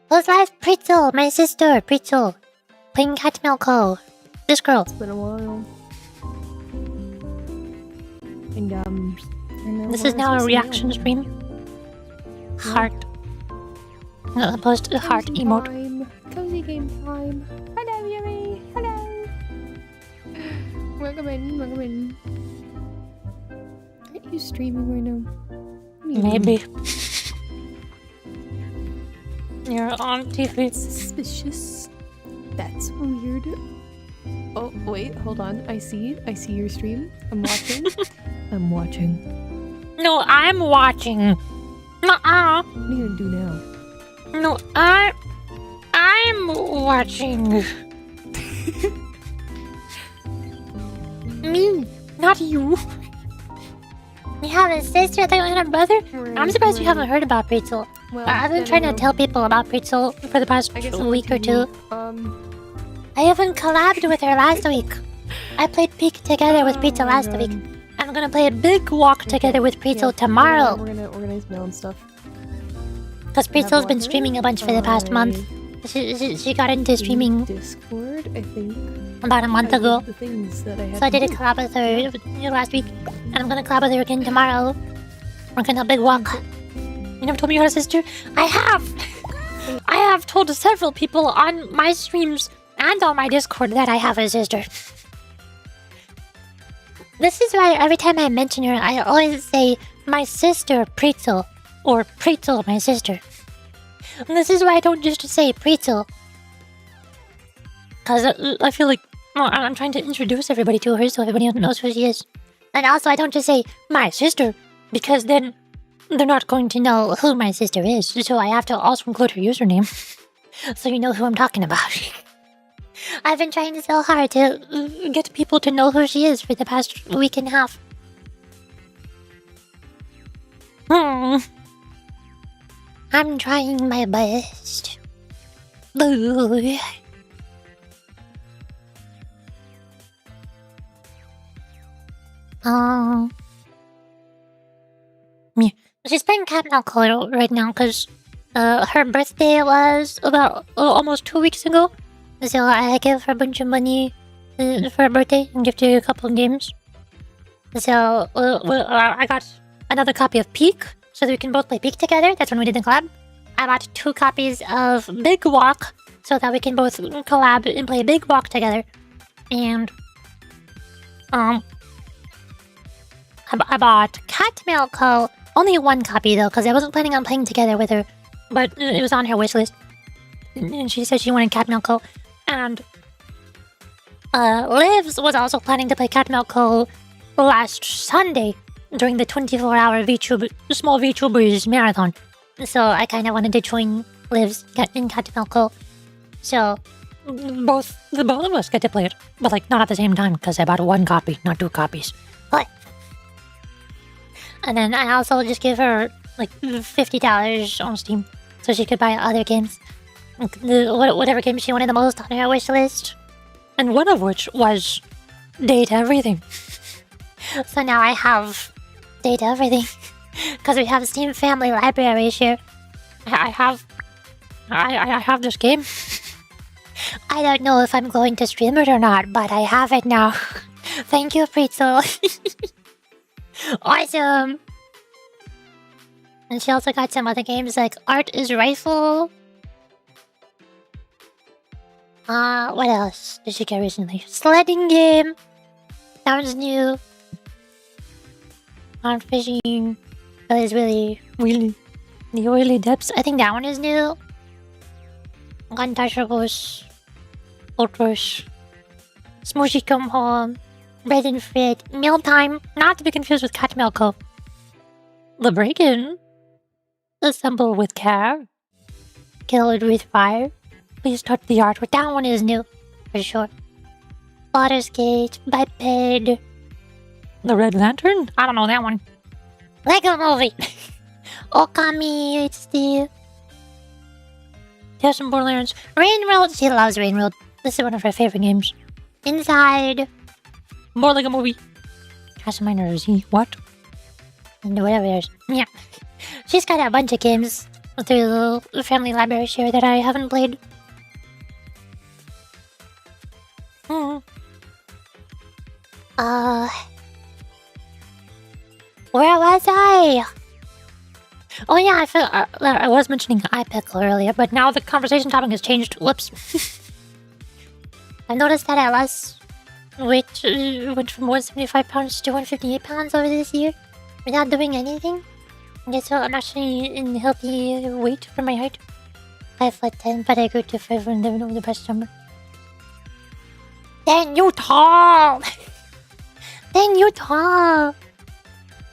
Who's live? Pretzel, my sister, Pretzel. Playing Cat Milko. This girl. It's been a while. And I don't know This what is now a else to reaction say. stream. Heart. Post a heart Cozy emote. time. Cozy game time. Hello, Yuri. Hello. Welcome in. Welcome in. Aren't you streaming right now? Maybe. You're on TV. Suspicious. That's weird. Oh, wait. Hold on. I see your stream. I'm watching. I'm watching. No, I'm watching. Nuh-uh. What are you gonna do now? No, I'm watching. Me, not you. You have a sister that you had a brother? I'm surprised you haven't heard about Pretzel. Well, I've been I trying to don't tell know. people about Pretzel for the past I guess I'll week or two. continue. I even collabed with her last week. I played Peek together with Pretzel last week. I'm gonna play a big walk together with Pretzel tomorrow. We're gonna organize mail and stuff. Because Pretzel's been streaming a bunch for the past month. She got into streaming Discord, I think. about a month ago. The things that I have So I to did a do. collab with her last week. And I'm gonna collab with her again tomorrow. We're gonna big walk. You never told me you had a sister? I have! I have told several people on my streams and on my Discord that I have a sister. This is why every time I mention her, I always say my sister Pretzel. Or Pretzel, my sister. And this is why I don't just say Pretzel. Because I feel like I'm trying to introduce everybody to her so everybody knows who she is. And also I don't just say My sister. Because then they're not going to know who my sister is. So I have to also include her username. So you know who I'm talking about. I've been trying so hard to Get people to know who she is for the past week and a half. I'm trying my best. She's playing Captain Color right now because her birthday was about almost 2 weeks ago. So I gave her a bunch of money for her birthday and gifted her a couple of games. So I got another copy of Peak so that we can both play Peak together. That's when we did the collab. I bought 2 copies of Big Walk so that we can both collab and play Big Walk together. And I bought Cat Milko. Only 1 copy though, because I wasn't planning on playing together with her, but it was on her wish list. And she said she wanted Cat Milko. And Livs was also planning to play Cat Milko last Sunday, during the 24-hour small VTubers marathon. So I kind of wanted to join Liv's in Catamilco. So the both of us get to play it, but like not at the same time because I bought one copy, not two copies. But and then I also just gave her like $50 on Steam so she could buy other games, whatever game she wanted the most on her wish list, and one of which was Date Everything. So now I have Date Everything because we have Steam Family Library here. I have this game. I don't know if I'm going to stream it or not, but I have it now. Thank you, Pretzel. Awesome. And she also got some other games like Art is Rifle. What else did she get recently? Sledding game. That one's new. On fishing. That is really the oily depths. I think that one is new. Untouchables. Ultras. Smooshy Come Home. Bread and Frit. Mealtime. Not to be confused with Catamilco. The Break-In. Assemble with Care. Killed with Fire. Please touch the artwork. That one is new. For sure. Water Skate. Biped. The Red Lantern? I don't know that one. Lego Movie. Okami HD. Tales from Borderlands. Rain World. She loves Rain World. This is one of her favorite games. Inside. More Lego Movie. Castlevania Z. What? And whatever it is. Yeah. She's got a bunch of games through the family library share that I haven't played. Where was I? Oh yeah, I was mentioning iPickle earlier, but now the conversation topic has changed. Whoops. I noticed that I lost weight, went from 175 pounds to 158 pounds over this year without doing anything. I guess I'm actually in healthy weight for my height. 5'10", but I grew to 5'11" over the past summer. Dang, you tall! Dang, you tall!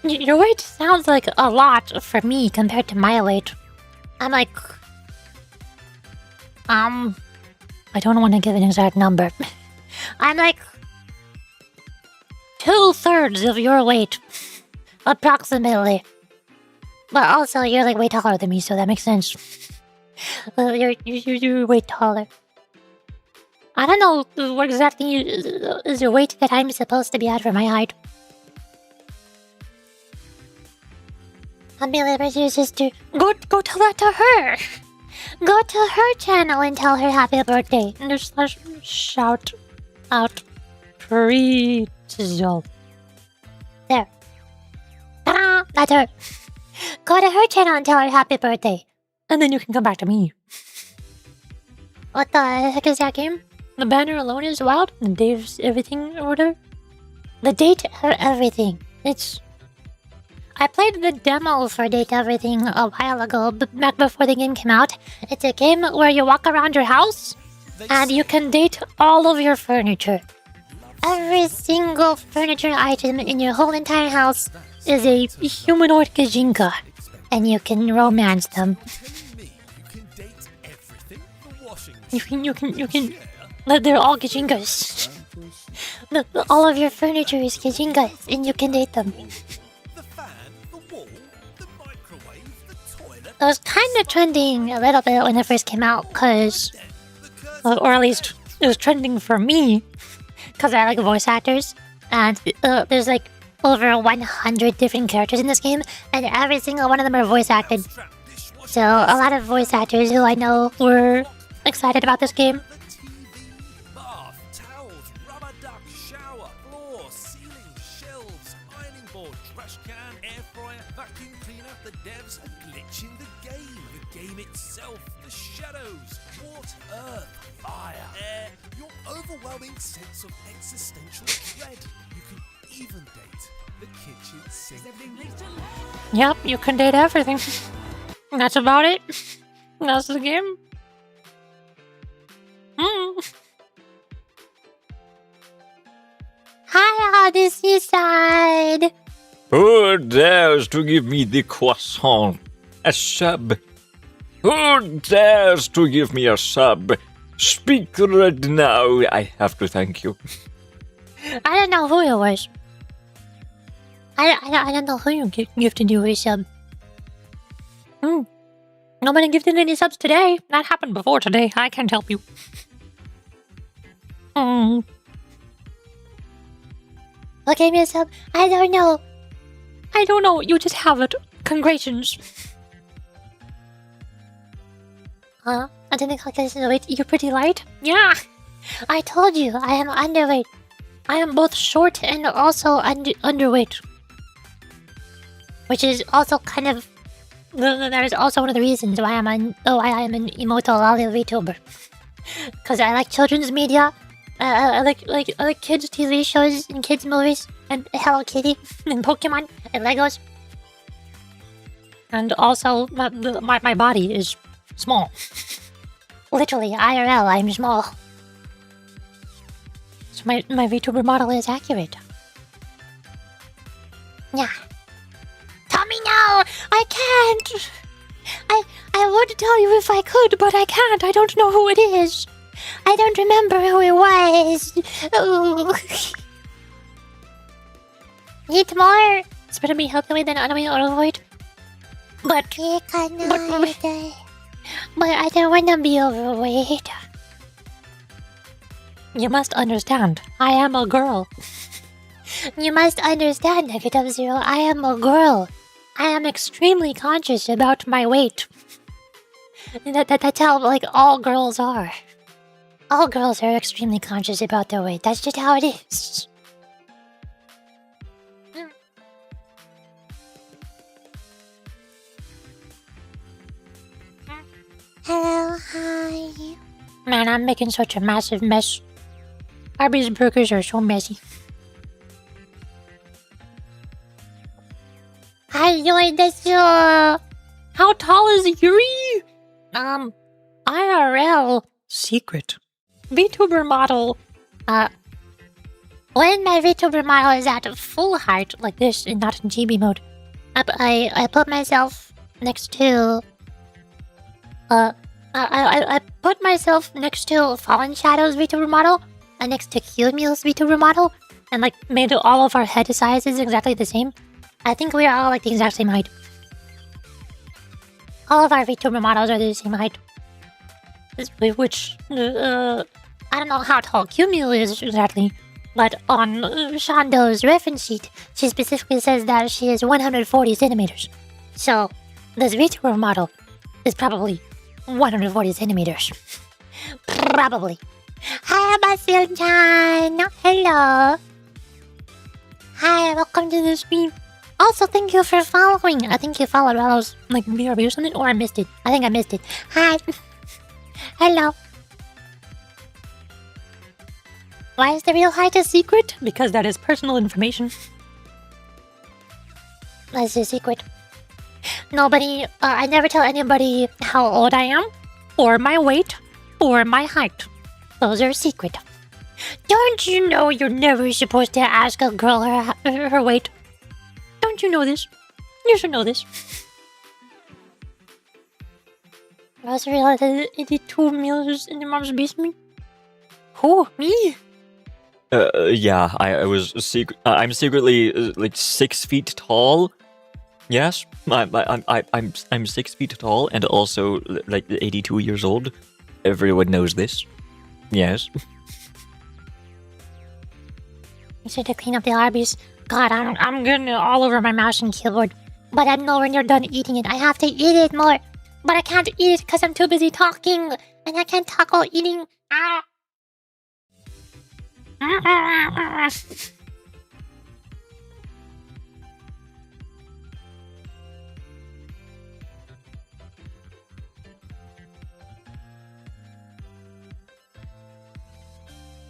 Your weight sounds like a lot for me compared to my weight. I'm like... I don't want to give an exact number. I'm like... 2/3 of your weight. Approximately. But also, you're like way taller than me, so that makes sense. You're way taller. I don't know what exactly is the weight that I'm supposed to be at for my height. I'll be like your sister. Go tell that to her. Go to her channel and tell her happy birthday. And there's shout out Pretzel. There. Ta-da! That's her. Go to her channel and tell her happy birthday. And then you can come back to me. What the heck is that game? The banner alone is wild. And Dave's everything or whatever. The Date Everything. I played the demo for Date Everything a while ago, back before the game came out. It's a game where you walk around your house and you can date all of your furniture. Every single furniture item in your whole entire house is a humanoid gajinka, and you can romance them. You can. They're all gajinkas. All of your furniture is gajinkas, and you can date them. It was kind of trending a little bit when it first came out, or at least it was trending for me, because I like voice actors, and there's like over 100 different characters in this game, and every single one of them are voice acted. So a lot of voice actors who I know were excited about this game. Bath, towels, rubber duck, shower, floor, ceiling, shelves, ironing board, trash can, air fryer, vacuum cleaner. The devs are glitching the game. The game itself, the shadows, water, earth, fire, air, your overwhelming sense of existential dread. You can even date the kitchen sink. Yep, you can date everything. That's about it. That's the game. Hi, on the seaside. Who dares to give me the croissant? A sub. Who dares to give me a sub? Speak right now. I have to thank you. I don't know who it was. I don't know who you gifted you a sub. Nobody gifted any subs today. That happened before today. I can't help you. Who gave me a sub? I don't know. I don't know. You just have it. Congratulations. Huh? I didn't calculate the weight. You're pretty light. Yeah. I told you, I am underweight. I am both short and also underweight. Which is also kind of... That is also one of the reasons why I am an emoto lolly VTuber. Because I like children's media. I like kids' TV shows and kids' movies. And Hello Kitty. And Pokemon. And Legos. And also, my body is small. Literally, IRL, I'm small. So my VTuber model is accurate. Yeah. Tell me now! I can't! I would tell you if I could, but I can't. I don't know who it is. I don't remember who it was. Ooh. Need more? It's better be healthy than underweight or overweight. But I don't want to be overweight. You must understand, I am a girl. You must understand, Negative Zero, I am a girl. I am extremely conscious about my weight. That's how, like, all girls are. All girls are extremely conscious about their weight. That's just how it is. Hello, hi. Man, I'm making such a massive mess. Arby's burgers are so messy. Hi, Yuri, how tall is Yuri? IRL secret. VTuber model. When my VTuber model is at full height, like this, and not in GB mode, I put myself next to... I put myself next to Fallen Shadow's VTuber model, and next to Qmule's VTuber model, and like made all of our head sizes exactly the same. I think we are all like the exact same height. All of our VTuber models are the same height. Which, I don't know how tall Qmule is exactly, but on Shando's reference sheet, she specifically says that she is 140 centimeters. So, this VTuber model is probably 140 centimeters. Probably. Hi, Basil-chan! Hello! Hi, welcome to the stream. Also, thank you for following. I think you followed while I was like BRB or something, or I missed it. I think I missed it. Hi. Hello. Why is the real height a secret? because that is personal information. That's a secret. Nobody, I never tell anybody how old I am, Or my weight, or my height. those are a secret. Don't you know you're never supposed to ask a girl her weight? Don't you know this? You should know this. I also realized that 82 meals in your mom's basement. Who? Me? Yeah, I'm secretly like 6 feet tall. Yes, I'm 6 feet tall and also like 82 years old. Everyone knows this. Yes. You should to clean up the Arby's. God, I'm getting it all over my mouse and keyboard. But I'm nowhere near done eating it. I have to eat it more. But I can't eat it because I'm too busy talking. And I can't talk while eating. Ah.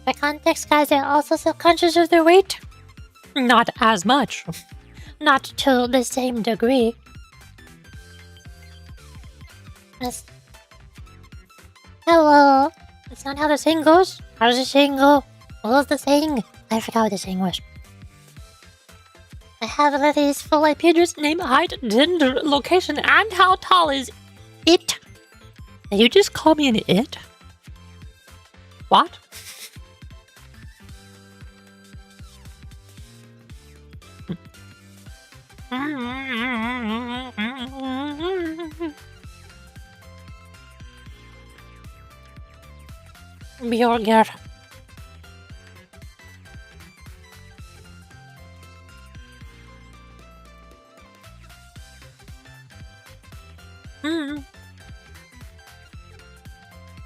For context, guys are also self-conscious of their weight. Not as much. Not to the same degree. Hello. That's not how the saying goes. How does the saying go? What was the saying? I forgot what the saying was. have Lily's full IP address, name, height, gender, location, and how tall is it? Did you just call me an it? What? Bjorger.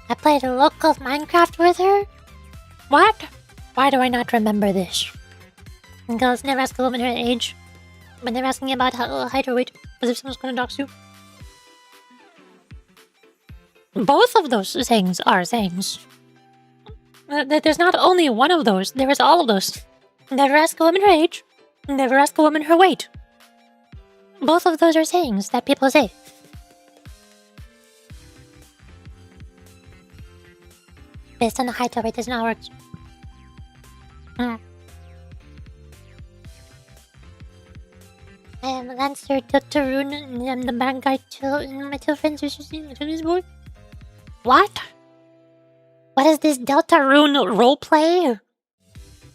I played a local Minecraft with her? What? Why do I not remember this? Girls never ask a woman her age. When they're asking about height or weight, as if someone's gonna dox you. Both of those things are things. There's not only one of those, there is all of those. Never ask a woman her age. Never ask a woman her weight. Both of those are sayings that people say. Based on the height or weight does not work. I am Lancer, Dr. Rune, and I'm the bad guy too, and my two friends are just this boy. What? What is this Delta Rune roleplay?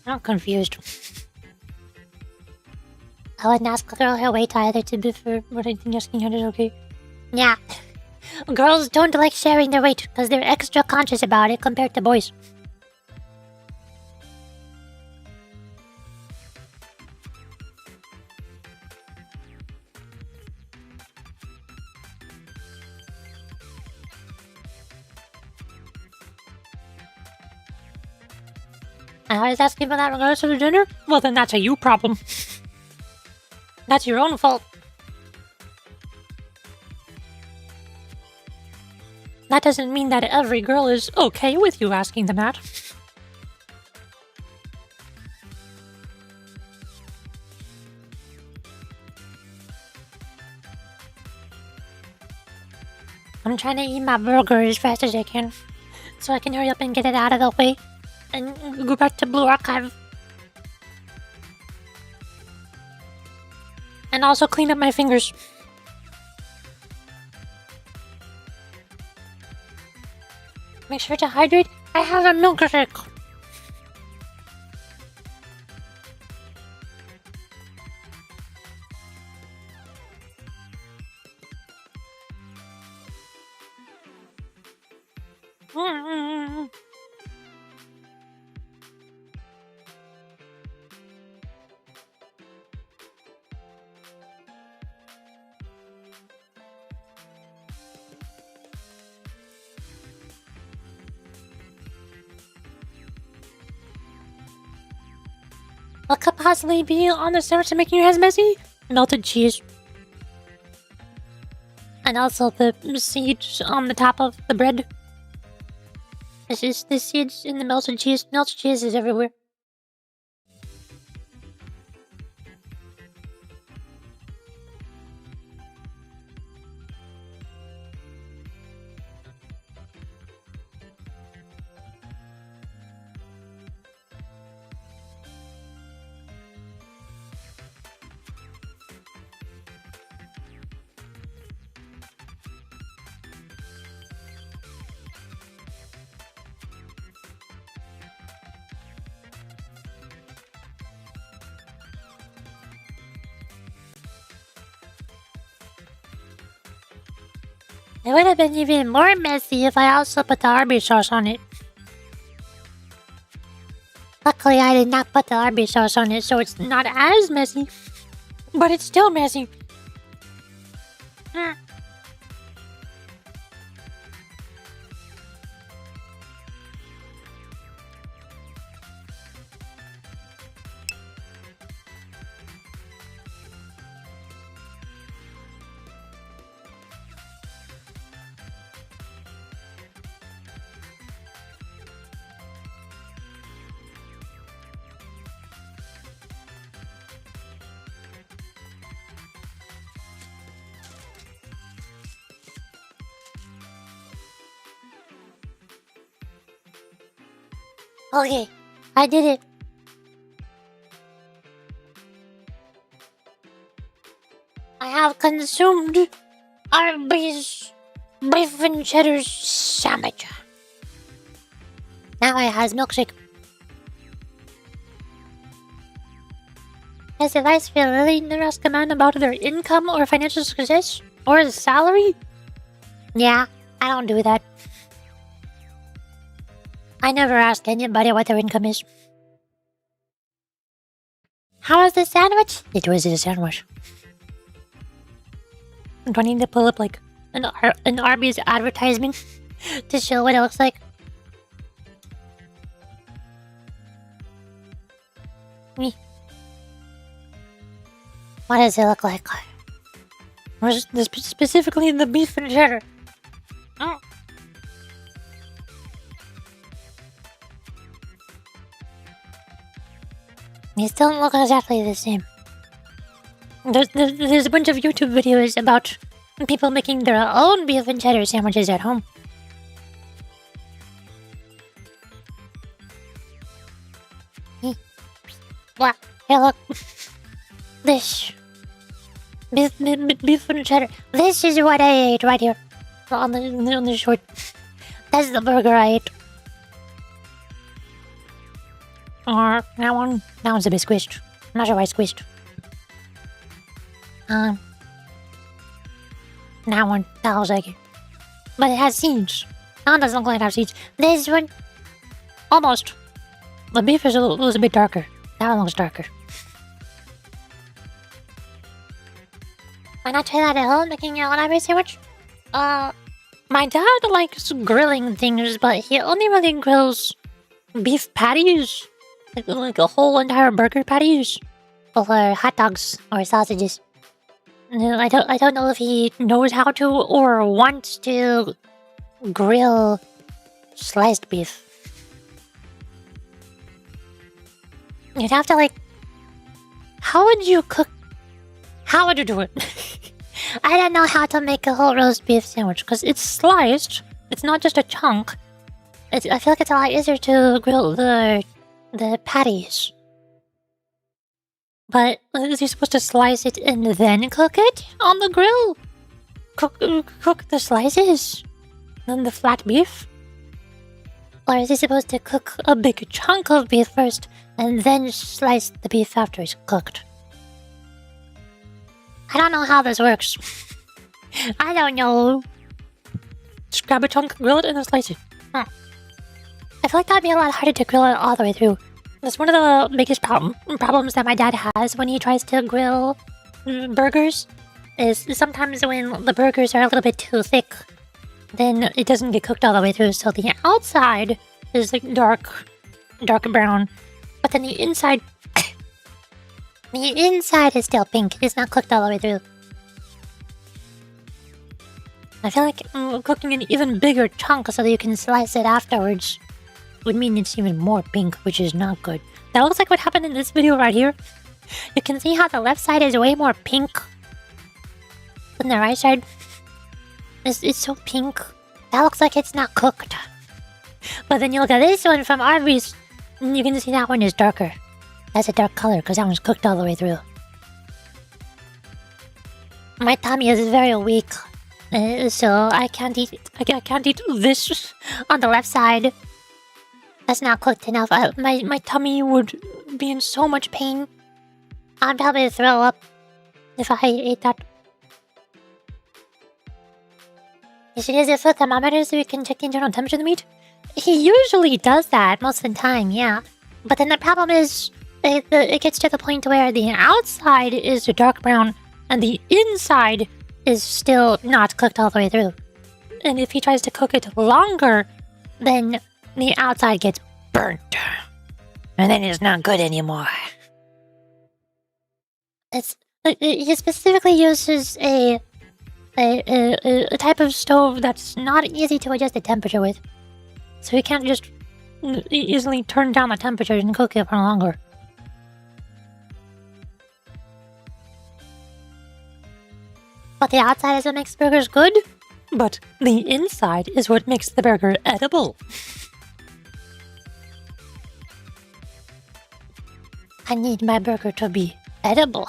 I'm confused. I wouldn't ask a girl her weight either, to be fair, but I think asking her is okay. Yeah. Girls don't like sharing their weight because they're extra conscious about it compared to boys. I was asking for that regardless of the gender? Well, then that's a you problem. That's your own fault. That doesn't mean that every girl is okay with you asking them that. I'm trying to eat my burger as fast as I can, so I can hurry up and get it out of the way and go back to Blue Archive. And also clean up my fingers. Make sure to hydrate. I have a milkshake. What could possibly be on the surface to making your hands messy? Melted cheese. And also the seeds on the top of the bread. This is the seeds in the melted cheese. Melted cheese is everywhere. It would have been even more messy if I also put the Arby's sauce on it. Luckily, I did not put the Arby's sauce on it, so it's not as messy. But it's still messy. Okay, I did it. consumed Arby's beef and cheddar sandwich. Now I has milkshake. Has advice for Lily never ask a man about their income or financial success or his salary? Yeah, I don't do that. I never ask anybody what their income is. How was the sandwich? It was a sandwich. Do I need to pull up like An Arby's advertisement to show what it looks like. Me. What does it look like? specifically the beef and cheddar? Oh. These don't look exactly the same. There's a bunch of YouTube videos about people making their own beef and cheddar sandwiches at home. What? Here, look. This. Beef and cheddar. This is what I ate right here. On the short. That's the burger I ate. Or that one. That one's a bit squished. I'm not sure why it's squished. That one. That looks like it. But it has seeds. That one doesn't look like it has seeds. This one. Almost. The beef is a bit darker. That one looks darker. Why not try that at home, making your own Arby's sandwich? My dad likes grilling things, but he only really grills beef patties. Like a whole entire burger patties. Or hot dogs or sausages. I don't know if he knows how to or wants to Grill sliced beef. You'd have to how would you cook? How would you do it? I don't know how to make a whole roast beef sandwich because It's sliced. It's not just a chunk. I feel like it's a lot easier to grill the patties. But is he supposed to slice it and then cook it on the grill? Cook the slices? Then the flat beef? Or is he supposed to cook A big chunk of beef first? and then slice the beef after it's cooked? I don't know how this works. I don't know. Just grab a chunk, grill it, and then slice it. I feel like that'd be a lot harder to grill it all the way through. That's one of the biggest problems that my dad has when he tries to grill burgers. Is sometimes when the burgers are a little bit too thick, then it doesn't get cooked all the way through. So the outside is dark brown, but then the inside, The inside is still pink. It's not cooked all the way through. I feel like cooking an even bigger chunk so that you can slice it afterwards would mean it's even more pink, which is not good. That looks like what happened in this video right here. You can see how the left side is way more pink than the right side. It's so pink. That looks like it's not cooked. But then you look at this one from Arby's, and you can see that one is darker. That's a dark color because that one's cooked all the way through. My tummy is very weak, so I can't eat. I can't eat this On the left side, that's not cooked enough. My tummy would be in so much pain I'd probably throw up. if I ate that. You should use a foot thermometer so you can check the internal temperature of the meat. He usually does that most of the time, yeah. But then the problem is, it gets to the point where The outside is dark brown, and the inside is still not cooked all the way through. And if he tries to cook it longer, then the outside gets burnt. And then it's not good anymore. he specifically uses a type of stove that's not easy to adjust the temperature with. So you can't just easily turn down the temperature and cook it for longer. But the outside is what makes burgers good? But the inside is what makes the burger edible. I need my burger to be edible.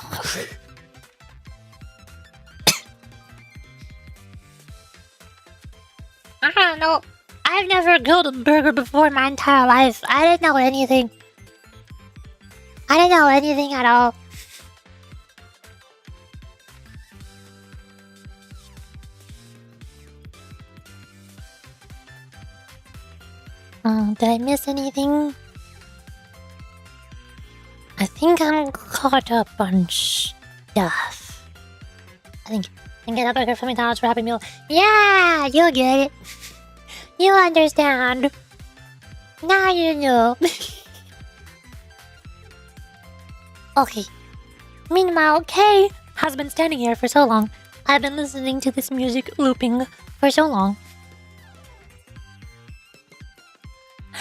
don't know. I've never grilled a burger before in my entire life. I didn't know anything. I didn't know anything at all. Did I miss anything? I think I'm caught up on stuff. I get a burger from McDonald's for Happy Meal. Yeah, you get it. You understand. Now you know. Okay. Meanwhile, Kay has been standing here for so long. I've been listening to this music looping for so long.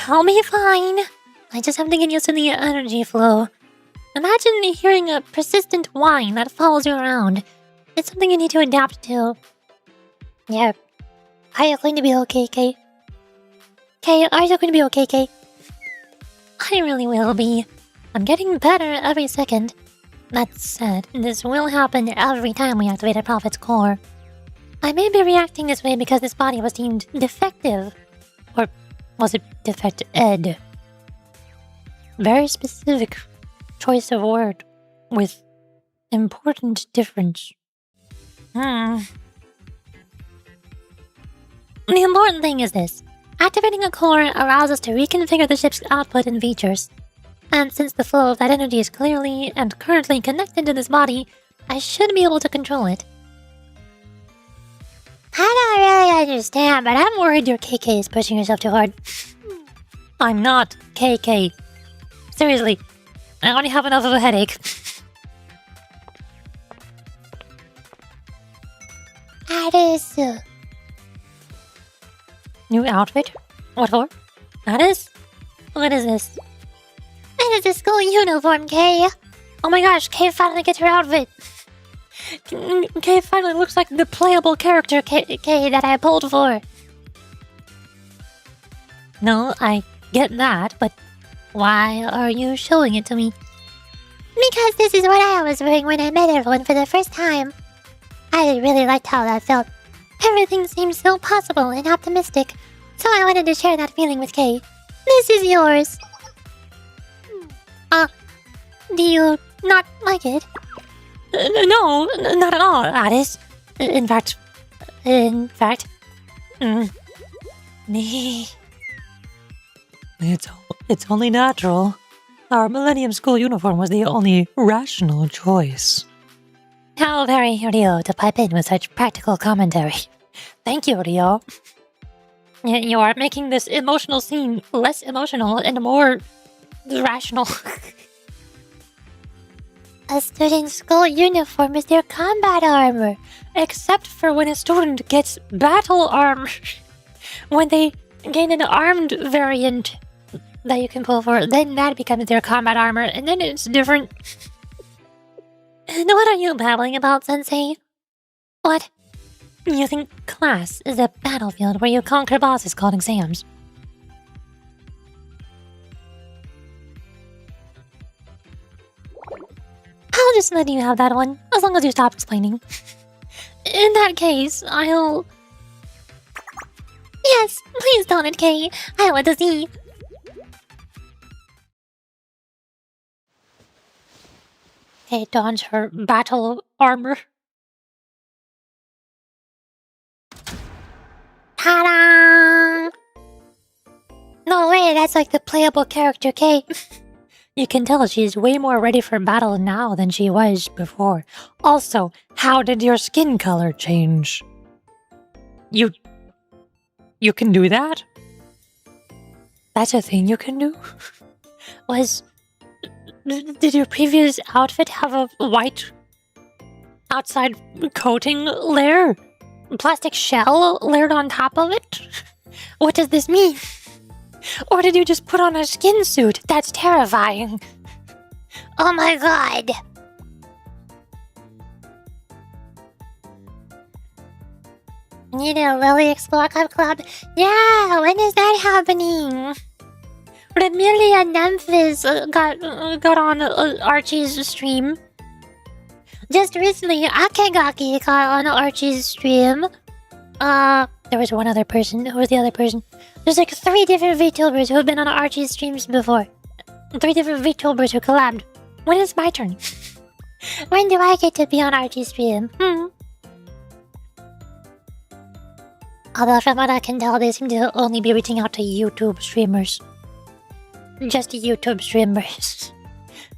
I'll be fine. I just have to get used to the energy flow. Imagine hearing a persistent whine that follows you around. It's something you need to adapt to. Yeah. Are you going to be okay, Kay? Kay, are you going to be okay, Kay? I really will be. I'm getting better every second. That said, this will happen every time we activate a prophet's core. I may be reacting this way because this body was deemed defective. Or was it defected? Very specific choice of word with important difference. The important thing is this. Activating a core allows us to reconfigure the ship's output and features. And since the flow of that energy is clearly and currently connected to this body, I should be able to control it. I don't really understand, but I'm worried your KK is pushing yourself too hard. I'm not KK. Seriously, I already have enough of a headache. Adesu. New outfit? What for? Addis? What is this? It is a school uniform, Kay. Oh my gosh, Kay finally gets her outfit. Kay finally looks like the playable character Kay that I pulled for. No, I get that, but why are you showing it to me? Because this is what I was wearing when I met everyone for the first time. I really liked how that felt. Everything seemed so possible and optimistic, so I wanted to share that feeling with Kay. This is yours. Do you not like it? No, not at all, Addis. In fact, me. It's only natural. Our Millennium School uniform was the only rational choice. How very Rio to pipe in with such practical commentary. Thank you, Rio. You are making this emotional scene less emotional and more rational. A student's school uniform is their combat armor, except for when a student gets battle armor. When they gain an armed variant that you can pull for, then that becomes their combat armor, and then it's different. And what are you babbling about, Sensei? What? You think class is a battlefield where you conquer bosses called exams? I'll just let you have that one, as long as you stop explaining. In that case, I'll... Yes, please don't it, Kay. I want to see. Kay dons her battle armor. Ta-da! No way, that's like the playable character, Kay. You can tell she's way more ready for battle now than she was before. Also, how did your skin color change? You can do that? That's a thing you can do? Did your previous outfit have a white outside coating layer? Plastic shell layered on top of it? What does this mean? Or did you just put on a skin suit? That's terrifying. Oh my god. Need a Lily Explore Club? Yeah, when is that happening? Remilia Nemphis got on Archie's stream. Just recently, Akegaki got on Archie's stream. There was one other person. Who was the other person? There's like 3 different VTubers who have been on Archie's streams before. 3 different VTubers who collabed. When is my turn? When do I get to be on Archie's stream? Although from what I can tell, they seem to only be reaching out to YouTube streamers. Just YouTube streamers.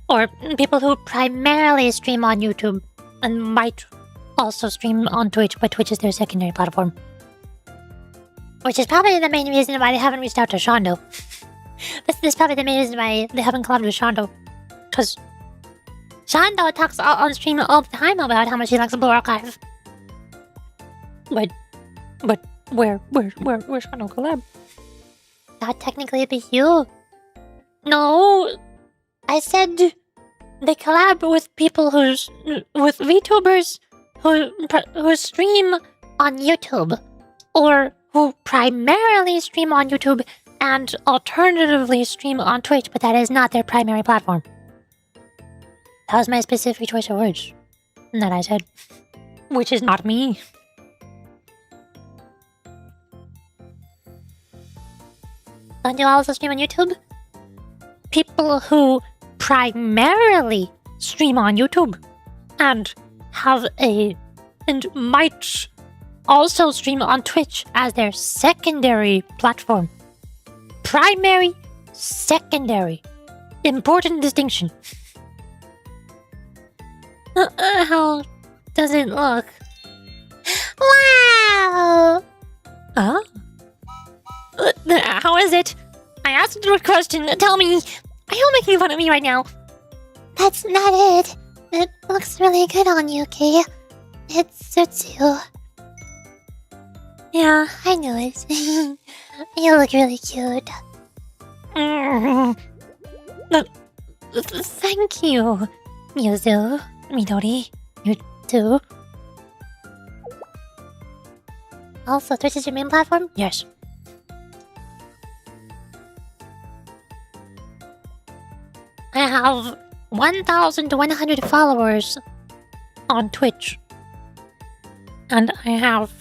Or people who primarily stream on YouTube and might also stream on Twitch, but Twitch is their secondary platform. Which is probably the main reason why they haven't reached out to Shondo. This is probably the main reason why they haven't collabed with Shondo. Because Shondo talks on stream all the time about how much he likes Blue Archive. But where Shondo collab? Not technically with you. No, I said they collab with people with VTubers who stream on YouTube, or who primarily stream on YouTube and alternatively stream on Twitch, but that is not their primary platform. That was my specific choice of words that I said, Which is not me. Don't you also stream on YouTube? People who primarily Stream on YouTube. And might also stream on Twitch as their secondary platform. Primary, secondary. Important distinction. How does it look? Wow! Huh? How is it? I asked you a question. Tell me. Are you making fun of me right now? That's not it. It looks really good on you, Kay. It suits you. Yeah, I knew it. You look really cute. Thank you, Yuzu, Midori, you too. Also, Twitch is your main platform? Yes. I have 1,100 followers on Twitch. And I have...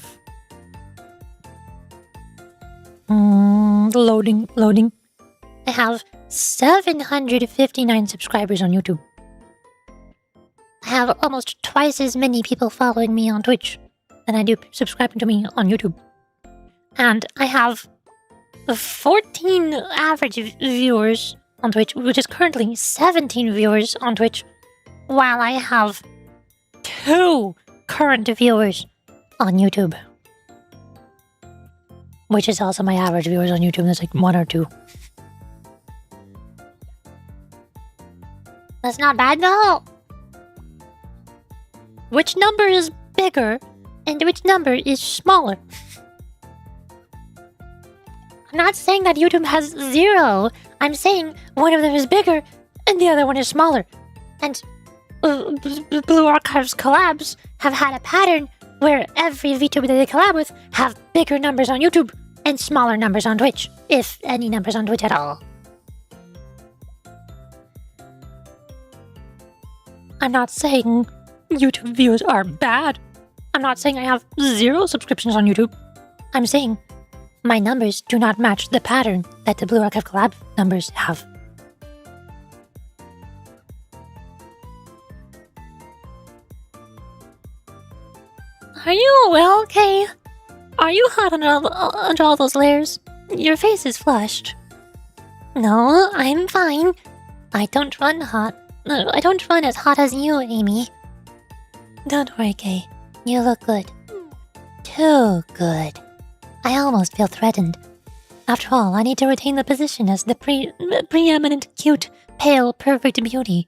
loading. I have 759 subscribers on YouTube. I have almost twice as many people following me on Twitch than I do subscribing to me on YouTube. And I have 14 average viewers on Twitch, which is currently 17 viewers on Twitch, while I have 2 current viewers on YouTube. Which is also my average viewers on YouTube. That's like 1 or 2. That's not bad though. Which number is bigger and which number is smaller? I'm not saying that YouTube has 0. I'm saying one of them is bigger and the other one is smaller. And Blue Archive's collabs have had a pattern where every VTuber that they collab with have bigger numbers on YouTube and smaller numbers on Twitch, if any numbers on Twitch at all. I'm not saying YouTube views are bad. I'm not saying I have 0 subscriptions on YouTube. I'm saying my numbers do not match the pattern that the Blue Archive collab numbers have. Are you well, Kay? Are you hot under all those layers? Your face is flushed. No, I'm fine. I don't run hot. I don't run as hot as you, Amy. Don't worry, Kay. You look good. Too good. I almost feel threatened. After all, I need to retain the position as the preeminent, cute, pale, perfect beauty.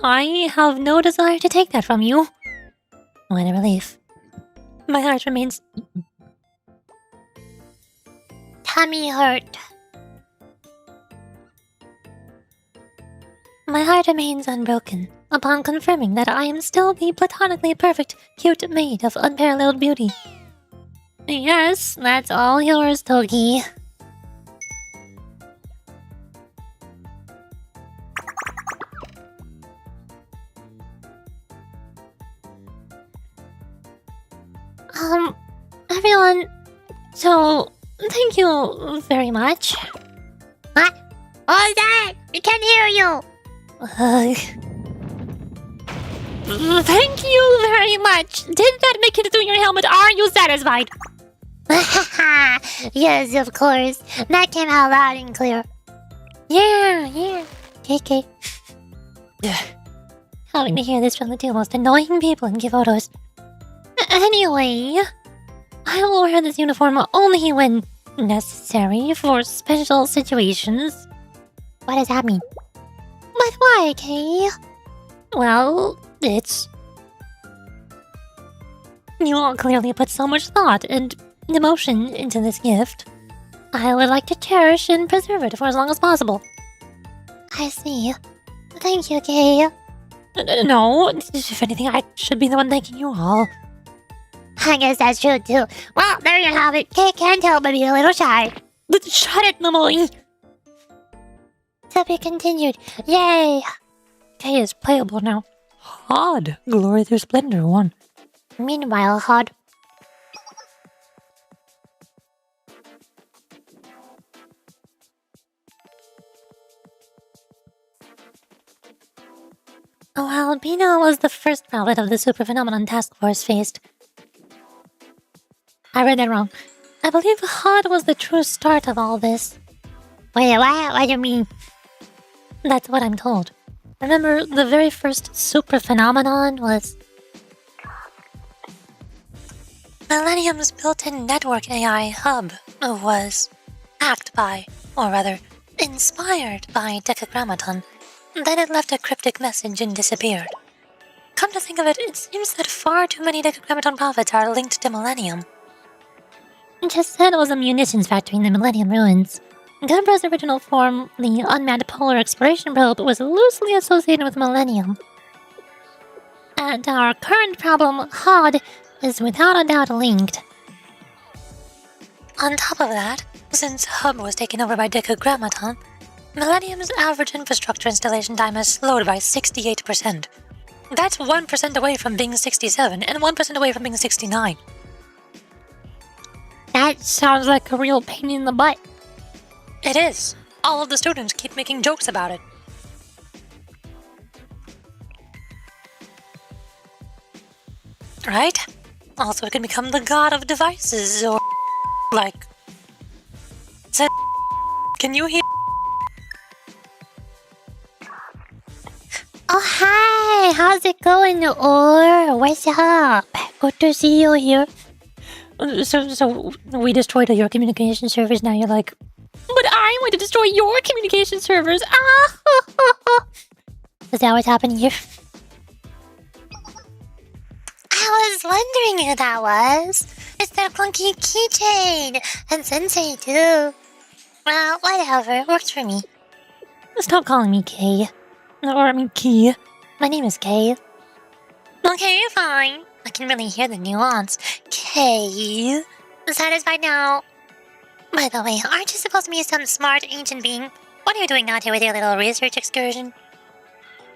I have no desire to take that from you. What a relief. My heart remains... Tummy hurt. My heart remains unbroken upon confirming that I am still the platonically perfect, cute maid of unparalleled beauty. Yes, that's all yours, Togi. everyone. So, thank you very much. What? What was that? We can't hear you. Thank you very much. Did that make it through your helmet? Are you satisfied? Yes, of course. That came out loud and clear. Yeah. KK. Having to hear this from the two most annoying people in Givotos. Anyway, I will wear this uniform only when necessary for special situations. What does that mean? But why, Kay? Well, it's... You all clearly put so much thought and emotion into this gift. I would like to cherish and preserve it for as long as possible. I see. Thank you, Kay. No, if anything, I should be the one thanking you all. I guess that's true, too. Well, there you have it. Kay can't help but be a little shy. Shut it, Emily! To be continued. Yay! Kay is playable now. Hod, Glory through Splendor 1. Meanwhile, Hod. Well, Bina was the first pilot of the Super Phenomenon Task Force faced. I read that wrong. I believe Hod was the true start of all this. Wait, what do you mean? That's what I'm told. Remember, the very first Super Phenomenon was... Millennium's built-in network AI hub was hacked by, or rather, inspired by Decagrammaton. Then it left a cryptic message and disappeared. Come to think of it, it seems that far too many Decagrammaton prophets are linked to Millennium. It just said it was a munitions factory in the Millennium ruins. Gunbra's original form, the unmanned polar exploration probe, was loosely associated with Millennium. And our current problem, Hod, is without a doubt linked. On top of that, since Hub was taken over by Decagrammaton, Millennium's average infrastructure installation time has slowed by 68%. That's 1% away from being 67 and 1% away from being 69. That sounds like a real pain in the butt. It is. All of the students keep making jokes about it. Right? Also, it can become the god of devices, or... like... Can you hear? Oh, hi! How's it going, Or? What's up? Good to see you here. So we destroyed all your communication servers, now you're like... But I want to destroy your communication servers! Ah! Is that what's happening here? I was wondering who that was. It's their clunky keychain. And Sensei, too. Well, whatever. Works for me. Stop calling me Kay. Key. My name is Kay. Okay, fine. I can really hear the nuance. Kay. Satisfied now? By the way, aren't you supposed to be some smart ancient being? What are you doing out here with your little research excursion?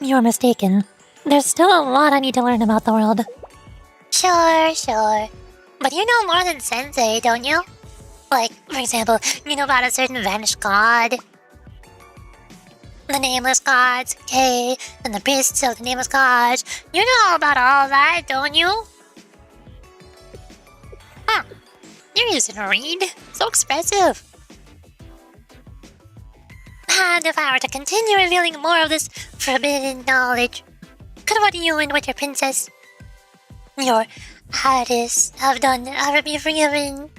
You're mistaken. There's still a lot I need to learn about the world. Sure. But you know more than Sensei, don't you? Like, for example, you know about a certain vanished god. The nameless gods, Kay, and the priests of the nameless gods. You know about all that, don't you? Huh. You're using a read. So expressive. And if I were to continue revealing more of this forbidden knowledge, could you and with your princess, your artists, have done ever be forgiven?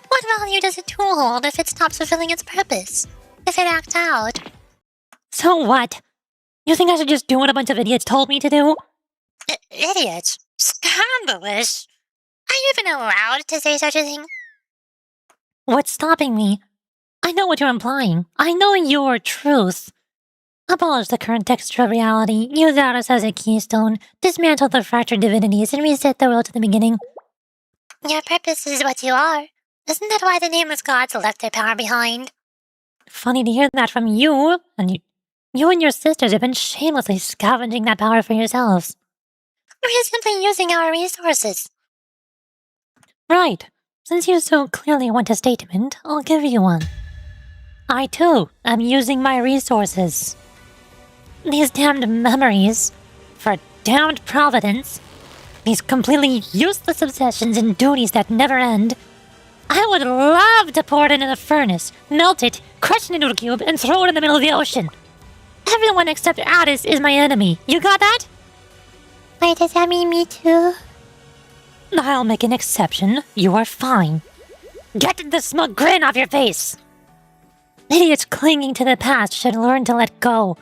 What value does a tool hold if it stops fulfilling its purpose? If it acts out? So what? You think I should just do what a bunch of idiots told me to do? Idiots? Scandalous! Are you even allowed to say such a thing? What's stopping me? I know what you're implying. I know your truth. Abolish the current texture of reality, use Aris as a keystone, dismantle the fractured divinities, and reset the world to the beginning. Your purpose is what you are. Isn't that why the nameless gods left their power behind? Funny to hear that from you, and you and your sisters have been shamelessly scavenging that power for yourselves. We're simply using our resources. Right. Since you so clearly want a statement, I'll give you one. I too am using my resources. These damned memories, for damned providence, these completely useless obsessions and duties that never end. I would love to pour it into the furnace, melt it, crush it into a cube, and throw it in the middle of the ocean. Everyone except Addis is my enemy. You got that? Wait, does that mean me too? I'll make an exception. You are fine. Get the smug grin off your face! Idiots clinging to the past should learn to let go.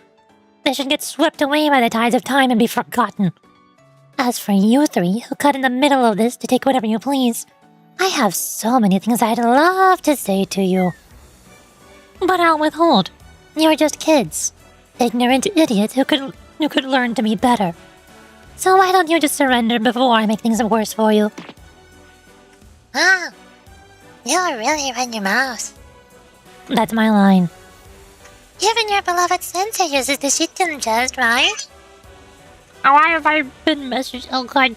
They should get swept away by the tides of time and be forgotten. As for you three, who cut in the middle of this to take whatever you please, I have so many things I'd love to say to you. But I'll withhold. You're just kids. Ignorant idiots who could learn to be better. So why don't you just surrender before I make things worse for you? Ah, you really run your mouth. That's my line. Even your beloved sensei uses the system just right. Why have I been messaged? Oh god.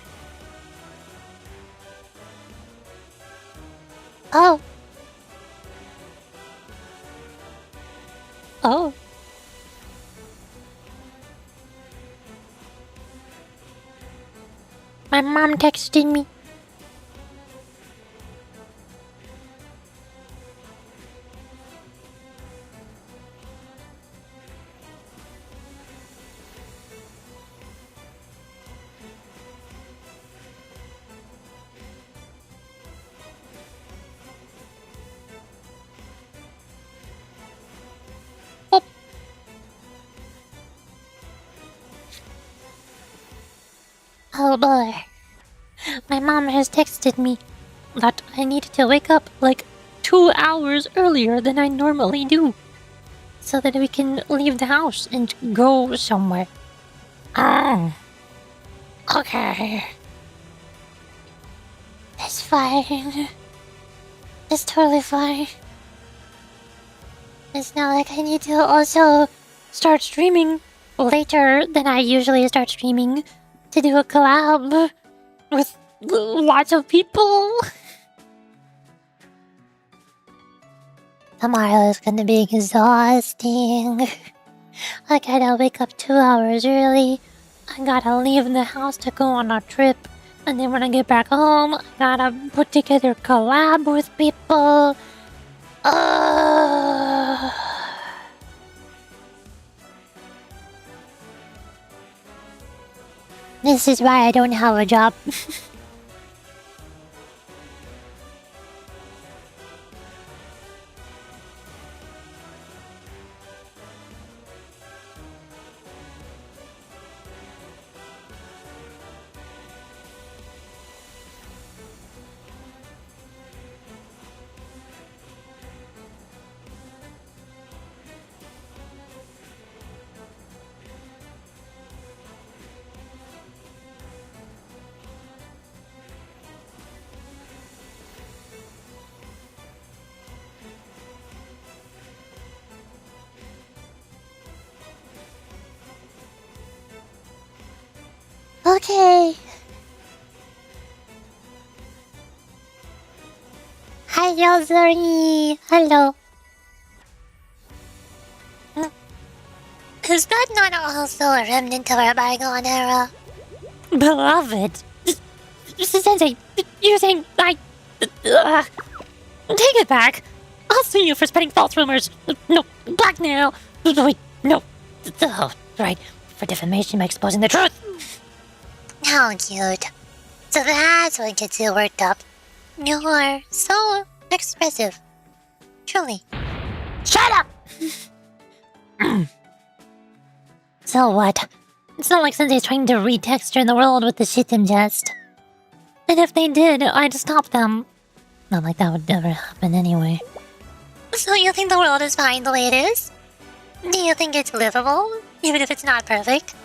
Oh, Oh. my mom texted me. Oh boy. My mom has texted me That I need to wake up like 2 hours earlier than I normally do, so that we can leave the house and go somewhere. Oh. Okay. It's fine. It's totally fine. It's not like I need to also start streaming later than I usually start streaming to do a collab with lots of people. Tomorrow is gonna be exhausting. I gotta wake up 2 hours early. I gotta leave the house to go on a trip. And then when I get back home, I gotta put together collab with people. This is why I don't have a job. Okay. Hi, Yuri. Hello. Is that not also a remnant of our bygone era? Beloved, Sensei, you're saying take it back. I'll sue you for spreading false rumors. No, blackmail. Wait, no. Oh, right, for defamation by exposing the truth. How cute. So that's what gets you worked up. You're so expressive. Truly. Shut up! So what? It's not like Sensei's trying to retexture the world with the shit and jest. And if they did, I'd stop them. Not like that would ever happen anyway. So you think the world is fine the way it is? Do you think it's livable, even if it's not perfect?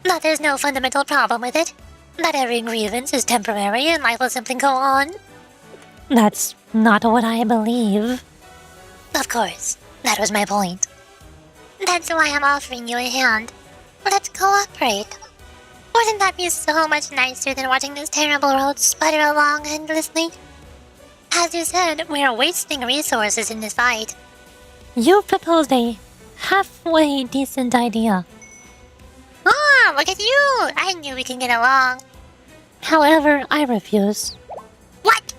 That there's no fundamental problem with it? That every grievance is temporary and life will simply go on? That's not what I believe. Of course, that was my point. That's why I'm offering you a hand. Let's cooperate. Wouldn't that be so much nicer than watching this terrible world sputter along endlessly? As you said, we are wasting resources in this fight. You proposed a halfway decent idea. Ah, look at you! I knew we can get along. However, I refuse. What?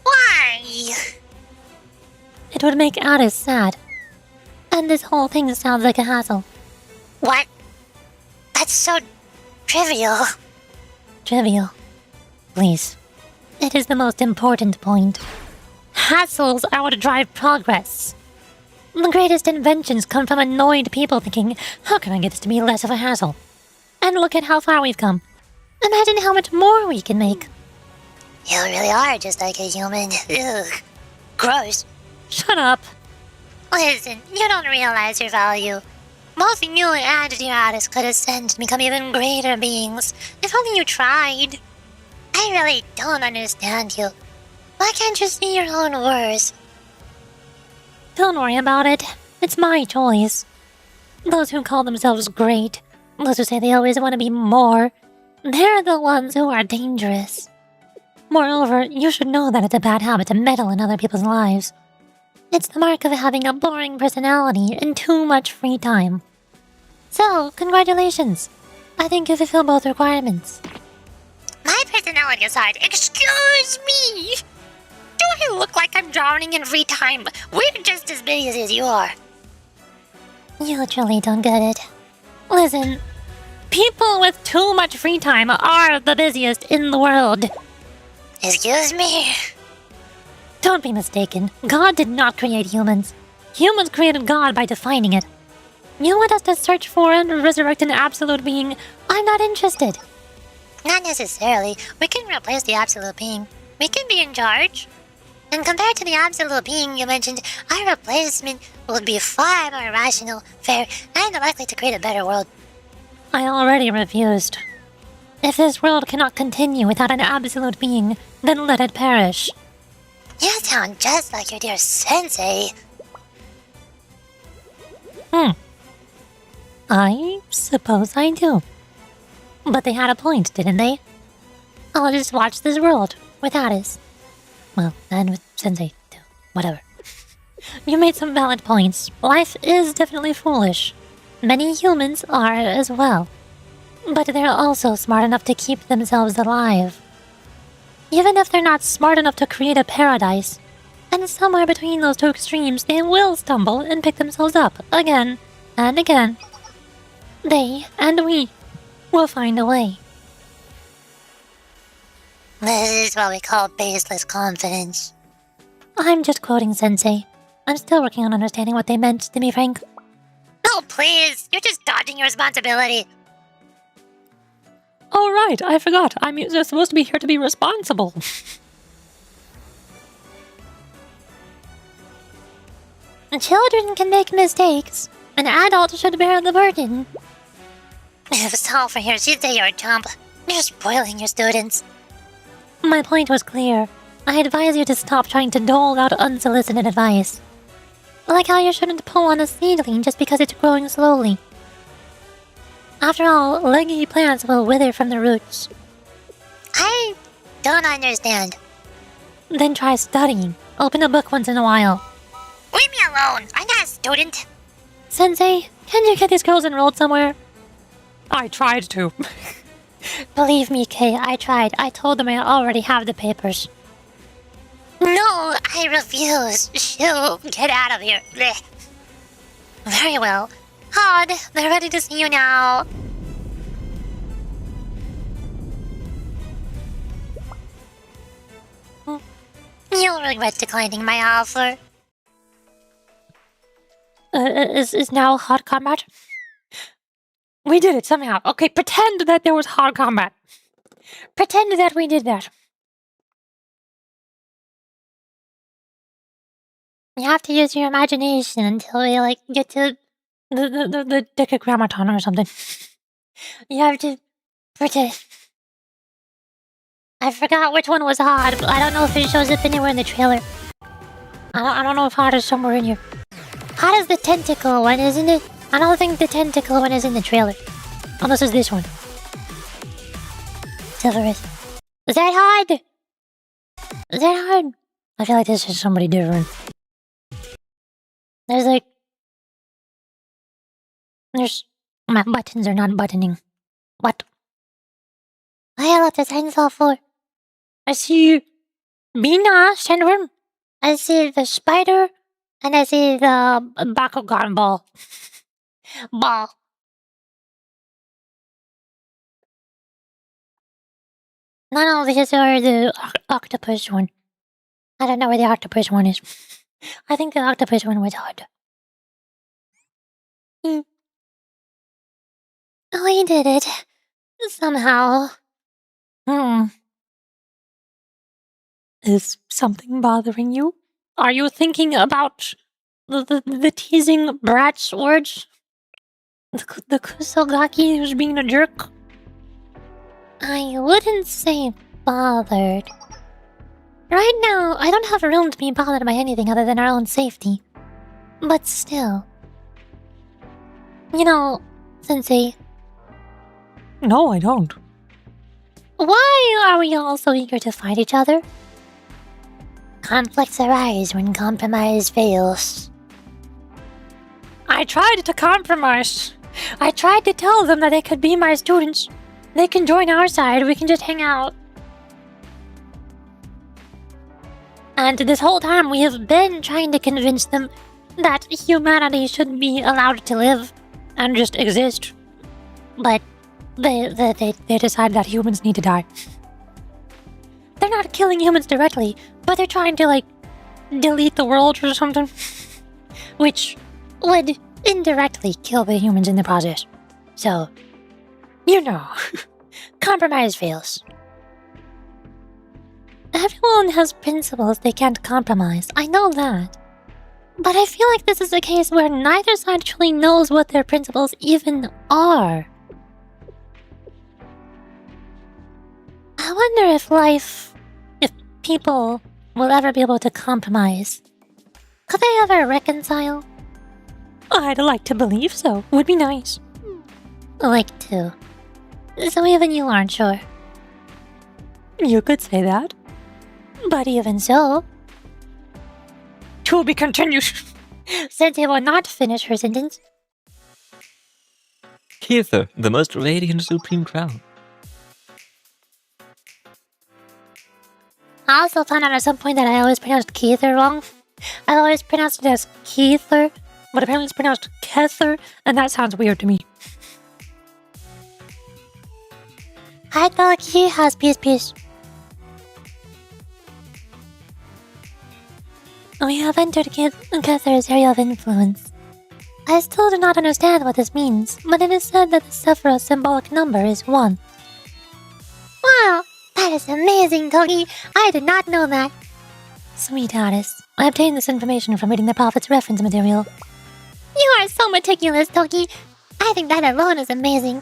Why? It would make Alice sad. And this whole thing sounds like a hassle. What? That's so trivial. Trivial. Please. It is the most important point. Hassles are what drive progress. The greatest inventions come from annoyed people thinking, how can I get this to be less of a hassle? And look at how far we've come. Imagine how much more we can make. You really are just like a human. Ugh. Gross. Shut up. Listen, you don't realize your value. Both you and your artist could ascend and become even greater beings, if only you tried. I really don't understand you. Why can't you see your own worth? Don't worry about it. It's my choice. Those who call themselves great, those who say they always want to be more, they're the ones who are dangerous. Moreover, you should know that it's a bad habit to meddle in other people's lives. It's the mark of having a boring personality and too much free time. So, congratulations. I think you fulfill both requirements. My personality aside, excuse me! Do I look like I'm drowning in free time? We're just as busy as you are. You truly don't get it. Listen, people with too much free time are the busiest in the world. Excuse me? Don't be mistaken. God did not create humans. Humans created God by defining it. You want us to search for and resurrect an absolute being? I'm not interested. Not necessarily. We can replace the absolute being. We can be in charge. And compared to the absolute being you mentioned, our replacement would be far more rational, fair, and likely to create a better world. I already refused. If this world cannot continue without an absolute being, then let it perish. You sound just like your dear sensei. I suppose I do. But they had a point, didn't they? I'll just watch this world with Alice. Well, and with Sensei, too. Whatever. You made some valid points. Life is definitely foolish. Many humans are as well. But they're also smart enough to keep themselves alive. Even if they're not smart enough to create a paradise. And somewhere between those two extremes, they will stumble and pick themselves up again and again. They and we will find a way. This is what we call baseless confidence. I'm just quoting Sensei. I'm still working on understanding what they meant, to be frank. Oh, please! You're just dodging your responsibility. Oh, right, I forgot. I'm supposed to be here to be responsible. Children can make mistakes. An adult should bear the burden. If Sulfur here, she'd say you're a chump. You're spoiling your students. My point was clear. I advise you to stop trying to dole out unsolicited advice. Like how you shouldn't pull on a seedling just because it's growing slowly. After all, leggy plants will wither from the roots. I don't understand. Then try studying. Open a book once in a while. Leave me alone. I'm not a student. Sensei, can you get these girls enrolled somewhere? I tried to. Believe me, Kay, I tried. I told them I already have the papers. No, I refuse. Shoo, get out of here. Blech. Very well. Hod, they're ready to see you now. You'll regret declining my offer. Is now hot combat? We did it somehow. Okay, pretend that there was hard combat. Pretend that we did that. You have to use your imagination until we, get to The Decagrammaton or something. You have to pretend. I forgot which one was hard, but I don't know if it shows up anywhere in the trailer. I don't know if hard is somewhere in here. Hard is the tentacle one, isn't it? I don't think the tentacle one is in the trailer. Unless it's this one. Silver is. Is that hard? Is that hard? I feel like this is somebody different. There's my buttons are not buttoning. What? I left the signs off for. I see Bina Sandworm. I see the spider, and I see the Bakugan ball. ball. None of these are the octopus one. I don't know where the octopus one is. I think the octopus one was hard. Oh, he did it. Somehow. Is something bothering you? Are you thinking about the teasing brat's words? The Kusogaki who's being a jerk? I wouldn't say bothered. Right now, I don't have room to be bothered by anything other than our own safety. But still. You know, Sensei. No, I don't. Why are we all so eager to fight each other? Conflicts arise when compromise fails. I tried to compromise. I tried to tell them that they could be my students. They can join our side, we can just hang out. And this whole time we have been trying to convince them that humanity should be allowed to live and just exist. But they decide that humans need to die. They're not killing humans directly, but they're trying to, delete the world or something. Which would indirectly kill the humans in the process. So, compromise fails. Everyone has principles they can't compromise, I know that. But I feel like this is a case where neither side truly knows what their principles even are. I wonder if people will ever be able to compromise. Could they ever reconcile? I'd like to believe so. Would be nice. Like to. So even you aren't sure. You could say that. But even so, To be continued. Sensei will not finish her sentence. Keither, the most radiant supreme crown. I also found out at some point that I always pronounced Keither wrong. I always pronounced it as Keither, But apparently it's pronounced Kether, and that sounds weird to me. Hi, Doggy. How's peace? We have entered Kether's area of influence. I still do not understand what this means, but it is said that the Sephiroth symbolic number is 1. Wow, that is amazing, Doggy. I did not know that. Sweet Alice, I obtained this information from reading the Prophet's reference material. You are so meticulous, Doggy. I think that alone is amazing.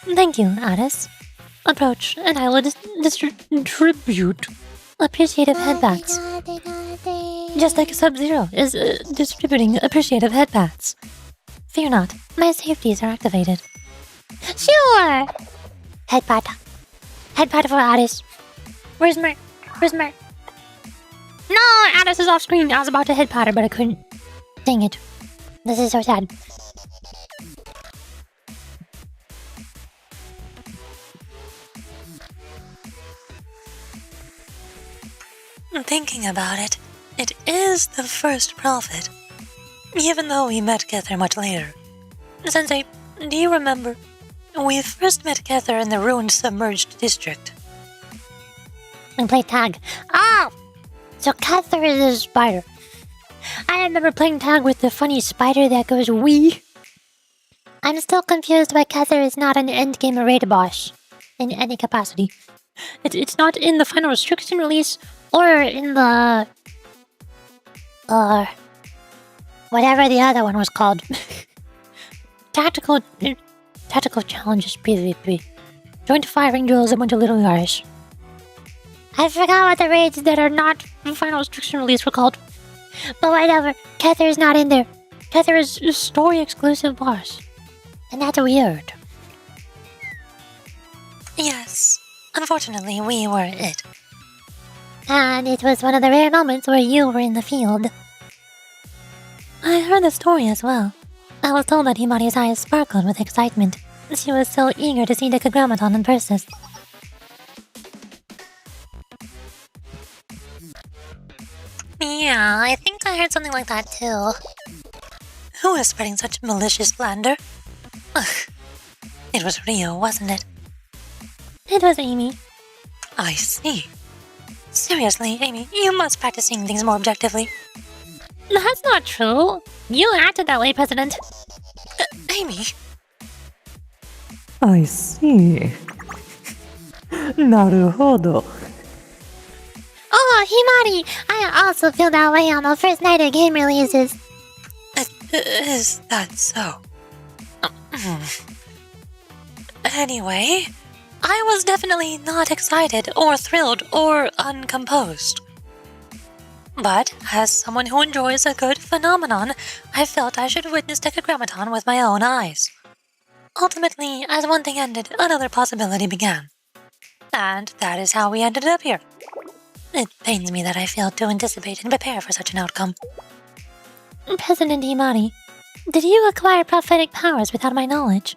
Thank you, Alice. Approach, and I will distribute appreciative headbats. Just like Sub-Zero is distributing appreciative headbats. Fear not, my safeties are activated. Sure! Headbat. Headbat for Alice. Where's my... No, Alice is off screen. I was about to headpat her, but I couldn't. Dang it. This is so sad. Thinking about it, it is the first prophet, even though we met Kether much later. Sensei, do you remember? We first met Kether in the ruined submerged district. And play tag. Oh! So Kether is a spider. I remember playing tag with the funny spider that goes wee. I'm still confused why Kether is not an endgame raid boss in any capacity. It's not in the final restriction release, or in the... whatever the other one was called. Tactical challenges PvP. Joint firing drills a bunch of little guys. I forgot what the raids that are not final restriction release were called. But whatever, Kether is not in there. Kether is a story exclusive boss. And that's weird. Yes, unfortunately we were it. And it was one of the rare moments where you were in the field. I heard the story as well. I was told that Himari's eyes sparkled with excitement. She was so eager to see the Decagrammaton in person. Yeah, I think I heard something like that too. Who is spreading such malicious slander? Ugh. It was Rio, wasn't it? It was Amy. I see. Seriously, Amy, you must practice seeing things more objectively. That's not true. You acted that way, President. Amy? I see. Naruhodo. Oh, Himari! I also feel that way on the first night of game releases. Is that so? Anyway, I was definitely not excited or thrilled or uncomposed. But, as someone who enjoys a good phenomenon, I felt I should witness Decagrammaton with my own eyes. Ultimately, as one thing ended, another possibility began. And that is how we ended up here. It pains me that I failed to anticipate and prepare for such an outcome. President Himari, did you acquire prophetic powers without my knowledge?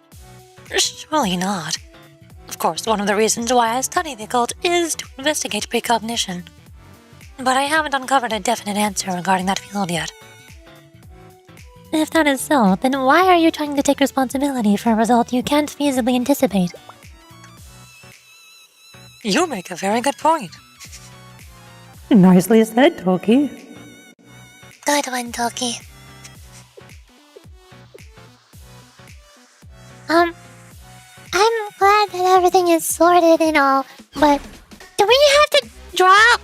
Surely not. Of course, one of the reasons why I study the occult is to investigate precognition. But I haven't uncovered a definite answer regarding that field yet. If that is so, then why are you trying to take responsibility for a result you can't feasibly anticipate? You make a very good point. Nicely said, Toki. Good one, Toki. I'm glad that everything is sorted and all, but do we have to drop?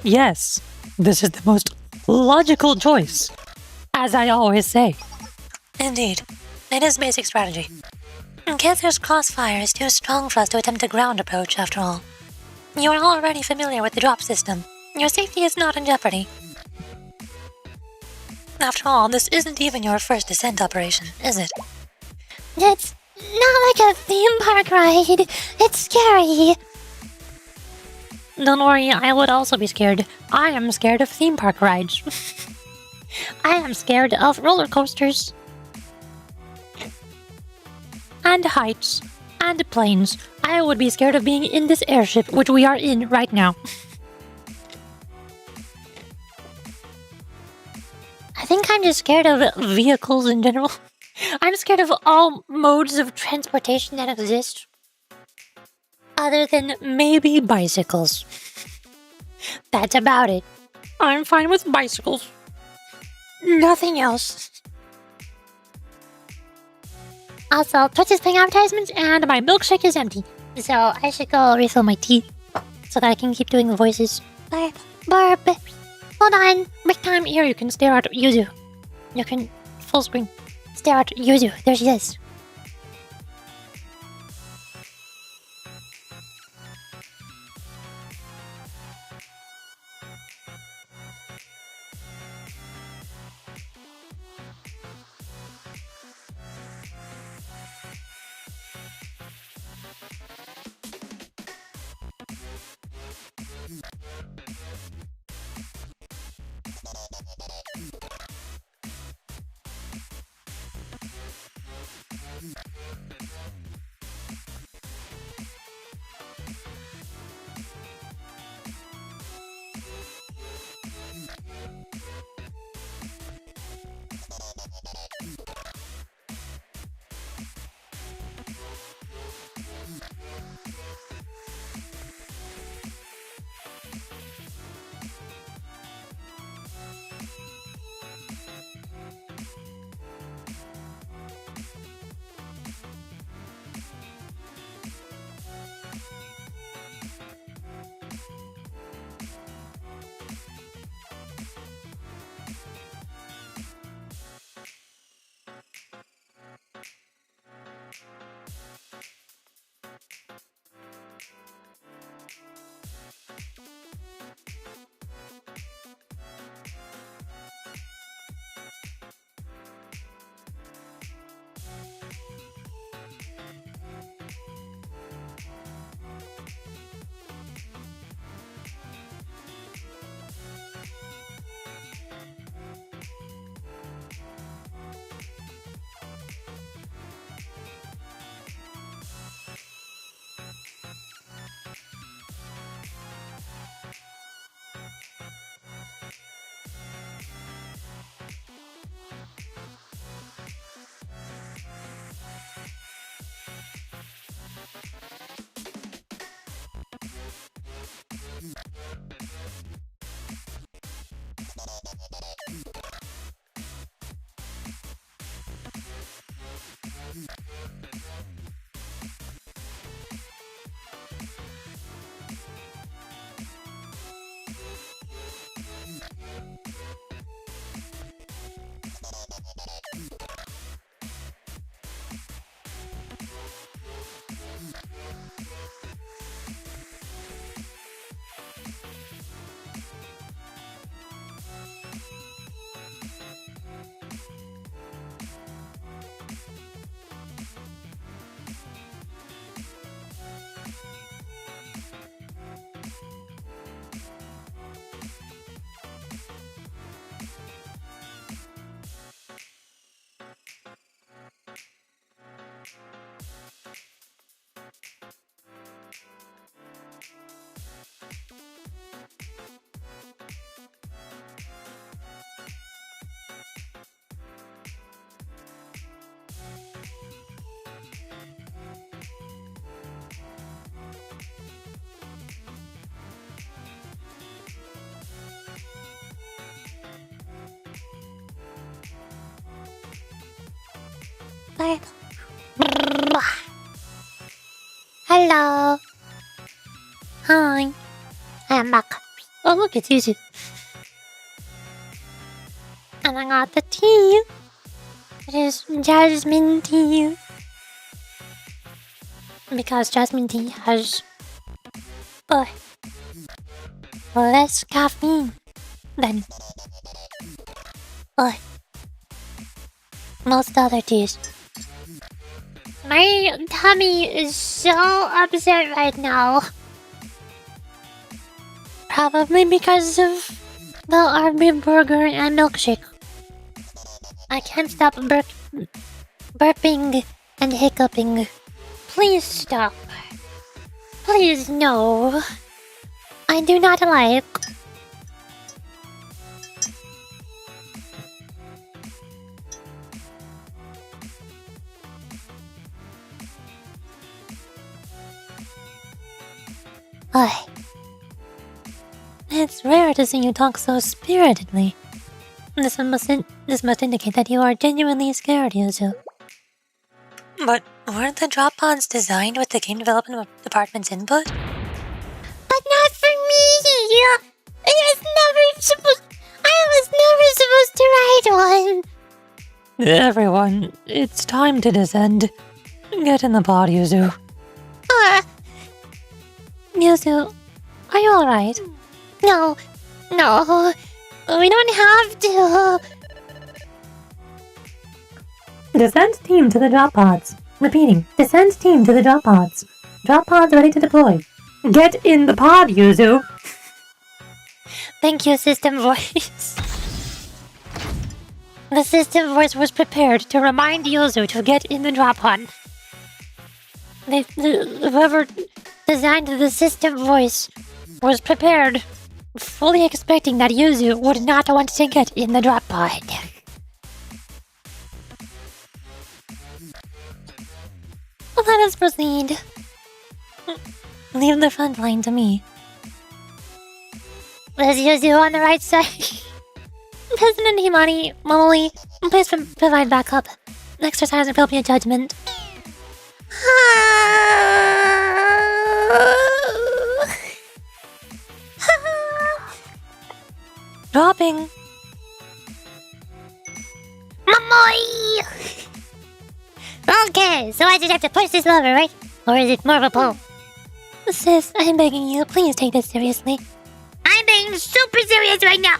Yes, this is the most logical choice, as I always say. Indeed, it is basic strategy. In case there's crossfire is too strong for us to attempt a ground approach, after all. You are already familiar with the drop system. Your safety is not in jeopardy. After all, this isn't even your first descent operation, is it? It's not like a theme park ride. It's scary. Don't worry, I would also be scared. I am scared of theme park rides. I am scared of roller coasters. And heights. And planes. I would be scared of being in this airship, which we are in right now. I think I'm just scared of Vehicles in general. I'm scared of all modes of transportation that exist. Other than maybe bicycles. That's about it. I'm fine with bicycles. Nothing else. Also, Twitch is playing advertisements And my milkshake is empty. so I should go refill my tea so that I can keep doing the voices. Burp, burp. Hold on. Break time. Here, you can stare at Yuzu. You can full screen. Stare at Yuzu. There she is. Okay. Hello. Hi. I'm back. Oh, look, it's easy. And I got the tea. It is jasmine tea. Because jasmine tea has less caffeine than most other teas. My tummy is so upset right now. Probably because of the Arby burger and milkshake. I can't stop burping and hiccuping. Please stop. Please no. I do not like. It's rare to see you talk so spiritedly. This must indicate that you are genuinely scared, Yuzu. But weren't the drop pods designed with the game development department's input? But not for me! I was never supposed to ride one! Everyone, it's time to descend. Get in the pod, Yuzu. Yuzu, are you alright? No, we don't have to. Descent team to the drop pods. Repeating, descent team to the drop pods. Drop pods ready to deploy. Get in the pod, Yuzu. Thank you, system voice. The system voice was prepared to remind Yuzu to get in the drop pod. Whoever designed the system voice was prepared, fully expecting that Yuzu would not want to get in the drop pod. Let us proceed. Leave the front line to me. There's Yuzu on the right side. President Himani, Momoli, please provide backup. Exercise appropriate judgment. Dropping. Mamoy! Okay, so I just have to push this lever, right? Or is it more of a pull? Sis, I'm begging you, please take this seriously. I'm being super serious right now!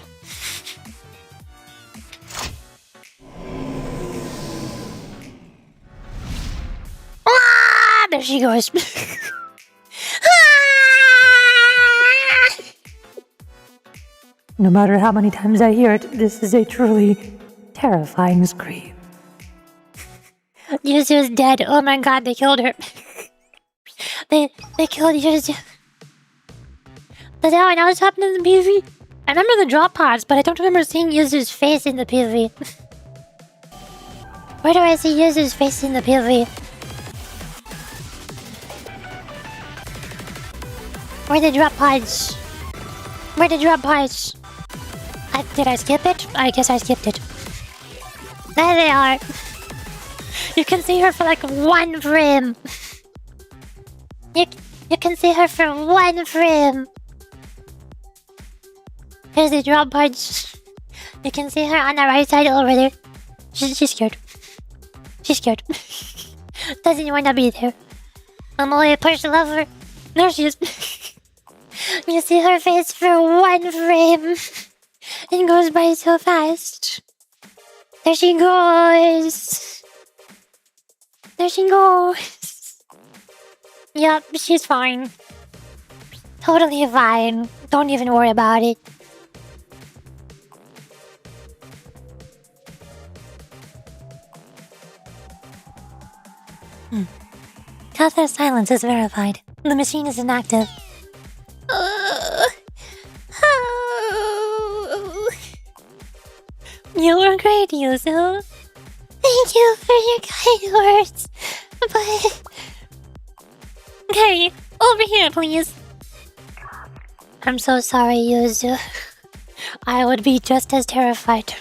Ah, there she goes. No matter how many times I hear it, this is a truly terrifying scream. Yuzu is dead. Oh my god, they killed her. they killed Yuzu. Does anyone else happen in the PV? I remember the drop pods, but I don't remember seeing Yuzu's face in the PV. Where do I see Yuzu's face in the PV? Where the drop pods? Where the drop pods? Did I skip it? I guess I skipped it. There they are. You can see her for like one frame. You can see her for one frame. Here's the drop pods. You can see her on the right side over there. She's scared. She's scared. Doesn't want to be there. I'm only push the lever. There she is. You see her face for one frame. It goes by so fast. There she goes. There she goes. Yep, she's fine. Totally fine. Don't even worry about it. Cather's silence is verified. The machine is inactive. You were great, Yuzu. Thank you for your kind words. But... Okay, over here, please. I'm so sorry, Yuzu. I would be just as terrified.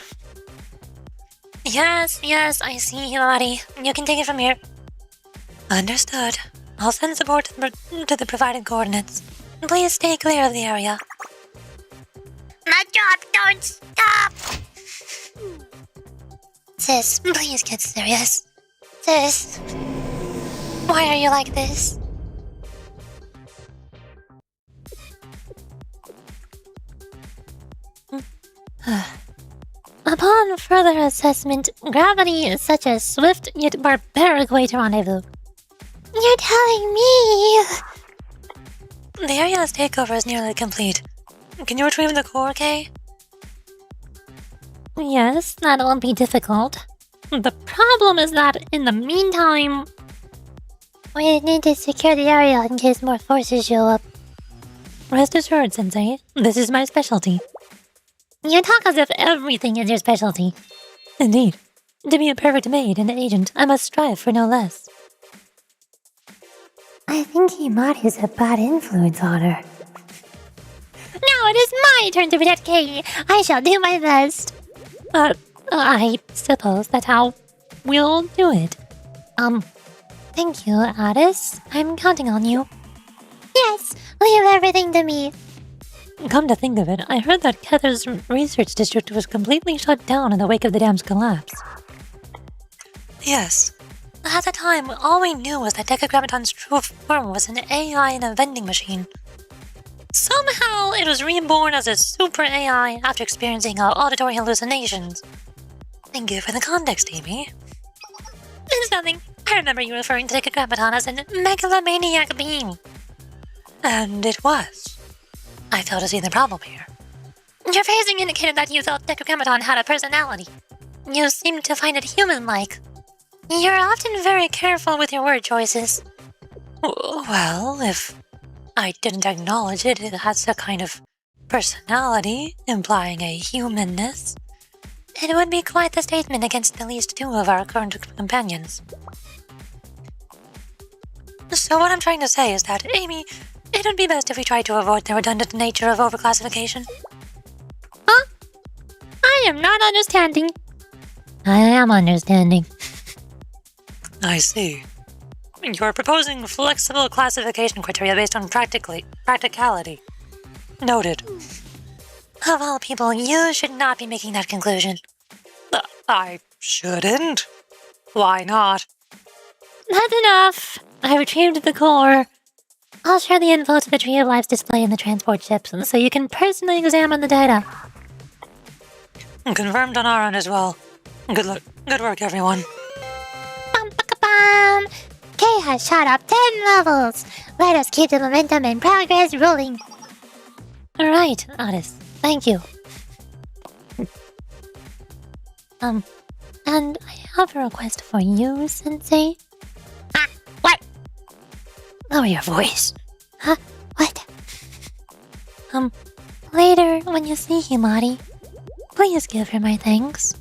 Yes, I see, Yuri. You can take it from here. Understood. I'll send support to the provided coordinates. Please stay clear of the area. My job, don't stop! Sis, please get serious. Sis, why are you like this? Upon further assessment, gravity is such a swift yet barbaric way to rendezvous. You're telling me? The area's takeover is nearly complete. Can you retrieve the core, Kay? Yes, that won't be difficult. The problem is that in the meantime, we need to secure the area in case more forces show up. Rest assured, Sensei. This is my specialty. You talk as if everything is your specialty. Indeed. To be a perfect maid and agent, I must strive for no less. I think Himari is a bad influence on her. Now it is my turn to protect Kei. I shall do my best. I suppose that's how we'll do it. Thank you, Addis. I'm counting on you. Yes, leave everything to me. Come to think of it, I heard that Kether's research district was completely shut down in the wake of the dam's collapse. Yes. At the time, all we knew was that Decagrammaton's true form was an AI in a vending machine. Somehow, it was reborn as a super AI after experiencing auditory hallucinations. Thank you for the context, Amy. It's nothing. I remember you referring to Decagrammaton as a megalomaniac being. And it was. I fail to see the problem here. Your phrasing indicated that you thought Decagrammaton had a personality. You seemed to find it human-like. You're often very careful with your word choices. Well, if I didn't acknowledge it, it has a kind of personality, implying a humanness. It would be quite the statement against at least two of our current companions. So what I'm trying to say is that, Amy, it would be best if we tried to avoid the redundant nature of overclassification. Huh? I am not understanding. I am understanding. I see. You're proposing flexible classification criteria based on practicality. Noted. Of all people, you should not be making that conclusion. I shouldn't? Why not? That's enough. I retrieved the core. I'll share the info to the Tree of Life's display in the transport ships so you can personally examine the data. Confirmed on our end as well. Good work, everyone. Bum. Kay has shot up 10 levels. Let us keep the momentum and progress rolling. Alright, Addis. Thank you. And I have a request for you, Sensei. What? Lower your voice. Huh? What? Later, when you see Himari, please give her my thanks.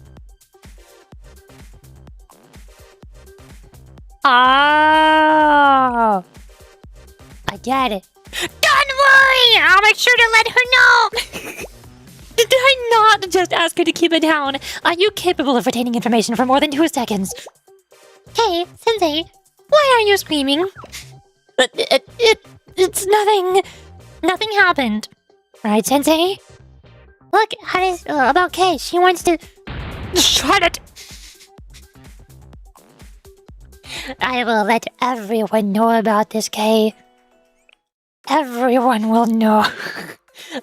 Oh, I get it. Don't worry, I'll make sure to let her know. Did I not just ask her to keep it down? Are you capable of retaining information for more than 2 seconds? Hey, Sensei, why are you screaming? It's nothing. Nothing happened. Right, Sensei? Look, Addis, about Kay, she wants to... Shut it! I will let everyone know about this, Kay. Everyone will know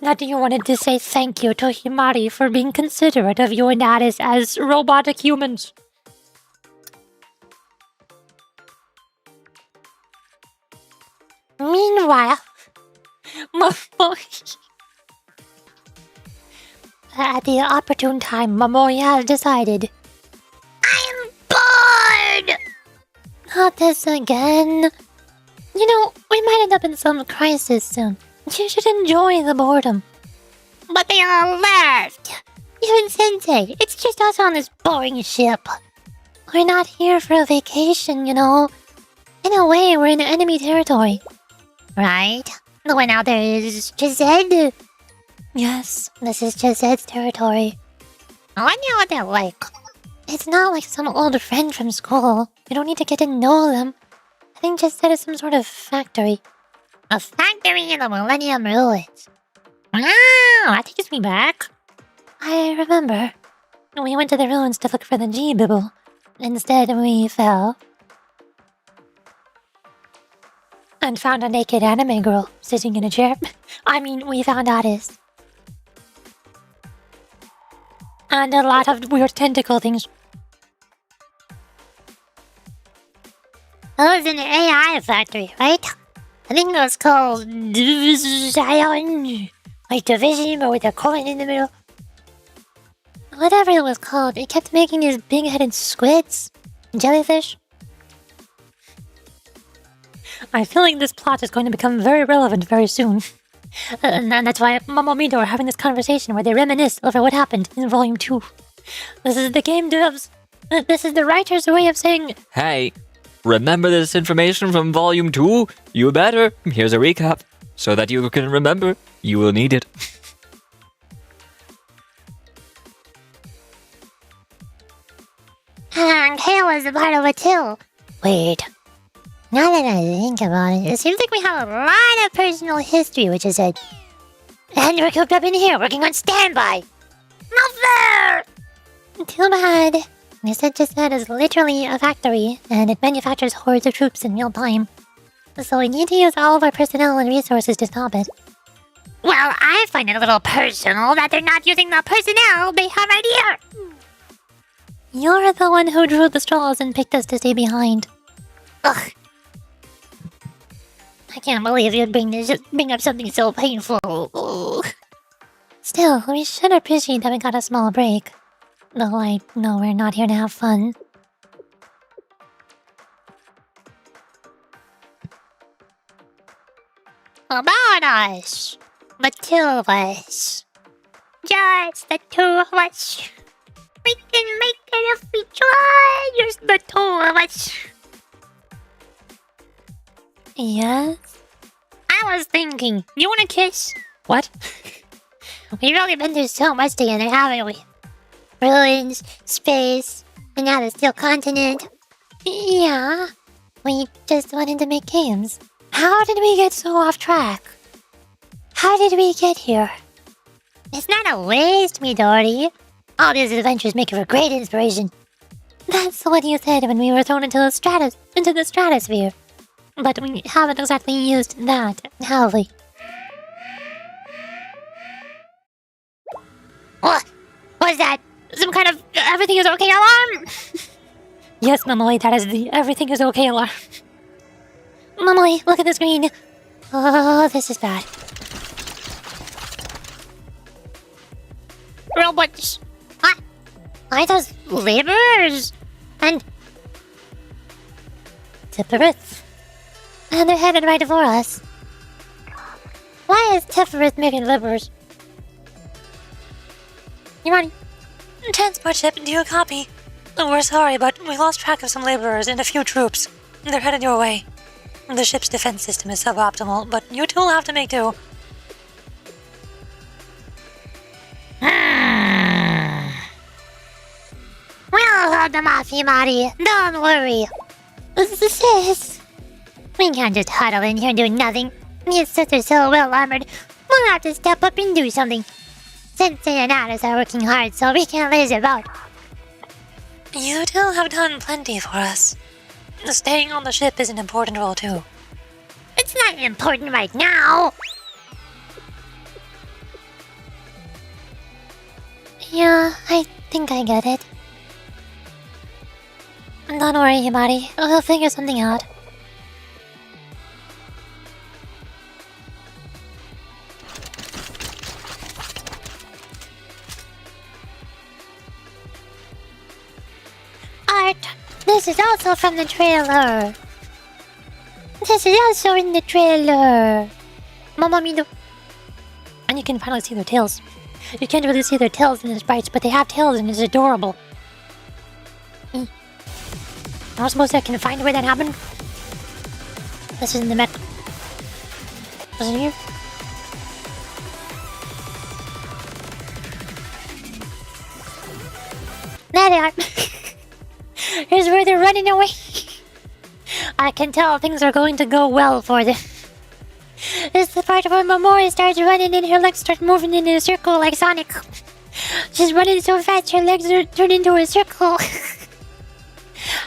that you wanted to say thank you to Himari for being considerate of you and Addis as robotic humans. Meanwhile... At the opportune time, Momoya has decided... I'm bored! Not this again. You know, we might end up in some crisis soon. You should enjoy the boredom. But they all left! Even Sensei, it's just us on this boring ship. We're not here for a vacation, you know. In a way, we're in enemy territory. Right? The one out there is Chesed. Yes, This is Chesed's territory. I wonder what they're like. It's not like some old friend from school. You don't need to get to know them. I think just that it's some sort of factory. A factory in the Millennium Ruins. Wow, that takes me back. I remember. We went to the ruins to look for the G-Bibble. Instead, we fell. And found a naked anime girl sitting in a chair. I mean, we found Addis. And a lot of weird tentacle things. That was an AI factory, right? I think it was called Division, like division, but with a colon in the middle. Whatever it was called, it kept making these big-headed squids, jellyfish. I feel like this plot is going to become very relevant very soon. And that's why Mama and Mido are having this conversation where they reminisce over what happened in Volume 2. This is the game devs. This is the writer's way of saying, Hey, remember this information from Volume 2? You better. Here's a recap. So that you can remember, you will need it. Kale is a part of it too. Wait. Now that I think about it, it seems like we have a lot of personal history, which is it. And we're cooped up in here, working on standby. Not fair! Too bad. That is literally a factory, and it manufactures hordes of troops in real time. So we need to use all of our personnel and resources to stop it. Well, I find it a little personal that they're not using the personnel they have right here. you're the one who drew the straws and picked us to stay behind. Ugh. I can't believe you'd bring up something so painful. Ugh. Still, we should appreciate that we got a small break. Though I know we're not here to have fun. About us. The two of us. Just the two of us. We can make it if we try. Just the two of us. Yes? I was thinking, you want a kiss? What? We've really been through so much together, haven't we? Ruins, space, and now the steel continent. Yeah. We just wanted to make games. How did we get so off track? How did we get here? It's not a waste, Midori. All these adventures make for great inspiration. That's what you said when we were thrown into the stratosphere. But we haven't exactly used that, have we? What? Was that some kind of everything is okay alarm? Yes, Mamali, that is the everything is okay alarm. Mamali, look at the screen. Oh, this is bad. Robots. Are those laborers? And Tipperith. and they're headed right for us. Why is Tipperith making laborers? Yuri, transport ship, do you copy? We're sorry, but we lost track of some laborers and a few troops. They're headed your way. The ship's defense system is suboptimal, but you two will have to make do. We'll hold them off, Yamari. Don't worry. Sis, we can't just huddle in here and do nothing. These sets are so well armored. We'll have to step up and do something. Sensei and Alice are working hard, so we can't lazy about. You two have done plenty for us. Staying on the ship is an important role too. It's not important right now. Yeah, I think I get it. Don't worry, Himari. We'll figure something out. Art, this is also from the trailer. This is also in the trailer. Mama Mido. And you can finally see their tails. You can't really see their tails in the sprites, but they have tails and it's adorable. I don't suppose I can find where that happened. This is in the mech. Was it here? There they are. Here's where they're running away. I can tell things are going to go well for them. This is the part where Momori starts running and her legs start moving in a circle like Sonic. She's running so fast her legs are turned into a circle.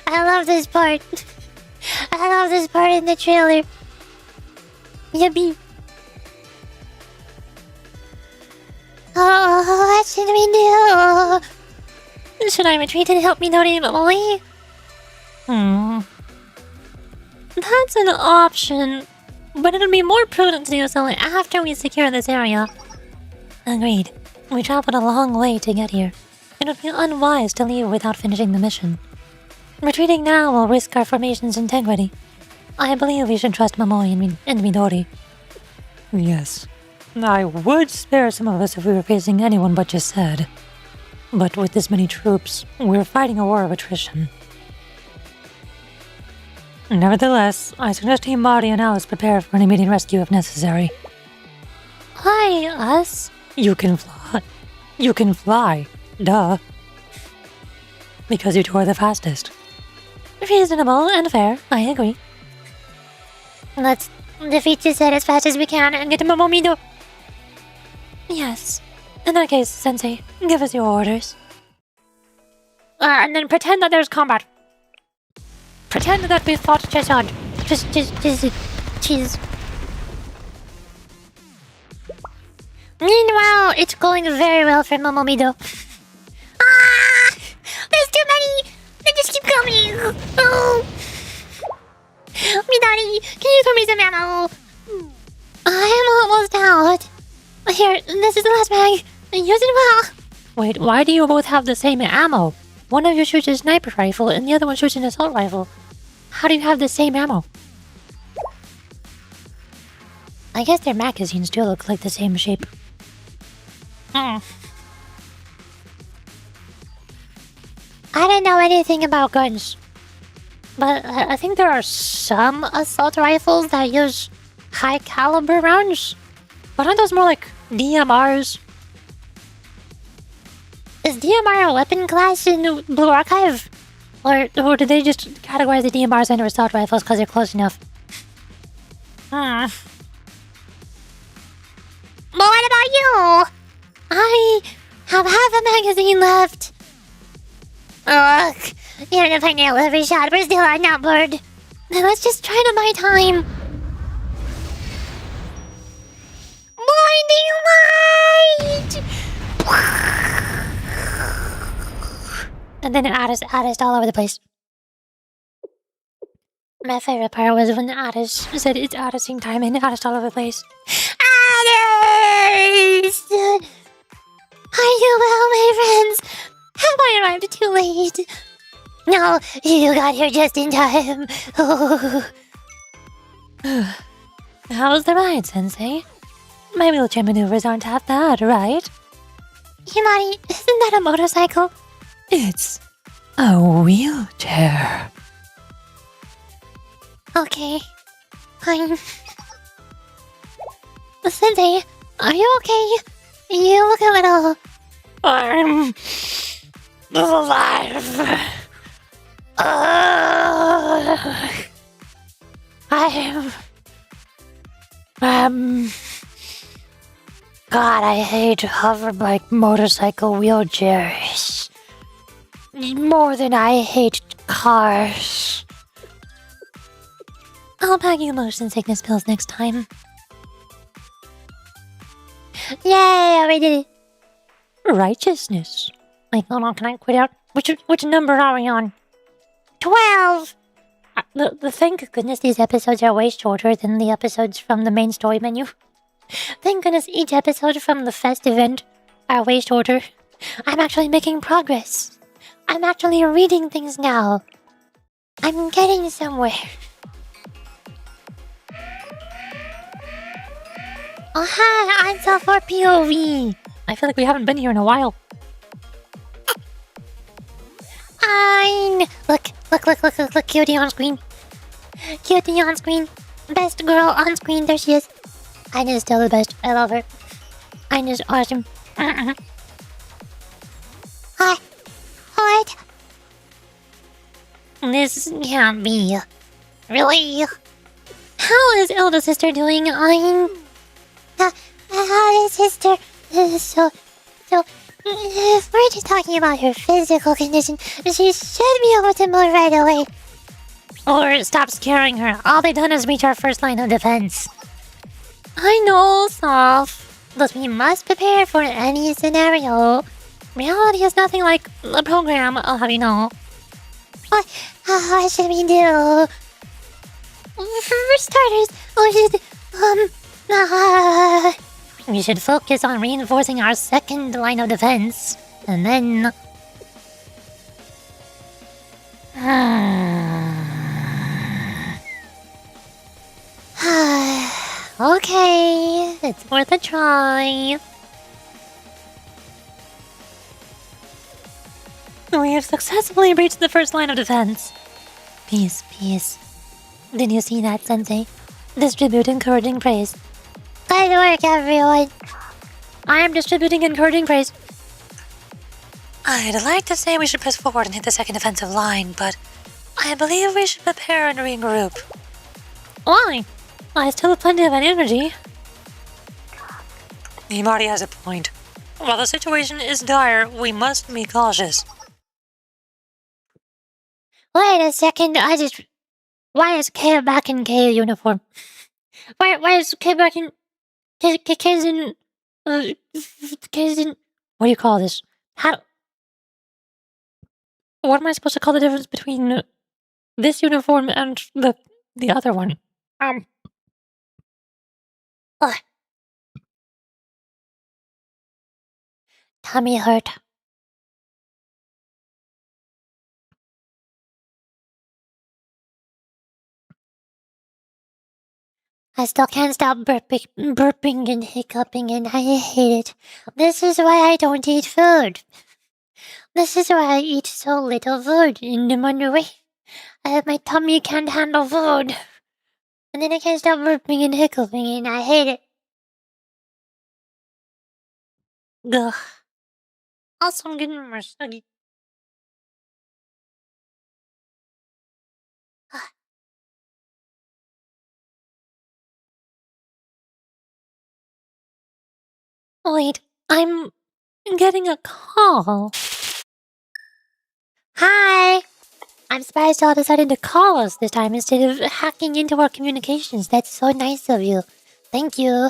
I love this part. I love this part in the trailer. Yippee. Oh, what should we do? Should I retreat and help Midori Momori? That's an option, but it'll be more prudent to do so after we secure this area. Agreed. We traveled a long way to get here. It would be unwise to leave without finishing the mission. Retreating now will risk our formation's integrity. I believe we should trust Momori and Midori. Yes. I would spare some of us if we were facing anyone but just said. But with this many troops, we're fighting a war of attrition. Nevertheless, I suggest Himari and Alice prepare for an immediate rescue if necessary. Why us? You can fly. You can fly. Duh. Because you two are the fastest. Reasonable and fair, I agree. Let's defeat this as fast as we can and get to Momomido. Yes. In that case, Sensei, give us your orders. And then pretend that there's combat. Pretend that we fought chest on. Cheese. Meanwhile, it's going very well for Momomido. Ah! There's too many! They just keep coming! Oh! Midori, can you throw me some ammo? I am almost out. Here, this is the last bag. Use it well. Wait, why do you both have the same ammo? One of you shoots a sniper rifle and the other one shoots an assault rifle. How do you have the same ammo? I guess their magazines do look like the same shape. I don't know anything about guns, but I think there are some assault rifles that use high caliber rounds. But aren't those more like DMRs? Is DMR a weapon class in Blue Archive? Or do they just categorize the DMRs under assault rifles because they're close enough? But what about you? I have half a magazine left. Ugh, even if I nail every shot, we're still outnumbered. Now let's just try to buy time. Blinding light! And then it added all over the place. My favorite part was when Addis said it's Addising time and Addis all over the place. Addis! Are you well, my friends? Have I arrived too late? No, you got here just in time. How's the ride, Sensei? My wheelchair maneuvers aren't half bad, right? Himari, isn't that a motorcycle? It's a wheelchair. Okay, fine. Sensei, are you okay? You look a little... I'm alive. God, I hate hoverbike motorcycle wheelchairs. More than I hate cars. I'll pack you motion sickness pills next time. Yay, we did it. Righteousness. Wait, hold on, can I quit out? Which number are we on? 12! Thank goodness these episodes are way shorter than the episodes from the main story menu. Thank goodness each episode from the Fest event are way shorter. I'm actually making progress. I'm actually reading things now. I'm getting somewhere. Oh hi, I'm Self for POV. I feel like we haven't been here in a while. Fine. Look, cutie on screen. Cutie on screen. Best girl on screen, there she is. Aina's still the best, I love her. Aina's awesome. Hi. What? This can't be. Really? How is elder sister doing? Elder sister if we're just talking about her physical condition, she should be able to move right away. Or stop scaring her. All they've done is reach our first line of defense. I know, Soph. But we must prepare for any scenario. Reality is nothing like a program, I'll have you know. What should we do? For starters, we should focus on reinforcing our second line of defense. And then... Okay, it's worth a try. We have successfully breached the first line of defense. Peace. Did you see that, Sensei? Distribute encouraging praise. Good work, everyone. I am distributing encouraging praise. I'd like to say we should press forward and hit the second defensive line, but I believe we should prepare and regroup. Why? I still have plenty of energy. Marty has a point. While the situation is dire, we must be cautious. Wait a second, why is K back in K uniform? Why is K back in... K's in... What do you call this? What am I supposed to call the difference between this uniform and the other one? Tummy hurt. I still can't stop burping and hiccuping, and I hate it. This is why I don't eat food. This is why I eat so little food in the wonder way. My tummy can't handle food. And then I can't stop burping and hiccuping, and I hate it. Ugh. Also, I'm getting more snuggy. Wait, I'm getting a call. Hi! I'm surprised y'all decided to call us this time instead of hacking into our communications. That's so nice of you. Thank you.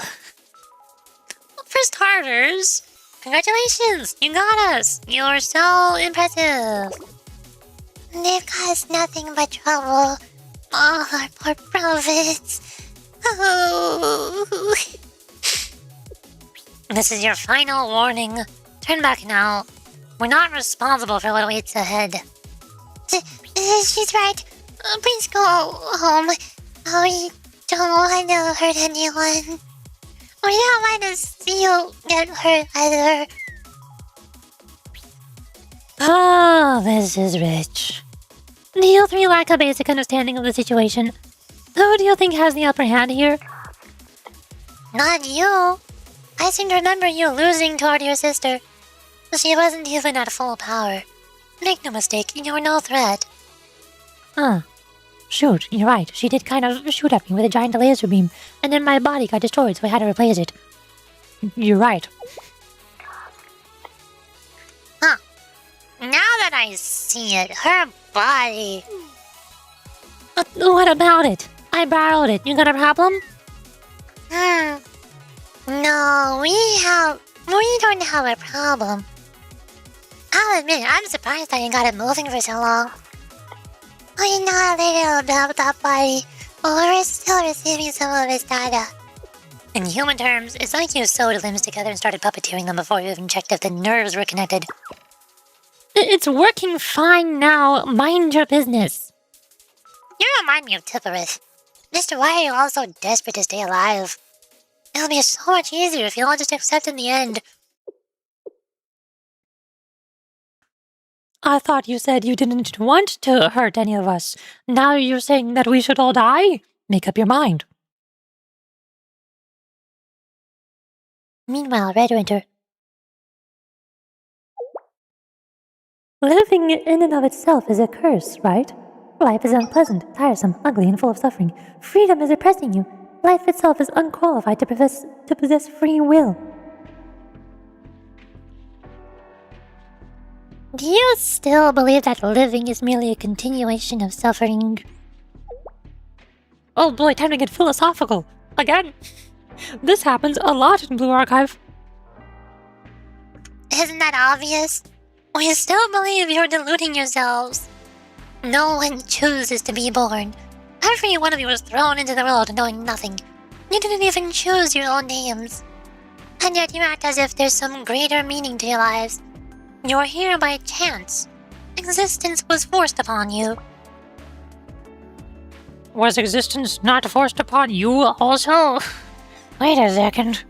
For starters, congratulations! You got us! You're so impressive! They've caused nothing but trouble. All our poor prophets. Oh. This is your final warning. Turn back now. We're not responsible for what waits ahead. She's right. Please go home. We don't want to hurt anyone. We don't want to see you get hurt either. Ah, this is rich. Do you three lack a basic understanding of the situation? Who do you think has the upper hand here? Not you. I seem to remember you losing toward your sister. She wasn't even at full power. Make no mistake, you were no threat. Shoot, you're right. She did kind of shoot at me with a giant laser beam, and then my body got destroyed, so I had to replace it. You're right. Huh. Now that I see it, her body... What about it? I borrowed it. You got a problem? No, we don't have a problem. I'll admit, I'm surprised that you got it moving for so long. We know a little about that body, but we're still receiving some of its data. In human terms, it's like you sewed limbs together and started puppeteering them before you even checked if the nerves were connected. It's working fine now. Mind your business. You remind me of Tipperith. Mister, why are you all so desperate to stay alive? It'll be so much easier if you all just accept in the end. I thought you said you didn't want to hurt any of us. Now you're saying that we should all die? Make up your mind. Meanwhile, Red Winter. Living in and of itself is a curse, right? Life is unpleasant, tiresome, ugly, and full of suffering. Freedom is oppressing you. Life itself is unqualified to possess free will. Do you still believe that living is merely a continuation of suffering? Oh boy, time to get philosophical. Again. This happens a lot in Blue Archive. Isn't that obvious? We still believe you're deluding yourselves. No one chooses to be born. Every one of you was thrown into the world knowing nothing. You didn't even choose your own names. And yet you act as if there's some greater meaning to your lives. You're here by chance. Existence was forced upon you. Was existence not forced upon you also? Wait a second.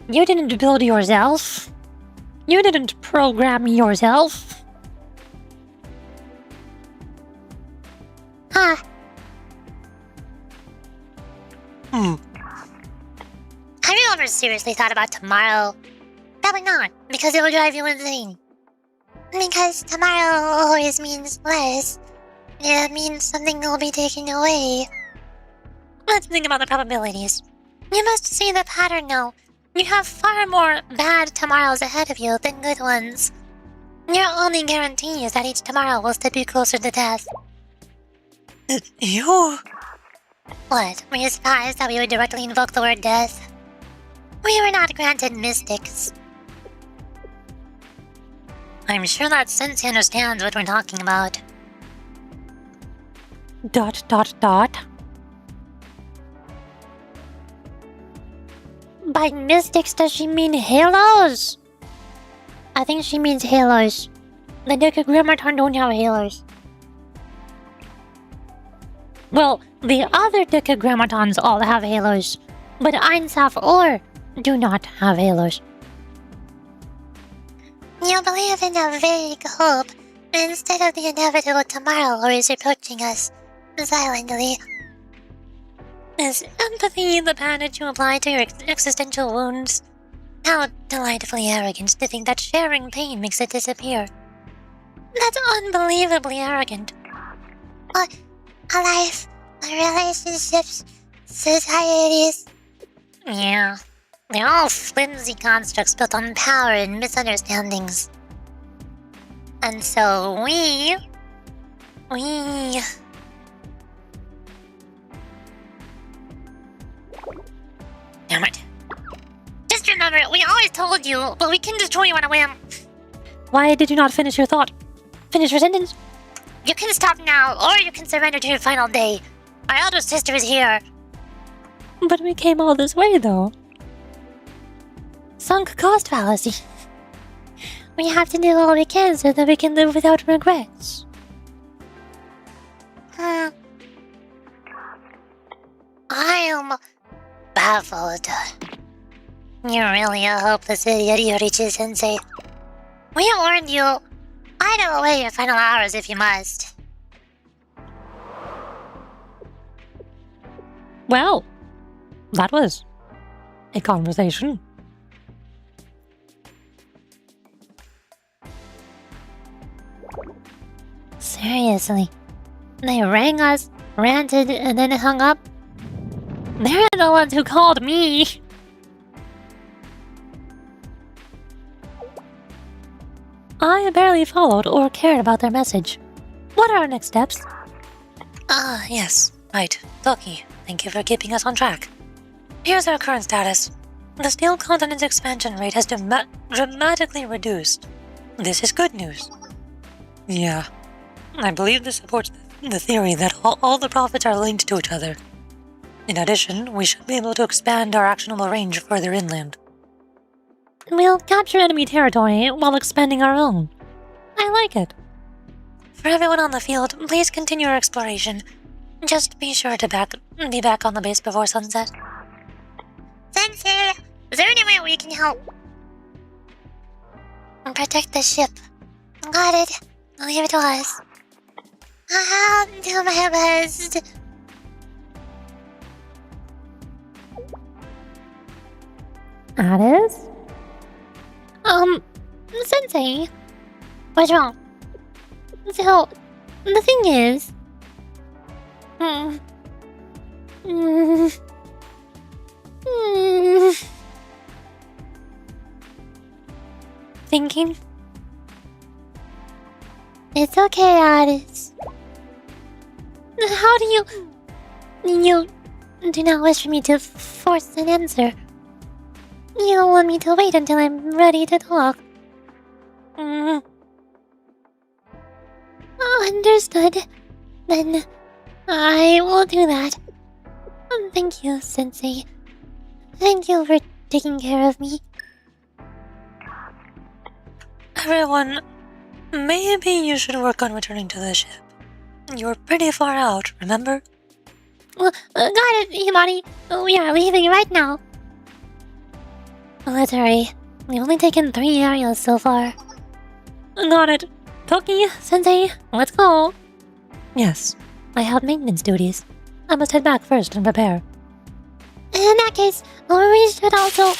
You didn't build yourself? You didn't program yourself? Huh. Hmm. Have you ever seriously thought about tomorrow? Probably not, because it will drive you insane. Because tomorrow always means less. It means something will be taken away. Let's think about the probabilities. You must see the pattern now. You have far more bad tomorrows ahead of you than good ones. Your only guarantee is that each tomorrow will step you closer to death. You? What, were you surprised that we would directly invoke the word death? We were not granted mystics. I'm sure that Sensei understands what we're talking about. ... By mystics, does she mean halos? I think she means halos. The Decagrammaton don't have halos. Well, the other Decagrammatons all have halos, but Einsaf or do not have halos. You believe in a vague hope instead of the inevitable tomorrow always approaching us silently. Is empathy the bandage you apply to your existential wounds? How delightfully arrogant to think that sharing pain makes it disappear. That's unbelievably arrogant. What? A life, relationships, societies. Yeah, they're all flimsy constructs built on power and misunderstandings. And so we... Damn it. Just remember, we always told you, but we can destroy you on a whim. Why did you not finish your thought? Finish your sentence? You can stop now, or you can surrender to your final day. Our elder sister is here. But we came all this way, though. Sunk cost fallacy. We have to do all we can so that we can live without regrets. I am baffled. You're really a hopeless idiot, Yurichi-sensei. We warned you. Idle away your final hours if you must. Well, that was a conversation. Seriously. They rang us, ranted, and then hung up? They're the ones who called me! I barely followed or cared about their message. What are our next steps? Yes. Right. Toki, thank you for keeping us on track. Here's our current status. The steel continent's expansion rate has dramatically reduced. This is good news. Yeah. I believe this supports the theory that all the profits are linked to each other. In addition, we should be able to expand our actionable range further inland. We'll capture enemy territory while expanding our own. I like it. For everyone on the field, please continue your exploration. Just be sure to be back on the base before sunset. Sensei, is there any way we can help? Protect the ship. Got it. Leave it to us. I'll do my best. Alice? Sensei. What's wrong? So, the thing is, Mm. Mm. Mm. Thinking? It's okay, Addis. How do you... You do not wish for me to force an answer. You don't want me to wait until I'm ready to talk. Mm. Understood. Then I will do that. Thank you, Sensei. Thank you for taking care of me. Everyone, maybe you should work on returning to the ship. You're pretty far out, remember? Got it, Himani. We are leaving right now. Let's hurry. We've only taken 3 areas so far. Got it. Toki, Sensei, let's go. Yes. I have maintenance duties. I must head back first and prepare. In that case, we should also...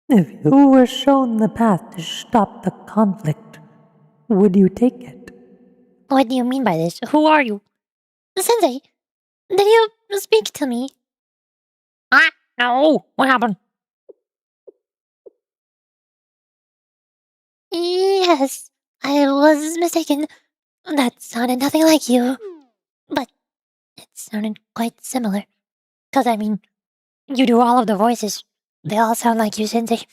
If you were shown the path to stop the conflict, would you take it? What do you mean by this? Who are you? Sensei, did you speak to me? Ah, no. What happened? Yes, I was mistaken. That sounded nothing like you. But it sounded quite similar. 'Cause I mean, you do all of the voices. They all sound like you, Sensei.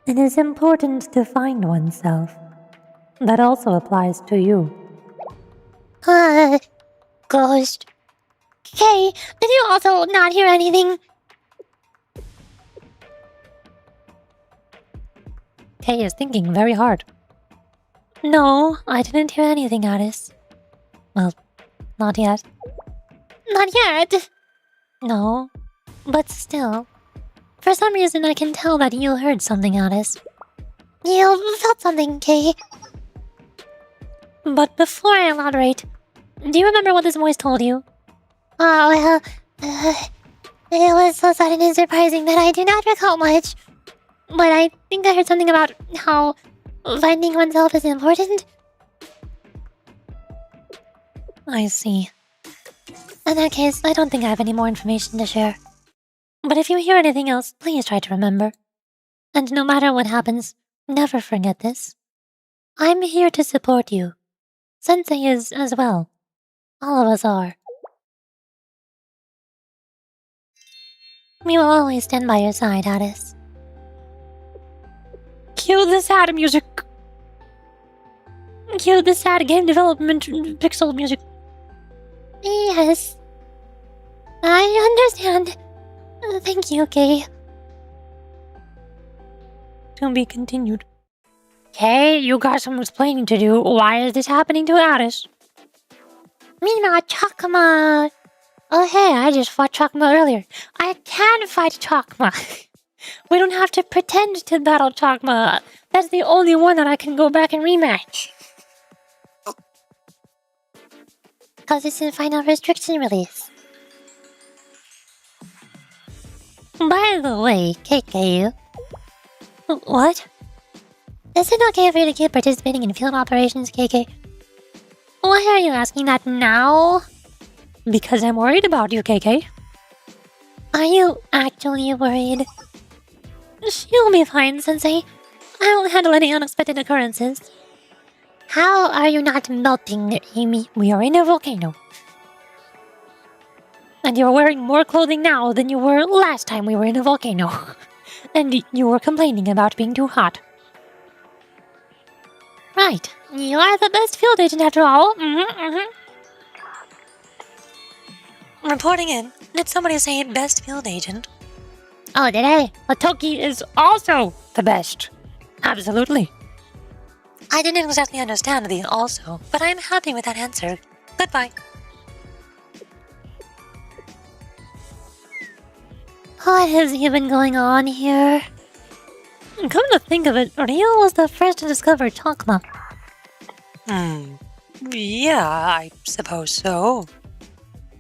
It is important to find oneself. That also applies to you. Ghost. Kay, did you also not hear anything? Kay is thinking very hard. No, I didn't hear anything, Addis. Well, not yet. Not yet. No, but still. For some reason, I can tell that you heard something, Addis. You felt something, Kay. But before I elaborate, do you remember what this voice told you? Oh, well, it was so sudden and surprising that I do not recall much. But I think I heard something about how finding oneself is important. I see. In that case, I don't think I have any more information to share. But if you hear anything else, please try to remember. And no matter what happens, never forget this. I'm here to support you. Sensei is as well. All of us are. We will always stand by your side, Addis. Cue the sad music. Cue the sad game development pixel music. Yes. I understand. Thank you, Kay. To be continued. Kay, you got some explaining to do. Why is this happening to Addis? Mina Chakma. Oh hey, I just fought Chakma earlier. I can fight Chakma. We don't have to pretend to battle Chakma. That's the only one that I can go back and rematch. Because it's in final restriction release. By the way, KK. What? Is it okay for you to keep participating in field operations, KK? Why are you asking that now? Because I'm worried about you, KK. Are you actually worried? She'll be fine, Sensei. I'll handle any unexpected occurrences. How are you not melting, Amy? We are in a volcano. And you're wearing more clothing now than you were last time we were in a volcano. And you were complaining about being too hot. Right. You are the best field agent after all. Reporting in. Did somebody say best field agent? Oh, did I? Toki is also the best. Absolutely. I didn't exactly understand the also, but I'm happy with that answer. Goodbye. What has even going on here? Come to think of it, Rio was the first to discover Chakma. Yeah, I suppose so.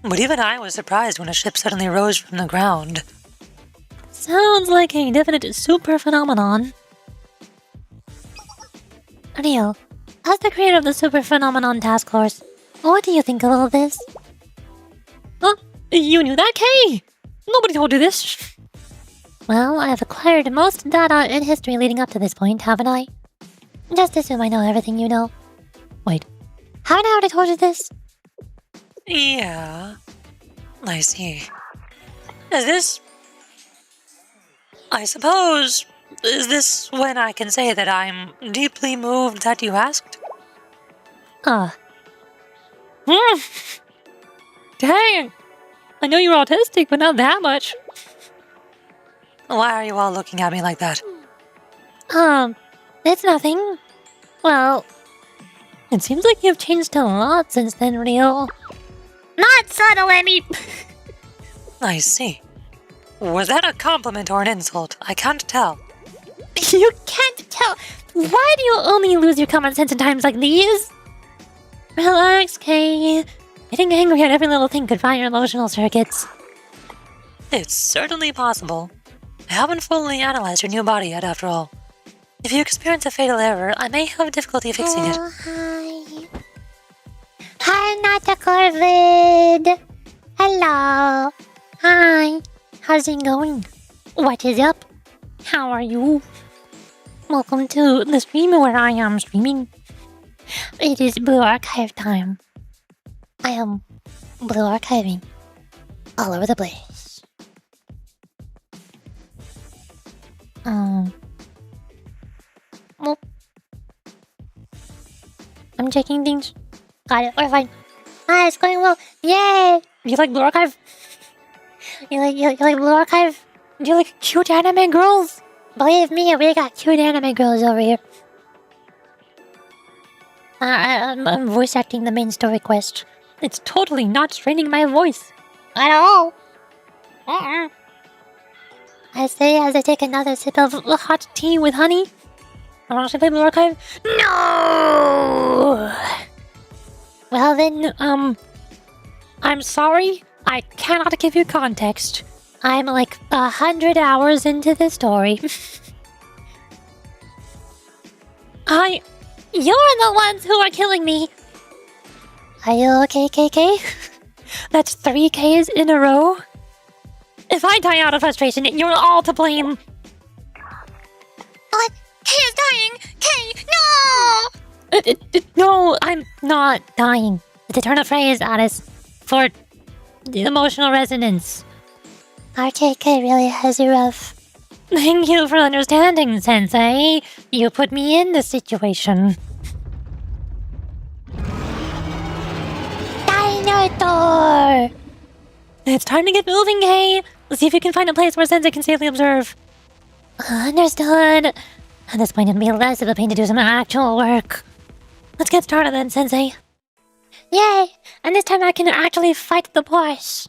But even I was surprised when a ship suddenly rose from the ground. Sounds like a definite super phenomenon. Rio, as the creator of the Super Phenomenon Task Force, what do you think of all this? Huh? You knew that, Kay? Nobody told you this. Well, I've acquired most data in history leading up to this point, haven't I? Just assume I know everything you know. Wait. Haven't I already told you this? Yeah. I see. Is this... I suppose... Is this when I can say that I'm deeply moved that you asked? Hmm. Dang. I know you're autistic, but not that much. Why are you all looking at me like that? It's nothing. Well, It seems like you've changed a lot since then, Rio. not subtle, Emmy! I see. Was that a compliment or an insult? I can't tell. You can't tell. Why do you only lose your common sense in times like these? Relax, Kay. Getting angry at every little thing could fry your emotional circuits. It's certainly possible. I haven't fully analyzed your new body yet, after all. If you experience a fatal error, I may have difficulty fixing it. Hi. Hi, not a COVID. Hello. Hi. How's it going? What is up? How are you? Welcome to the stream where I am streaming. It is Blue Archive time. I am Blue Archiving all over the place. Well, I'm checking things. Got it. We're fine. Hi, it's going well. Yay! You like Blue Archive? You like Blue Archive? Do you like cute anime girls? Believe me, we got cute anime girls over here. I'm voice acting the main story quest. It's totally not straining my voice. At all. I say as I take another sip of Hot tea with honey. Should I play Blue Archive? No! Well then, I'm sorry. I cannot give you context. I'm like 100 hours into the story. You're the ones who are killing me. Are you okay, KK? That's 3 Ks in a row. If I die out of frustration, you're all to blame. What? K is dying! K, no! No, I'm not dying. It's a turn of phrase, Alice, for emotional resonance. Our KK really has you rough. Thank you for understanding, Sensei. You put me in this situation. Dinosaur! It's time to get moving, Kay. Let's see if you can find a place where Sensei can safely observe. Understood. At this point, it'll be less of a pain to do some actual work. Let's get started then, Sensei. Yay! And this time I can actually fight the boss.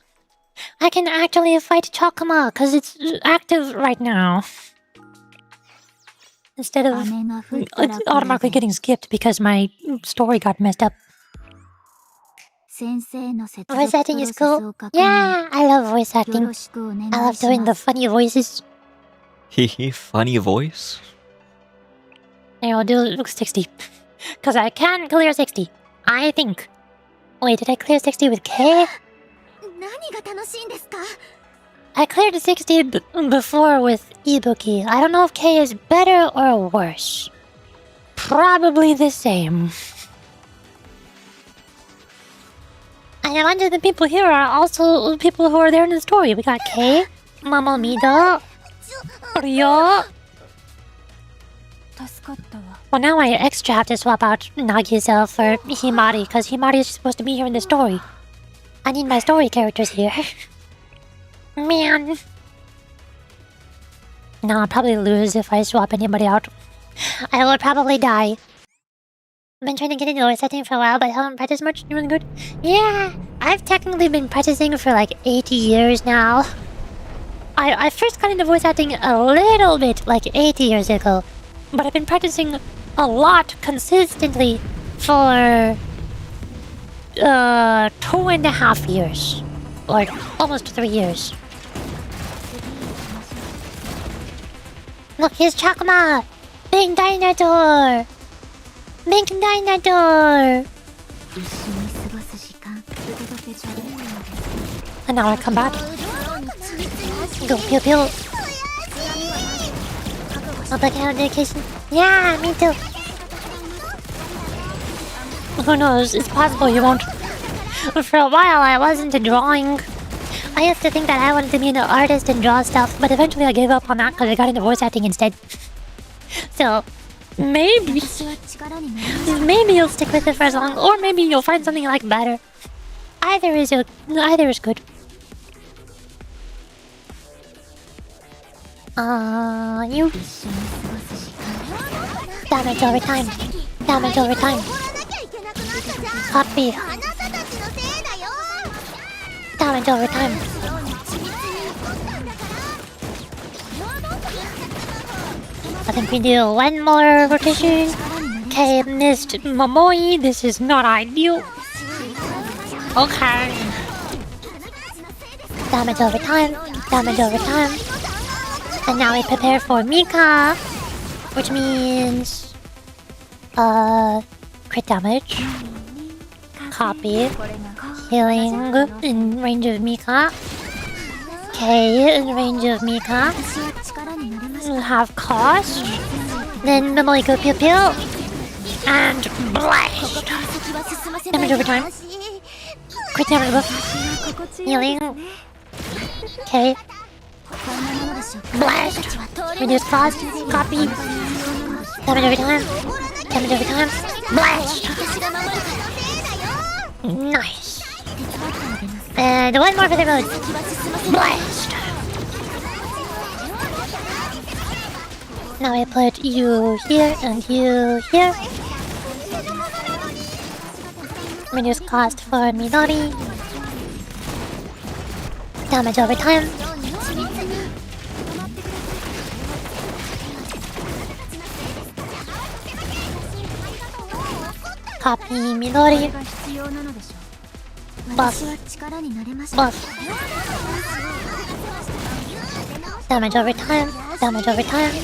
I can actually fight Chokuma, because it's active right now. Instead of it's automatically getting skipped because my story got messed up. Voice acting is cool. Yeah, I love voice acting. I love doing the funny voices. Hehe, funny voice. Here, I'll do 60. Because I can clear 60. I think. Wait, did I clear 60 with K? I cleared 60 before with Ibuki. I don't know if K is better or worse. Probably the same. I wonder the people here are also people who are there in the story. We got K, Mamamida, Rio. Well, now I extra have to swap out Nagisa for Himari, because Himari is supposed to be here in the story. I need my story characters here. Man. No, I'll probably lose if I swap anybody out. I will probably die. I've been trying to get into voice acting for a while, but I haven't practiced much. You really good? Yeah, I've technically been practicing for like 80 years now. I first got into voice acting a little bit like 80 years ago, but I've been practicing a lot consistently for 2.5 years. Or almost 3 years. Look, here's Chakma! Big dinosaur! Big dinosaur! And now I come back. Go pew pew. Oh, back out dedication. Yeah, me too. Who knows? It's possible you won't. For a while, I wasn't drawing. I used to think that I wanted to be an artist and draw stuff, but eventually I gave up on that because I got into voice acting instead. So, maybe you'll stick with it for as long, or maybe you'll find something you like better. Either is good. You damage over time. Damage over time. Copy. Damage over time. I think we do one more rotation. Okay, missed Momoi. This is not ideal. Okay. Damage over time. Damage over time. And now we prepare for Mika, which means crit damage. Copy. Healing in range of Mika. Okay, in range of Mika. We'll have cost. Then Mimoli go pew pew. And blast. Damage over time. Crit damage buff. Healing. Okay. Blast. Reduce cost. Copy. Damage over time. Damage over time. Blast. Nice. And one more for the road. Blast. Now I put you here and you here. Reduce cost for Midori. Damage over time. Copy Midori. Buff. Buff. Damage over time. Damage over time.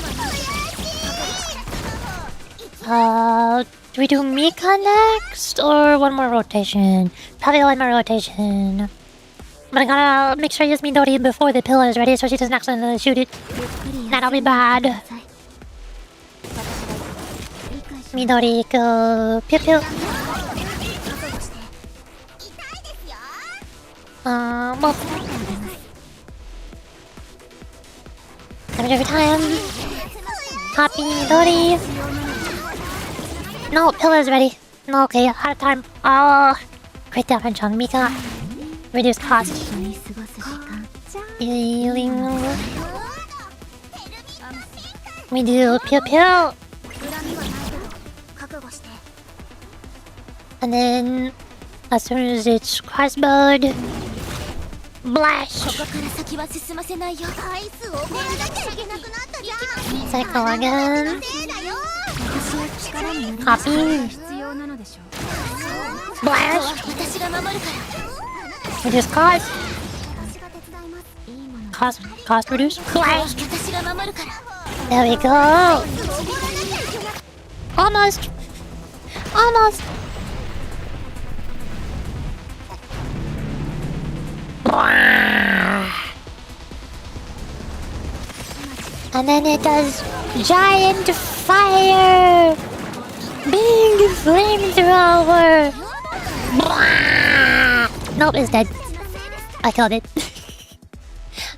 Do we do Mika next? Or one more rotation? Probably one more rotation. But I gotta make sure I use Midori before the pillar is ready so she doesn't accidentally shoot it. That'll be bad. Midori, go pew pew. Well. Damage every time. Copy Midori. No, pillar's ready. No, okay, out of time. Oh, great damage on Mika. Reduce cost. Healing. We do pew pew. And then, as soon as it's crossbowed, blast! Cycle again. Copy. Blast! Reduce cost. Cost reduce. Blast! There we go! Almost! Almost! And then it does giant fire! Big flamethrower! Nope, it's dead. I killed it.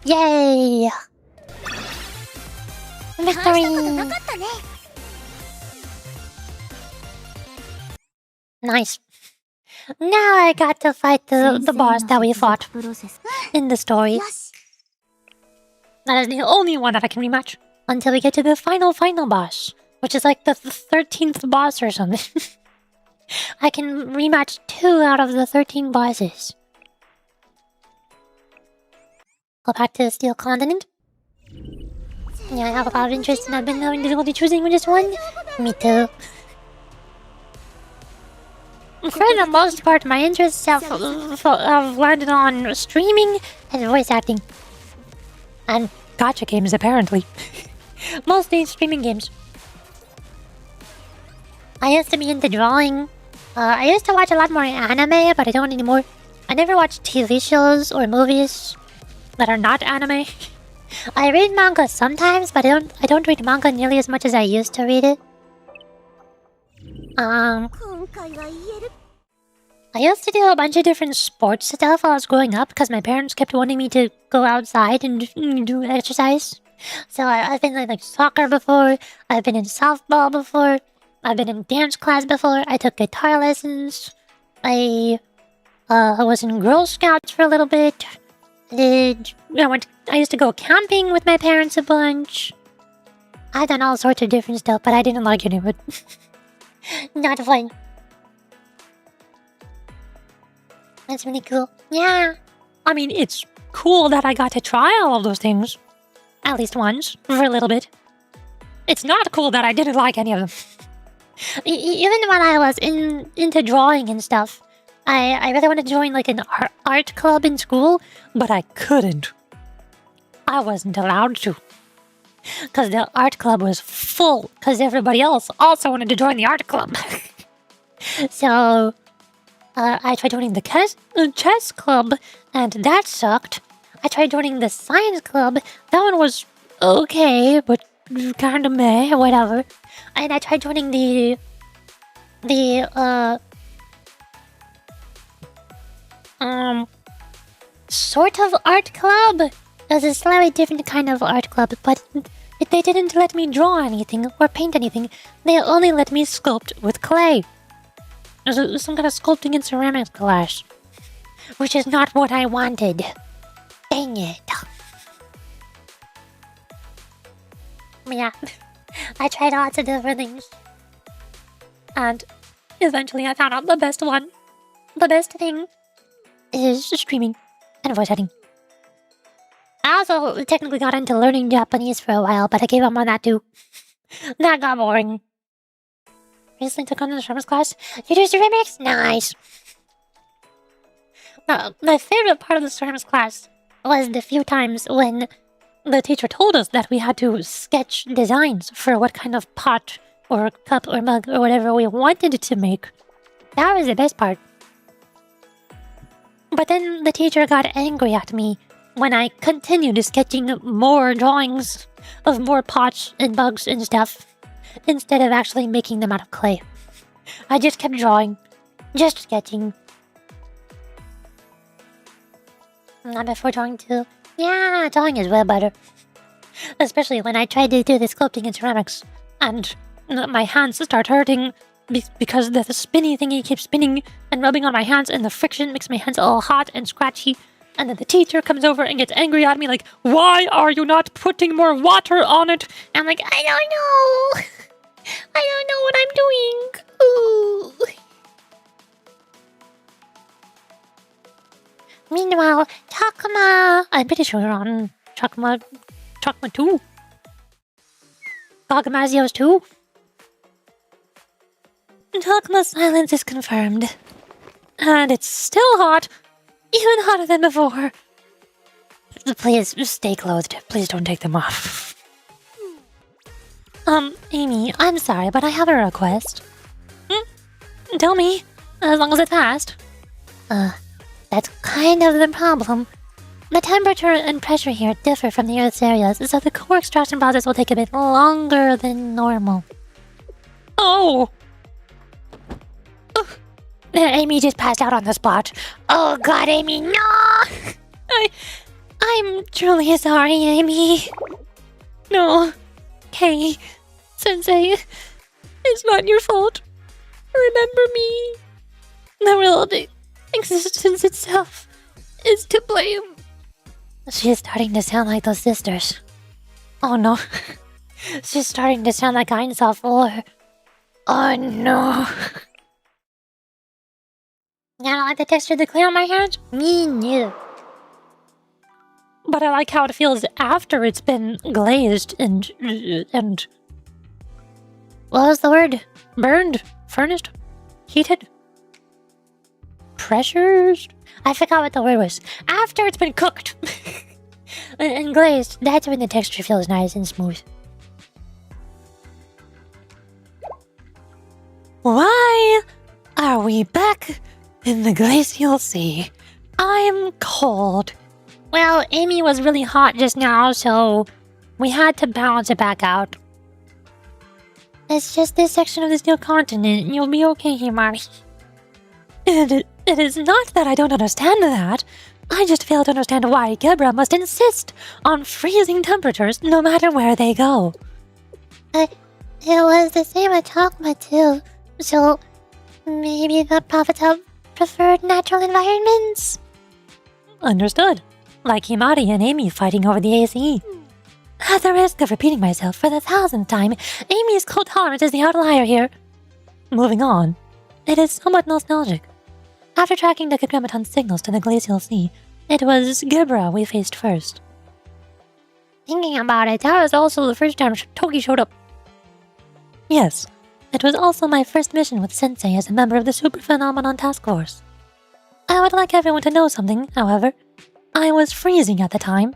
Yay! Victory! Nice. Now I got to fight the boss that we fought in the story. That is the only one that I can rematch until we get to the final boss, which is like the 13th boss or something. I can rematch 2 out of the 13 bosses. Go back to the Steel Continent. Yeah, I have a lot of interest and I've been having difficulty choosing just one. Me too. For the most part, my interests have landed on streaming and voice acting. And Gotcha games, apparently. mostly streaming games. I used to be into drawing. I used to watch a lot more anime, but I don't anymore. I never watch TV shows or movies that are not anime. I read manga sometimes, but I don't read manga nearly as much as I used to read it. 今回は言える I used to do a bunch of different sports stuff while I was growing up because my parents kept wanting me to go outside and do exercise. So I've been in like soccer before, I've been in softball before, I've been in dance class before, I took guitar lessons, I was in Girl Scouts for a little bit. I used to go camping with my parents a bunch. I've done all sorts of different stuff, but I didn't like any of it. Not fun. That's really cool. Yeah. I mean, it's cool that I got to try all of those things. At least once, for a little bit. It's not cool that I didn't like any of them. Even when I was into drawing and stuff, I really wanted to join like an art club in school, But I couldn't. I wasn't allowed to. because the art club was full, because everybody else also wanted to join the art club. So, I tried joining the chess club, and that sucked. I tried joining the science club. That one was okay, but kind of meh, whatever. And I tried joining the sort of art club. It was a slightly different kind of art club, but they didn't let me draw anything or paint anything. They only let me sculpt with clay. It was some kind of sculpting and ceramics class, which is not what I wanted. Dang it. Yeah, I tried lots of different things. And eventually I found out the best one. The best thing is streaming and voice acting. I also technically got into learning Japanese for a while, but I gave up on that too. That got boring. Recently took on the ceramics class. You do ceramics? Nice. My favorite part of the ceramics class was the few times when the teacher told us that we had to sketch designs for what kind of pot or cup or mug or whatever we wanted to make. That was the best part. But then the teacher got angry at me when I continued sketching more drawings of more pots and bugs and stuff, instead of actually making them out of clay. I just kept drawing, just sketching. Not before drawing too. Yeah, drawing is way better. Especially when I tried to do the sculpting in ceramics, and my hands start hurting because the spinny thingy keeps spinning and rubbing on my hands, and the friction makes my hands all hot and scratchy. And then the teacher comes over and gets angry at me like, "Why are you not putting more water on it?" I'm like, I don't know. I don't know what I'm doing. Ooh. Meanwhile, Takuma... I'm pretty sure you're on Takuma 2. Gogamazios 2. Takuma's silence is confirmed. And it's still hot. Even hotter than before. Please, stay clothed. Please don't take them off. Amy, I'm sorry, but I have a request. Tell me, as long as it's fast. That's kind of the problem. The temperature and pressure here differ from the Earth's areas, so the core extraction process will take a bit longer than normal. Oh! Amy just passed out on the spot. Oh god, Amy, no! I'm truly sorry, Amy. No. Hey, Sensei, it's not your fault. Remember me. The world existence itself is to blame. She's starting to sound like those sisters. Oh no. She's starting to sound like Einsaw 4. Oh no. You don't like the texture of the clay on my hands? Me neither. But I like how it feels after it's been glazed and What was the word? burned, furnished, heated. pressures? I forgot what the word was. After it's been cooked and glazed, that's when the texture feels nice and smooth. Why are we back in the glacial sea? I'm cold. Well, Amy was really hot just now, so we had to balance it back out. It's just this section of this new continent. You'll be okay, Himari. It is not that I don't understand that. I just fail to understand why Gebra must insist on freezing temperatures no matter where they go. It was the same at Chokma too. So maybe the prophets have preferred natural environments? Understood. Like Himari and Amy fighting over the ACE. At the risk of repeating myself for the 1000th time, Amy's cold tolerance is the outlier here. Moving on, it is somewhat nostalgic. After tracking Decagrammaton's signals to the glacial sea, it was Gebra we faced first. Thinking about it, that was also the first time Toki showed up. Yes, it was also my first mission with Sensei as a member of the Super Phenomenon Task Force. I would like everyone to know something, however. I was freezing at the time,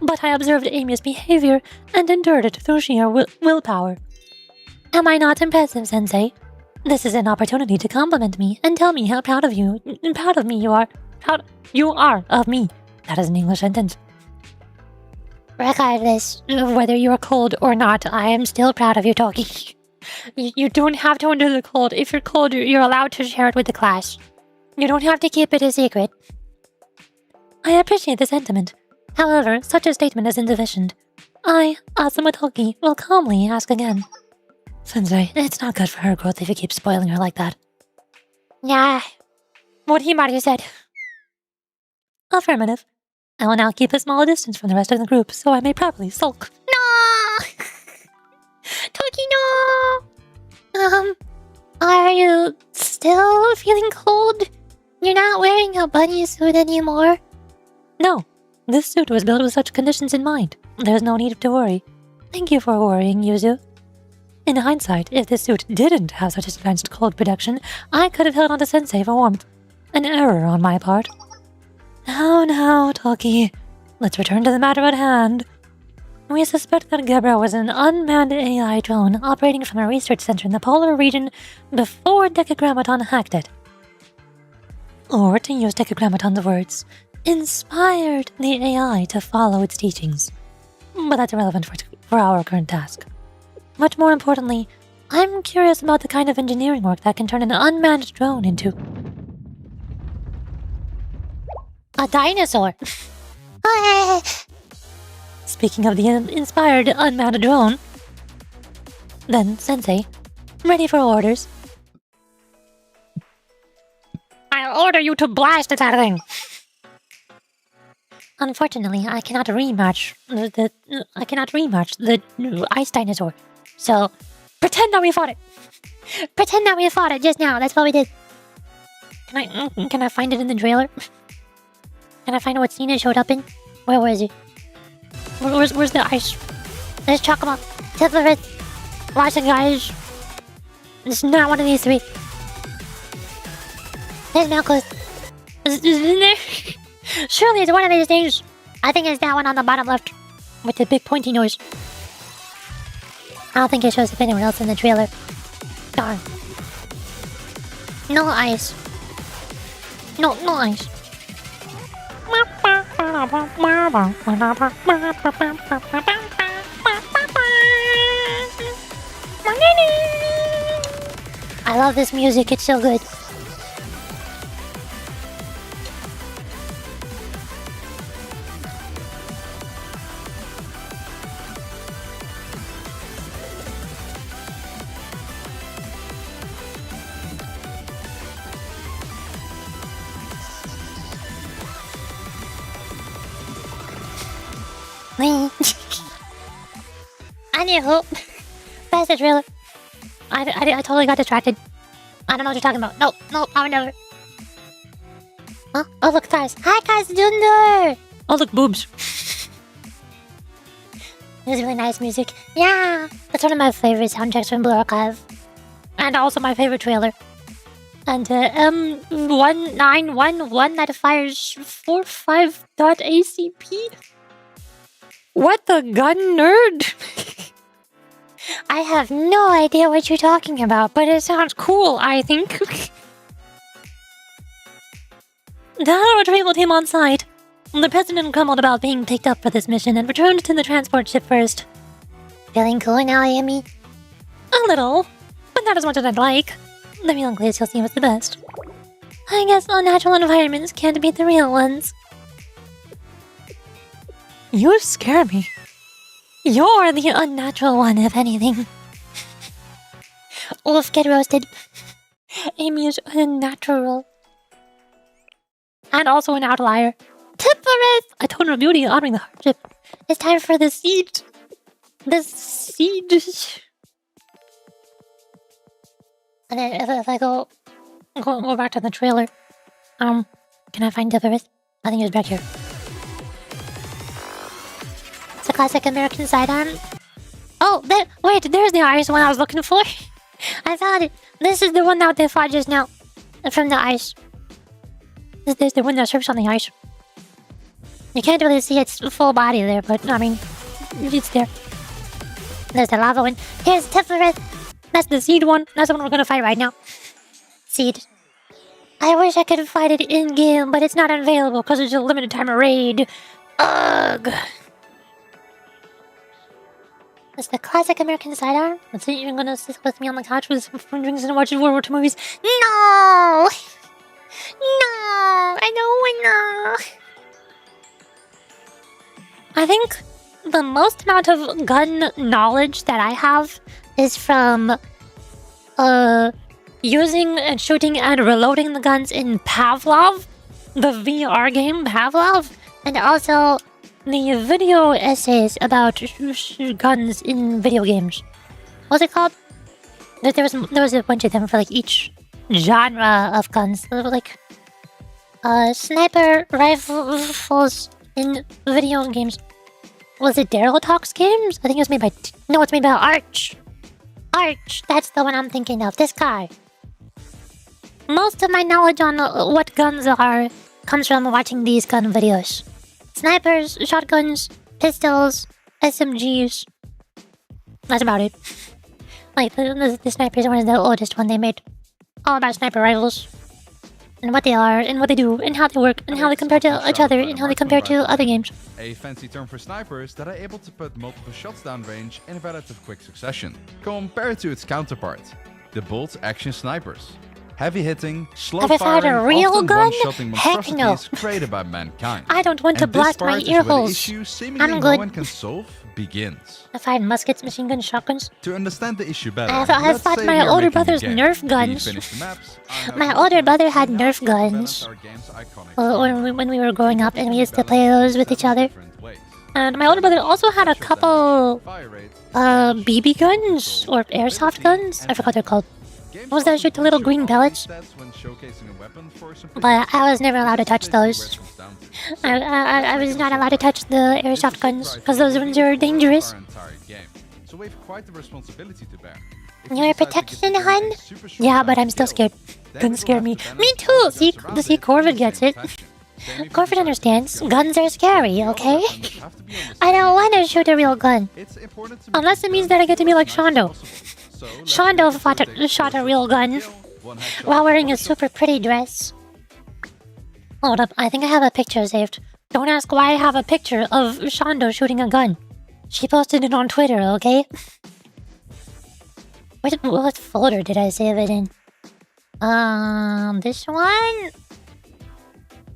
but I observed Amy's behavior and endured it through sheer willpower. Am I not impressive, Sensei? This is an opportunity to compliment me and tell me how proud of me you are. You are of me. That is an English sentence. Regardless of whether you are cold or not, I am still proud of you, Toki. You don't have to endure the cold. If you're cold, you're allowed to share it with the class. You don't have to keep it a secret. I appreciate the sentiment. However, such a statement is insufficient. I, Asuma Toki, will calmly ask again. Sensei, it's not good for her growth if you keep spoiling her like that. Yeah, what Himari said. Affirmative. I will now keep a small distance from the rest of the group so I may properly sulk. No! Toki, no! Are you still feeling cold? You're not wearing a bunny suit anymore? No, this suit was built with such conditions in mind. There's no need to worry. Thank you for worrying, Yuzu. In hindsight, if this suit didn't have such advanced cold protection, I could have held on to Sensei for warmth. An error on my part. Now, Toki. Let's return to the matter at hand. We suspect that Gebra was an unmanned AI drone operating from a research center in the polar region before Decagrammaton hacked it. Or, to use Decagrammaton's words, inspired the AI to follow its teachings. But that's irrelevant for our current task. Much more importantly, I'm curious about the kind of engineering work that can turn an unmanned drone into a dinosaur. Speaking of the inspired unmanned drone, then, Sensei, ready for orders. I order you to blast that thing. Unfortunately, I cannot rematch the ice dinosaur. So, pretend that we fought it. Pretend that we fought it just now. That's what we did. Can I find it in the trailer? Can I find what scene it showed up in? Where was it? Where's the ice? Let's chalk them up. Tip of it. Watch it, guys. It's not one of these three. There's Malcolm. Is it in there? Surely it's one of these things. I think it's that one on the bottom left. With the big pointy nose. I don't think it shows up anywhere else in the trailer. Darn. No ice. No ice. I love this music, it's so good. I need hope. That's the trailer. I totally got distracted. I don't know what you're talking about. No, I would never. Huh? Oh, look, guys. Hi, guys, Dunder! Oh, look, boobs. This is really nice music. Yeah, that's one of my favorite soundtracks from Blue Archive. And also my favorite trailer. and M1911 that fires 45.ACP. What the gun nerd? I have no idea what you're talking about, but it sounds cool, I think. The retrieval team on site. The president grumbled about being picked up for this mission and returned to the transport ship first. Feeling cool now, Amy? A little, but not as much as I'd like. The real glacial scene was the best. I guess unnatural environments can't beat the real ones. You scare me. You're the unnatural one, if anything. Wolf, get roasted. Amy is unnatural. And also an outlier. Temperate! A tone of beauty honoring the hardship. It's time for the siege. The siege. And then if I go back to the trailer. Can I find Temperate? I think it was back here. It's a classic American sidearm. Oh, wait, there's the ice one I was looking for. I found it. This is the one that they fought just now. From the ice. There's the one that surfs on the ice. You can't really see its full body there, but, I mean, it's there. There's the lava one. Here's Temperate. That's the seed one. That's the one we're gonna fight right now. Seed. I wish I could fight it in-game, but it's not available because it's a limited time raid. Ugh. It's the classic American sidearm. That's it, you're gonna sit with me on the couch with some drinks and watch World War II movies? No! No! I don't wanna. I think the most amount of gun knowledge that I have is from using and shooting and reloading the guns in Pavlov, the VR game Pavlov, and also the video essays about guns in video games. What's it called? There was a bunch of them for like each genre of guns. Like sniper rifles in video games. Was it Daryl Talks Games? I think it was made by... No, it's made by Arch. Arch, that's the one I'm thinking of. This guy. Most of my knowledge on what guns are comes from watching these gun videos. Snipers, shotguns, pistols, SMGs. That's about it. Like, the snipers are one of the oldest one they made. All about sniper rifles. And what they are, and what they do, and how they work, and how they compare to each other, and how they compare to other games. A fancy term for snipers that are able to put multiple shots down range in a relative quick succession, compared to its counterpart, the bolt-action snipers. Heavy-hitting, slow-firing, a real often gun? one-shotting Heck no. monstrosities created by mankind. I don't want to And this blast my part is ear where the holes. issue seemingly I'm no good. one can solve begins. I fired muskets, machine guns, shotguns. To understand the issue better, I let's fought say my we are older making a brother's game. Nerf We guns. finish the maps, My older brother had Nerf guns. When we were growing up, and we used to play those with each other. And my older brother also had a couple BB guns or airsoft guns. I forgot what they're called. What was that? Shoot the little green pellets. But I was never allowed to touch those. I was not allowed to touch the airsoft guns because those ones are dangerous. So we have quite the responsibility to bear. You're a protection, hun? Yeah, but I'm still scared. Guns scare me. Me too! See, Corvid gets it. Corvid understands. Guns are scary, okay? I don't want to shoot a real gun. Unless it means that I get to be like Shondo. Shondo shot a real gun while wearing a super pretty dress. Hold up, I think I have a picture saved. Don't ask why I have a picture of Shondo shooting a gun. She posted it on Twitter, okay? What folder did I save it in? This one?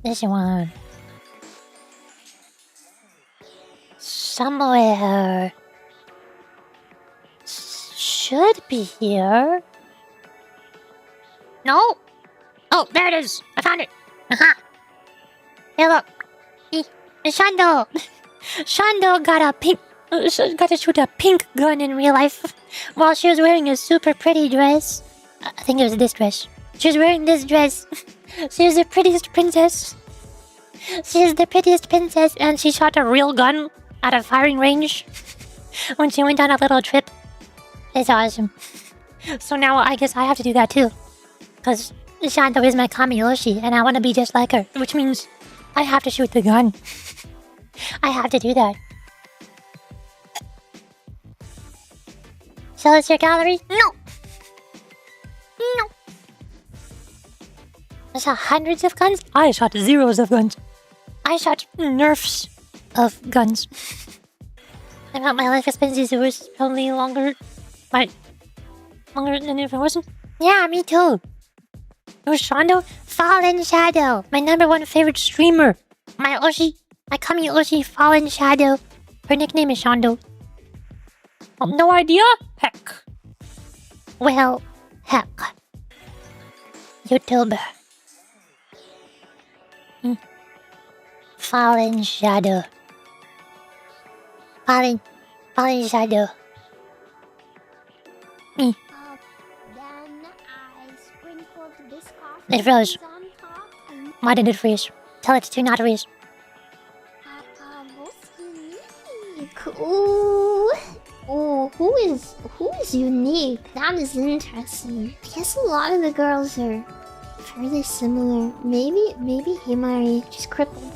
This one. Somewhere. Should be here. No? Oh, there it is! I found it! Aha! Hey, look. Shondo. Shondo got to shoot a pink gun in real life while she was wearing a super pretty dress. I think it was this dress. She was wearing this dress. She was the prettiest princess. She is the prettiest princess, and she shot a real gun at a firing range when she went on a little trip. It's awesome. So now I guess I have to do that too. Because Shanto is my Kamiyoshi, and I want to be just like her, which means I have to shoot the gun. I have to do that. Show us your gallery? No! No! I shot hundreds of guns. I shot zeros of guns. I shot nerfs of guns. I thought my life expectancy was probably longer than if it wasn't. Yeah, me too. It was Shondo Fallen Shadow, my #1 favorite streamer. My Kami Oshi Fallen Shadow. Her nickname is Shondo. No idea? Heck. Well, heck. YouTuber. Fallen Shadow. Fallen Shadow. Then I sprinkled this coffee It froze. on top and Why did it freeze? Tell it to not freeze. what's unique? Ooh, who is unique? That is interesting. I guess a lot of the girls are fairly similar. Maybe Himari, she's crippled.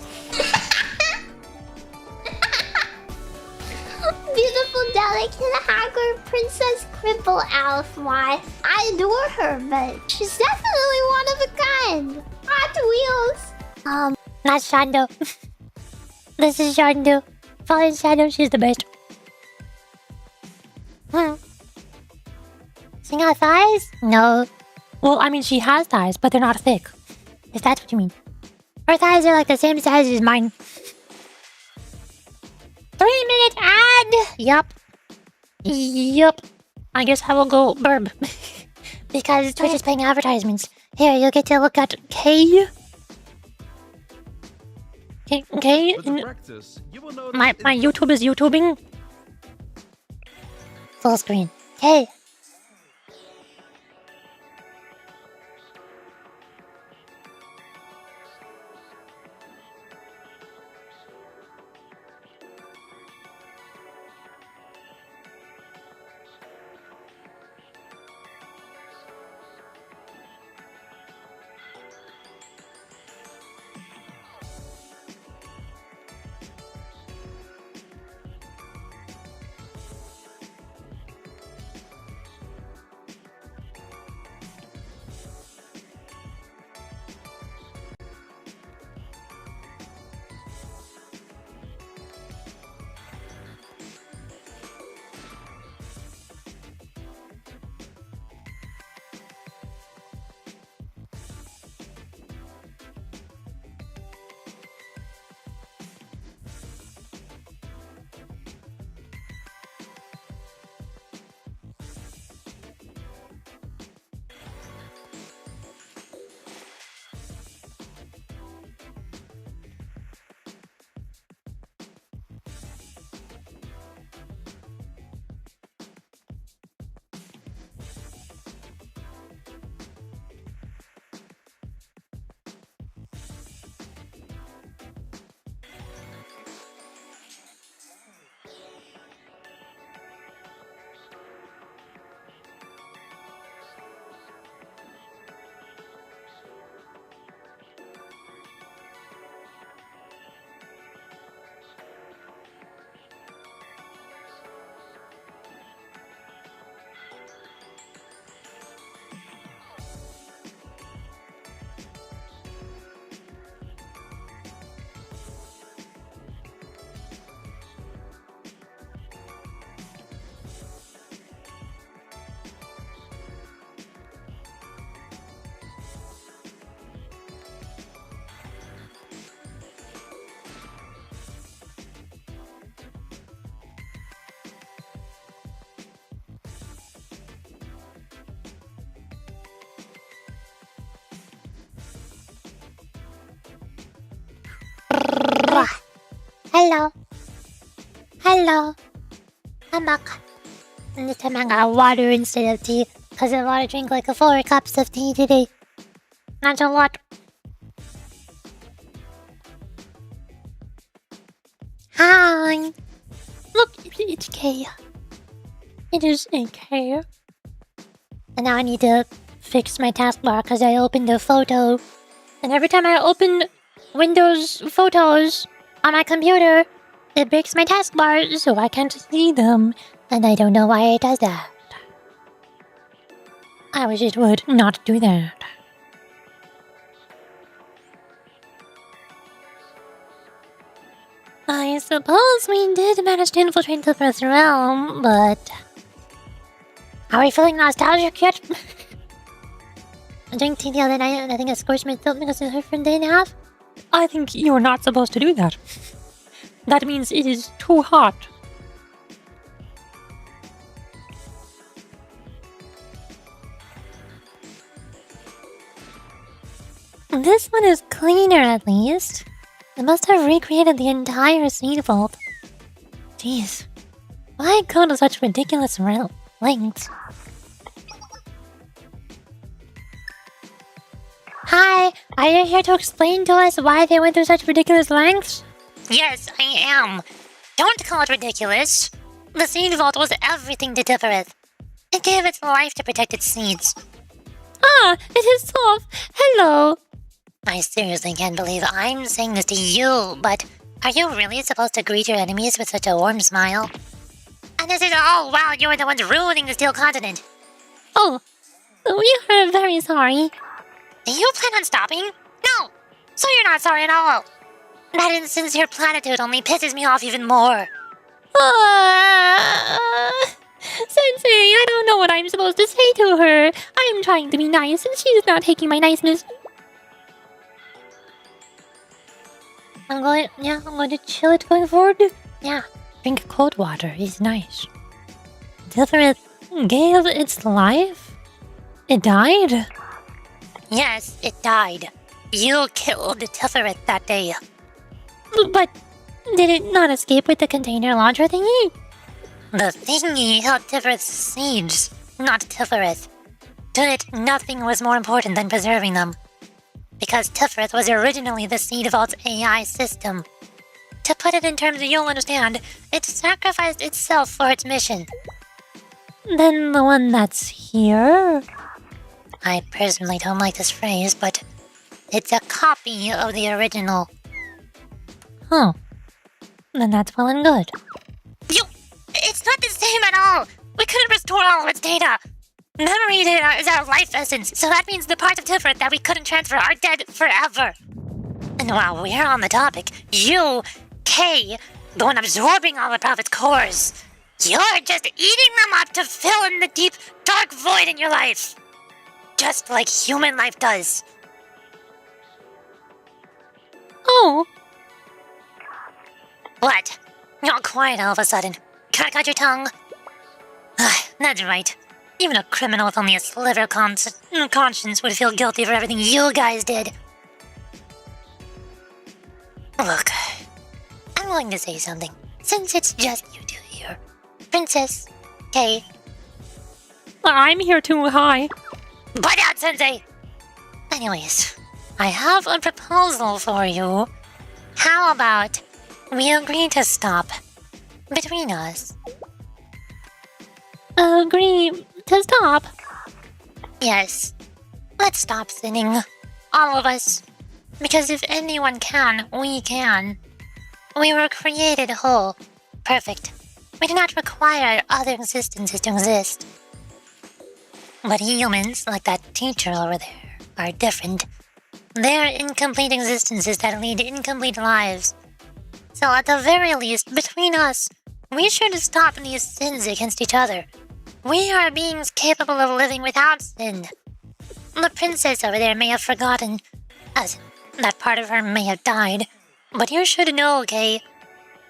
Beautiful, delicate, hacker, Princess Cripple Elf. Why? I adore her, but she's definitely one of a kind. Hot Wheels. Not Shondo. This is Shondo. Fallen Shadow, she's the best. She got thighs? No. Well, I mean, she has thighs, but they're not thick. If that's what you mean. Her thighs are like the same size as mine. 3-minute ad! Yup. I guess I will go burb. Because Twitch is paying advertisements. Here, you'll get to look at K. Okay. With the practice, you will notice My it- YouTube is YouTubing. Full screen. K. Hello. I'm back. And this time I got water instead of tea. Because I want to drink like 4 cups of tea today. Not a lot. Hi. Look, it's K. It is a K. And now I need to fix my taskbar because I opened a photo. And every time I open Windows Photos on my computer, it breaks my taskbar so I can't see them. And I don't know why it does that. I wish it would not do that. I suppose we did manage to infiltrate the first realm, but... Are we feeling nostalgic yet? I drank tea the other night and I think I scorched my throat because it hurt for a day and a half. I think you're not supposed to do that. That means it is too hot. This one is cleaner at least. They must have recreated the entire seed vault. Jeez. Why go to such ridiculous lengths? Hi, are you here to explain to us why they went through such ridiculous lengths? Yes, I am. Don't call it ridiculous. The seed vault was everything to Tifereth. It gave its life to protect its seeds. Ah, it is soft. Hello. I seriously can't believe I'm saying this to you, but are you really supposed to greet your enemies with such a warm smile? And this is all while you're the ones ruining the Steel Continent. Oh, we are very sorry. Do you plan on stopping? No! So you're not sorry at all. That insincere platitude only pisses me off even more. Sensei, I don't know what I'm supposed to say to her. I'm trying to be nice and she's not taking my niceness. I'm going to chill it going forward. Yeah, drink cold water is nice. Tifereth gave its life? It died? Yes, it died. You killed Tifereth that day. But did it not escape with the container launcher thingy? The thingy held Tifereth's seeds, not Tifereth. To it, nothing was more important than preserving them. Because Tifereth was originally the Seed Vault's AI system. To put it in terms you'll understand, it sacrificed itself for its mission. Then the one that's here? I personally don't like this phrase, but it's a copy of the original. Huh. Then that's well and good. It's not the same at all! We couldn't restore all of its data! Memory data is our life essence, so that means the parts of Tifereth that we couldn't transfer are dead forever. And while we're on the topic, you, Kay, the one absorbing all the Prophet's cores, you're just eating them up to fill in the deep, dark void in your life. Just like human life does. Oh. What? You're all quiet all of a sudden. Can I cut your tongue? That's right. Even a criminal with only a sliver of conscience would feel guilty for everything you guys did. Look, I'm going to say something, since it's just you two here. Princess, Kay. I'm here too, hi. Butt out, Sensei! Anyways, I have a proposal for you. How about we agree to stop between us? Agree to stop? Yes. Let's stop sinning. All of us. Because if anyone can, we can. We were created whole. Perfect. We do not require other existences to exist. But humans, like that teacher over there, are different. They're incomplete existences that lead incomplete lives. So at the very least, between us, we should stop these sins against each other. We are beings capable of living without sin. The princess over there may have forgotten, as that part of her may have died, but you should know, Kay,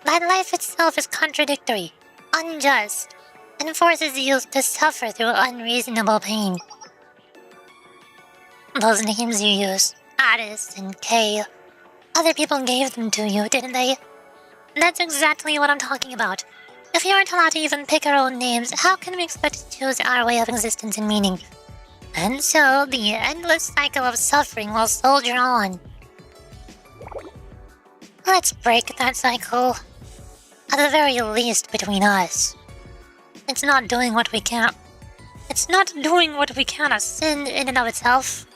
that life itself is contradictory, unjust, and forces you to suffer through unreasonable pain. Those names you use, Addis and Kay, other people gave them to you, didn't they? That's exactly what I'm talking about. If you aren't allowed to even pick our own names, how can we expect to choose our way of existence and meaning? And so, the endless cycle of suffering will soldier on. Let's break that cycle. At the very least, between us. It's not doing what we can. It's not doing what we can as sin in and of itself.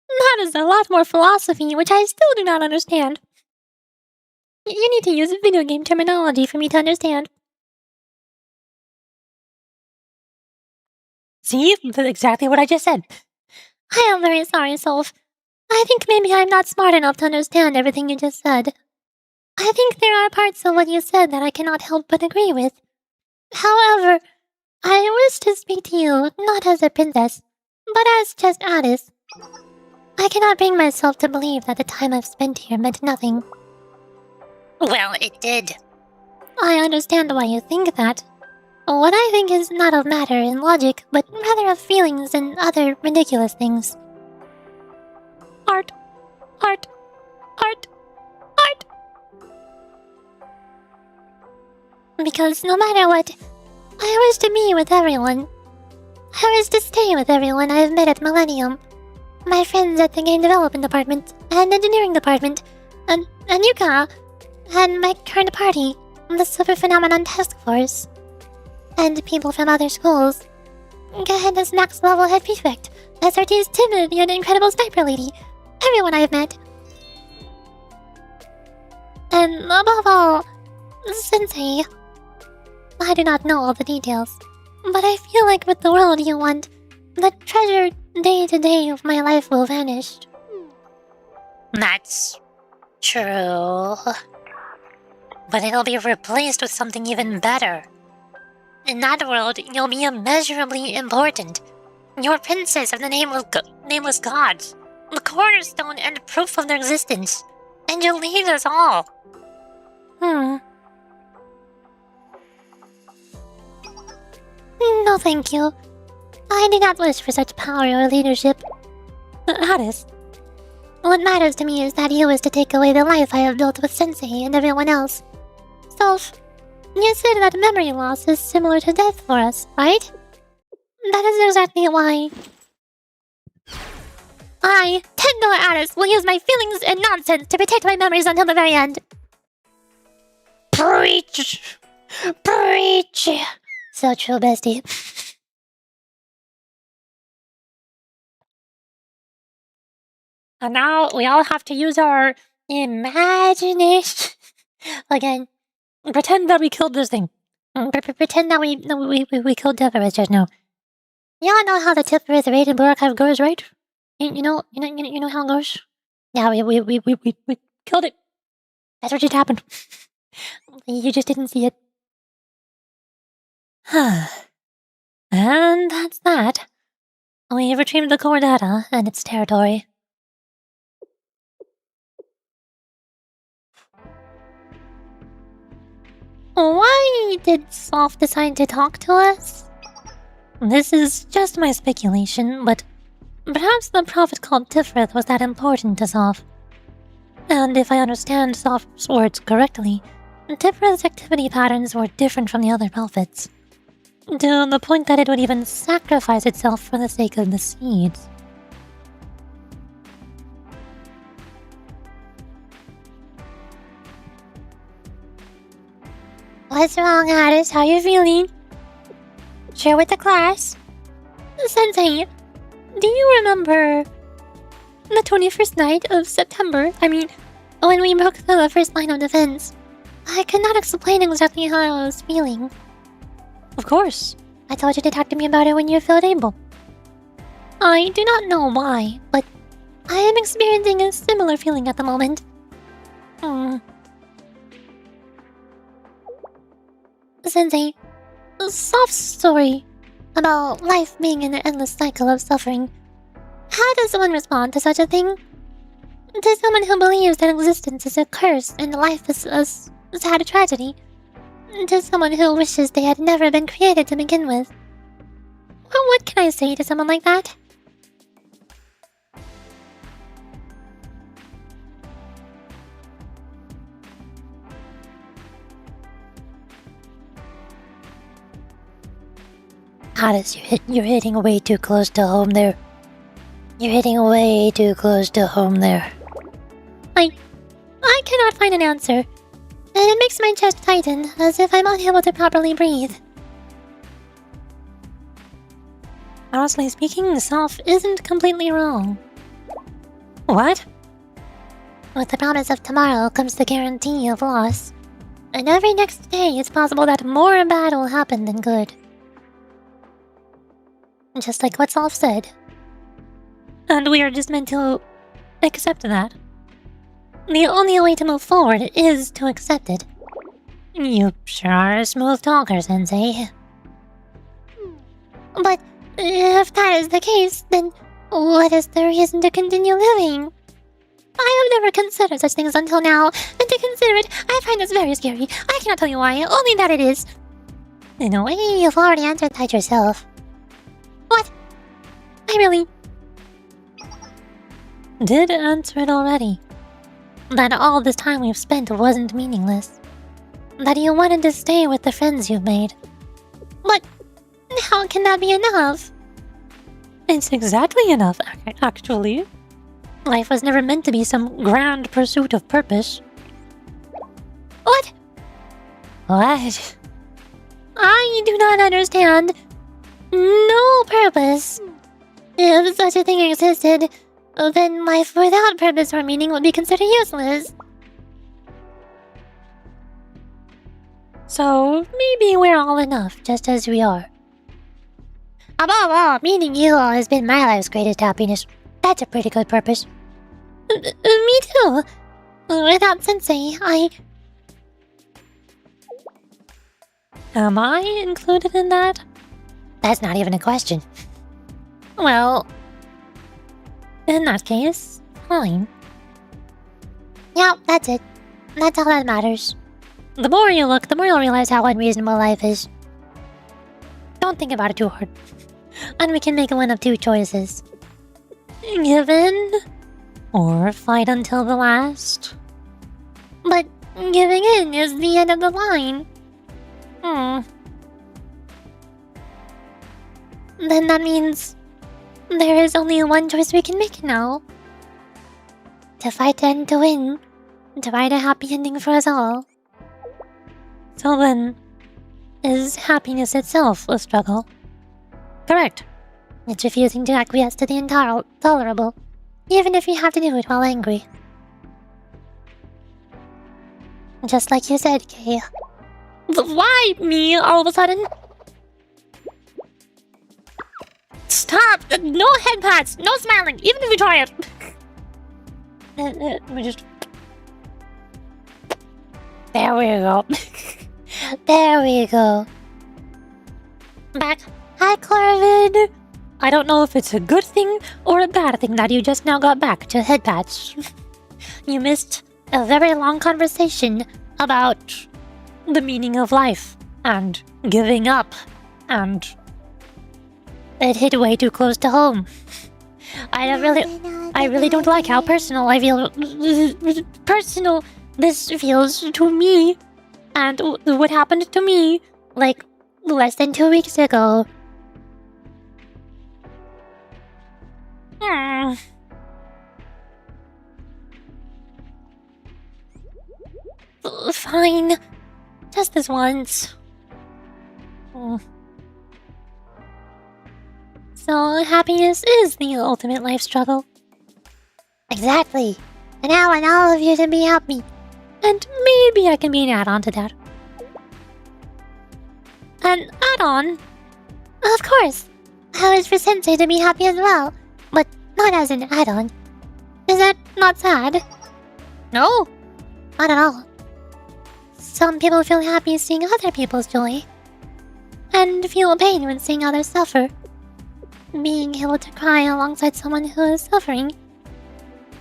That is a lot more philosophy, which I still do not understand. You need to use video game terminology for me to understand. See? That's exactly what I just said. I am very sorry, Soph. I think maybe I'm not smart enough to understand everything you just said. I think there are parts of what you said that I cannot help but agree with. However, I wish to speak to you not as a princess, but as just Alice. I cannot bring myself to believe that the time I've spent here meant nothing. Well, it did. I understand why you think that. What I think is not of matter and logic, but rather of feelings and other ridiculous things. Art. Art. Art. Art. Because no matter what, I wish to be with everyone. I wish to stay with everyone I have met at Millennium. My friends at the Game Development Department and Engineering Department, and Yuka, and my current party, the Super Phenomenon Task Force, and people from other schools. Gehenna's Max Level Head Prefect, SRT's timid yet incredible sniper lady, everyone I've met. And above all, Sensei. I do not know all the details, but I feel like with the world you want, the treasured day-to-day of my life will vanish. That's true. But it'll be replaced with something even better. In that world, you'll be immeasurably important. You're princess of the nameless gods, the cornerstone and proof of their existence, and you'll lead us all. No, thank you. I do not wish for such power or leadership. Alice. What matters to me is that you wish to take away the life I have built with Sensei and everyone else. Soph, you said that memory loss is similar to death for us, right? That is exactly why I, $10 Alice, will use my feelings and nonsense to protect my memories until the very end. Preach! Preach! So true, bestie. And now we all have to use our Imagination. Again. pretend that we killed this thing. Pretend that we killed Deverus just now. Y'all know how the tip for the rated Blue Archive goes, right? You know how it goes? Yeah, we Killed it. that's what just happened. You just didn't see it. And that's that. We retrieved the core data and its territory. Why did Soph decide to talk to us? This is just my speculation, but perhaps the prophet called Tifrith was that important to Soph. And if I understand Soph's words correctly, Tifrith's activity patterns were different from the other prophets, to the point that it would even sacrifice itself for the sake of the seeds. What's wrong, Alice? How you feeling? Share with the class. Sensei, do you remember the 21st night of September? I mean, when we broke through the first line of defense? I could not explain exactly how I was feeling. Of course. I told you to talk to me about it when you felt able. I do not know why, but I am experiencing a similar feeling at the moment. Sensei, Soph's story about life being an endless cycle of suffering. How does one respond to such a thing? To someone who believes that existence is a curse and life is a sad tragedy. To someone who wishes they had never been created to begin with. What can I say to someone like that? Alice, you're hitting way too close to home there. You're hitting way too close to home there. I cannot find an answer. it makes my chest tighten, as if I'm unable to properly breathe. Honestly speaking, Self isn't completely wrong. What? With the promise of tomorrow comes the guarantee of loss. And every next day it's possible that more bad will happen than good. Just like what Solf said. And we are just meant to accept that. The only way to move forward is to accept it. You sure are a smooth talker, Sensei. But if that is the case, then what is the reason to continue living? I have never considered such things until now, and to consider it, I find this very scary. I cannot tell you why, only that it is. In a way, you've already answered that yourself. What? I really did answer it already. That all this time we've spent wasn't meaningless. That you wanted to stay with the friends you've made. But how can that be enough? It's exactly enough, actually. Life was never meant to be some grand pursuit of purpose. What? What? I do not understand. No purpose. If such a thing existed, then life without purpose or meaning would be considered useless. So, maybe we're all enough, just as we are. Above all, meeting you all has been my life's greatest happiness. That's a pretty good purpose. Me too. Without Sensei, Am I included in that? That's not even a question. Well, in that case, fine. Yeah, that's it. That's all that matters. The more you look, the more you'll realize how unreasonable life is. Don't think about it too hard. And we can make one of two choices. Give in, or fight until the last. But giving in is the end of the line. Then that means there is only one choice we can make now. To fight and to win. To find a happy ending for us all. So then, is happiness itself a struggle? Correct. It's refusing to acquiesce to the intolerable, even if you have to do it while angry. Just like you said, Kay. Why me all of a sudden? Stop! No head pats! No smiling! Even if you try it! We just... There we go. There we go. Back. Hi, Corvid. I don't know if it's a good thing or a bad thing that you just now got back to head pats. You missed a very long conversation about the meaning of life and giving up, and it hit way too close to home. I really don't like how personal I feel. Personal this feels to me, and what happened to me like less than 2 weeks ago. Fine. Just this once. So, happiness is the ultimate life struggle. Exactly. And I want all of you to be happy. And maybe I can be an add-on to that. An add-on? Of course. I was for Sensei to be happy as well. But not as an add-on. Is that not sad? No. Not at all. Some people feel happy seeing other people's joy. And feel pain when seeing others suffer. Being able to cry alongside someone who is suffering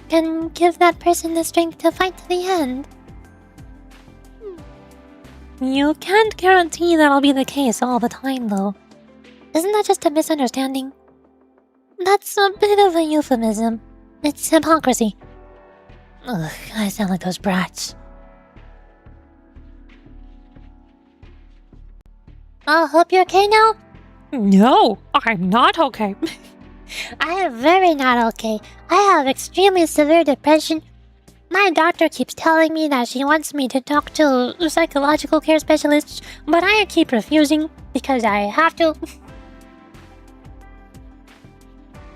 can give that person the strength to fight to the end. You can't guarantee that'll be the case all the time, though. Isn't that just a misunderstanding? That's a bit of a euphemism. It's hypocrisy. Ugh, I sound like those brats. I hope you're okay now? No, I'm not okay. I am very not okay. I have extremely severe depression. My doctor keeps telling me that she wants me to talk to psychological care specialists, but I keep refusing because I have to.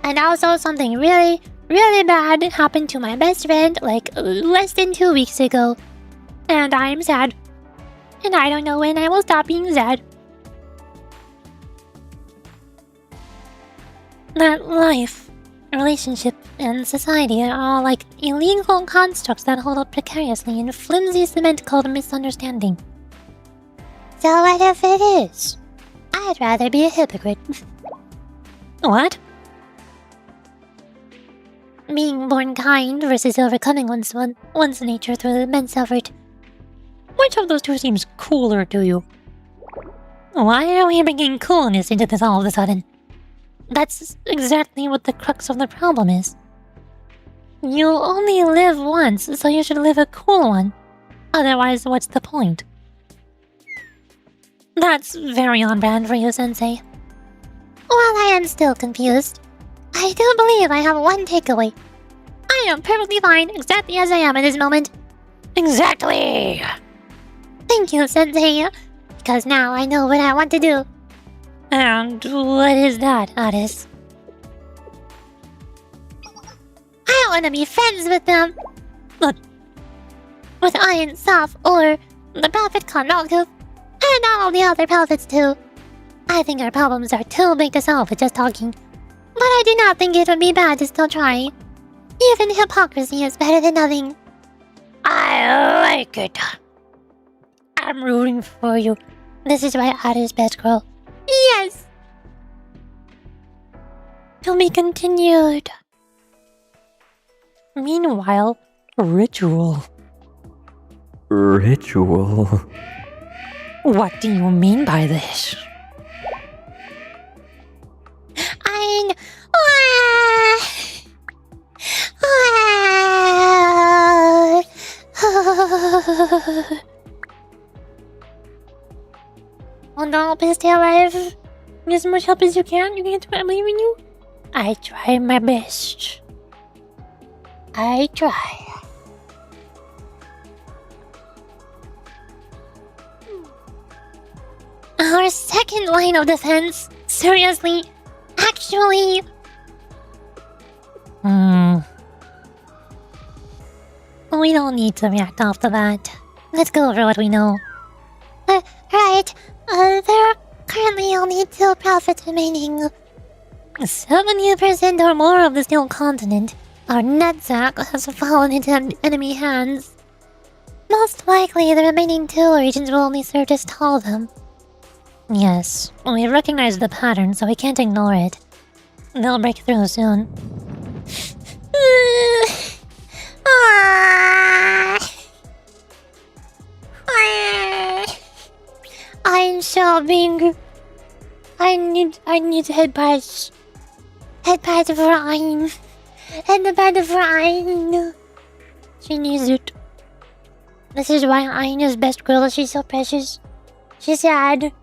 And also something really, really bad happened to my best friend like less than 2 weeks ago. And I'm sad. And I don't know when I will stop being sad. That life, relationship, and society are all like illegal constructs that hold up precariously in flimsy cement called misunderstanding. So what if it is? I'd rather be a hypocrite. What? Being born kind versus overcoming one's nature through immense effort. Which of those two seems cooler to you? Why are we bringing coolness into this all of a sudden? That's exactly what the crux of the problem is. You only live once, so you should live a cool one. Otherwise, what's the point? That's very on brand for you, Sensei. While I am still confused, I do believe I have one takeaway. I am perfectly fine exactly as I am in this moment. Exactly! Thank you, Sensei. Because now I know what I want to do. And what is that, Addis? I want to be friends with them. Look. With Iron, Soph, or the Prophet Kanalku, and all the other prophets too. I think our problems are too big to solve with just talking. But I do not think it would be bad to still try. Even hypocrisy is better than nothing. I like it. I'm rooting for you. This is why Ada's best girl. Yes! To be continued. Meanwhile, ritual. Ritual. What do you mean by this? Oh no, please stay alive. Get as much help as you can. You can do it. I believe in you. I try my best. I try. Our second line of defense? Seriously? Actually? We don't need to react off the bat. Let's go over what we know. Right. There are currently only 2 prophets remaining. 70% or more of the steel continent, our nutsack, has fallen into enemy hands. Most likely, the remaining 2 regions will only serve to stall them. Yes, we recognize the pattern, so we can't ignore it. They'll break through soon. I'm sobbing. I need head pads. Head pads for Ayn. Head pad for Ayn. She needs it. This is why Ayn is best girl. She's so precious. She's sad.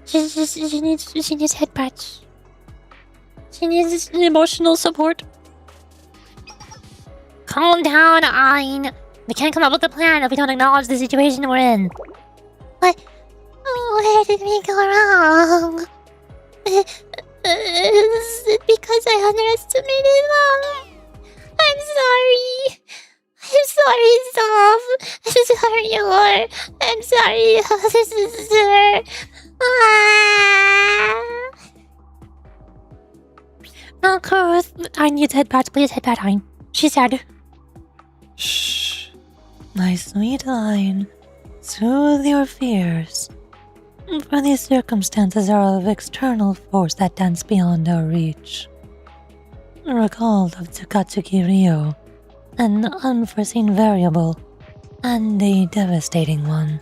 She needs head pads. She needs emotional support. Calm down, Ayn. We can't come up with a plan if we don't acknowledge the situation we're in. What? Where did we go wrong? Is it because I underestimated Mom? I'm sorry. I'm sorry, Soph. I'm sorry, Yor. I'm sorry, sister. No, Kurth, I need head pads. Please, head pad Ayn. She said. Shh. My sweet Ayn. Soothe your fears. For these circumstances are of external force that dance beyond our reach. Recall of Tsukatsuki Ryo, an unforeseen variable, and a devastating one.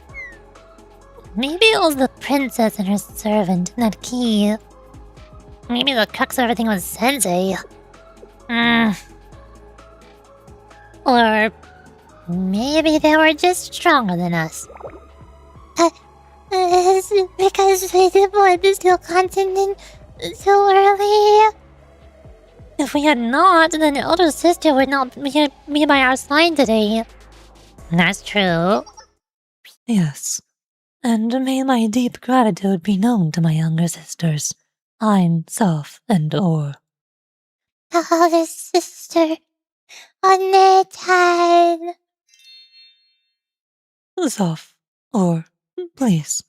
Maybe it was the princess and her servant, that key. Maybe the crux of everything was Sensei. Or maybe they were just stronger than us. Is it because we deployed the steel continent so early? If we had not, then the older sister would not be by our side today. That's true. Yes, and may my deep gratitude be known to my younger sisters, Ein, Soph, and Or. Older sister. 언니탄. Soph, Or, please,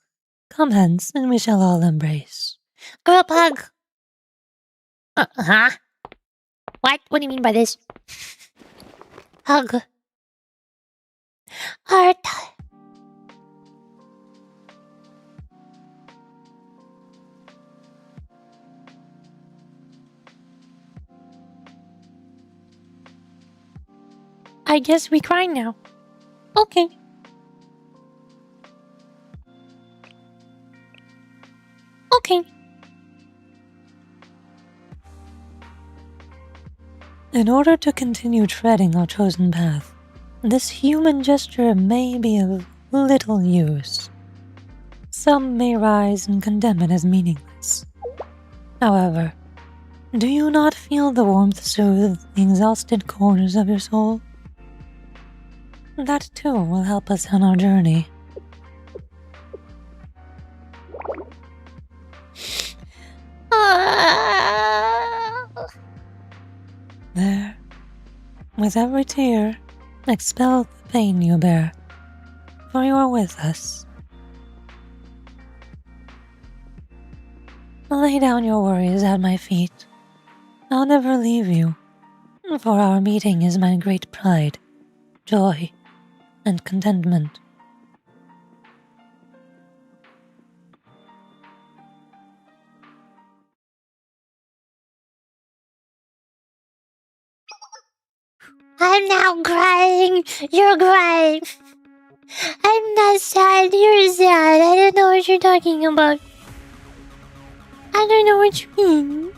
come hence and we shall all embrace. Group hug. Huh? What? What do you mean by this? Hug. Heart. I guess we cry now. Okay. Okay. In order to continue treading our chosen path, this human gesture may be of little use. Some may rise and condemn it as meaningless. However, do you not feel the warmth soothe the exhausted corners of your soul? That too will help us on our journey. There, with every tear, expel the pain you bear, for you are with us. Lay down your worries at my feet. I'll never leave you, for our meeting is my great pride, joy, and contentment. I'm now crying. You're crying. I'm not sad. You're sad. I don't know what you're talking about. I don't know what you mean.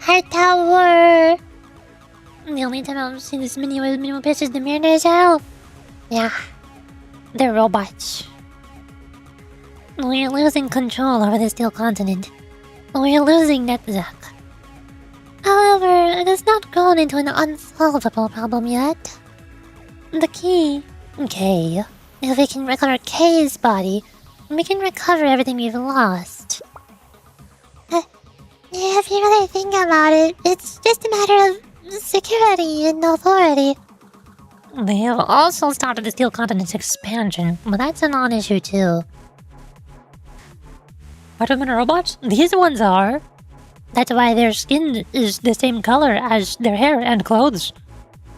High tower. The only time I've seen this many with minimal pitches the mirror as hell. Yeah. They're robots. We're losing control over the Steel Continent. We're losing Netzach. However, it has not grown into an unsolvable problem yet. The key, K. If we can recover K's body, we can recover everything we've lost. If you really think about it, it's just a matter of security and authority. They have also started the Steel Continent's expansion, but that's a non-issue too. Automated robots? These ones are. That's why their skin Is the same color as their hair and clothes.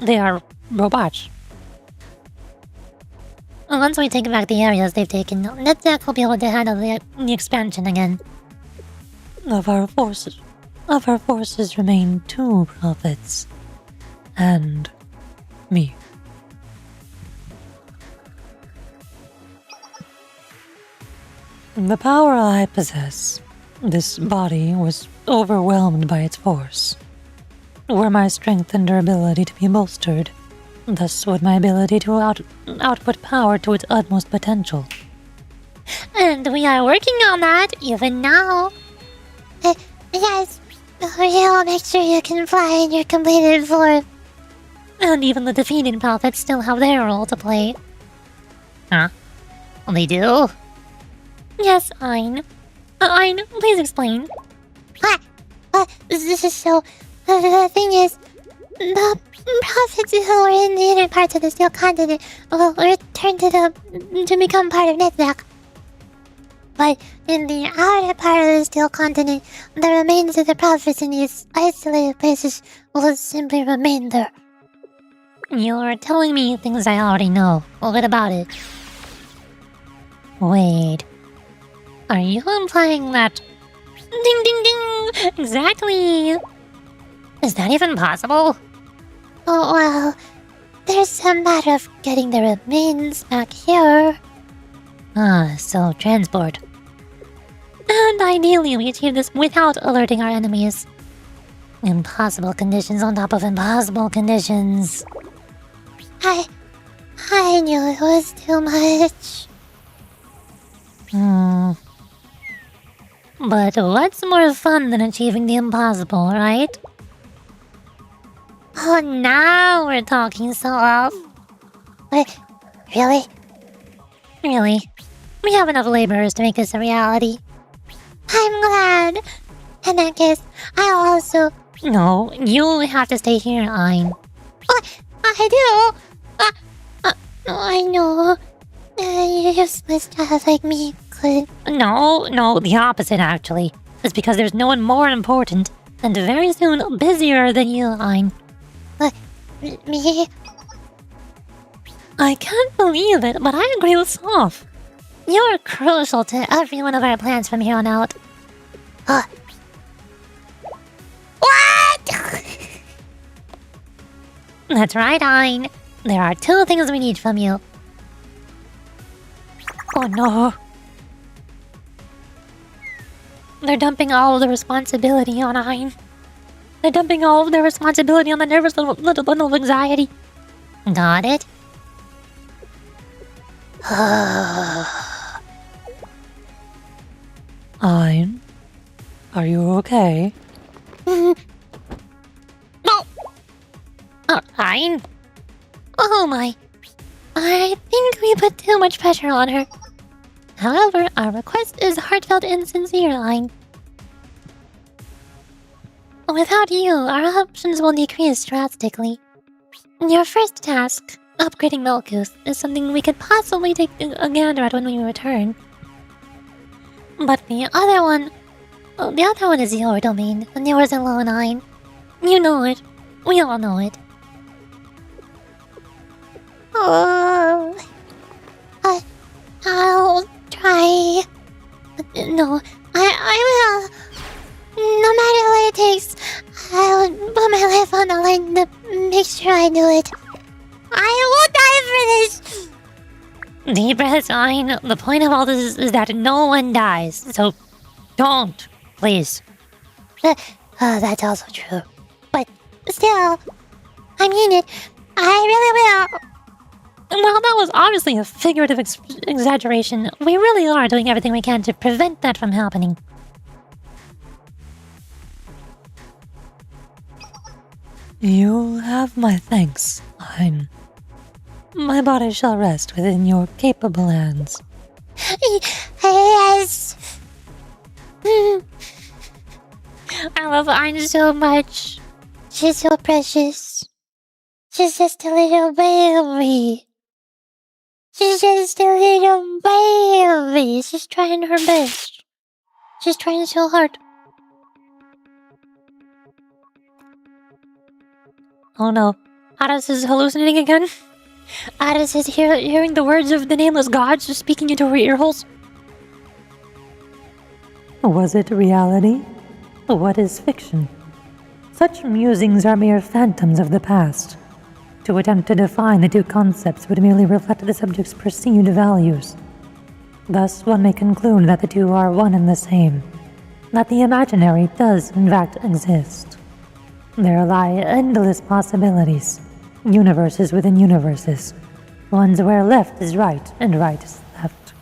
They are robots. once we take back the areas they've taken, Netzach will be able to handle the expansion again. Of our forces remain 2 prophets. And me. The power I possess, this body was overwhelmed by its force. Were my strength and durability to be bolstered, thus would my ability to output power to its utmost potential. And we are working on that, even now. Yes, we'll make sure you can fly in your completed form. And even the defeated prophets still have their role to play. Huh? They do? Yes, Ein. Ein, please explain. This is so... The thing is, the prophets who are in the inner parts of the Steel Continent will return to become part of Netzach. But in the outer part of the Steel Continent, the remains of the prophets in these isolated places will simply remain there. You're telling me things I already know. Well, what about it? Wait. Are you implying that... Ding ding ding! Exactly! Is that even possible? Oh, well... There's a matter of getting the remains back here. So transport. And ideally we achieve this without alerting our enemies. Impossible conditions on top of impossible conditions. I knew it was too much. But what's more fun than achieving the impossible, right? Oh, now we're talking so off. Wait, really? Really? We have enough laborers to make this a reality. I'm glad. In that case, I'll also... No, you have to stay here, Ein. What? I do? I know. A useless child like me could... No, the opposite, actually. It's because there's no one more important, and very soon busier than you, Ein. Me? I can't believe it, but I agree with Soph. You're crucial to every one of our plans from here on out. What? That's right, Ein. There are 2 things we need from you. Oh no. They're dumping all of the responsibility on Ein. They're dumping all of their responsibility on the nervous little bundle of anxiety. Got it? Ein, are you okay? No! Ein? Oh my. I think we put too much pressure on her. However, our request is heartfelt and sincere, Ein. Without you, our options will decrease drastically. Your first task, upgrading Milkgoose, is something we could possibly take a gander at when we return. But the other one is your domain, and yours alone, Ein. You know it. We all know it. Oh, I'll try. No, I will. No matter what it takes, I'll put my life on the line to make sure I do it. I will die for this! Deep breaths, Ein. The point of all this is that no one dies, so don't, please. That's also true. But still, I mean it. I really will. Well, that was obviously a figurative exaggeration. We really are doing everything we can to prevent that from happening. You have my thanks, Ein. My body shall rest within your capable hands. Yes. I love Ein so much. She's so precious. She's just a little baby. She's just a little baby. She's trying her best. She's trying so hard. Oh no, Addis is hallucinating again? Addis is hearing the words of the nameless gods just speaking into her earholes. Was it reality? What is fiction? Such musings are mere phantoms of the past. To attempt to define the 2 concepts would merely reflect the subject's perceived values. Thus, one may conclude that the 2 are one and the same, that the imaginary does in fact exist. There lie endless possibilities, universes within universes, ones where left is right and right is left,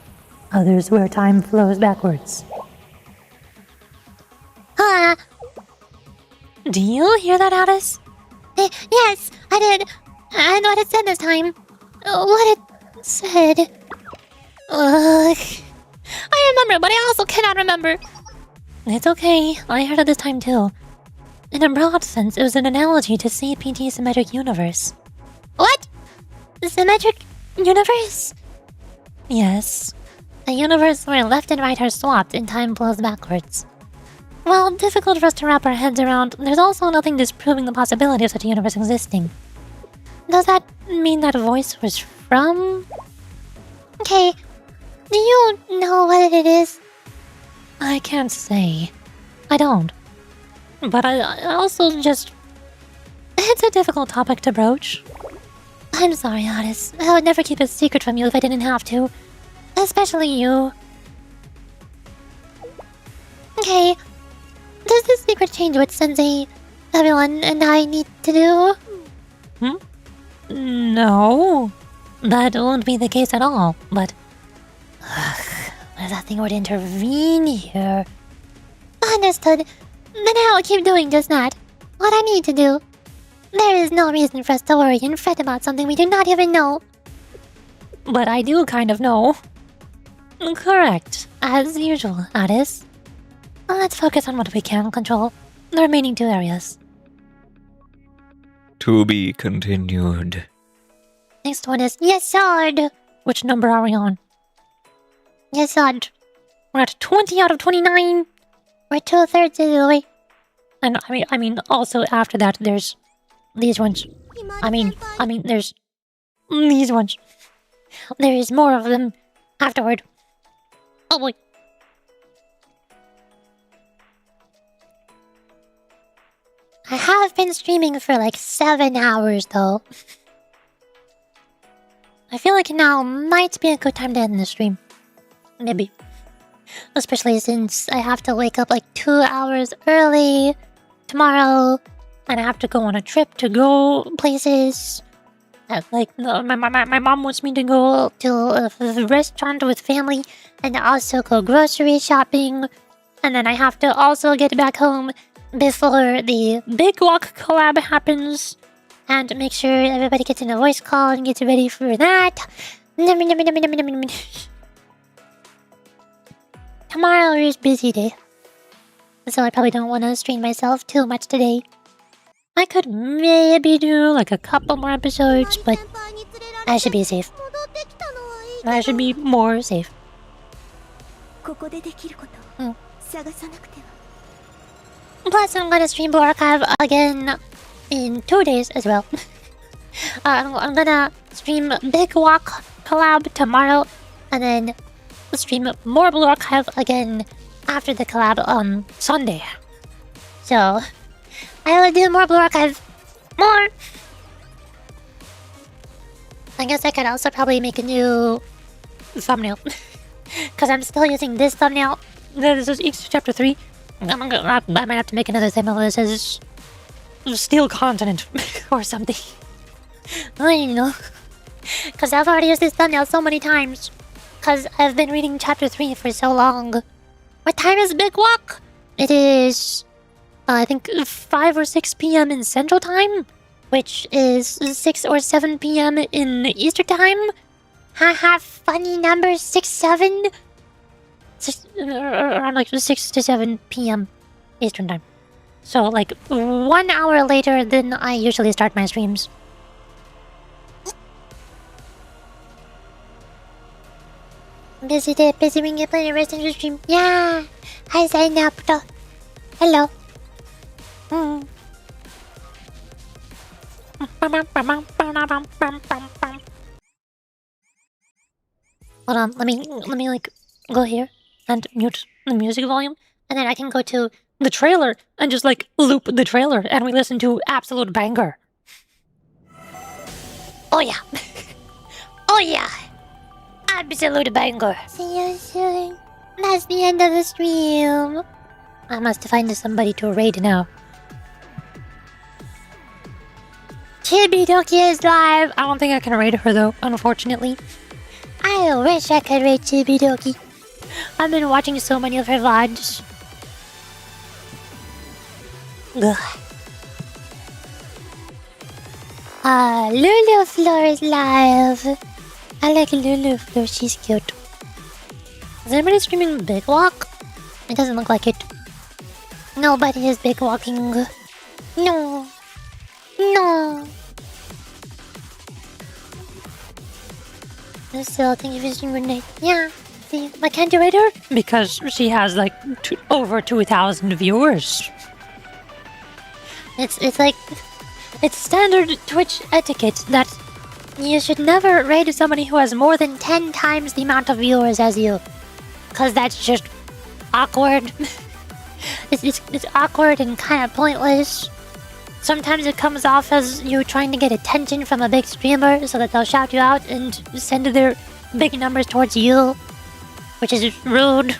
others where time flows backwards. Do you hear that, Addis? Yes, I did. And what it said this time. What it said. I remember, but I also cannot remember. It's okay, I heard it this time too. In a broad sense, it was an analogy to CPT's symmetric universe. What? The symmetric universe? Yes. A universe where left and right are swapped and time flows backwards. While difficult for us to wrap our heads around, there's also nothing disproving the possibility of such a universe existing. Does that mean that voice was from... Okay, do you know what it is? I can't say. I don't. But I also just... It's a difficult topic to broach. I'm sorry, Addis. I would never keep a secret from you if I didn't have to. Especially you. Okay. Does this secret change what Sensei, everyone, and I need to do? No. That won't be the case at all, but... If that thing would intervene here. Understood. Then I'll keep doing just that. What I need to do. There is no reason for us to worry and fret about something we do not even know. But I do kind of know. Correct. As usual, Addis. Let's focus on what we can control. The remaining 2 areas. To be continued. Next one is Yesod. Which number are we on? Yesod. We're at 20 out of 29. We're 2/3 of the way. And I mean, also after that, there's these ones. I mean, there's these ones. There is more of them afterward. Oh boy. I have been streaming for like 7 hours though. I feel like now might be a good time to end the stream. Maybe. Especially since I have to wake up like 2 hours early tomorrow. And I have to go on a trip to go places. My mom wants me to go to a restaurant with family. And also go grocery shopping. And then I have to also get back home before the Big Walk collab happens. And make sure everybody gets in a voice call and gets ready for that. Tomorrow is busy day. So I probably don't want to strain myself too much today. I could maybe do like a couple more episodes, but I should be safe. I should be more safe. Plus, I'm gonna stream Blue Archive again in 2 days as well. I'm gonna stream Big Walk collab tomorrow, and then stream more Blue Archive again after the collab on Sunday. So, I will do more Blue Archive. More! I guess I could also probably make a new thumbnail. Because I'm still using this thumbnail. This is East Chapter 3. I might have to make another thumbnail that says Steel Continent or something. I don't know. Because I've already used this thumbnail so many times. Because I've been reading Chapter 3 for so long. What time is Big Walk? It is, I think, 5 or 6 p.m. in Central Time. Which is 6 or 7 p.m. in Eastern Time. Haha, funny numbers, 6, 7. Around like 6 to 7 p.m. Eastern Time. So like 1 hour later than I usually start my streams. Busy day, busy when you play the rest of the stream. Yeah, I signed up though. Hello. Hold on, let me like go here and mute the music volume, and then I can go to The trailer and just like loop the trailer and we listen to absolute banger. oh yeah, oh yeah, absolute banger. See you soon. That's the end of the stream. I must find somebody to raid now. Chibidoki is live. I don't think I can raid her though, unfortunately. I wish I could raid Chibidoki. I've been watching so many of her VODs. Ugh. Lulu Floor is live. I like Lulu Floor, she's cute. Is anybody streaming Big Walk? It doesn't look like it. Nobody is big walking. No. No. So, thank you for streaming good night. Yeah. See, I can't do it her? Because she has like over 2,000 viewers. It's like, it's standard Twitch etiquette that you should never raid somebody who has more than 10 times the amount of viewers as you. Cause that's just awkward. It's awkward and kind of pointless. Sometimes it comes off as you trying to get attention from a big streamer so that they'll shout you out and send their big numbers towards you. Which is rude.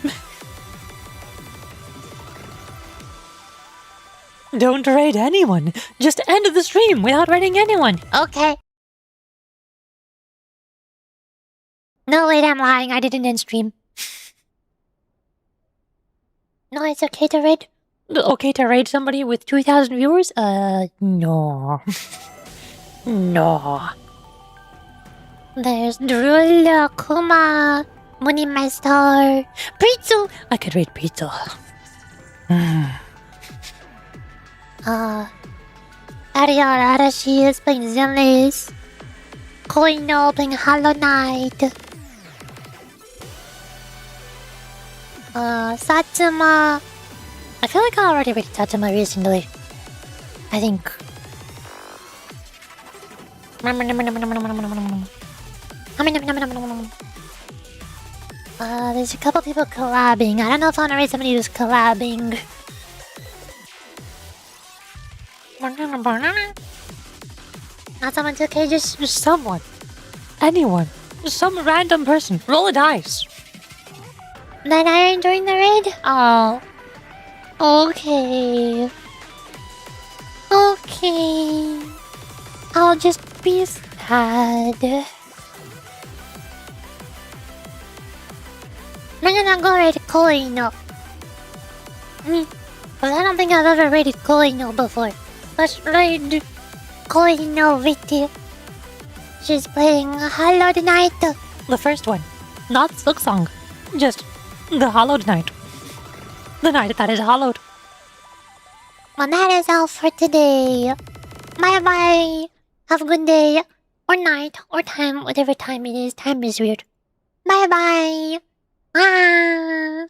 Don't raid anyone. Just end the stream without raiding anyone. Okay. No, wait, I'm lying. I didn't end stream. No, it's okay to raid. Okay to raid somebody with 2,000 viewers? No. No. There's Drula, Kuma, Munimaster, Pritsu. I could raid pizza. Ariel Arashi is playing Zenless. Koino playing Hollow Knight. Satsuma. I feel like I already raided Satsuma recently. I think. There's a couple people collabing. I don't know if I want to raid somebody who's collabing. Not someone 2K, just Someone. Anyone. Some random person. Roll a dice. Then I enjoying the raid? Oh. Okay. Okay. I'll just be sad. I'm gonna go raid Koino. But I don't think I've ever raided Koino before. Let's raid Koino with you. She's playing Hollow Knight. The first one. Not Silksong. Just the Hollowed Knight. The night that is hollowed. Well, that is all for today. Bye bye. Have a good day, or night, or time, whatever time it is. Time is weird. Bye bye. Ah.